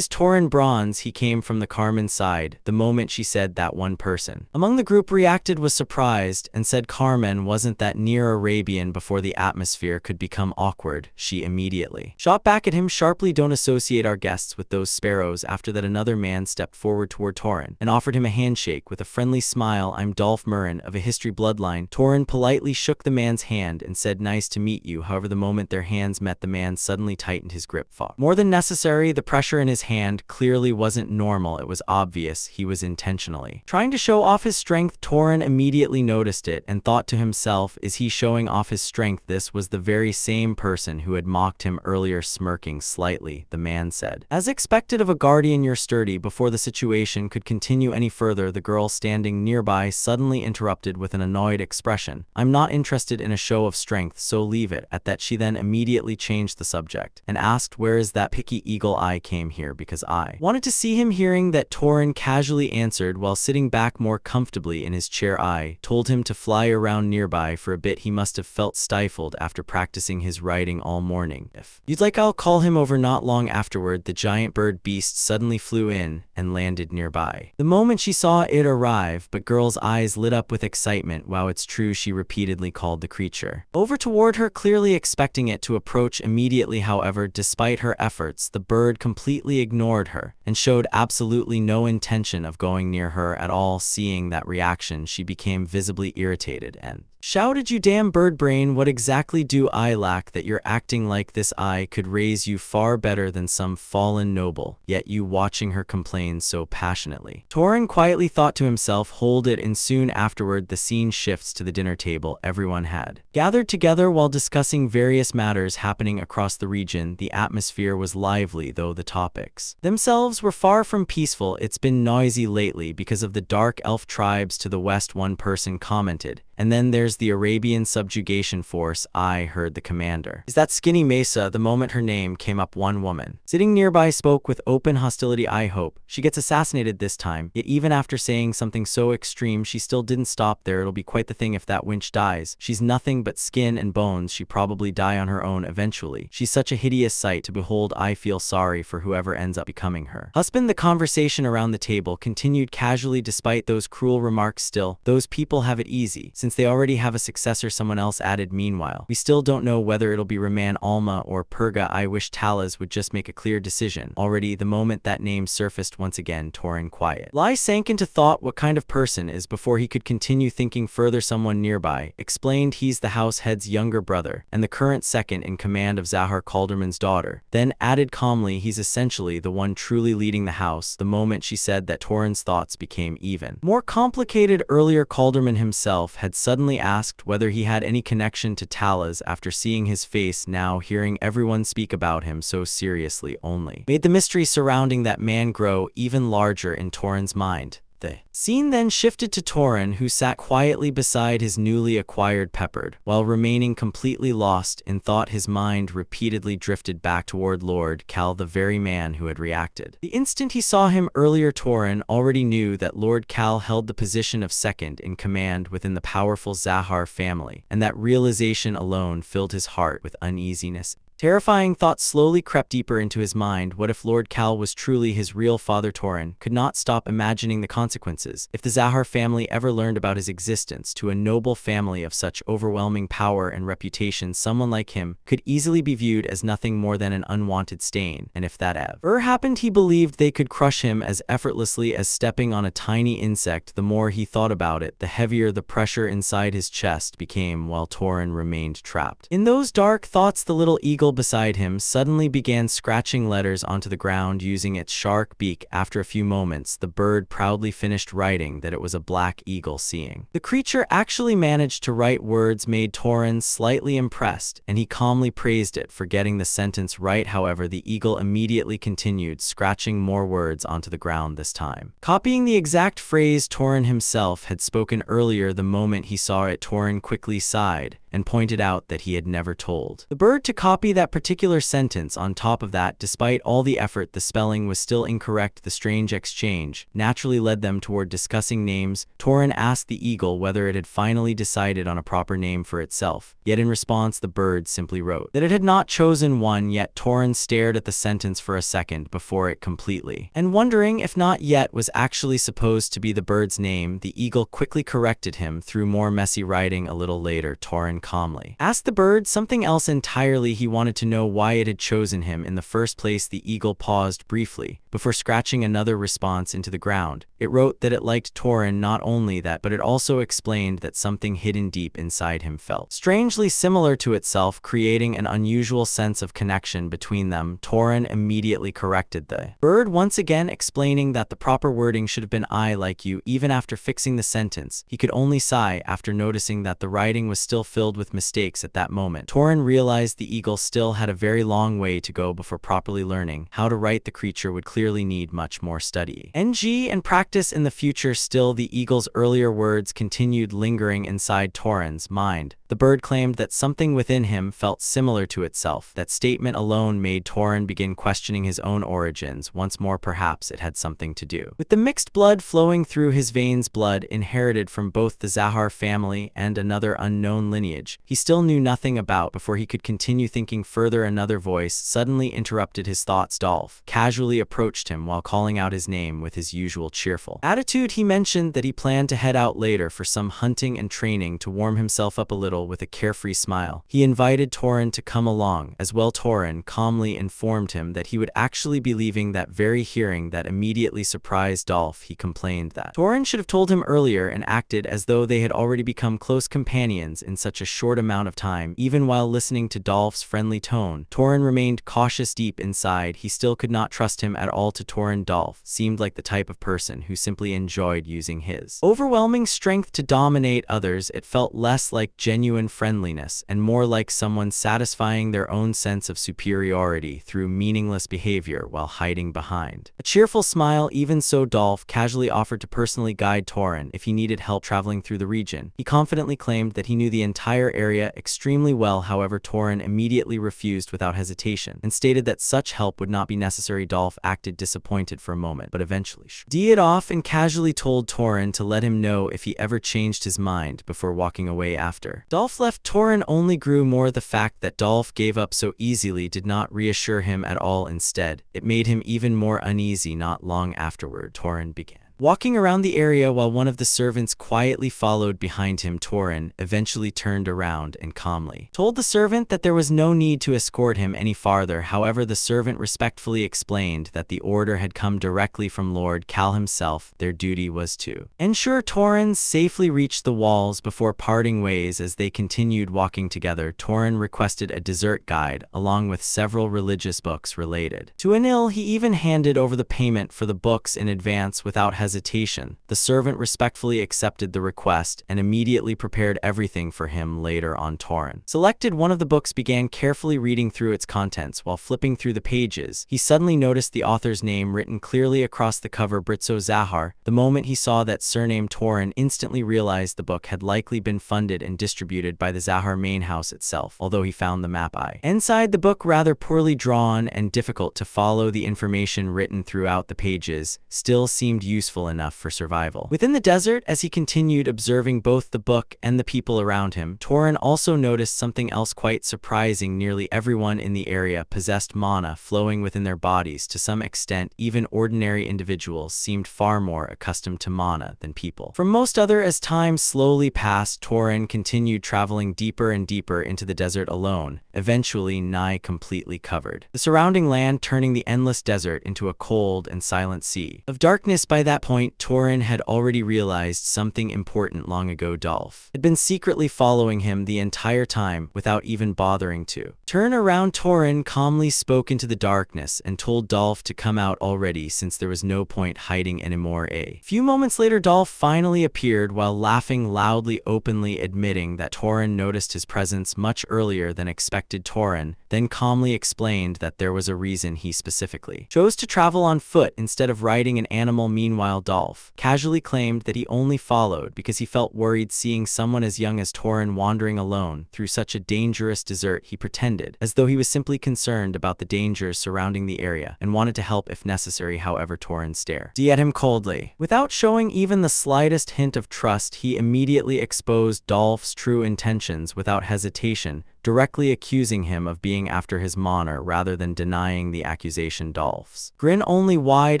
is Torin Bronze. He came from the Carmen side. The moment she said that, one person among the group reacted was surprised and said, Carmen, wasn't that near Arabian? Before the atmosphere could become awkward, she immediately shot back at him sharply, don't associate our guests with those sparrows. After that, another man stepped forward toward Torin and offered him a handshake with a friendly smile. I'm Dolph Murin of a history bloodline. Torin politely shook the man's hand and said, nice to meet you. However, the moment their hands met, the man suddenly tightened his grip far more than necessary. The pressure in his hand clearly wasn't normal. It was obvious he was intentionally trying to show off his strength. Torin immediately noticed it and thought to himself, is he showing off his strength? This was the very same person who had mocked him earlier. Smirking slightly, the man said, as expected of a guardian, you're sturdy. Before the situation could continue any further, the girl standing nearby suddenly interrupted with an annoyed expression, I'm not interested in a show of strength, so leave it at that. She then immediately changed the subject and asked, where is that picky eagle? I came here because I wanted to see him. Hearing that, Torin casually answered while sitting back more comfortably in his chair, I told him to fly around nearby. For a bit he must have felt stifled after practicing his writing all morning. If you'd like, I'll call him over. Not long afterward, the giant bird beast suddenly flew in and landed nearby. The moment she saw it arrive, but girl's eyes lit up with excitement. Wow, it's true, she repeatedly called the creature over toward her, clearly expecting it to approach immediately. However, despite her efforts, the bird completely ignored her and showed absolutely no intention of going near her at all. Seeing that reaction, she became visibly irritated and shouted, you damn bird brain, what exactly do I lack that you're acting like this? I could raise you far better than some fallen noble, yet you watching her complain so passionately. Torin quietly thought to himself, hold it. And soon afterward, the scene shifts to the dinner table. Everyone had gathered together while discussing various matters happening across the region. The atmosphere was lively, though the topics themselves were far from peaceful. It's been noisy lately because of the dark elf tribes to the west, one person commented. And then there's the Arabian subjugation force. I heard the commander is that skinny Mesa. The moment her name came up, one woman sitting nearby spoke with open hostility. I hope she gets assassinated this time. Yet even after saying something so extreme, she still didn't stop there. It'll be quite the thing if that wench dies. She's nothing but skin and bones. She probably die on her own eventually. She's such a hideous sight to behold. I feel sorry for whoever ends up becoming her husband. The conversation around the table continued casually. Despite those cruel remarks, still, those people have it easy since they already have a successor, someone else added. Meanwhile, we still don't know whether it'll be Raman, Alma, or Purga. I wish Talas would just make a clear decision already. The moment that name surfaced once again, Torin quiet Lai sank into thought. What kind of person is? Before he could continue thinking further, someone nearby explained, he's the house head's younger brother and the current second in command of Zahar Calderman's daughter. Then added calmly, he's essentially the one truly leading the house. The moment she said that, Torin's thoughts became even more complicated. Earlier, Calderman himself had suddenly asked whether he had any connection to Talas. After seeing his face, now hearing everyone speak about him so seriously only made the mystery surrounding that man grow even larger in Torin's mind. The scene then shifted to Torin, who sat quietly beside his newly acquired peppered, while remaining completely lost in thought. His mind repeatedly drifted back toward Lord Cal, the very man who had reacted. The instant he saw him earlier, Torin already knew that Lord Cal held the position of second in command within the powerful Zahar family, and that realization alone filled his heart with uneasiness. Terrifying thoughts slowly crept deeper into his mind. What if Lord Cal was truly his real father? Torin could not stop imagining the consequences if the Zahar family ever learned about his existence. To a noble family of such overwhelming power and reputation, someone like him could easily be viewed as nothing more than an unwanted stain, and if that ever happened, he believed they could crush him as effortlessly as stepping on a tiny insect. The more he thought about it, the heavier the pressure inside his chest became, while Torin remained trapped in those dark thoughts. The little eagle beside him suddenly began scratching letters onto the ground using its sharp beak. After a few moments, the bird proudly finished writing that it was a black eagle. Seeing the creature actually managed to write words made Torin slightly impressed, and he calmly praised it for getting the sentence right. However, the eagle immediately continued scratching more words onto the ground, this time copying the exact phrase Torin himself had spoken earlier. The moment he saw it, Torin quickly sighed and pointed out that he had never told the bird to copy that particular sentence. On top of that, despite all the effort, the spelling was still incorrect. The strange exchange naturally led them toward discussing names. Torin asked the eagle whether it had finally decided on a proper name for itself, yet in response the bird simply wrote that it had not chosen one yet. Torin stared at the sentence for a second before it completely, and wondering if not yet was actually supposed to be the bird's name, the eagle quickly corrected him through more messy writing. A little later, Torin calmly asked the bird something else entirely. He wanted to know why it had chosen him in the first place. The eagle paused briefly before scratching another response into the ground. It wrote that it liked Torin. Not only that, but it also explained that something hidden deep inside him felt strangely similar to itself, creating an unusual sense of connection between them. Torin immediately corrected the bird, once again explaining that the proper wording should have been "I like you." Even after fixing the sentence, he could only sigh after noticing that the writing was still filled with mistakes. At that moment, Torin realized the eagle still had a very long way to go before properly learning how to write. The creature would clearly need much more study and practice in the future. Still, the eagle's earlier words continued lingering inside Torin's mind. The bird claimed that something within him felt similar to itself. That statement alone made Torin begin questioning his own origins once more. Perhaps it had something to do with the mixed blood flowing through his veins, blood inherited from both the Zahar family and another unknown lineage he still knew nothing about. Before he could continue thinking further, another voice suddenly interrupted his thoughts. Dolph casually approached him while calling out his name with his usual cheerful attitude. He mentioned that he planned to head out later for some hunting and training to warm himself up a little. With a carefree smile, he invited Torin to come along as well. Torin calmly informed him that he would actually be leaving that very hearing. That immediately surprised Dolph. He complained that Torin should have told him earlier and acted as though they had already become close companions in such a short amount of time. Even while listening to Dolph's friendly tone, Torin remained cautious. Deep inside, he still could not trust him at all. To Torin, Dolph seemed like the type of person who simply enjoyed using his overwhelming strength to dominate others. It felt less like genuine friendliness and more like someone satisfying their own sense of superiority through meaningless behavior while hiding behind a cheerful smile. Even so, Dolph casually offered to personally guide Torin if he needed help traveling through the region. He confidently claimed that he knew the entire area extremely well. However, Torin immediately refused without hesitation and stated that such help would not be necessary. Dolph acted disappointed for a moment, but eventually shrugged it off and casually told Torin to let him know if he ever changed his mind before walking away. After Dolph left, Torin only grew more. The fact that Dolph gave up so easily did not reassure him at all. Instead, it made him even more uneasy. Not long afterward, Torin began walking around the area while one of the servants quietly followed behind him. Torin eventually turned around and calmly told the servant that there was no need to escort him any farther. However, the servant respectfully explained that the order had come directly from Lord Cal himself. Their duty was to ensure Torin safely reached the walls before parting ways. As they continued walking together, Torin requested a dessert guide along with several religious books related to Anil. He even handed over the payment for the books in advance without hesitation. hesitation. The servant respectfully accepted the request and immediately prepared everything for him later on. Torin selected one of the books, began carefully reading through its contents. While flipping through the pages, he suddenly noticed the author's name written clearly across the cover, Britzo Zahar. The moment he saw that surname, Torin instantly realized the book had likely been funded and distributed by the Zahar main house itself, although he found the map inside the book rather poorly drawn and difficult to follow. The information written throughout the pages still seemed useful enough for survival. Within the desert, as he continued observing both the book and the people around him, Torin also noticed something else quite surprising. Nearly everyone in the area possessed mana flowing within their bodies. To some extent, even ordinary individuals seemed far more accustomed to mana than people. From most other, as time slowly passed, Torin continued traveling deeper and deeper into the desert alone, eventually nigh completely covered the surrounding land, turning the endless desert into a cold and silent sea of darkness. By that point, Torin had already realized something important long ago. Dolph had been secretly following him the entire time without even bothering to turn around. Torin calmly spoke into the darkness and told Dolph to come out already, since there was no point hiding anymore. A few moments later, Dolph finally appeared while laughing loudly, openly admitting that Torin noticed his presence much earlier than expected. Torin then calmly explained that there was a reason he specifically chose to travel on foot instead of riding an animal. Meanwhile, Dolph casually claimed that he only followed because he felt worried seeing someone as young as Torin wandering alone through such a dangerous desert. He pretended as though he was simply concerned about the dangers surrounding the area and wanted to help if necessary. However, Torin stared at him coldly. Without showing even the slightest hint of trust, he immediately exposed Dolph's true intentions without hesitation, directly accusing him of being after his mana rather than denying the accusation. Dolph's grin only widened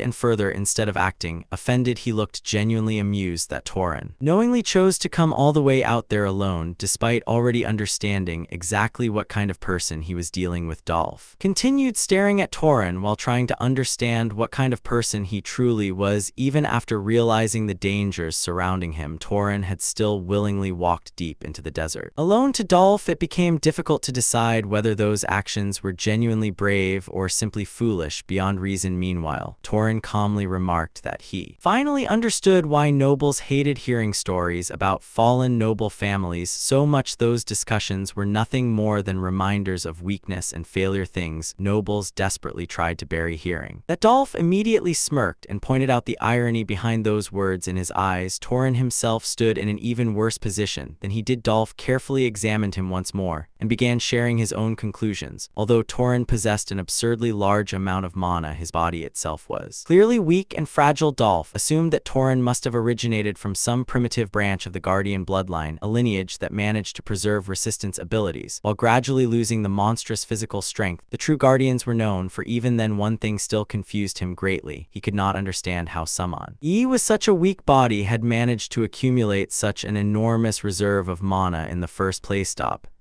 and further. Instead of acting offended, he looked genuinely amused that Torin knowingly chose to come all the way out there alone, despite already understanding exactly what kind of person he was dealing with. Dolph continued staring at Torin while trying to understand what kind of person he truly was. Even after realizing the dangers surrounding him, Torin had still willingly walked deep into the desert alone. To Dolph, it became difficult to decide whether those actions were genuinely brave or simply foolish beyond reason. Meanwhile, Torin calmly remarked that he finally understood why nobles hated hearing stories about fallen noble families so much. Those discussions were nothing more than reminders of weakness and failure, things nobles desperately tried to bury. Hearing that, Dolph immediately smirked and pointed out the irony behind those words in his eyes. Torin himself stood in an even worse position than he did. Dolph carefully examined him once more and began sharing his own conclusions. Although Torin possessed an absurdly large amount of mana, his body itself was clearly weak and fragile. Dolph assumed that Torin must have originated from some primitive branch of the Guardian bloodline, a lineage that managed to preserve resistance abilities while gradually losing the monstrous physical strength the true Guardians were known for. Even then, one thing still confused him greatly. He could not understand how someone with such a weak body had managed to accumulate such an enormous reserve of mana in the first place.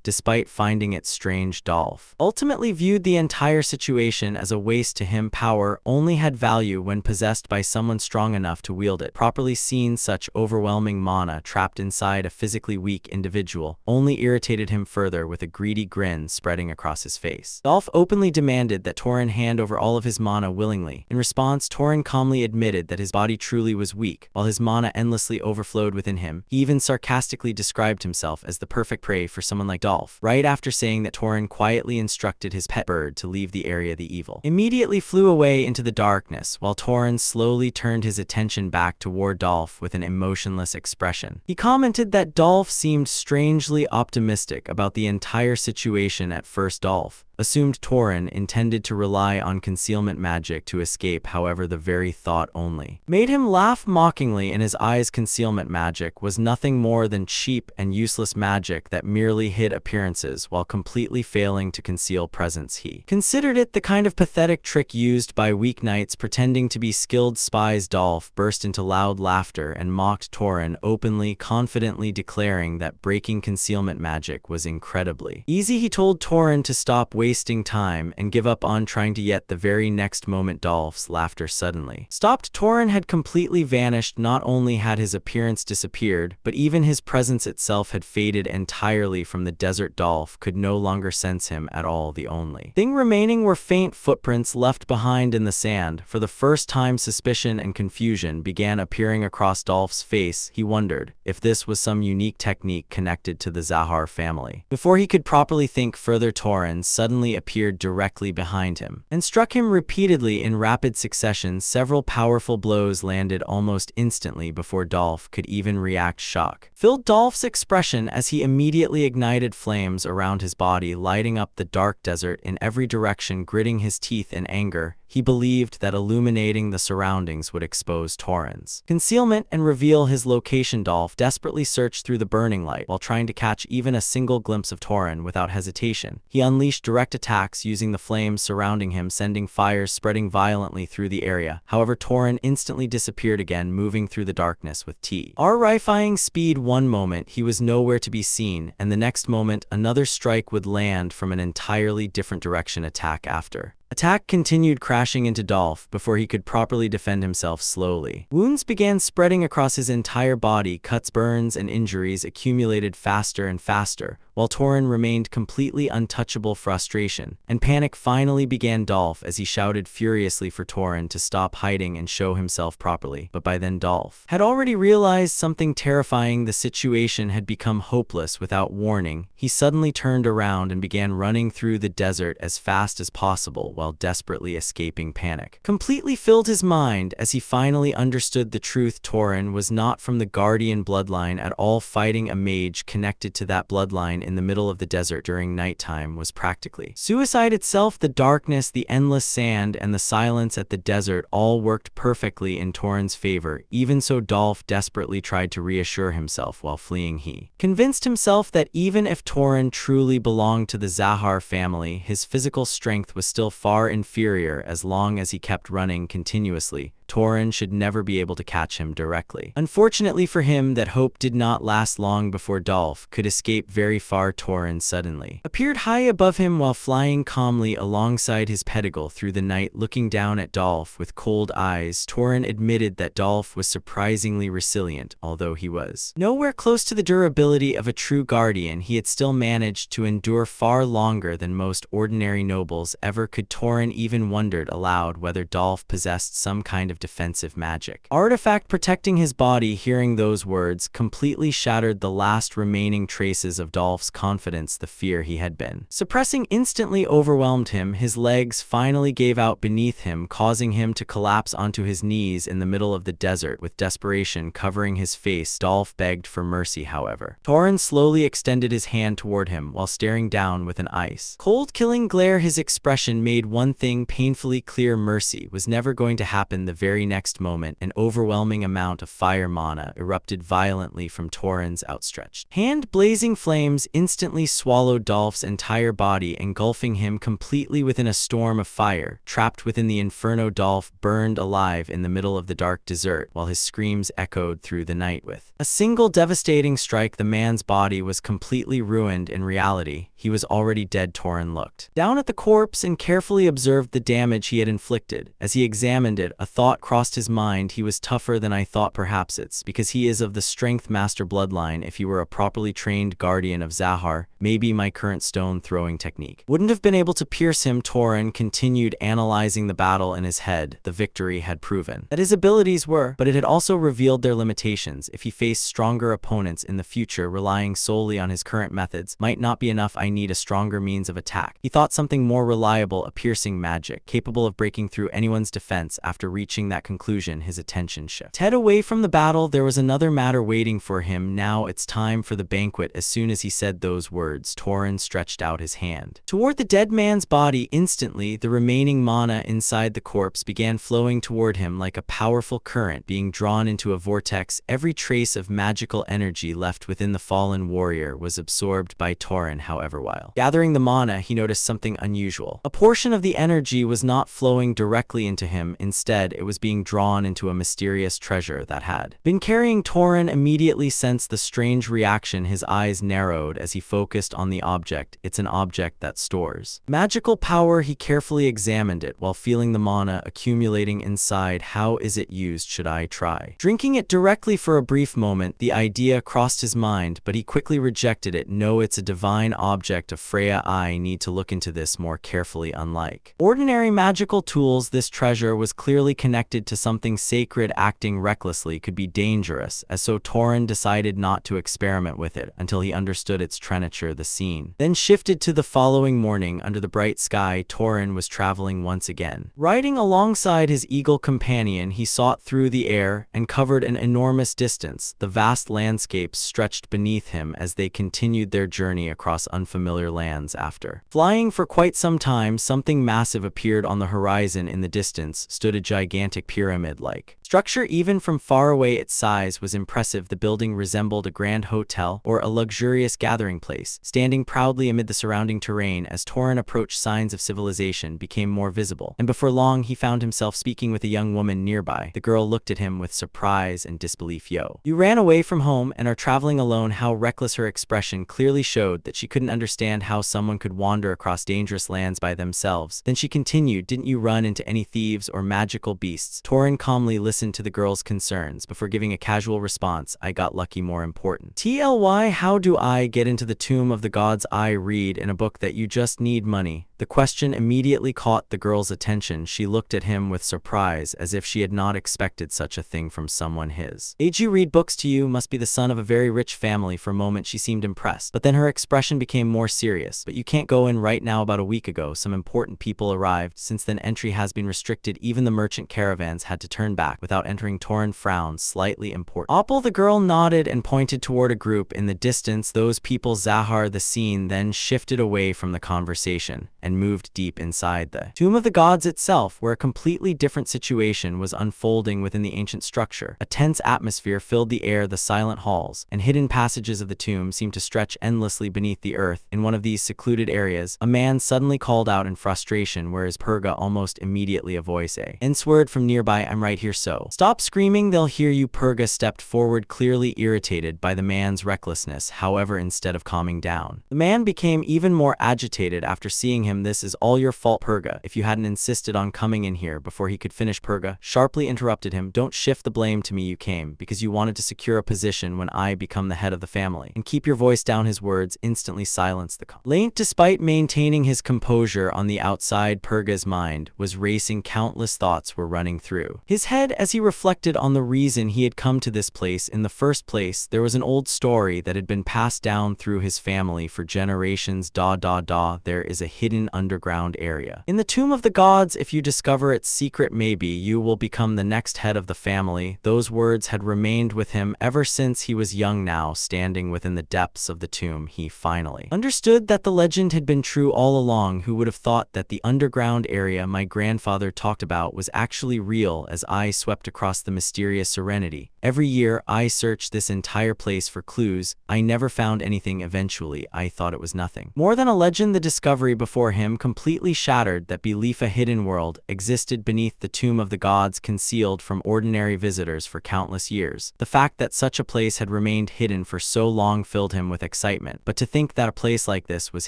Despite finding it strange, Dolph ultimately viewed the entire situation as a waste. To him, power only had value when possessed by someone strong enough to wield it properly. Seeing such overwhelming mana trapped inside a physically weak individual only irritated him further, with a greedy grin spreading across his face. Dolph openly demanded that Torin hand over all of his mana willingly. In response, Torin calmly admitted that his body truly was weak, while his mana endlessly overflowed within him. He even sarcastically described himself as the perfect prey for someone like Dolph. Right after saying that, Torin quietly instructed his pet bird to leave the area. The evil immediately flew away into the darkness, while Torin slowly turned his attention back toward Dolph with an emotionless expression. He commented that Dolph seemed strangely optimistic about the entire situation. At first, Dolph assumed Torin intended to rely on concealment magic to escape. However, the very thought only made him laugh mockingly. In his eyes, concealment magic was nothing more than cheap and useless magic that merely hid appearances while completely failing to conceal presence. He considered it the kind of pathetic trick used by weeknights pretending to be skilled spies. Dolph burst into loud laughter and mocked Torin openly, confidently declaring that breaking concealment magic was incredibly easy. He told Torin to stop wasting time and give up on trying to. Yet the very next moment Dolph's laughter suddenly stopped. Torin had completely vanished. Not only had his appearance disappeared, but even his presence itself had faded entirely from the desert. Dolph could no longer sense him at all. The only thing remaining were faint footprints left behind in the sand. For the first time, suspicion and confusion began appearing across Dolph's face. He wondered if this was some unique technique connected to the Zahar family. Before he could properly think further, Torin suddenly appeared directly behind him and struck him repeatedly in rapid succession. Several powerful blows landed almost instantly before Dolph could even react. Shock filled Dolph's expression as he immediately ignited flames around his body, lighting up the dark desert in every direction. Gritting his teeth in anger, he believed that illuminating the surroundings would expose Torin's concealment and reveal his location. Dolph desperately searched through the burning light while trying to catch even a single glimpse of Torin. Without hesitation, he unleashed direct attacks using the flames surrounding him, sending fires spreading violently through the area. However, Torin instantly disappeared again, moving through the darkness with terrifying speed. One moment he was nowhere to be seen, and the next moment another strike would land from an entirely different direction. Attack after attack continued, crashing into Dolph before he could properly defend himself. Slowly, wounds began spreading across his entire body. Cuts, burns, and injuries accumulated faster and faster, while Torin remained completely untouchable. Frustration and panic finally began Dolph as he shouted furiously for Torin to stop hiding and show himself properly. But by then Dolph had already realized something terrifying. The situation had become hopeless. Without warning, he suddenly turned around and began running through the desert as fast as possible while desperately escaping. Panic completely filled his mind as he finally understood the truth. Torin was not from the Guardian bloodline at all. Fighting a mage connected to that bloodline in the middle of the desert during nighttime was practically suicide itself. The darkness, the endless sand, and the silence at the desert all worked perfectly in Torin's favor. Even so, Dolph desperately tried to reassure himself while fleeing. He convinced himself that even if Torin truly belonged to the Zahar family, his physical strength was still far inferior. As long as he kept running continuously, Torin should never be able to catch him directly. Unfortunately for him, that hope did not last long. Before Dolph could escape very far, Torin suddenly appeared high above him while flying calmly alongside his pedicle through the night. Looking down at Dolph with cold eyes, Torin admitted that Dolph was surprisingly resilient. Although he was nowhere close to the durability of a true guardian, he had still managed to endure far longer than most ordinary nobles ever could. Torin even wondered aloud whether Dolph possessed some kind of defensive magic artifact protecting his body. Hearing those words completely shattered the last remaining traces of Dolph's confidence. The fear he had been suppressing instantly overwhelmed him. His legs finally gave out beneath him, causing him to collapse onto his knees in the middle of the desert. With desperation covering his face, Dolph begged for mercy. However, Torin slowly extended his hand toward him while staring down with an ice-cold killing glare. His expression made one thing painfully clear: mercy was never going to happen. The very next moment, an overwhelming amount of fire mana erupted violently from Torin's outstretched hand. Blazing flames instantly swallowed Dolph's entire body, engulfing him completely within a storm of fire. Trapped within the inferno, Dolph burned alive in the middle of the dark desert while his screams echoed through the night. With a single devastating strike, the man's body was completely ruined. In reality, he was already dead. Torin looked down at the corpse and carefully observed the damage he had inflicted. As he examined it, a thought crossed his mind. He was tougher than I thought. Perhaps it's because he is of the Strength Master bloodline. If he were a properly trained guardian of Zahar, maybe my current stone throwing technique wouldn't have been able to pierce him. Torin continued analyzing the battle in his head. The victory had proven that his abilities were, but it had also revealed their limitations. If he faced stronger opponents in the future, relying solely on his current methods might not be enough. I need a stronger means of attack. He thought something more reliable, a piercing magic capable of breaking through anyone's defense. After reaching that conclusion, his attention shifted away from the battle. There was another matter waiting for him. Now it's time for the banquet. As soon as he said those words, Torin stretched out his hand toward the dead man's body. Instantly, the remaining mana inside the corpse began flowing toward him like a powerful current being drawn into a vortex. Every trace of magical energy left within the fallen warrior was absorbed by Torin. However, while gathering the mana, he noticed something unusual. A portion of the energy was not flowing directly into him. Instead, it was being drawn into a mysterious treasure that had been carrying. Torin immediately sensed the strange reaction. His eyes narrowed as he focused focused on the object, it's an object that stores magical power. He carefully examined it while feeling the mana accumulating inside. How is it used? Should I try drinking it directly? For a brief moment, the idea crossed his mind, but he quickly rejected it. No, it's a divine object of Freya. I need to look into this more carefully. Unlike ordinary magical tools, this treasure was clearly connected to something sacred. Acting recklessly could be dangerous, as so Torin decided not to experiment with it until he understood its nature. The scene then shifted to the following morning. Under the bright sky, Torin was traveling once again. Riding alongside his eagle companion, he sought through the air and covered an enormous distance. The vast landscapes stretched beneath him as they continued their journey across unfamiliar lands. After flying for quite some time, something massive appeared on the horizon. In the distance stood a gigantic pyramid-like structure. Even from far away, its size was impressive. The building resembled a grand hotel or a luxurious gathering place, standing proudly amid the surrounding terrain. As Torin approached, signs of civilization became more visible, and before long he found himself speaking with a young woman nearby. The girl looked at him with surprise and disbelief. Yo, you ran away from home and are traveling alone? How reckless! Her expression clearly showed that she couldn't understand how someone could wander across dangerous lands by themselves. Then she continued, didn't you run into any thieves or magical beasts? Torin calmly listened to the girl's concerns before giving a casual response. I got lucky. More important. TLY, how do I get into the tomb of the gods? I read in a book that you just need money. The question immediately caught the girl's attention. She looked at him with surprise, as if she had not expected such a thing from someone his age. You read books? To you must be the son of a very rich family. For a moment she seemed impressed, but then her expression became more serious. But you can't go in right now. About a week ago, some important people arrived. Since then, entry has been restricted. Even the merchant caravans had to turn back without entering. Torin frowned. Slightly important. Opal? The girl nodded and pointed toward a group in the distance. Those people, Zahar. The scene then shifted away from the conversation and moved deep inside the tomb of the gods itself, where a completely different situation was unfolding within the ancient structure. A tense atmosphere filled the air. The silent halls and hidden passages of the tomb seemed to stretch endlessly beneath the earth. In one of these secluded areas, a man suddenly called out in frustration. Where is Purga? Almost immediately a voice answered from nearby. I'm right here. So stop screaming, they'll hear you. Purga stepped forward, clearly irritated by the man's recklessness. However, instead of calming down, the man became even more agitated after seeing him. This is all your fault, Purga. If you hadn't insisted on coming in here. Before he could finish, Purga sharply interrupted him. Don't shift the blame to me. You came because you wanted to secure a position when I become the head of the family. And keep your voice down. His words instantly silenced the complaint. Despite maintaining his composure on the outside, Purga's mind was racing. Countless thoughts were running through his head as he reflected on the reason he had come to this place in the first place. There was an old story that had been passed down through his family for generations. There is a hidden underground area in the tomb of the gods. If you discover its secret, maybe you will become the next head of the family. Those words had remained with him ever since he was young. Now, standing within the depths of the tomb, he finally understood that the legend had been true all along. Who would have thought that the underground area my grandfather talked about was actually real? As I swept across the mysterious serenity, every year I searched this entire place for clues. I never found anything. Eventually, I thought it was nothing more than a legend. The discovery before him completely shattered that belief. A hidden world existed beneath the tomb of the gods, concealed from ordinary visitors for countless years. The fact that such a place had remained hidden for so long filled him with excitement. But to think that a place like this was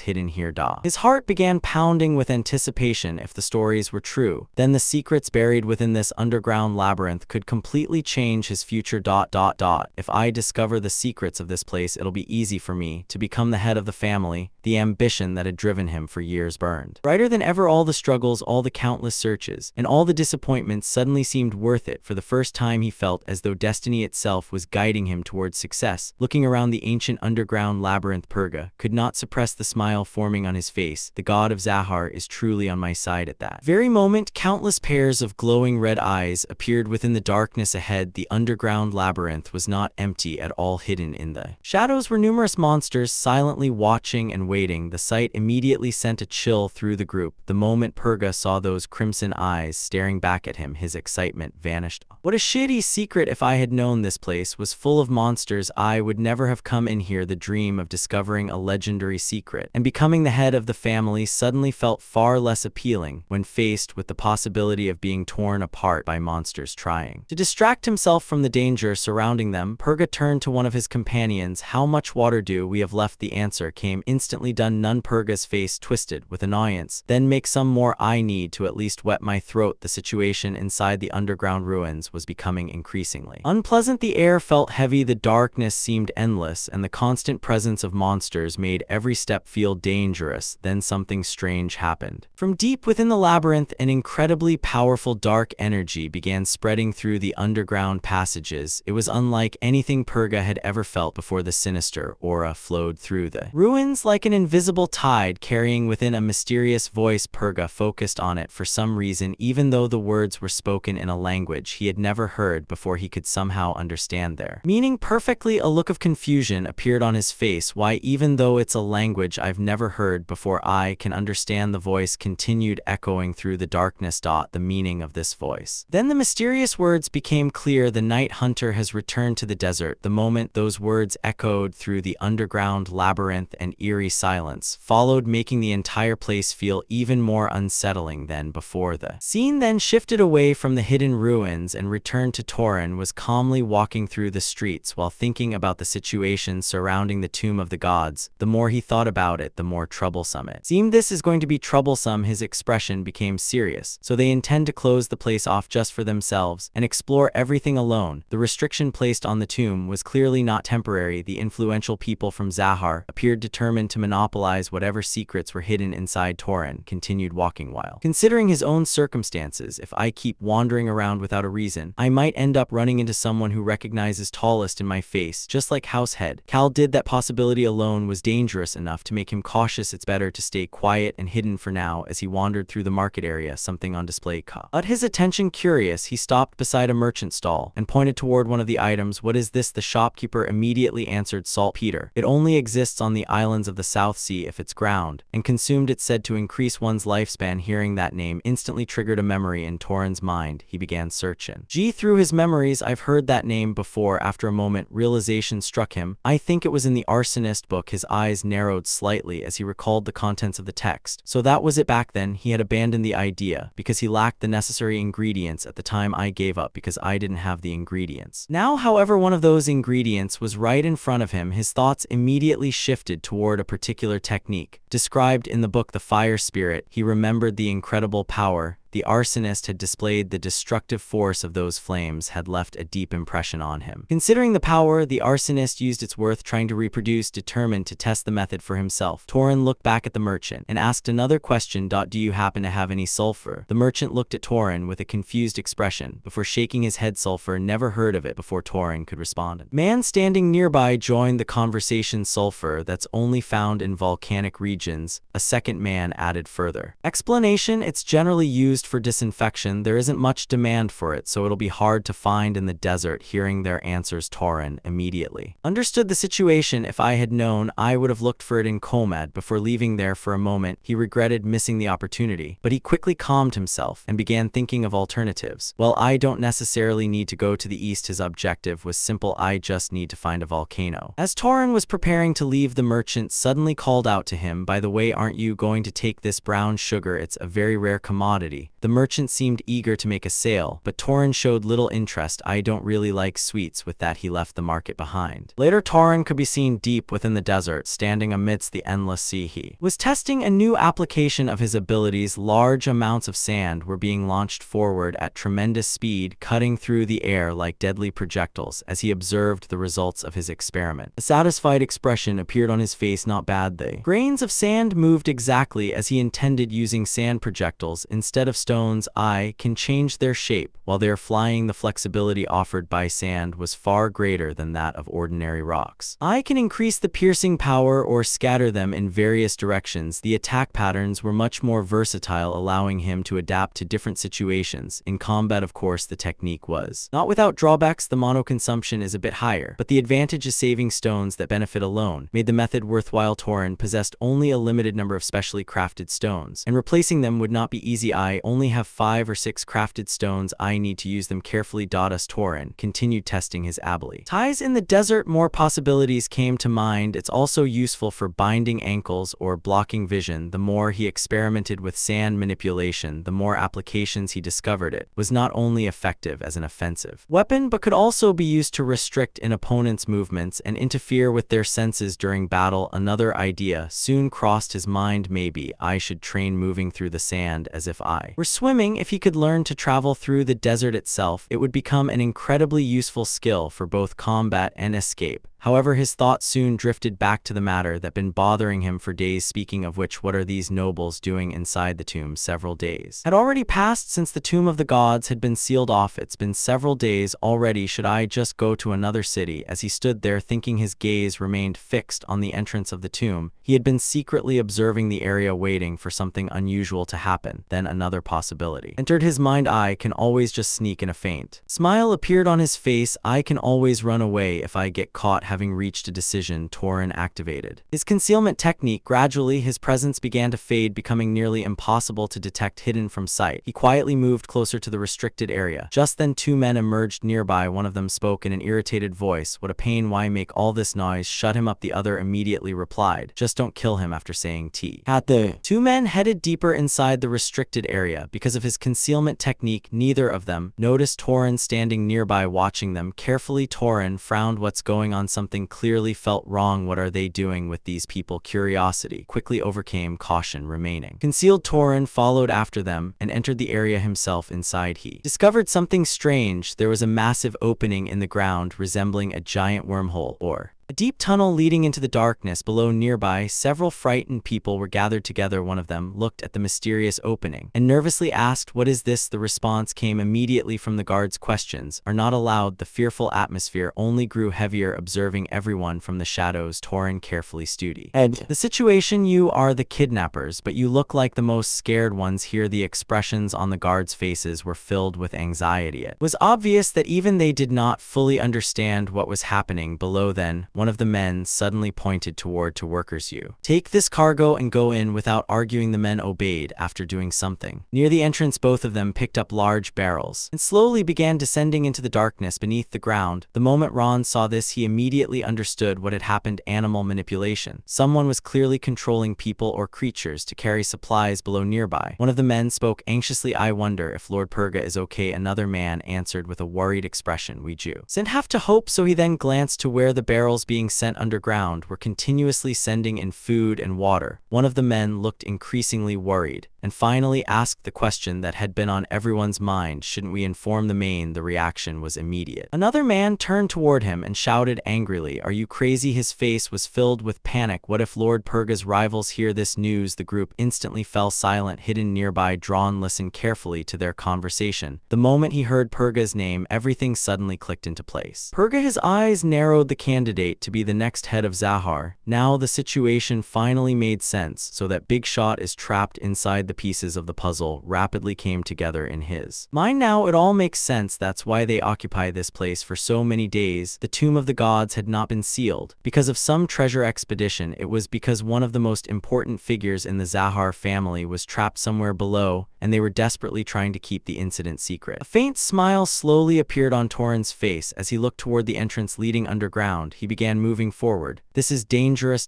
hidden here, his heart began pounding with anticipation. If the stories were true, then the secrets buried within this underground labyrinth could completely change his future. If I discover the secrets of this place, it'll be easy for me to become the head of the family. The ambition that had driven him for years burned brighter than ever. All the struggles, all the countless searches, and all the disappointments suddenly seemed worth it. For the first time, he felt as though destiny itself was guiding him towards success. Looking around the ancient underground labyrinth, Purga could not suppress the smile forming on his face. The god of Zahar is truly on my side. At that very moment, countless pairs of glowing red eyes appeared within the darkness ahead. The underground labyrinth was not empty at all. Hidden in the shadows were numerous monsters, silently watching and waiting. The sight immediately sent a chill chill through the group. The moment Purga saw those crimson eyes staring back at him, his excitement vanished. What a shitty secret! If I had known this place was full of monsters, I would never have come in here. The dream of discovering a legendary secret and becoming the head of the family suddenly felt far less appealing when faced with the possibility of being torn apart by monsters trying to distract himself from the danger surrounding them. Purga turned to one of his companions. How much water do we have left? The answer came instantly. Done none. Purga's face twisted with annoyance. Then make some more. I need to at least wet my throat. The situation inside the underground ruins was becoming increasingly unpleasant. The air felt heavy, the darkness seemed endless, and the constant presence of monsters made every step feel dangerous. Then something strange happened. From deep within the labyrinth, an incredibly powerful dark energy began spreading through the underground passages. It was unlike anything Purga had ever felt before. The sinister aura flowed through the ruins like an invisible tide, carrying within a mysterious voice. Purga focused on it for some reason, even though the words were spoken in a language he had never heard before. He could somehow understand their meaning perfectly. A look of confusion appeared on his face. Why, even though it's a language I've never heard before, I can understand. The voice continued echoing through the darkness. The meaning of this voice. Then the mysterious words became clear. The night hunter has returned to the desert. The moment those words echoed through the underground labyrinth, an eerie silence followed, making the entire place feel even more unsettling than before. The scene then shifted away from the hidden ruins and returned to Torin was calmly walking through the streets while thinking about the situation surrounding the tomb of the gods. The more he thought about it, the more troublesome it seemed. This is going to be troublesome. His expression became serious. So they intend to close the place off just for themselves and explore everything alone. The restriction placed on the tomb was clearly not temporary. The influential people from Zahar appeared determined to monopolize whatever secrets were hidden inside. Torin continued walking while considering his own circumstances. If I keep wandering around without a reason, I might end up running into someone who recognizes tallest in my face, just like Househead Cal did. That possibility alone was dangerous enough to make him cautious. It's better to stay quiet and hidden for now. As he wandered through the market area, something on display caught his attention. Curious, he stopped beside a merchant stall and pointed toward one of the items. What is this? The shopkeeper immediately answered. Saltpeter. It only exists on the islands of the South Sea if it's ground and consumed. It's said to increase one's lifespan. Hearing that name instantly triggered a memory in Torin's mind. He began searching through his memories. I've heard that name before. After a moment, realization struck him. I think it was in the arsonist book. His eyes narrowed slightly as he recalled the contents of the text. So that was it. Back then, he had abandoned the idea because he lacked the necessary ingredients. At the time, I gave up because I didn't have the ingredients. Now, however, one of those ingredients was right in front of him. His thoughts immediately shifted toward a particular technique described in the book, the fire spirit. He remembered the incredible power the arsonist had displayed. The destructive force of those flames had left a deep impression on him. Considering the power the arsonist used, it's worth trying to reproduce. Determined to test the method for himself, Torin looked back at the merchant and asked another question. Do you happen to have any sulfur? The merchant looked at Torin with a confused expression before shaking his head. Sulfur? Never heard of it before. Torin could respond. A man standing nearby joined the conversation. Sulfur? That's only found in volcanic regions. A second man added further explanation. It's generally used for disinfection. There isn't much demand for it, so it'll be hard to find in the desert. Hearing their answers, Torin immediately understood the situation. If I had known, I would have looked for it in Komad. Before leaving there for a moment, he regretted missing the opportunity, but he quickly calmed himself and began thinking of alternatives. Well, I don't necessarily need to go to the east. His objective was simple. I just need to find a volcano. As Torin was preparing to leave, the merchant suddenly called out to him. By the way, aren't you going to take this brown sugar? It's a very rare commodity. The merchant seemed eager to make a sale, but Torin showed little interest. I don't really like sweets. With that, he left the market behind. Later, Torin could be seen deep within the desert, standing amidst the endless sea. He was testing a new application of his abilities. Large amounts of sand were being launched forward at tremendous speed, cutting through the air like deadly projectiles. As he observed the results of his experiment, a satisfied expression appeared on his face. Not bad. The grains of sand moved exactly as he intended. Using sand projectiles instead of stones I can change their shape. While they are flying, the flexibility offered by sand was far greater than that of ordinary rocks. I can increase the piercing power or scatter them in various directions. The attack patterns were much more versatile, allowing him to adapt to different situations. In combat, of course, the technique was not without drawbacks. The mono consumption is a bit higher, but the advantage is saving stones that benefit alone made the method worthwhile. Torin possessed only a limited number of specially crafted stones, and replacing them would not be easy. I only have 5 or 6 crafted stones. I need to use them carefully. As Torin continued testing his ability. Ties in the desert, more possibilities came to mind. It's also useful for binding ankles or blocking vision. The more he experimented with sand manipulation, the more applications he discovered. It was not only effective as an offensive weapon, but could also be used to restrict an opponent's movements and interfere with their senses during battle. Another idea soon crossed his mind. Maybe I should train moving through the sand as if I were swimming. If he could learn to travel through the desert itself, it would become an incredibly useful skill for both combat and escape. However, his thoughts soon drifted back to the matter that had been bothering him for days. Speaking of which, what are these nobles doing inside the tomb? Several days had already passed since the tomb of the gods had been sealed off. It's been several days already. Should I just go to another city? As he stood there thinking, his gaze remained fixed on the entrance of the tomb. He had been secretly observing the area, waiting for something unusual to happen. Then another possibility entered his mind. I can always just sneak. In a faint smile appeared on his face. I can always run away if I get caught. Having reached a decision, Torin activated his concealment technique. Gradually, his presence began to fade, becoming nearly impossible to detect hidden from sight. He quietly moved closer to the restricted area. Just then, 2 men emerged nearby. One of them spoke in an irritated voice. What a pain, why make all this noise? Shut him up. The other immediately replied, just don't kill him. After saying T had the 2 men headed deeper inside the restricted area. Because of his concealment technique, neither of them noticed Torin standing nearby watching them carefully. Torin frowned. What's going on? Something clearly felt wrong. What are they doing with these people? Curiosity quickly overcame caution. Remaining concealed, Torin followed after them and entered the area himself. Inside, he discovered something strange. There was a massive opening in the ground resembling a giant wormhole or a deep tunnel leading into the darkness below. Nearby, several frightened people were gathered together. One of them looked at the mysterious opening and nervously asked, what is this? The response came immediately from the guards. Questions are not allowed. The fearful atmosphere only grew heavier. Observing everyone from the shadows, Torin carefully studied the situation. You are the kidnappers, but you look like the most scared ones here. The expressions on the guards' faces were filled with anxiety. It was obvious that even they did not fully understand what was happening below. Then one of the men suddenly pointed toward to workers. You take this cargo and go in. Without arguing, the men obeyed. After doing something near the entrance, both of them picked up large barrels and slowly began descending into the darkness beneath the ground. The moment Ron saw this, he immediately understood what had happened. Animal manipulation. Someone was clearly controlling people or creatures to carry supplies below. Nearby, one of the men spoke anxiously. I wonder if Lord Purga is okay. Another man answered with a worried expression. We do not have to hope so. He then glanced to where the barrels being sent underground were continuously sending in food and water. One of the men looked increasingly worried and finally asked the question that had been on everyone's mind. Shouldn't we inform the main? The reaction was immediate. Another man turned toward him and shouted angrily, are you crazy? His face was filled with panic. What if Lord Purga's rivals hear this news? The group instantly fell silent. Hidden nearby, Drawn listened carefully to their conversation. The moment he heard Purga's name, everything suddenly clicked into place. Purga, his eyes narrowed. The candidate to be the next head of Zahar. Now the situation finally made sense. So that Big Shot is trapped inside. The pieces of the puzzle rapidly came together in his mind. Now it all makes sense. That's why they occupy this place for so many days. The tomb of the gods had not been sealed because of some treasure expedition. It was because one of the most important figures in the Zahar family was trapped somewhere below, and they were desperately trying to keep the incident secret. A faint smile slowly appeared on Torin's face as he looked toward the entrance leading underground. He began moving forward. This is dangerous.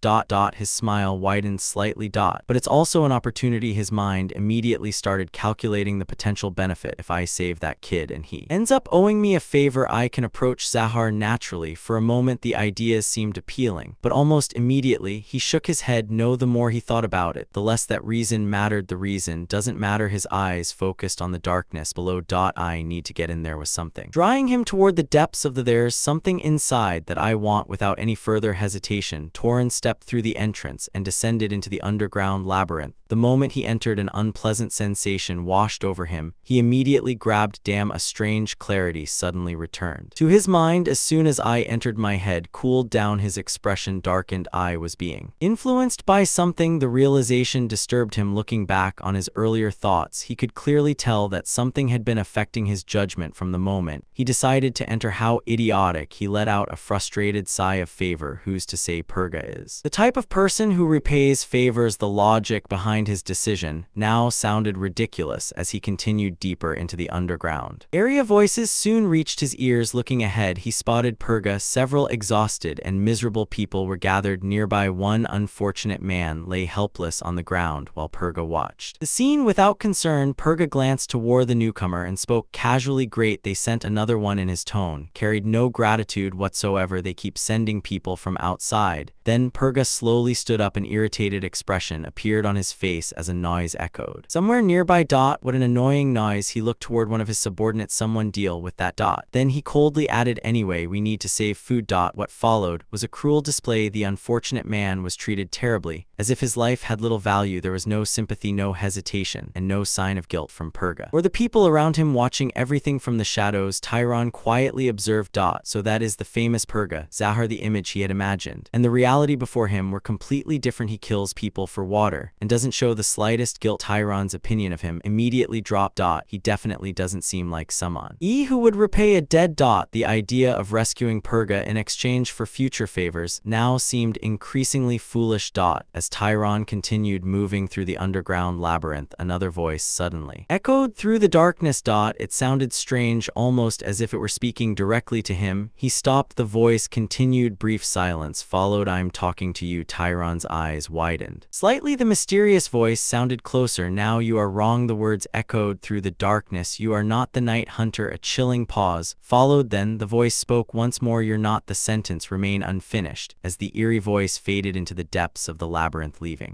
His smile widened slightly. But it's also an opportunity. His mind immediately started calculating the potential benefit. If I save that kid and he ends up owing me a favor, I can approach Zahar naturally. For a moment the ideas seemed appealing, but almost immediately he shook his head. No, the more he thought about it, the less that reason mattered. The reason doesn't matter. His his eyes focused on the darkness below. I need to get in there with something. Drawing him toward the depths of there's something inside that I want. Without any further hesitation, Torin stepped through the entrance and descended into the underground labyrinth. The moment he entered, an unpleasant sensation washed over him. He immediately grabbed. A strange clarity suddenly returned to his mind. As soon as I entered, my head cooled down, his expression darkened. I was being influenced by something. The realization disturbed him. Looking back on his earlier thoughts, he could clearly tell that something had been affecting his judgment from the moment he decided to enter. How idiotic. He let out a frustrated sigh of favor. Who's to say Purga is the type of person who repays favors? The logic behind his decision now sounded ridiculous as he continued deeper into the underground. Area voices soon reached his ears. Looking ahead, he spotted Purga. Several exhausted and miserable people were gathered nearby. One unfortunate man lay helpless on the ground while Purga watched the scene without concern. Purga glanced toward the newcomer and spoke casually. Great, they sent another one. In his tone carried no gratitude whatsoever. They keep sending people from outside. Then Purga slowly stood up. An irritated expression appeared on his face as a noise echoed somewhere nearby. What an annoying noise. He looked toward one of his subordinates. Someone deal with that. Then he coldly added, anyway, we need to save food. What followed was a cruel display. The unfortunate man was treated terribly, as if his life had little value. There was no sympathy, no hesitation, and no sign of guilt from Purga or the people around him. Watching everything from the shadows, Tyron quietly observed. So that is the famous Purga. Zahar, the image he had imagined and the reality before him were completely different. He kills people for water and doesn't show the slightest guilt. Tyron's opinion of him immediately dropped. He definitely doesn't seem like someone who would repay a dead. The idea of rescuing Purga in exchange for future favors now seemed increasingly foolish. As Tyron continued moving through the underground labyrinth, another voice suddenly echoed through the darkness. It sounded strange, almost as if it were speaking directly to him. He stopped. The voice continued. Brief silence followed. I'm talking to you. Tyron's eyes widened slightly. The mysterious voice sounded closer. Now you are wrong. The words echoed through the darkness. You are not the night hunter. A chilling pause followed. Then the voice spoke once more. You're not. The sentence remained unfinished as the eerie voice faded into the depths of the labyrinth, leaving